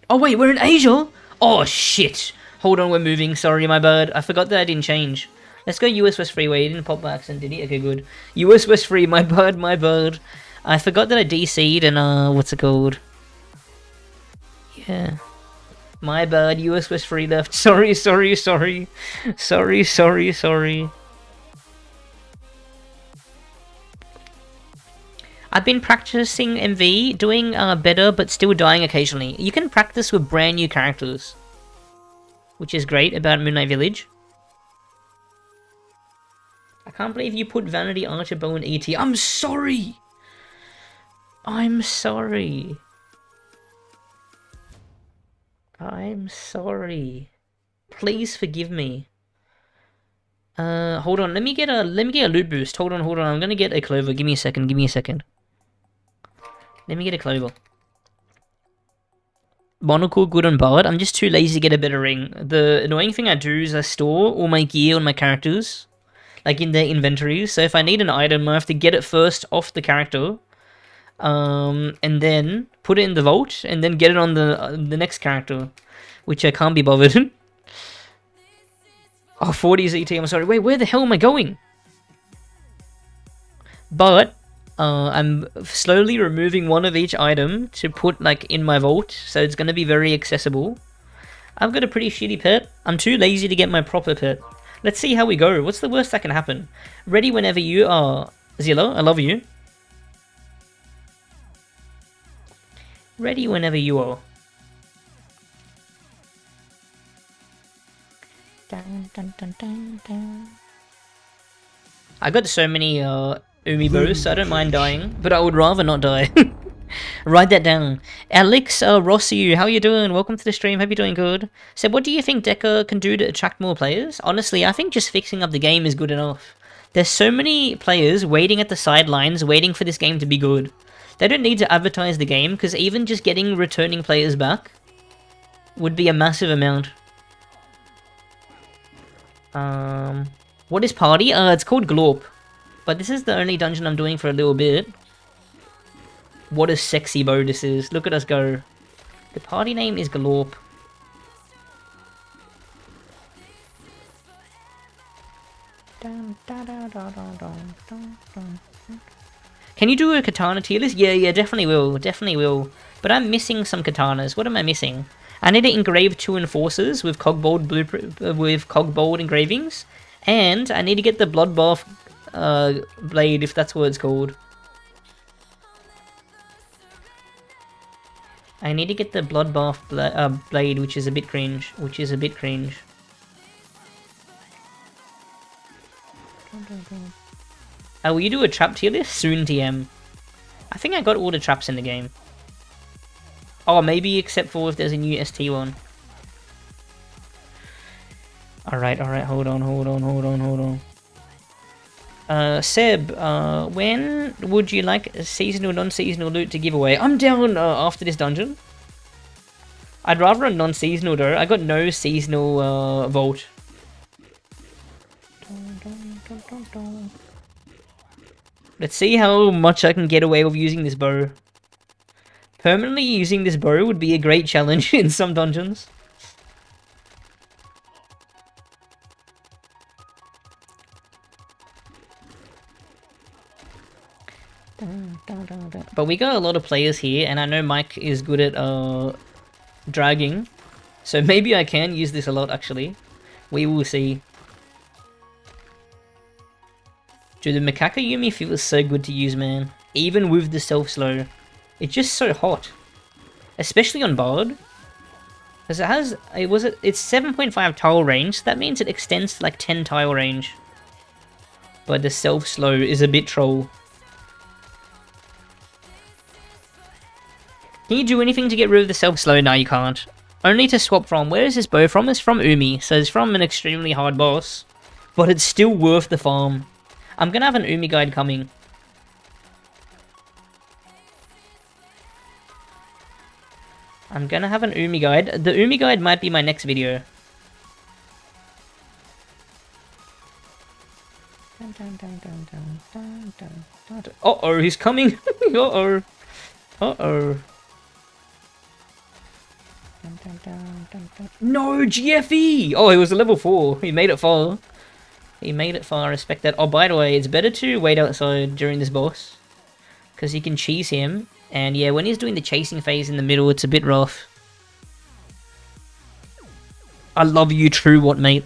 Oh wait, we're in Asia? Oh shit! Hold on, we're moving. Sorry, my bad. I forgot that I didn't change. Let's go US West Freeway. He didn't pop by accident, did he? Okay, good. US West Free, my bad, my bad. I forgot that I DC'd and, what's it called? Yeah. My bad, US West Free left. Sorry. Sorry. I've been practicing MV, doing better, but still dying occasionally. You can practice with brand new characters, which is great about Moonlight Village. I can't believe you put Vanity, Archer, Bow, and ET. I'm sorry! I'm sorry. I'm sorry. Please forgive me. Hold on. Let me get a loot boost. Hold on. I'm gonna get a clover. Give me a second. Let me get a clover. Monocle, good and bad. I'm just too lazy to get a better ring. The annoying thing I do is I store all my gear on my characters, like in their inventories. So if I need an item, I have to get it first off the character, and then put it in the vault, and then get it on the next character, which I can't be bothered. Oh, 40 ZT, I'm sorry. Wait, where the hell am I going? But I'm slowly removing one of each item to put like in my vault, so it's going to be very accessible. I've got a pretty shitty pet. I'm too lazy to get my proper pet. Let's see how we go. What's the worst that can happen? Ready whenever you are. Zilla, I love you. Ready whenever you are. Dun, dun, dun, dun, dun. I got so many Umi bows, so I don't mind dying, but I would rather not die. Write that down. Alex Rossi, how you doing? Welcome to the stream. Hope you're doing good. So what do you think Deca can do to attract more players? Honestly, I think just fixing up the game is good enough. There's so many players waiting at the sidelines, waiting for this game to be good. They don't need to advertise the game, because even just getting returning players back would be a massive amount. What is party? It's called Glorp. But this is the only dungeon I'm doing for a little bit. What a sexy bow this is. Look at us go. The party name is Glorp. Can you do a katana tier list? Yeah, definitely will. But I'm missing some katanas. What am I missing? I need to engrave 2 enforcers with cogbold blueprint, with cogbold engravings, and I need to get the bloodbath blade, if that's what it's called. I need to get the bloodbath blade, which is a bit cringe. Oh, will you do a trap tier list? Soon, TM. I think I got all the traps in the game. Oh, maybe except for if there's a new ST one. Alright, hold on. Seb, when would you like a seasonal, non-seasonal loot to give away? I'm down after this dungeon. I'd rather a non-seasonal though. I got no seasonal vault. Let's see how much I can get away with using this bow. Permanently using this bow would be a great challenge in some dungeons. But we got a lot of players here, and I know Mike is good at dragging, so maybe I can use this a lot actually. We will see. Dude, the Macaca Yumi feels so good to use, man. Even with the self-slow. It's just so hot. Especially on Bard. Because it's 7.5 tile range, so that means it extends to like 10 tile range. But the self-slow is a bit troll. Can you do anything to get rid of the self-slow? No, you can't. Only to swap from. Where is this bow from? It's from Umi, so it's from an extremely hard boss. But it's still worth the farm. I'm gonna have an Umi guide coming. The Umi guide might be my next video. Uh-oh, he's coming. Uh-oh. No, GFE! Oh, he was a level 4. He made it far. I respect that. Oh, by the way, it's better to wait outside during this boss, because you can cheese him. And yeah, when he's doing the chasing phase in the middle, it's a bit rough. I love you, true what, mate?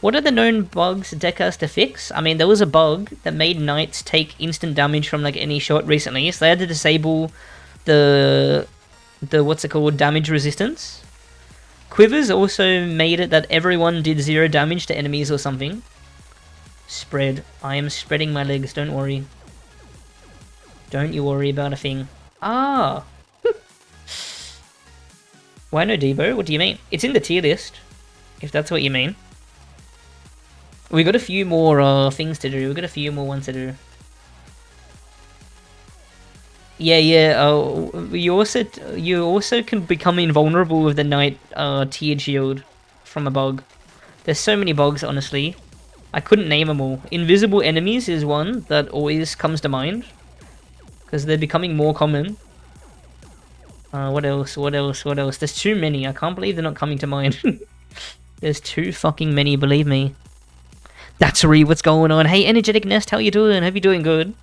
What are the known bugs Deca has to fix? I mean, there was a bug that made knights take instant damage from like any shot recently, so they had to disable the what's it called, damage resistance. Quivers also made it that everyone did 0 damage to enemies or something. Spread. I am spreading my legs, don't worry. Don't you worry about a thing. Ah! Why no Devo? What do you mean? It's in the tier list, if that's what you mean. We got a few more things to do. We got a few more ones to do. Yeah. You also can become invulnerable with the Knight tiered shield from a bug. There's so many bugs, honestly. I couldn't name them all. Invisible enemies is one that always comes to mind, because they're becoming more common. What else? There's too many. I can't believe they're not coming to mind. There's too fucking many, believe me. That's Ree, what's going on? Hey, Energetic Nest, how you doing? Hope you're doing good.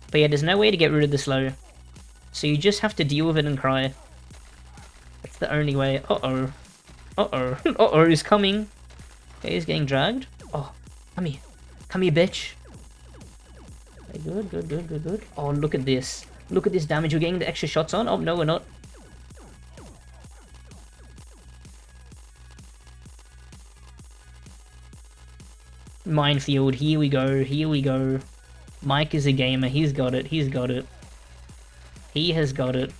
But yeah, there's no way to get rid of the slow. So you just have to deal with it and cry. That's the only way. Uh-oh. Uh-oh, he's coming. Okay, he's getting dragged. Oh, come here. Come here, bitch. Okay, good. Oh, look at this. Look at this damage we're getting the extra shots on. Oh, no, we're not. Minefield, here we go. Mike is a gamer, he's got it. He has got it.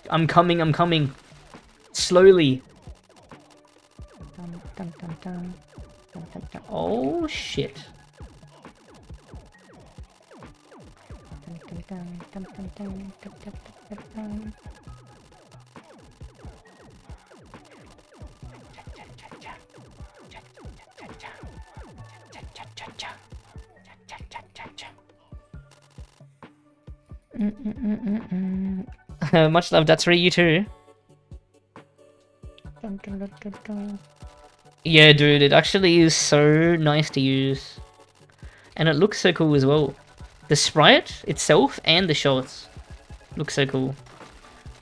I'm coming. Slowly. Oh, shit. Much love, that's for you too. Yeah, dude, it actually is so nice to use. And it looks so cool as well. The sprite itself and the shots look so cool.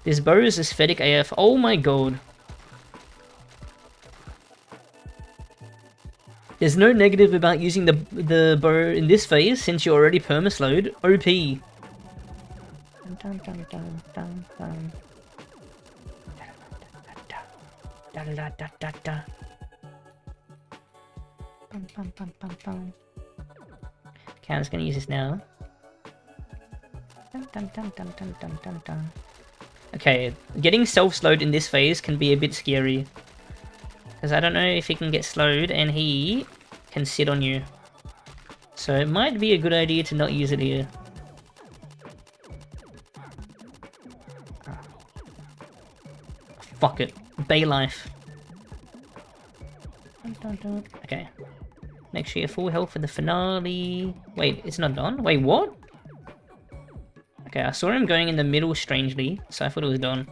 This bow is aesthetic AF. Oh my god. There's no negative about using the bow in this phase since you're already permaslowed. OP. Okay, I'm just gonna use this now. Okay, getting self-slowed in this phase can be a bit scary. Because I don't know if he can get slowed and he can sit on you. So it might be a good idea to not use it here. Fuck it. Bay life. Okay. Make sure you're full health for the finale. Wait, it's not done? Wait, what? Okay, I saw him going in the middle strangely, so I thought it was done.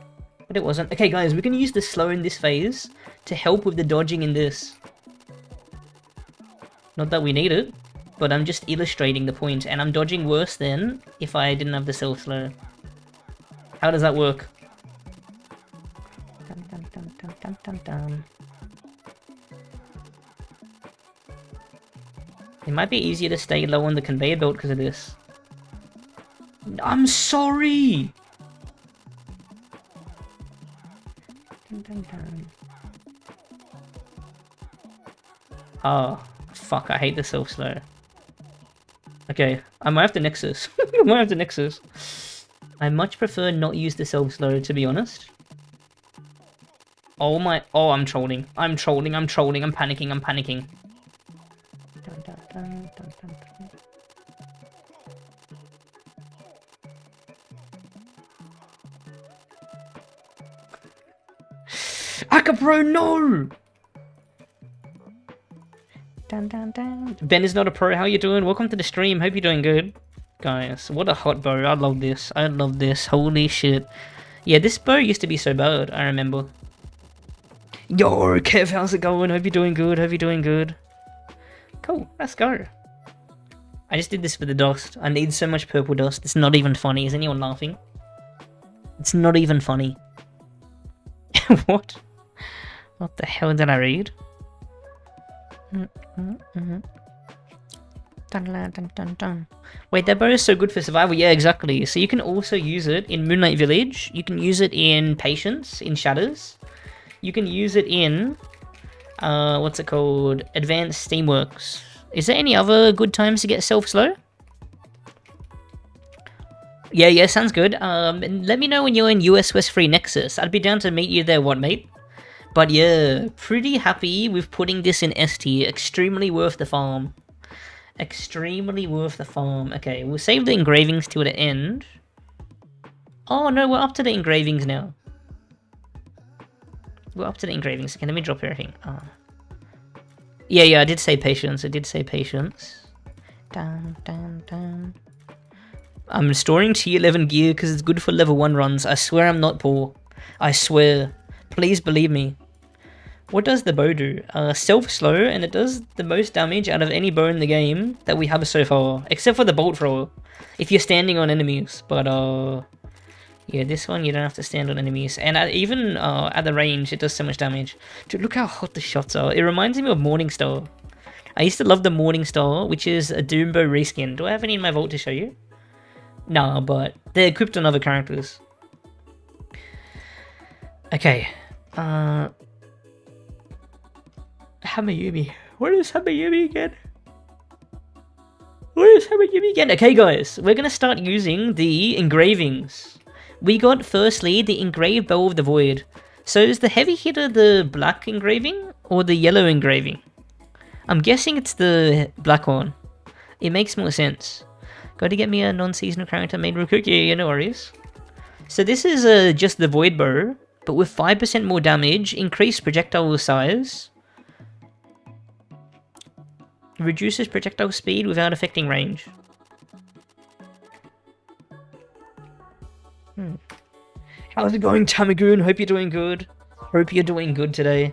But it wasn't. Okay, guys, we can use the slow in this phase to help with the dodging in this. Not that we need it, but I'm just illustrating the point, and I'm dodging worse than if I didn't have the self-slow. How does that work? It might be easier to stay low on the conveyor belt because of this. I'm sorry! Oh, fuck, I hate the self-slow. Okay, I might have to Nexus. I much prefer not use the self-slow, to be honest. Oh my... Oh, I'm trolling. I'm panicking. Akapro, no! Ben is not a pro. How you doing? Welcome to the stream. Hope you're doing good. Guys, what a hot bow. I love this. Holy shit. Yeah, this bow used to be so bad, I remember. Yo, Kev, how's it going? Hope you're doing good. Cool, let's go. I just did this for the dust. I need so much purple dust. It's not even funny. Is anyone laughing? It's not even funny. What? What the hell did I read? Wait, that bow is so good for survival. Yeah, exactly. So you can also use it in Moonlight Village. You can use it in Patience, in Shadows. You can use it in... what's it called? Advanced Steamworks. Is there any other good times to get self-slow? Yeah, sounds good. And let me know when you're in US West Free Nexus. I'd be down to meet you there, what, mate? But yeah, pretty happy with putting this in S tier. Extremely worth the farm. Extremely worth the farm. Okay, we'll save the engravings till the end. Oh no, we're up to the engravings now. We're up to the engravings. Okay, let me drop everything. Oh. Yeah, I did say patience. Dun. I'm restoring tier 11 gear because it's good for level 1 runs. I swear I'm not poor. I swear. Please believe me. What does the bow do? Self-slow, and it does the most damage out of any bow in the game that we have so far. Except for the bolt thrower. If you're standing on enemies. But, yeah, this one you don't have to stand on enemies. And even at the range, it does so much damage. Dude, look how hot the shots are. It reminds me of Morningstar. I used to love the Morningstar, which is a Doombow reskin. Do I have any in my vault to show you? Nah, but they're equipped on other characters. Okay. Hamayumi. What is Hamayumi again? Okay, guys, we're gonna start using the engravings. We got, firstly, the engraved Bow of the Void. So is the heavy hitter the black engraving or the yellow engraving? I'm guessing it's the black one. It makes more sense. Got to get me a non-seasonal character made real quick. Yeah, no worries. So this is just the Void Bow, but with 5% more damage, increased projectile size. Reduces projectile speed without affecting range. How's it going, Tamagoon? Hope you're doing good. Hope you're doing good today.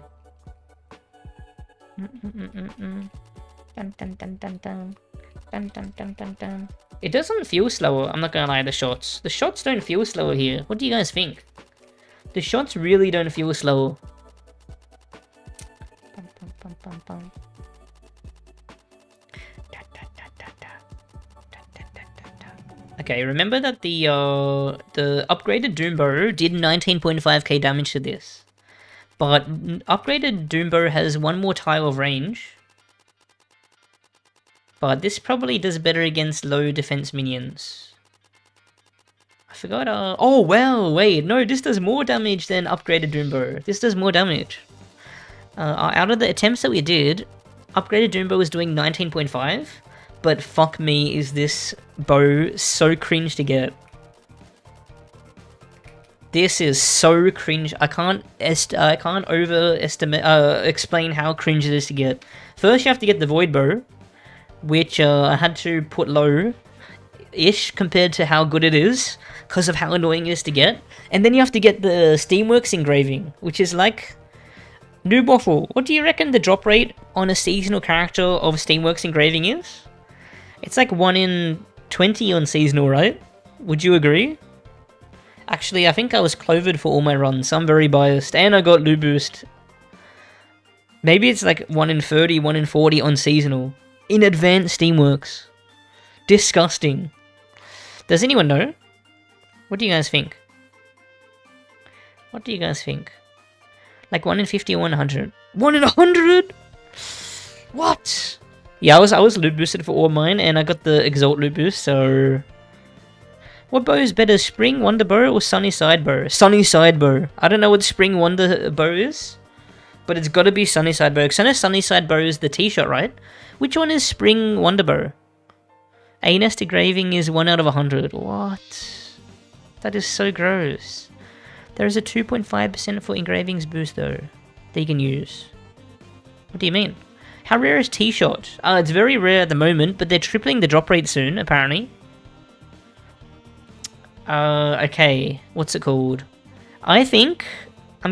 It doesn't feel slower, I'm not gonna lie, the shots. The shots don't feel slower here. What do you guys think? The shots really don't feel slower. Okay, remember that the upgraded Doombow did 19.5k damage to this. But upgraded Doombow has one more tile of range. But this probably does better against low defense minions. I forgot, oh, well, wait, no, this does more damage than upgraded Doombow. This does more damage. Out of the attempts that we did, upgraded Doombow was doing 19.5. But fuck me, is this bow so cringe to get. This is so cringe. I can't overestimate, explain how cringe it is to get. First you have to get the Void Bow, which I had to put low-ish compared to how good it is, because of how annoying it is to get. And then you have to get the Steamworks engraving, which is like... New Bottle, what do you reckon the drop rate on a seasonal character of Steamworks engraving is? It's like 1 in 20 on seasonal, right? Would you agree? Actually, I think I was clovered for all my runs, so I'm very biased. And I got loot boost. Maybe it's like 1 in 30, 1 in 40 on seasonal. In advanced Steamworks. Disgusting. Does anyone know? What do you guys think? What do you guys think? Like 1 in 50 or 100? 1 in 100?! What?! Yeah, I was loot boosted for all mine, and I got the Exalt loot boost, so... What bow is better, Spring Wonder Bow or Sunny Side Bow? Sunny Side Bow. I don't know what Spring Wonder Bow is, but it's gotta be Sunny Side Bow, because I know Sunny Side Bow is the t-shirt, right? Which one is Spring Wonder Bow? A-nest engraving is 1 out of 100. What? That is so gross. There is a 2.5% for engravings boost, though, that you can use. What do you mean? How rare is T-Shot? It's very rare at the moment, but they're tripling the drop rate soon, apparently. Okay. What's it called? I'm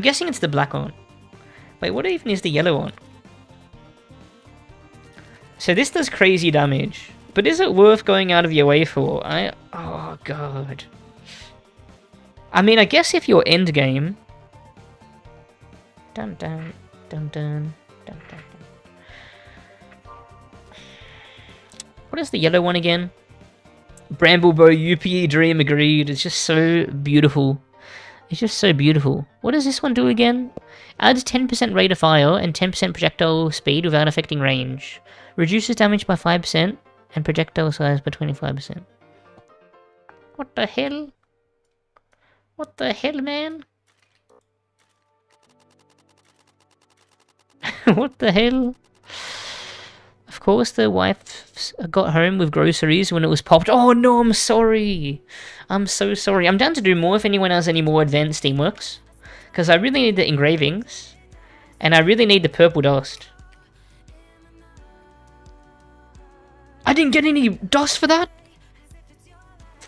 guessing it's the black one. Wait, what even is the yellow one? So this does crazy damage. But is it worth going out of your way for? Oh, God. I mean, I guess if you're endgame... Dun dun, dun dun, dun dun. What is the yellow one again? Bramblebow UPE Dream, agreed. It's just so beautiful. It's just so beautiful. What does this one do again? Adds 10% rate of fire and 10% projectile speed without affecting range. Reduces damage by 5% and projectile size by 25%. What the hell? What the hell, man? What the hell? Of course the wife got home with groceries when it was popped. Oh no, I'm sorry. I'm so sorry. I'm down to do more if anyone has any more advanced steamworks. Because I really need the engravings. And I really need the purple dust. I didn't get any dust for that?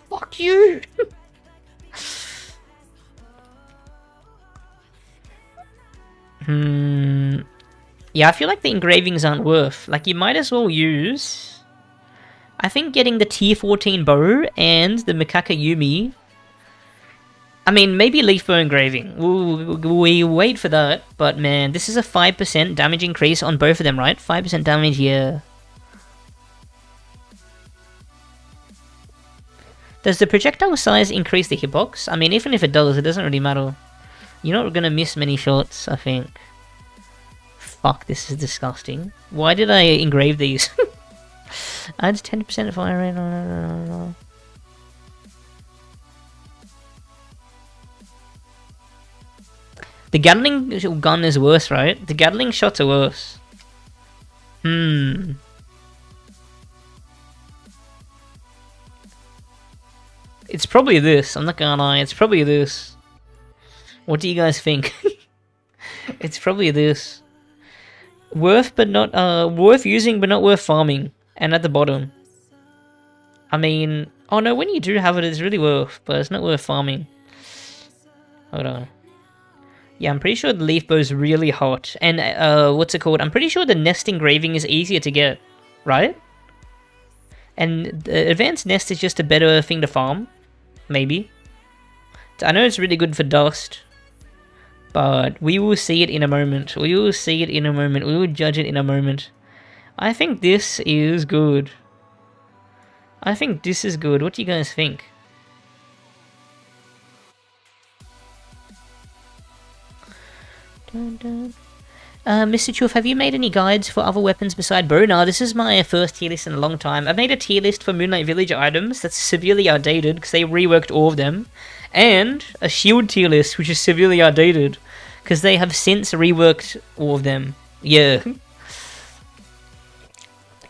Fuck you! Yeah, I feel like the engravings aren't worth. Like, you might as well use... I think getting the tier 14 bow and the Macaca Yumi... I mean, maybe leaf bow engraving. We wait for that, but man, this is a 5% damage increase on both of them, right? 5% damage, yeah. Does the projectile size increase the hitbox? I mean, even if it does, it doesn't really matter. You're not gonna miss many shots, I think. Fuck, this is disgusting. Why did I engrave these? Adds 10% fire rate. The Gatling gun is worse, right? The Gatling shots are worse. It's probably this, I'm not gonna lie, it's probably this. What do you guys think? It's probably this. Worth but not, worth using but not worth farming. And at the bottom. I mean, oh no, when you do have it, it's really worth, but it's not worth farming. Hold on. Yeah, I'm pretty sure the leaf bow is really hot. And, what's it called? I'm pretty sure the nest engraving is easier to get, right? And the advanced nest is just a better thing to farm. Maybe. I know it's really good for dust. But we will see it in a moment. We will see it in a moment. We will judge it in a moment. I think this is good. I think this is good. What do you guys think? Dun, dun. Mr. Chuff, have you made any guides for other weapons beside bow? No, this is my first tier list in a long time. I've made a tier list for Moonlight Village items that's severely outdated because they reworked all of them. And a shield tier list which is severely outdated because they have since reworked all of them. Yeah.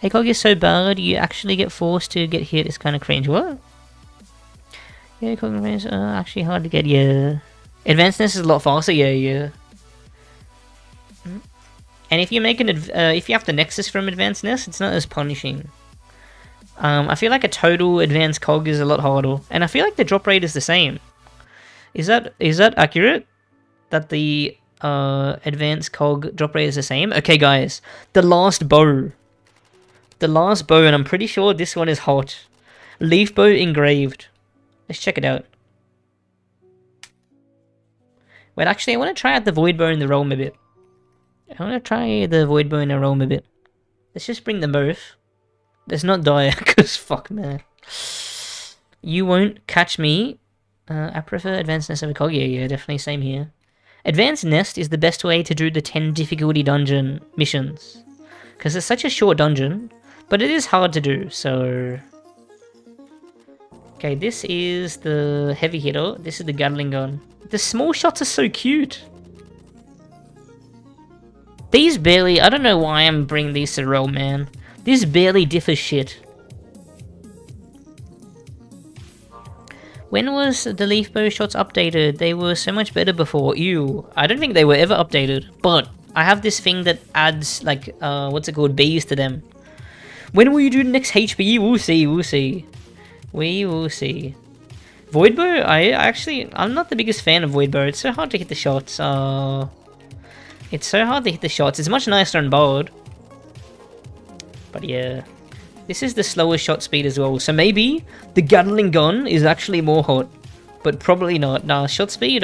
ACOG is so bad you actually get forced to get hit. It's kind of cringe. What? Yeah, ACOG is actually hard to get. Yeah. Advancedness is a lot faster. Yeah. And if you make an if you have the Nexus from Advancedness, it's not as punishing. I feel like a total Advanced Cog is a lot harder, and I feel like the drop rate is the same. Is that accurate? That the Advanced Cog drop rate is the same? Okay, guys, the last bow, and I'm pretty sure this one is hot. Leaf bow engraved. Let's check it out. Wait, actually, I want to try out the void bow in the realm a bit. I want to try the void bow in the realm a bit. Let's just bring them both. Let's not die, because fuck man. You won't catch me. I prefer Advanced Nest over Cog. Yeah, definitely same here. Advanced Nest is the best way to do the 10 difficulty dungeon missions. Because it's such a short dungeon, but it is hard to do, so... Okay, this is the heavy hitter. This is the Gatling gun. The small shots are so cute. These barely... I don't know why I'm bringing these to roll, man. This barely differs shit. When was the leaf bow shots updated? They were so much better before. Ew. I don't think they were ever updated. But I have this thing that adds, like, what's it called? Bees to them. When will you do the next HPE? We'll see. We will see. Void bow? I'm not the biggest fan of void bow. It's so hard to hit the shots. It's so hard to hit the shots. It's much nicer on board. But yeah. This is the slowest shot speed as well. So maybe the Gatling gun is actually more hot. But probably not. Nah, shot speed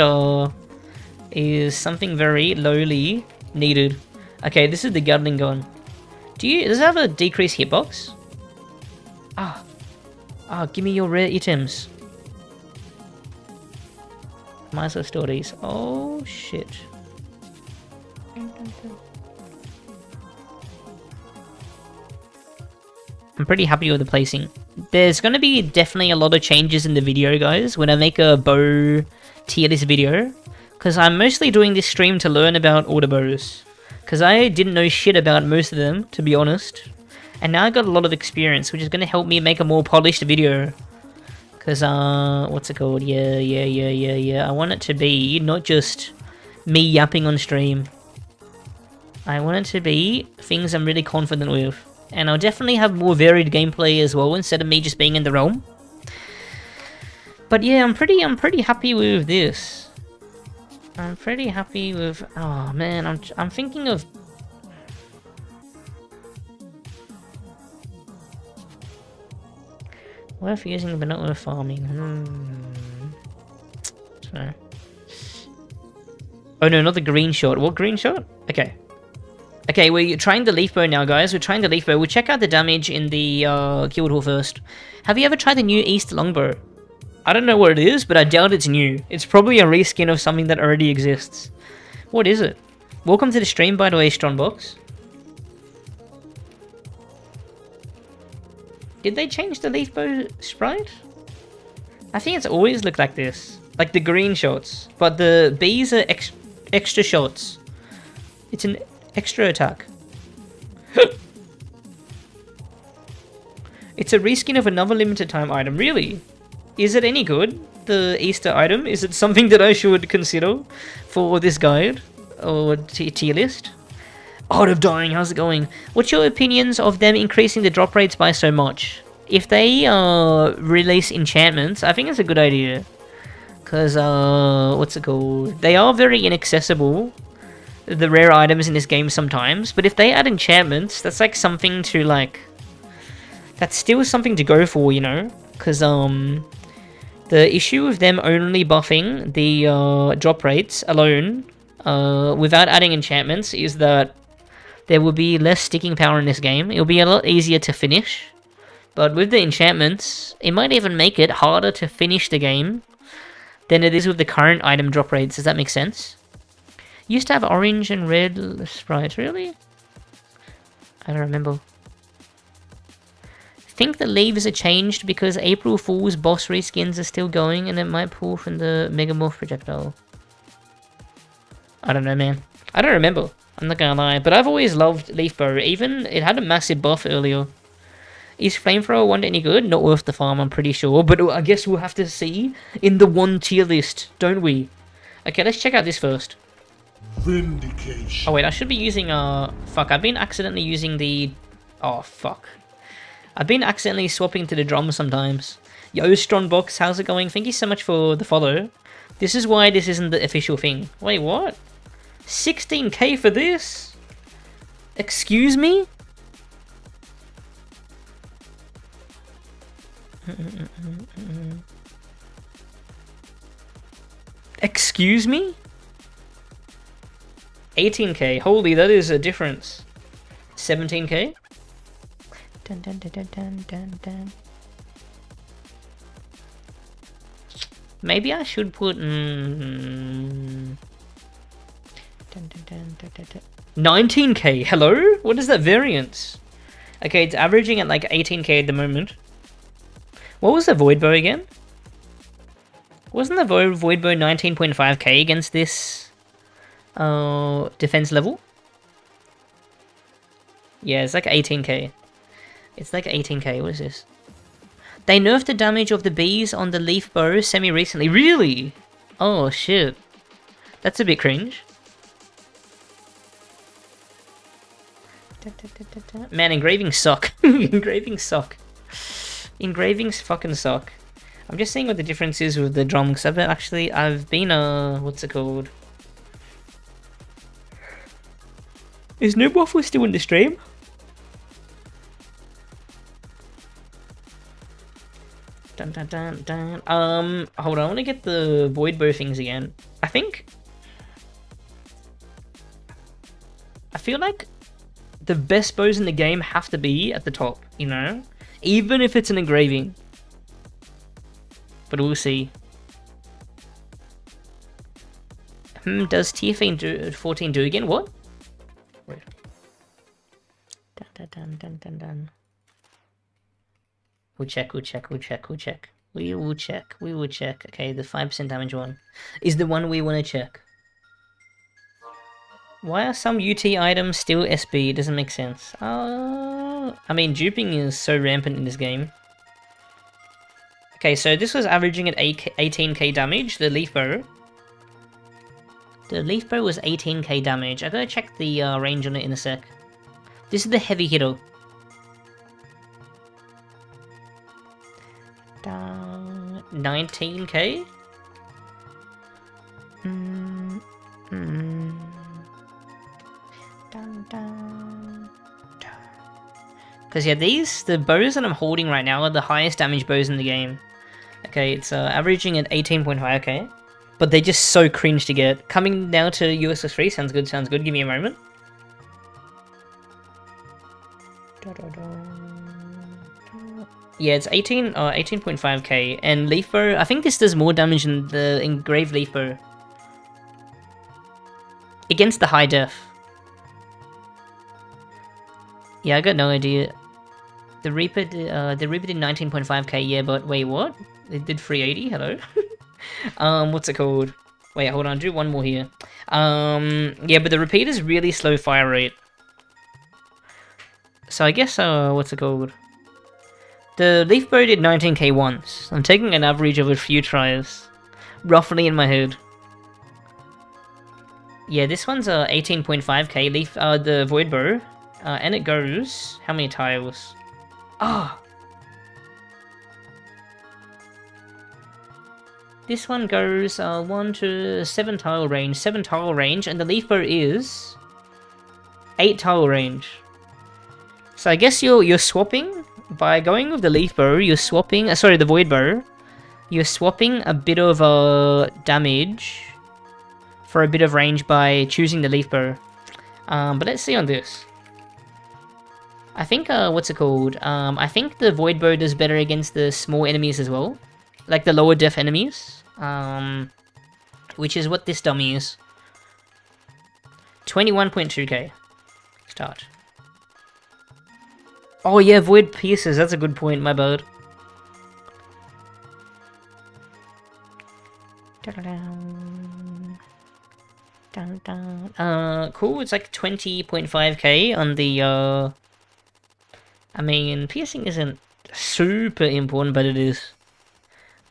is something very lowly needed. Okay, this is the Gatling gun. Does it have a decreased hitbox? Give me your rare items. Might as well store these. Oh shit. I'm pretty happy with the placing. there's going to be definitely a lot of changes in the video, guys, when I make a bow tier list video. Because I'm mostly doing this stream to learn about all the bows. Because I didn't know shit about most of them, to be honest. And now I got a lot of experience, which is going to help me make a more polished video. Because, what's it called? Yeah. I want it to be not just me yapping on stream. I want it to be things I'm really confident with. And I'll definitely have more varied gameplay as well, instead of me just being in the realm. But yeah, I'm pretty happy with this. I'm pretty happy with... Oh man, I'm thinking of... Worth using but not worth farming. Sorry. Oh no, not the green shot. What green shot? Okay. Okay, we're trying the leaf bow now, guys. We're trying the leaf bow. We'll check out the damage in the guild hall first. Have you ever tried the new East longbow? I don't know what it is, but I doubt it's new. It's probably a reskin of something that already exists. What is it? Welcome to the stream, by the way, Strongbox. Did they change the leaf bow sprite? I think it's always looked like this. Like the green shots. But the bees are extra shots. It's an extra attack. It's a reskin of another limited time item. Really? Is it any good? The Easter item? Is it something that I should consider for this guide? Or tier list? Art of Dying, how's it going? What's your opinions of them increasing the drop rates by so much? If they release enchantments, I think it's a good idea. Because, what's it called? They are very inaccessible, the rare items in this game sometimes. But if they add enchantments, that's like something to like... That's still something to go for, you know? Because, the issue of them only buffing the drop rates alone, without adding enchantments, is that there will be less sticking power in this game. It'll be a lot easier to finish. But with the enchantments, it might even make it harder to finish the game than it is with the current item drop rates. Does that make sense? Used to have orange and red sprites, really? I don't remember. Think the leaves are changed because April Fool's boss reskins are still going and it might pull from the Megamorph projectile. I don't know, man. I don't remember. I'm not gonna lie. But I've always loved Leaf Bow. Even, it had a massive buff earlier. Is Flamethrower 1 any good? Not worth the farm, I'm pretty sure. But I guess we'll have to see in the one tier list, don't we? Okay, let's check out this first. Vindication. Oh wait, I should be using, fuck, I've been accidentally using the... Oh, fuck. I've been accidentally swapping to the drum sometimes. Yo, Strongbox, how's it going? Thank you so much for the follow. This is why this isn't the official thing. Wait, what? 16k for this? Excuse me? Excuse me? 18k. Holy, that is a difference. 17k? Dun, dun, dun, dun, dun, dun, dun. Maybe I should put... Dun, dun, dun, dun, dun, dun. 19k. Hello? What is that variance? Okay, it's averaging at like 18k at the moment. What was the Void Bow again? Wasn't the Void Bow 19.5k against this defense level? Yeah, it's like 18k. It's like 18k. What is this? They nerfed the damage of the bees on the leaf bow semi-recently. Really? Oh, shit. That's a bit cringe. Man, engravings suck. Engravings suck. Engravings fucking suck. I'm just seeing what the difference is with the drum, because I've been, what's it called? Is Noob Waffle still in the stream? Dun, dun, dun, dun. Hold on, I want to get the Void Bow things again. I feel like the best bows in the game have to be at the top, you know? Even if it's an engraving. But we'll see. Does tier 14 do again? What? Wait. Dun, dun, dun, dun, dun, dun. We'll check. We will check. Okay, the 5% damage one is the one we want to check. Why are some UT items still SB? It doesn't make sense. I mean, duping is so rampant in this game. Okay, so this was averaging at 18k damage, the leaf bow. The leaf bow was 18k damage. I gotta check the range on it in a sec. This is the heavy hitter. 19k? Because yeah, the bows that I'm holding right now are the highest damage bows in the game. Okay, it's averaging at 18.5k. But they're just so cringe to get. Coming now to USS free, sounds good. Give me a moment. Yeah, it's 18.5k, and leaf bow. I think this does more damage than the engraved leaf bow against the high def. Yeah, I got no idea. The Reaper did 19.5k. Yeah, but wait, what? It did 380. Hello. What's it called? Wait, hold on. Do one more here. Yeah, but the repeater's really slow fire rate. So I guess what's it called? The leaf bow did 19k once. I'm taking an average of a few tries, roughly in my head. Yeah, this one's 18.5k leaf. The void bow, and it goes how many tiles? This one goes 1 to 7 tile range. 7 tile range, and the leaf bow is 8 tile range. So I guess you're swapping. By going with the leaf bow, you're swapping... sorry, the void bow. You're swapping a bit of damage for a bit of range by choosing the leaf bow. But let's see on this. I think, what's it called? I think the void bow does better against the small enemies as well. Like the lower def enemies. Which is what this dummy is. 21.2k. Start. Oh yeah, void pierces, that's a good point, my bad. Cool, it's like 20.5k on the, I mean, piercing isn't super important, but it is.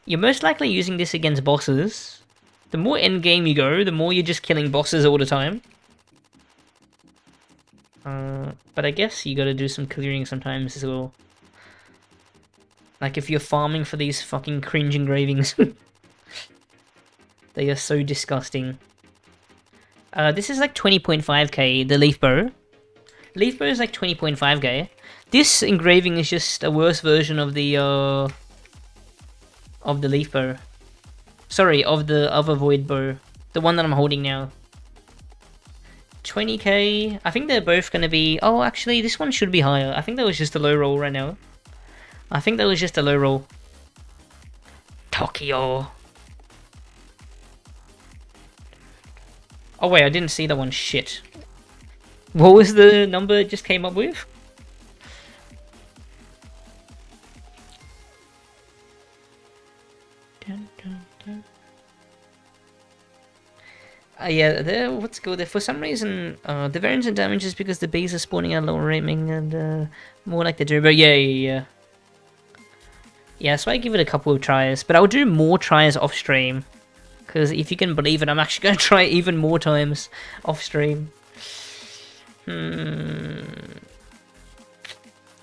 You're most likely using this against bosses. The more endgame you go, the more you're just killing bosses all the time. But I guess you gotta do some clearing sometimes as well. Like if you're farming for these fucking cringe engravings. They are so disgusting. This is like 20.5k, the leaf bow. Leaf bow is like 20.5k. This engraving is just a worse version of the leaf bow. Sorry, of the other void bow. The one that I'm holding now. 20k. I think they're both going to be... Oh, actually, this one should be higher. I think that was just a low roll right now. Tokyo. Oh, wait, I didn't see that one. Shit. What was the number it just came up with? Yeah, what's good? For some reason, the variance in damage is because the bees are spawning at lower rating and more like the Durbo. Yeah. Yeah, so I give it a couple of tries, but I'll do more tries off stream. Because if you can believe it, I'm actually going to try even more times off stream.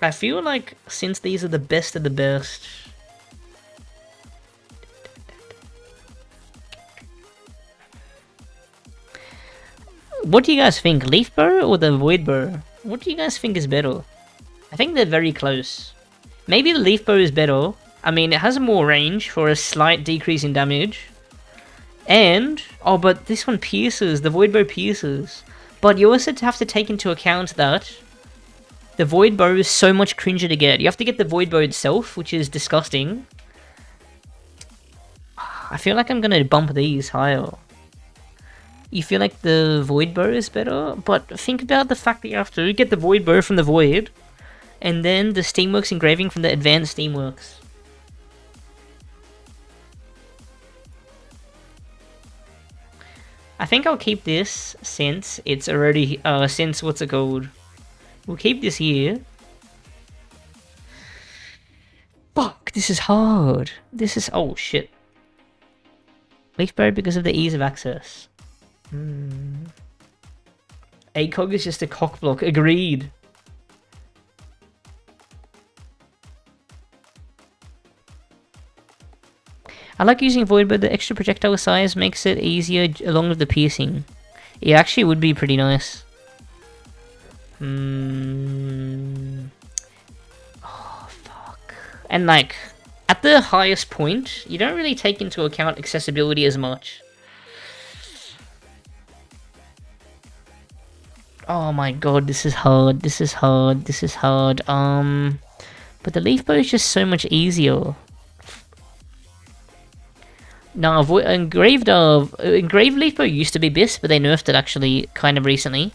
I feel like since these are the best of the best... What do you guys think? Leaf bow or the void bow? What do you guys think is better? I think they're very close. Maybe the leaf bow is better. I mean, it has more range for a slight decrease in damage. And... oh, but this one pierces. The void bow pierces. But you also have to take into account that the void bow is so much cringer to get. You have to get the void bow itself, which is disgusting. I feel like I'm gonna bump these higher. You feel like the void bow is better, but think about the fact that you have to get the void bow from the void, and then the Steamworks engraving from the Advanced Steamworks. I think I'll keep this since it's already, since what's it called? We'll keep this here. Fuck, this is hard. This is, oh shit. Leafberry because of the ease of access. ACOG is just a cockblock, agreed. I like using Void, but the extra projectile size makes it easier along with the piercing. It actually would be pretty nice. Oh, fuck. And like, at the highest point, you don't really take into account accessibility as much. Oh my god, this is hard, this is hard, this is hard. But the leaf bow is just so much easier. No, engraved leaf bow used to be BIS, but they nerfed it actually kind of recently.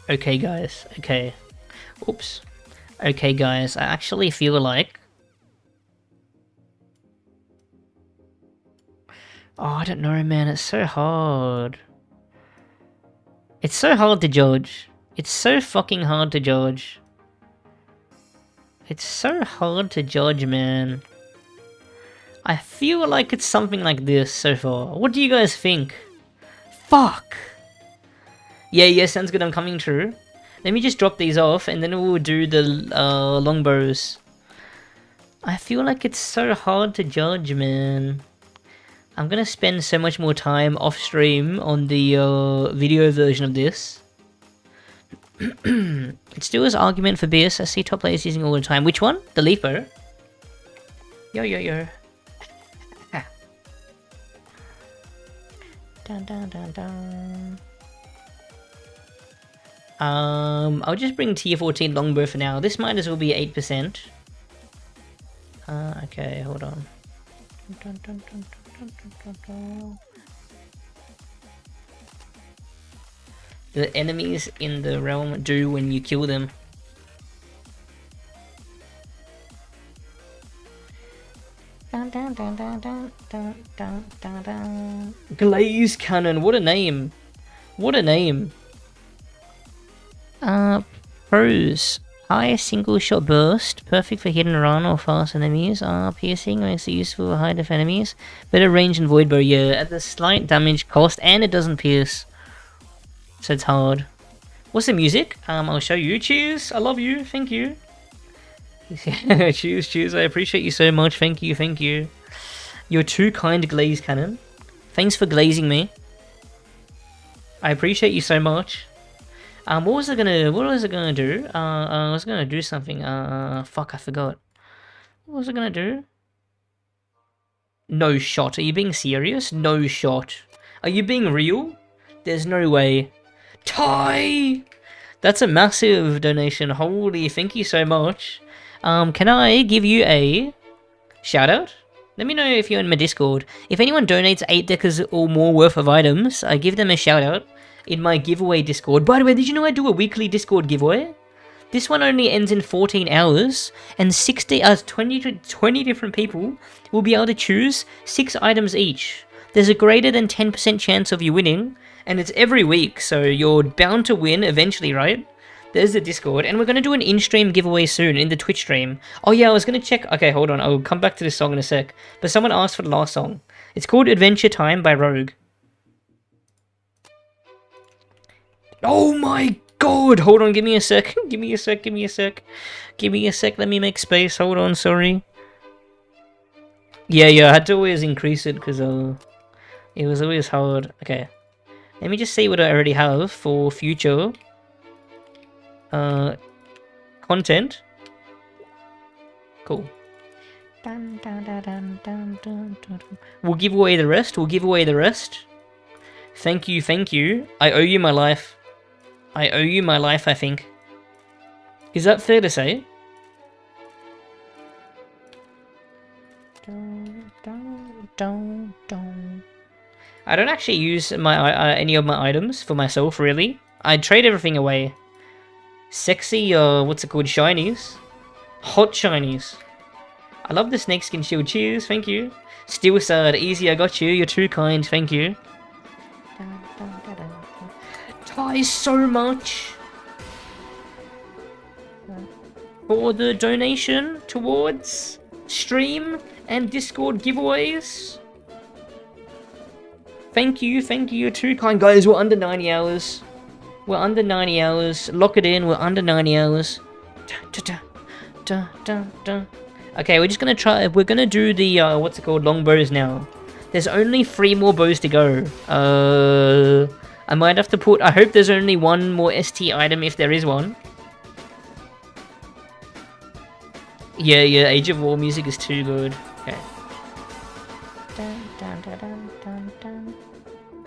Okay, guys. Okay. Oops. Okay, guys. I actually feel like... Oh, I don't know, man. It's so hard. It's so hard to judge. It's so fucking hard to judge. It's so hard to judge, man. I feel like it's something like this so far. What do you guys think? Fuck! Yeah, sounds good. I'm coming through. Let me just drop these off, and then we'll do the longbows. I feel like it's so hard to judge, man. I'm gonna spend so much more time off stream on the video version of this. It still is argument for BS. I see top players using all the time. Which one? The Leaper? Yo. Dun. I'll just bring tier 14 longbow for now. This might as well be 8%. Okay, hold on. The enemies in the realm do when you kill them. Glaze Cannon, what a name! What a name! Pros. High single shot burst, perfect for hit and run or fast enemies. Piercing makes it useful for high def enemies. Better range and void bow, yeah, at the slight damage cost, and it doesn't pierce. So it's hard. What's the music? I'll show you. Cheers! I love you, thank you. Cheers, I appreciate you so much, thank you. You're too kind, Glaze Cannon. Thanks for glazing me. I appreciate you so much. What was it gonna do? I was gonna do something. Fuck, I forgot. What was it gonna do? No shot. Are you being serious? No shot. Are you being real? There's no way. Ty! That's a massive donation. Holy, thank you so much. Can I give you a shout out? Let me know if you're in my Discord. If anyone donates 8 deckers or more worth of items, I give them a shout out in my giveaway Discord. By the way, did you know I do a weekly Discord giveaway? This one only ends in 14 hours, and 20 different people will be able to choose 6 items each. There's a greater than 10% chance of you winning, and it's every week, so you're bound to win eventually, right? There's the Discord, and we're going to do an in-stream giveaway soon in the Twitch stream. Oh yeah, I was going to check... Okay, hold on, I'll come back to this song in a sec. But someone asked for the last song. It's called Adventure Time by Rogue. Oh my god! Hold on, give me a sec. Give me a sec. Let me make space. Hold on, sorry. Yeah, I had to always increase it because it was always hard. Okay. Let me just see what I already have for future content. Cool. We'll give away the rest. Thank you. I owe you my life. I think. Is that fair to say? I don't actually use my any of my items for myself, really. I trade everything away. Sexy, what's it called? Shinies. Hot shinies. I love the snakeskin shield. Cheers, thank you. Steel sword, easy, I got you. You're too kind, thank you. Ties so much for the donation towards stream and Discord giveaways. Thank you, you're too kind. Guys, we're under 90 hours. We're under 90 hours. Lock it in, we're under 90 hours. Okay, we're just gonna try, we're gonna do the, what's it called, longbows now. There's only 3 more bows to go. I might have to put, I hope there's only 1 more ST item if there is one. Yeah, Age of War music is too good. Okay.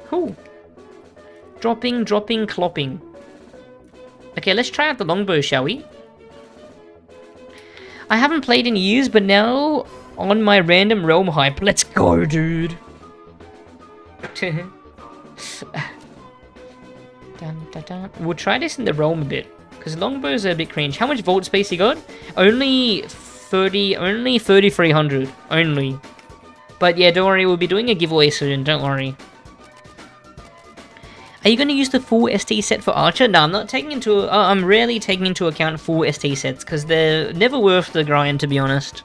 Cool. Dropping, clopping. Okay, let's try out the longbow, shall we? I haven't played in years, but now on my random realm hype. Let's go, dude. We'll try this in the realm a bit, because longbows are a bit cringe. How much vault space you got? Only 3,300. Only. But yeah, don't worry, we'll be doing a giveaway soon, don't worry. Are you going to use the full ST set for Archer? No, I'm not taking into... I'm rarely taking into account full ST sets, because they're never worth the grind, to be honest.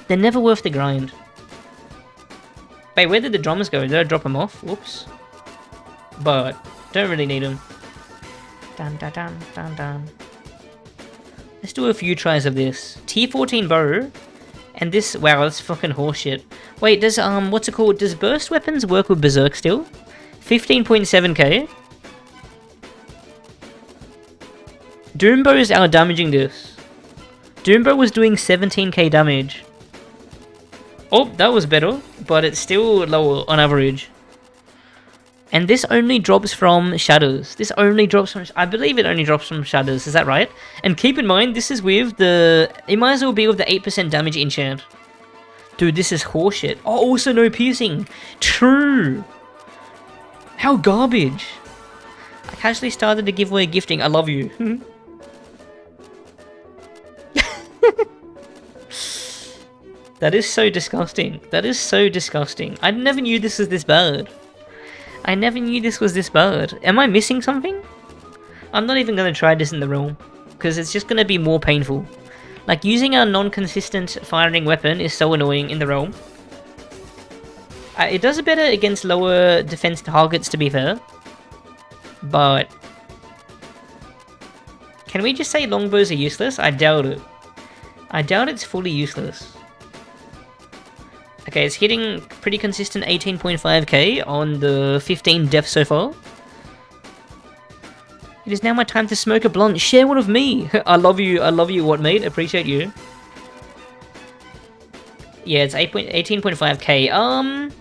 They're never worth the grind. Wait, where did the drums go? Did I drop them off? Whoops. But, don't really need them. Let's do a few tries of this. Tier 14 bow. And this... Wow, that's fucking horseshit. Wait, does, what's it called? Does burst weapons work with Berserk still? 15.7k. Doombow is out-damaging this. Doombow was doing 17k damage. Oh, that was better, but it's still lower on average. And this only drops from shadows. This only drops from... I believe it only drops from shadows, is that right? And keep in mind, this is with the... It might as well be with the 8% damage enchant. Dude, this is horseshit. Oh, also no piercing. True. How garbage. I casually started the giveaway gifting. I love you. That is so disgusting. That is so disgusting. I never knew this was this bad. I never knew this was this bad. Am I missing something? I'm not even going to try this in the realm, because it's just going to be more painful. Like, using a non-consistent firing weapon is so annoying in the realm. It does better against lower defense targets, to be fair. But... Can we just say longbows are useless? I doubt it. I doubt it's fully useless. Okay, it's hitting pretty consistent 18.5k on the 15 deaths so far. It is now my time to smoke a blunt. Share one of me. I love you, what mate? Appreciate you. Yeah, it's 18.5k.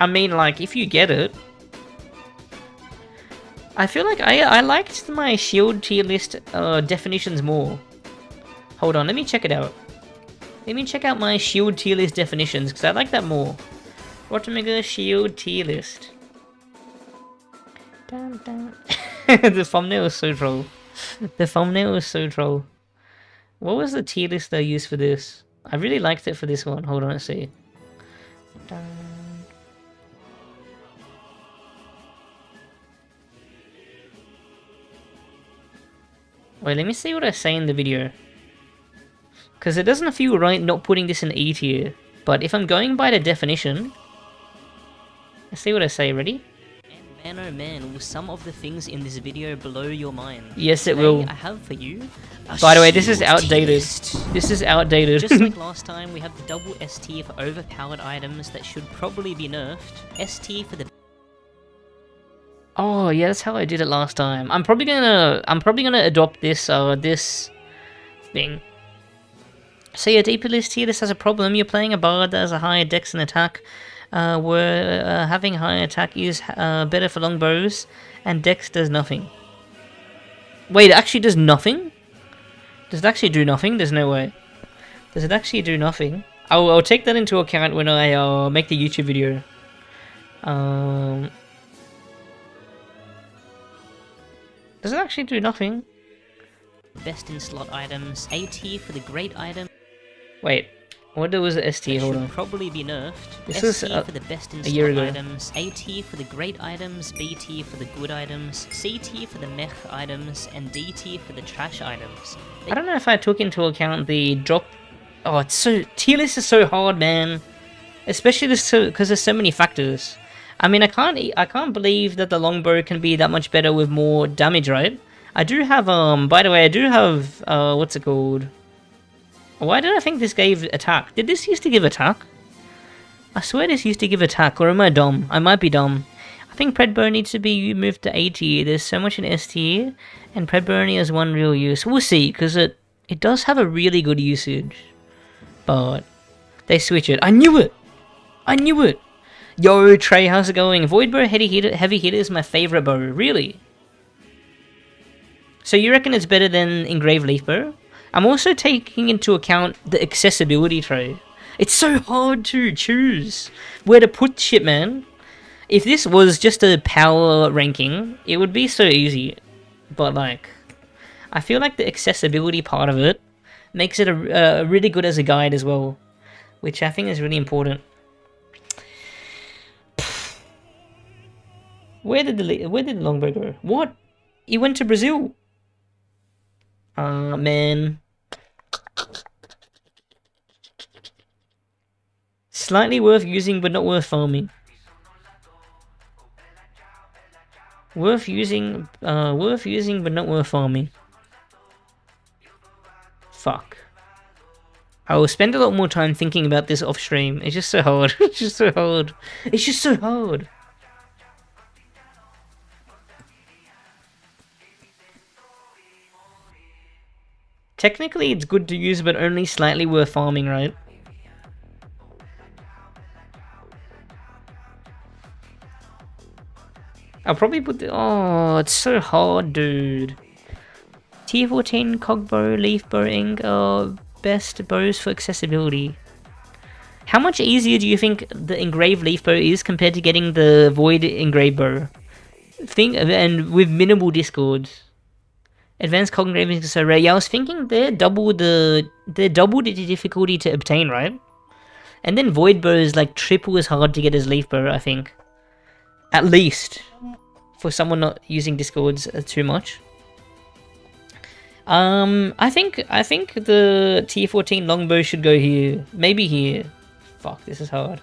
I mean, like, if you get it... I feel like I liked my shield tier list definitions more. Hold on, let me check it out. Let me check out my shield tier list definitions, because I like that more. RotMG shield tier list. Dun, dun. The thumbnail is so troll. The thumbnail is so troll. What was the tier list I used for this? I really liked it for this one. Hold on, let's see. Dun. Wait, let me see what I say in the video. Because it doesn't feel right not putting this in E tier. But if I'm going by the definition... Let's see what I say, ready? And man oh man, will some of the things in this video blow your mind? Yes, it will. I have for you... By the way, this is outdated. This is outdated. Just like last time, we have the double S tier for overpowered items that should probably be nerfed. S tier for the... Oh yeah, that's how I did it last time. I'm probably gonna adopt this this thing. So yeah, deeper list here. This has a problem. You're playing a bard that has a higher dex and attack. Where having high attack is better for longbows, and dex does nothing. Wait, it actually does nothing? Does it actually do nothing? There's no way. Does it actually do nothing? I'll take that into account when I make the YouTube video. Does it actually do nothing? Best in slot items, A tier for the great item. Wait, what was the S tier? Hold on. Probably be nerfed. This S tier for the best in slot items, A tier for the great items, B tier for the good items, C tier for the mech items, and D tier for the trash items. I don't know if I took into account the drop. Oh, it's so tier list is so hard, man. Especially because there's so many factors. I mean, I can't believe that the longbow can be that much better with more damage, right? I do have by the way, I do have what's it called? Why did I think this gave attack? Did this used to give attack? I swear this used to give attack, or am I dumb? I might be dumb. I think Predbow needs to be moved to A tier. There's so much in S tier, and Predbow only has one real use. We'll see, because it does have a really good usage. But they switch it. I knew it! I knew it! Yo, Trey, how's it going? Voidbow heavy hitter is my favorite bow. Really? So you reckon it's better than Engraved Leaf Bow? I'm also taking into account the accessibility, Trey. It's so hard to choose where to put shit, man. If this was just a power ranking, it would be so easy. But, like, I feel like the accessibility part of it makes it a really good as a guide as well, which I think is really important. Where did the longbow go? What? He went to Brazil. Man. Slightly worth using, but not worth farming. Worth using, but not worth farming. Fuck. I will spend a lot more time thinking about this off stream. It's just so hard. It's just so hard. It's just so hard. Technically, it's good to use, but only slightly worth farming, right? I'll probably put the... Oh, it's so hard, dude. Tier 14 Cogbow, Leaf Bow, Ink are best bows for accessibility. How much easier do you think the Engraved Leaf Bow is compared to getting the Void Engraved Bow? And with minimal discords. Advanced Cog Engraving is so rare. Yeah, I was thinking they're double the difficulty to obtain, right? And then Void Bow is like triple as hard to get as Leaf Bow, I think. At least. For someone not using discords too much. I think the tier 14 longbow should go here. Maybe here. Fuck, this is hard.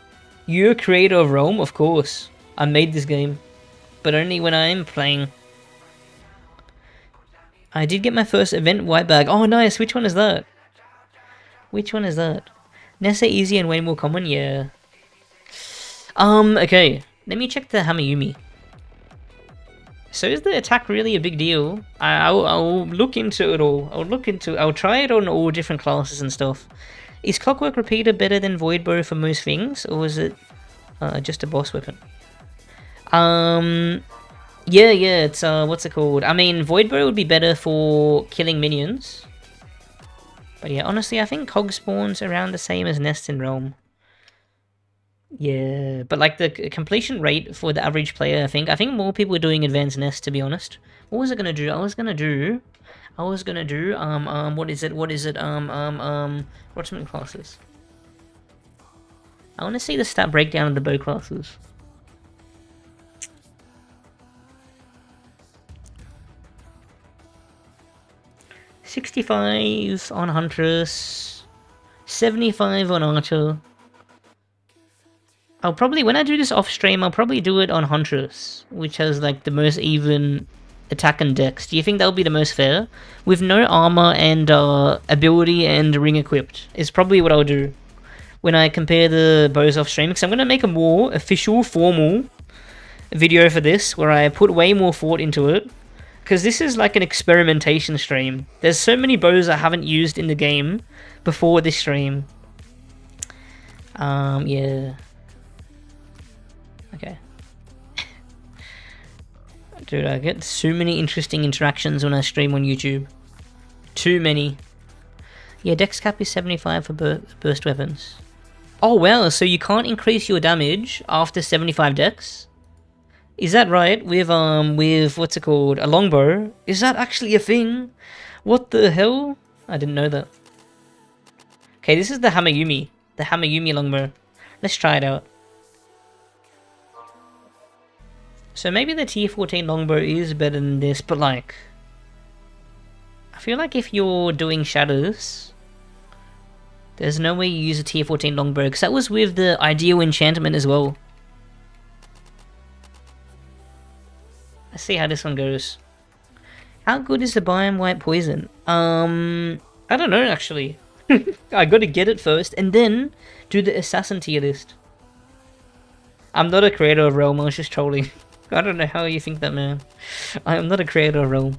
You're creator of Realm? Of course. I made this game. But only when I'm playing. I did get my first event white bag. Oh, nice. Which one is that? Which one is that? Nessa easy and way more common? Yeah. Okay. Let me check the Hamayumi. So is the attack really a big deal? I'll look into it all. I'll try it on all different classes and stuff. Is Clockwork Repeater better than Void Bow for most things? Or is it just a boss weapon? Yeah, it's, what's it called? I mean, Void Bow would be better for killing minions. But yeah, honestly, I think Cog spawns around the same as Nests in Realm. Yeah, but like the completion rate for the average player, I think more people are doing Advanced Nests, to be honest. What was I gonna do? I was gonna do, what is it, Rotman classes. I wanna see the stat breakdown of the bow classes. $65 on Huntress, 75 on Archer. I'll probably, when I do this off stream, I'll probably do it on Huntress, which has like the most even attack and dex. Do you think that'll be the most fair? With no armor and ability and ring equipped is probably what I'll do when I compare the bows off stream, because I'm going to make a more official, formal video for this, where I put way more thought into it. Because this is like an experimentation stream. There's so many bows I haven't used in the game before this stream. Yeah. Okay. Dude, I get so many interesting interactions when I stream on YouTube. Too many. Yeah, dex cap is 75 for burst weapons. Oh wow, so you can't increase your damage after 75 dex? Is that right? With what's it called? A longbow? Is that actually a thing? What the hell? I didn't know that. Okay, this is the Hamayumi. The Hamayumi longbow. Let's try it out. So maybe the tier 14 longbow is better than this, but like... I feel like if you're doing shadows... There's no way you use a tier 14 longbow, because that was with the ideal enchantment as well. Let's see how this one goes. How good is the biome white poison? I don't know actually. I gotta get it first, and then do the assassin tier list. I'm not a creator of Realm, I was just trolling. I don't know how you think that, man. I am not a creator of Realm.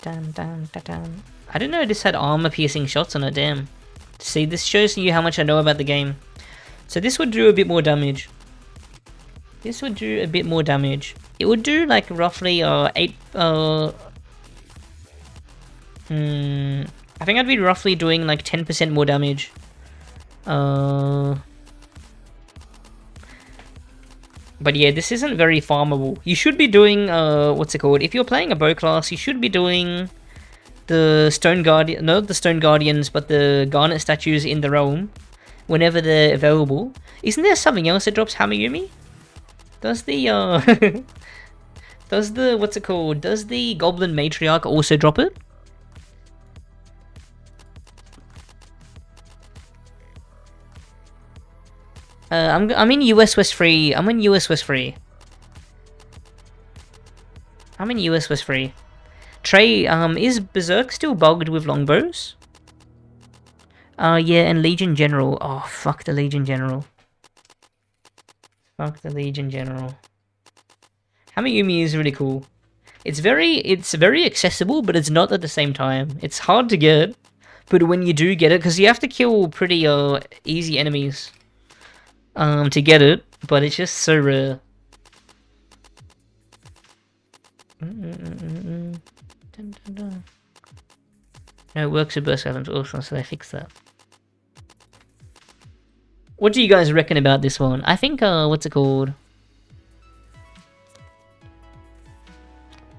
Dun, dun, dun, dun. I didn't know this had armor piercing shots on it, damn. See, this shows you how much I know about the game. So this would do a bit more damage. This would do a bit more damage. It would do like roughly 8 I think I'd be roughly doing like 10% more damage. But yeah, this isn't very farmable. You should be doing what's it called? If you're playing a bow class, you should be doing the Stone Guardian, not the Stone Guardians, but the Garnet statues in the realm whenever they're available. Isn't there something else that drops Hamayumi? Does the does the what's it called? Does the Goblin Matriarch also drop it? I'm in US West Free. I'm in US West Free. I'm in US West Free. Trey, is Berserk still bugged with longbows? Yeah, and Legion General. Oh, fuck the Legion General. Fuck the Legion General. Hamayumi is really cool. It's very accessible, but it's not at the same time. It's hard to get, but when you do get it, because you have to kill pretty easy enemies to get it, but it's just so rare. Dun, dun, dun. No, it works with burst weapons also, so they fixed that. What do you guys reckon about this one? I think, what's it called?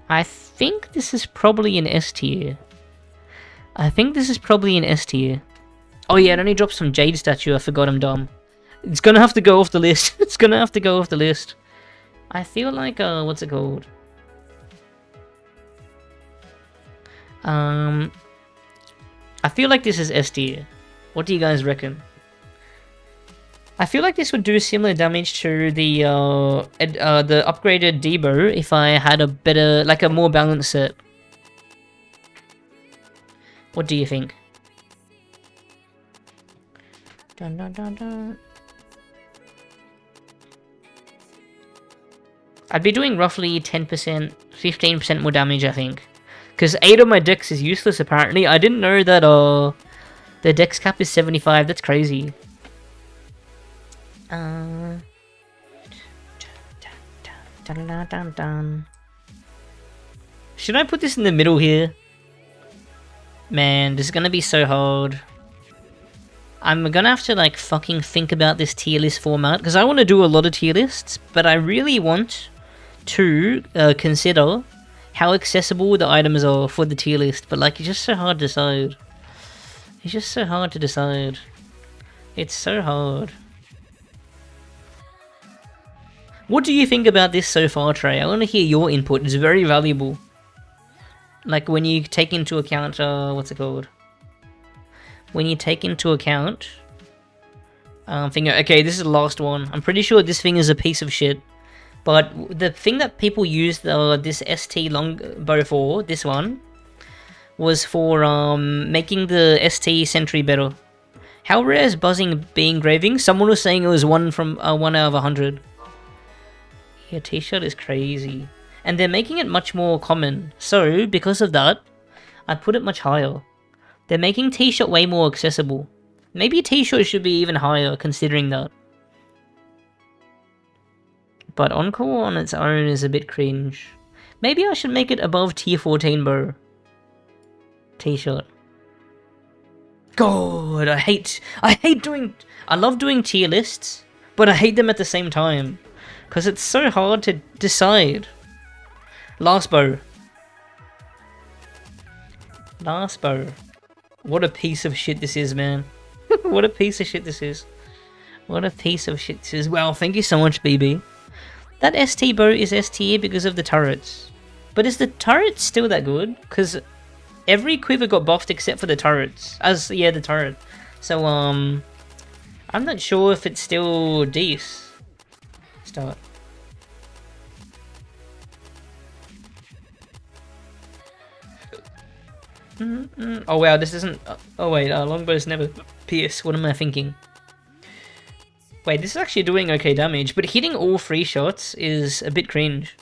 I think this is probably an S tier. I think this is probably an S tier. Oh yeah, it only drops some Jade statue, I forgot, I'm dumb. It's gonna have to go off the list. It's gonna have to go off the list. I feel like, what's it called? I feel like this is S tier. What do you guys reckon? I feel like this would do similar damage to the upgraded Debo if I had a better, like a more balanced set. What do you think? Dun, dun, dun, dun. I'd be doing roughly 10%, 15% more damage, I think. Because 8 of my dex is useless, apparently. I didn't know that the dex cap is 75. That's crazy. Should I put this in the middle here? Man, this is gonna be so hard. I'm gonna have to like fucking think about this tier list format, because I want to do a lot of tier lists, but I really want to consider how accessible the items are for the tier list, but like it's just so hard to decide. It's just so hard to decide. It's so hard. What do you think about this so far, Trey? I want to hear your input. It's very valuable. Like when you take into account, what's it called? When you take into account, okay, this is the last one. I'm pretty sure this thing is a piece of shit. But the thing that people used this ST longbow for, this one, was for making the ST sentry better. How rare is buzzing bee engraving? Someone was saying it was 1 out of 100. Yeah, t-shirt is crazy. And they're making it much more common. So, because of that, I put it much higher. They're making t-shirt way more accessible. Maybe t-shirt should be even higher, considering that. But Encore on its own is a bit cringe. Maybe I should make it above tier 14 bow. T-shirt. God, I love doing tier lists, but I hate them at the same time. Because it's so hard to decide. Last bow. Last bow. What a piece of shit this is, man. What a piece of shit this is. What a piece of shit this is. Wow, thank you so much, BB. That ST bow is S tier because of the turrets. But is the turret still that good? Because every quiver got buffed except for the turrets. Yeah, the turret. So, I'm not sure if it's still decent. Start. Oh wow, this isn't... Oh wait, longbows never pierce. What am I thinking? Wait, this is actually doing okay damage, but hitting all 3 shots is a bit cringe.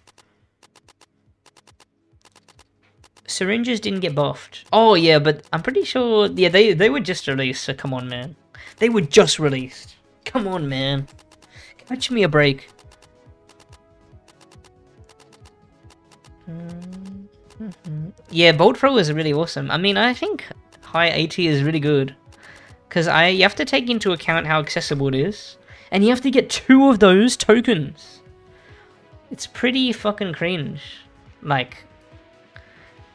Syringes didn't get buffed. Oh yeah, but I'm pretty sure... Yeah, they were just released, so come on, man. They were just released. Come on, man. Catch me a break. Yeah, Bolt Throw is really awesome. I mean, I think high 80 is really good. Because you have to take into account how accessible it is. And you have to get 2 of those tokens. It's pretty fucking cringe. Like,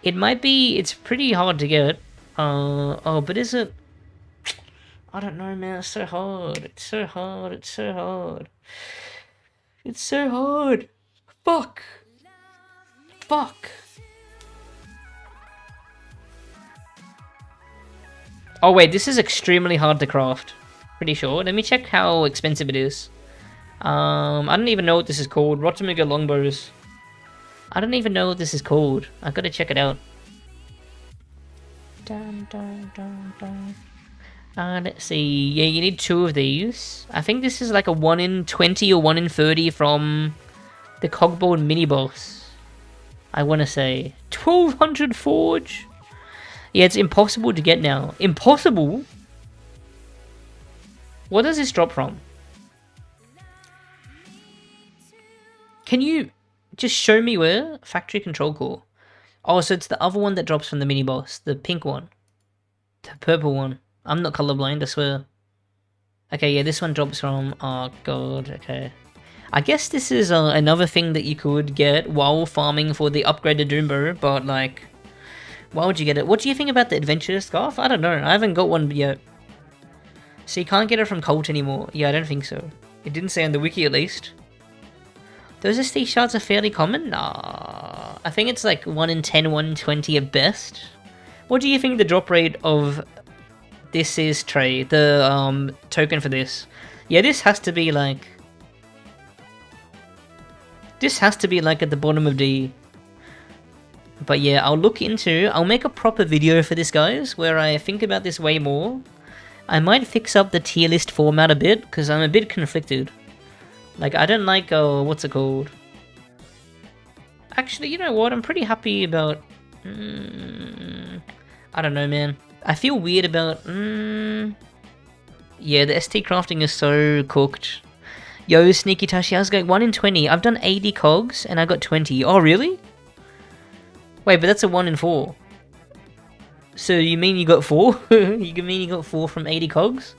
it's pretty hard to get. Oh, but is it? I don't know, man. It's so hard. It's so hard. It's so hard. It's so hard. Fuck. Fuck. Oh wait, this is extremely hard to craft. Pretty sure. Let me check how expensive it is. I don't even know what this is called. RotMG longbows. I don't even know what this is called. I gotta check it out. Dun, dun, dun, dun. Let's see. Yeah, you need 2 of these. I think this is like a 1 in 20 or 1 in 30 from the Cogboard mini boss. I want to say 1200 forge. Yeah, it's impossible to get now. Impossible? What does this drop from? Can you just show me where? Factory control core. Oh, so it's the other one that drops from the mini boss. The pink one. The purple one. I'm not colorblind, I swear. Okay, yeah, this one drops from... Oh, God, okay. I guess this is another thing that you could get while farming for the upgraded Doombo, but, like... Why would you get it? What do you think about the Adventurous Scarf? I don't know. I haven't got one yet. So you can't get it from Colt anymore. Yeah, I don't think so. It didn't say on the wiki, at least. Those ST shards are fairly common? Nah. I think it's like 1 in 10, 1 in 20 at best. What do you think the drop rate of this is, Trey? The token for this? Yeah, this has to be like... This has to be like at the bottom of D. But yeah, I'll make a proper video for this, guys, where I think about this way more. I might fix up the tier list format a bit, because I'm a bit conflicted. Like, I don't like, what's it called? Actually, you know what? I'm pretty happy about... I don't know, man. I feel weird about... Yeah, the ST crafting is so cooked. Yo, Sneaky Tashi, I was going 1 in 20. I've done 80 cogs, and I got 20. Oh, really? Wait, but that's a 1 in 4. So you mean you got 4? You mean you got 4 from 80 cogs?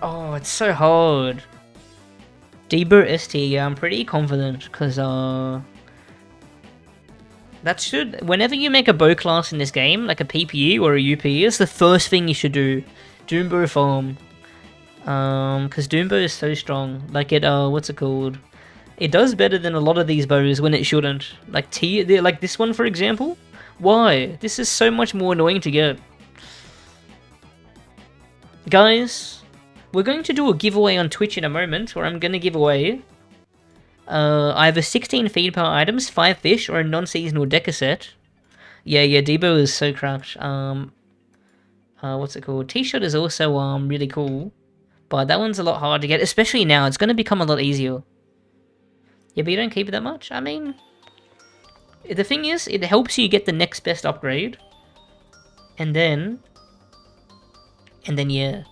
Oh, it's so hard. Debo ST, yeah, I'm pretty confident, because, that should... Whenever you make a bow class in this game, like a PPE or a UPE, it's the first thing you should do. Doombo farm. Because Doombo is so strong. Like it, what's it called? It does better than a lot of these bows when it shouldn't. Like like this one, for example. Why? This is so much more annoying to get. Guys, we're going to do a giveaway on Twitch in a moment, where I'm going to give away... either 16 feed power items, 5 fish, or a non-seasonal deca set. Yeah, Debo is so cracked. What's it called? T-shirt is also really cool, but that one's a lot hard to get, especially now. It's going to become a lot easier. Yeah, but you don't keep it that much? I mean, The thing is, it helps you get the next best upgrade. And then yeah.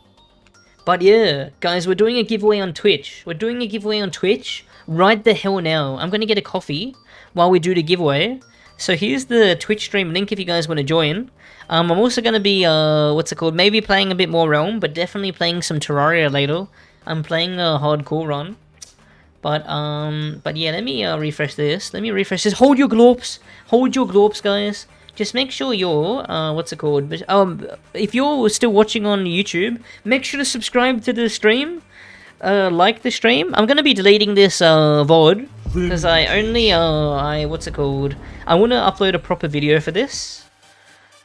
But yeah, guys, we're doing a giveaway on Twitch. We're doing a giveaway on Twitch right the hell now. I'm going to get a coffee while we do the giveaway. So here's the Twitch stream link if you guys want to join. I'm also going to be, what's it called? Maybe playing a bit more Realm, but definitely playing some Terraria later. I'm playing a hardcore run. But yeah, let me refresh this. Let me refresh this. Hold your glorps. Hold your glorps, guys. Just make sure you're, what's it called? If you're still watching on YouTube, make sure to subscribe to the stream. Like the stream. I'm going to be deleting this, VOD. Because I only, what's it called? I want to upload a proper video for this.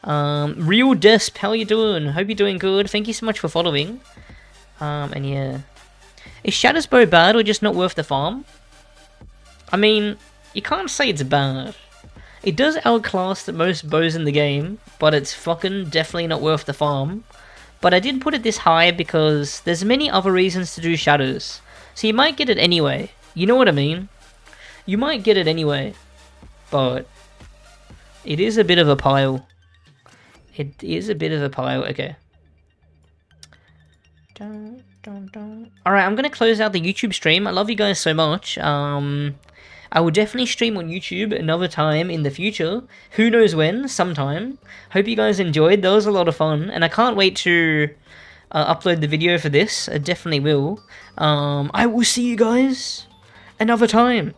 Real Desp, how you doing? Hope you're doing good. Thank you so much for following. And yeah. Is Shadow's Bow bad or just not worth the farm? I mean, you can't say it's bad. It does outclass the most bows in the game, but it's fucking definitely not worth the farm. But I did put it this high because there's many other reasons to do Shadows. So you might get it anyway. You know what I mean? You might get it anyway. But it is a bit of a pile. It is a bit of a pile. Okay. Alright, I'm going to close out the YouTube stream. I love you guys so much. I will definitely stream on YouTube another time in the future. Who knows when? Sometime. Hope you guys enjoyed. That was a lot of fun. And I can't wait to upload the video for this. I definitely will. I will see you guys another time.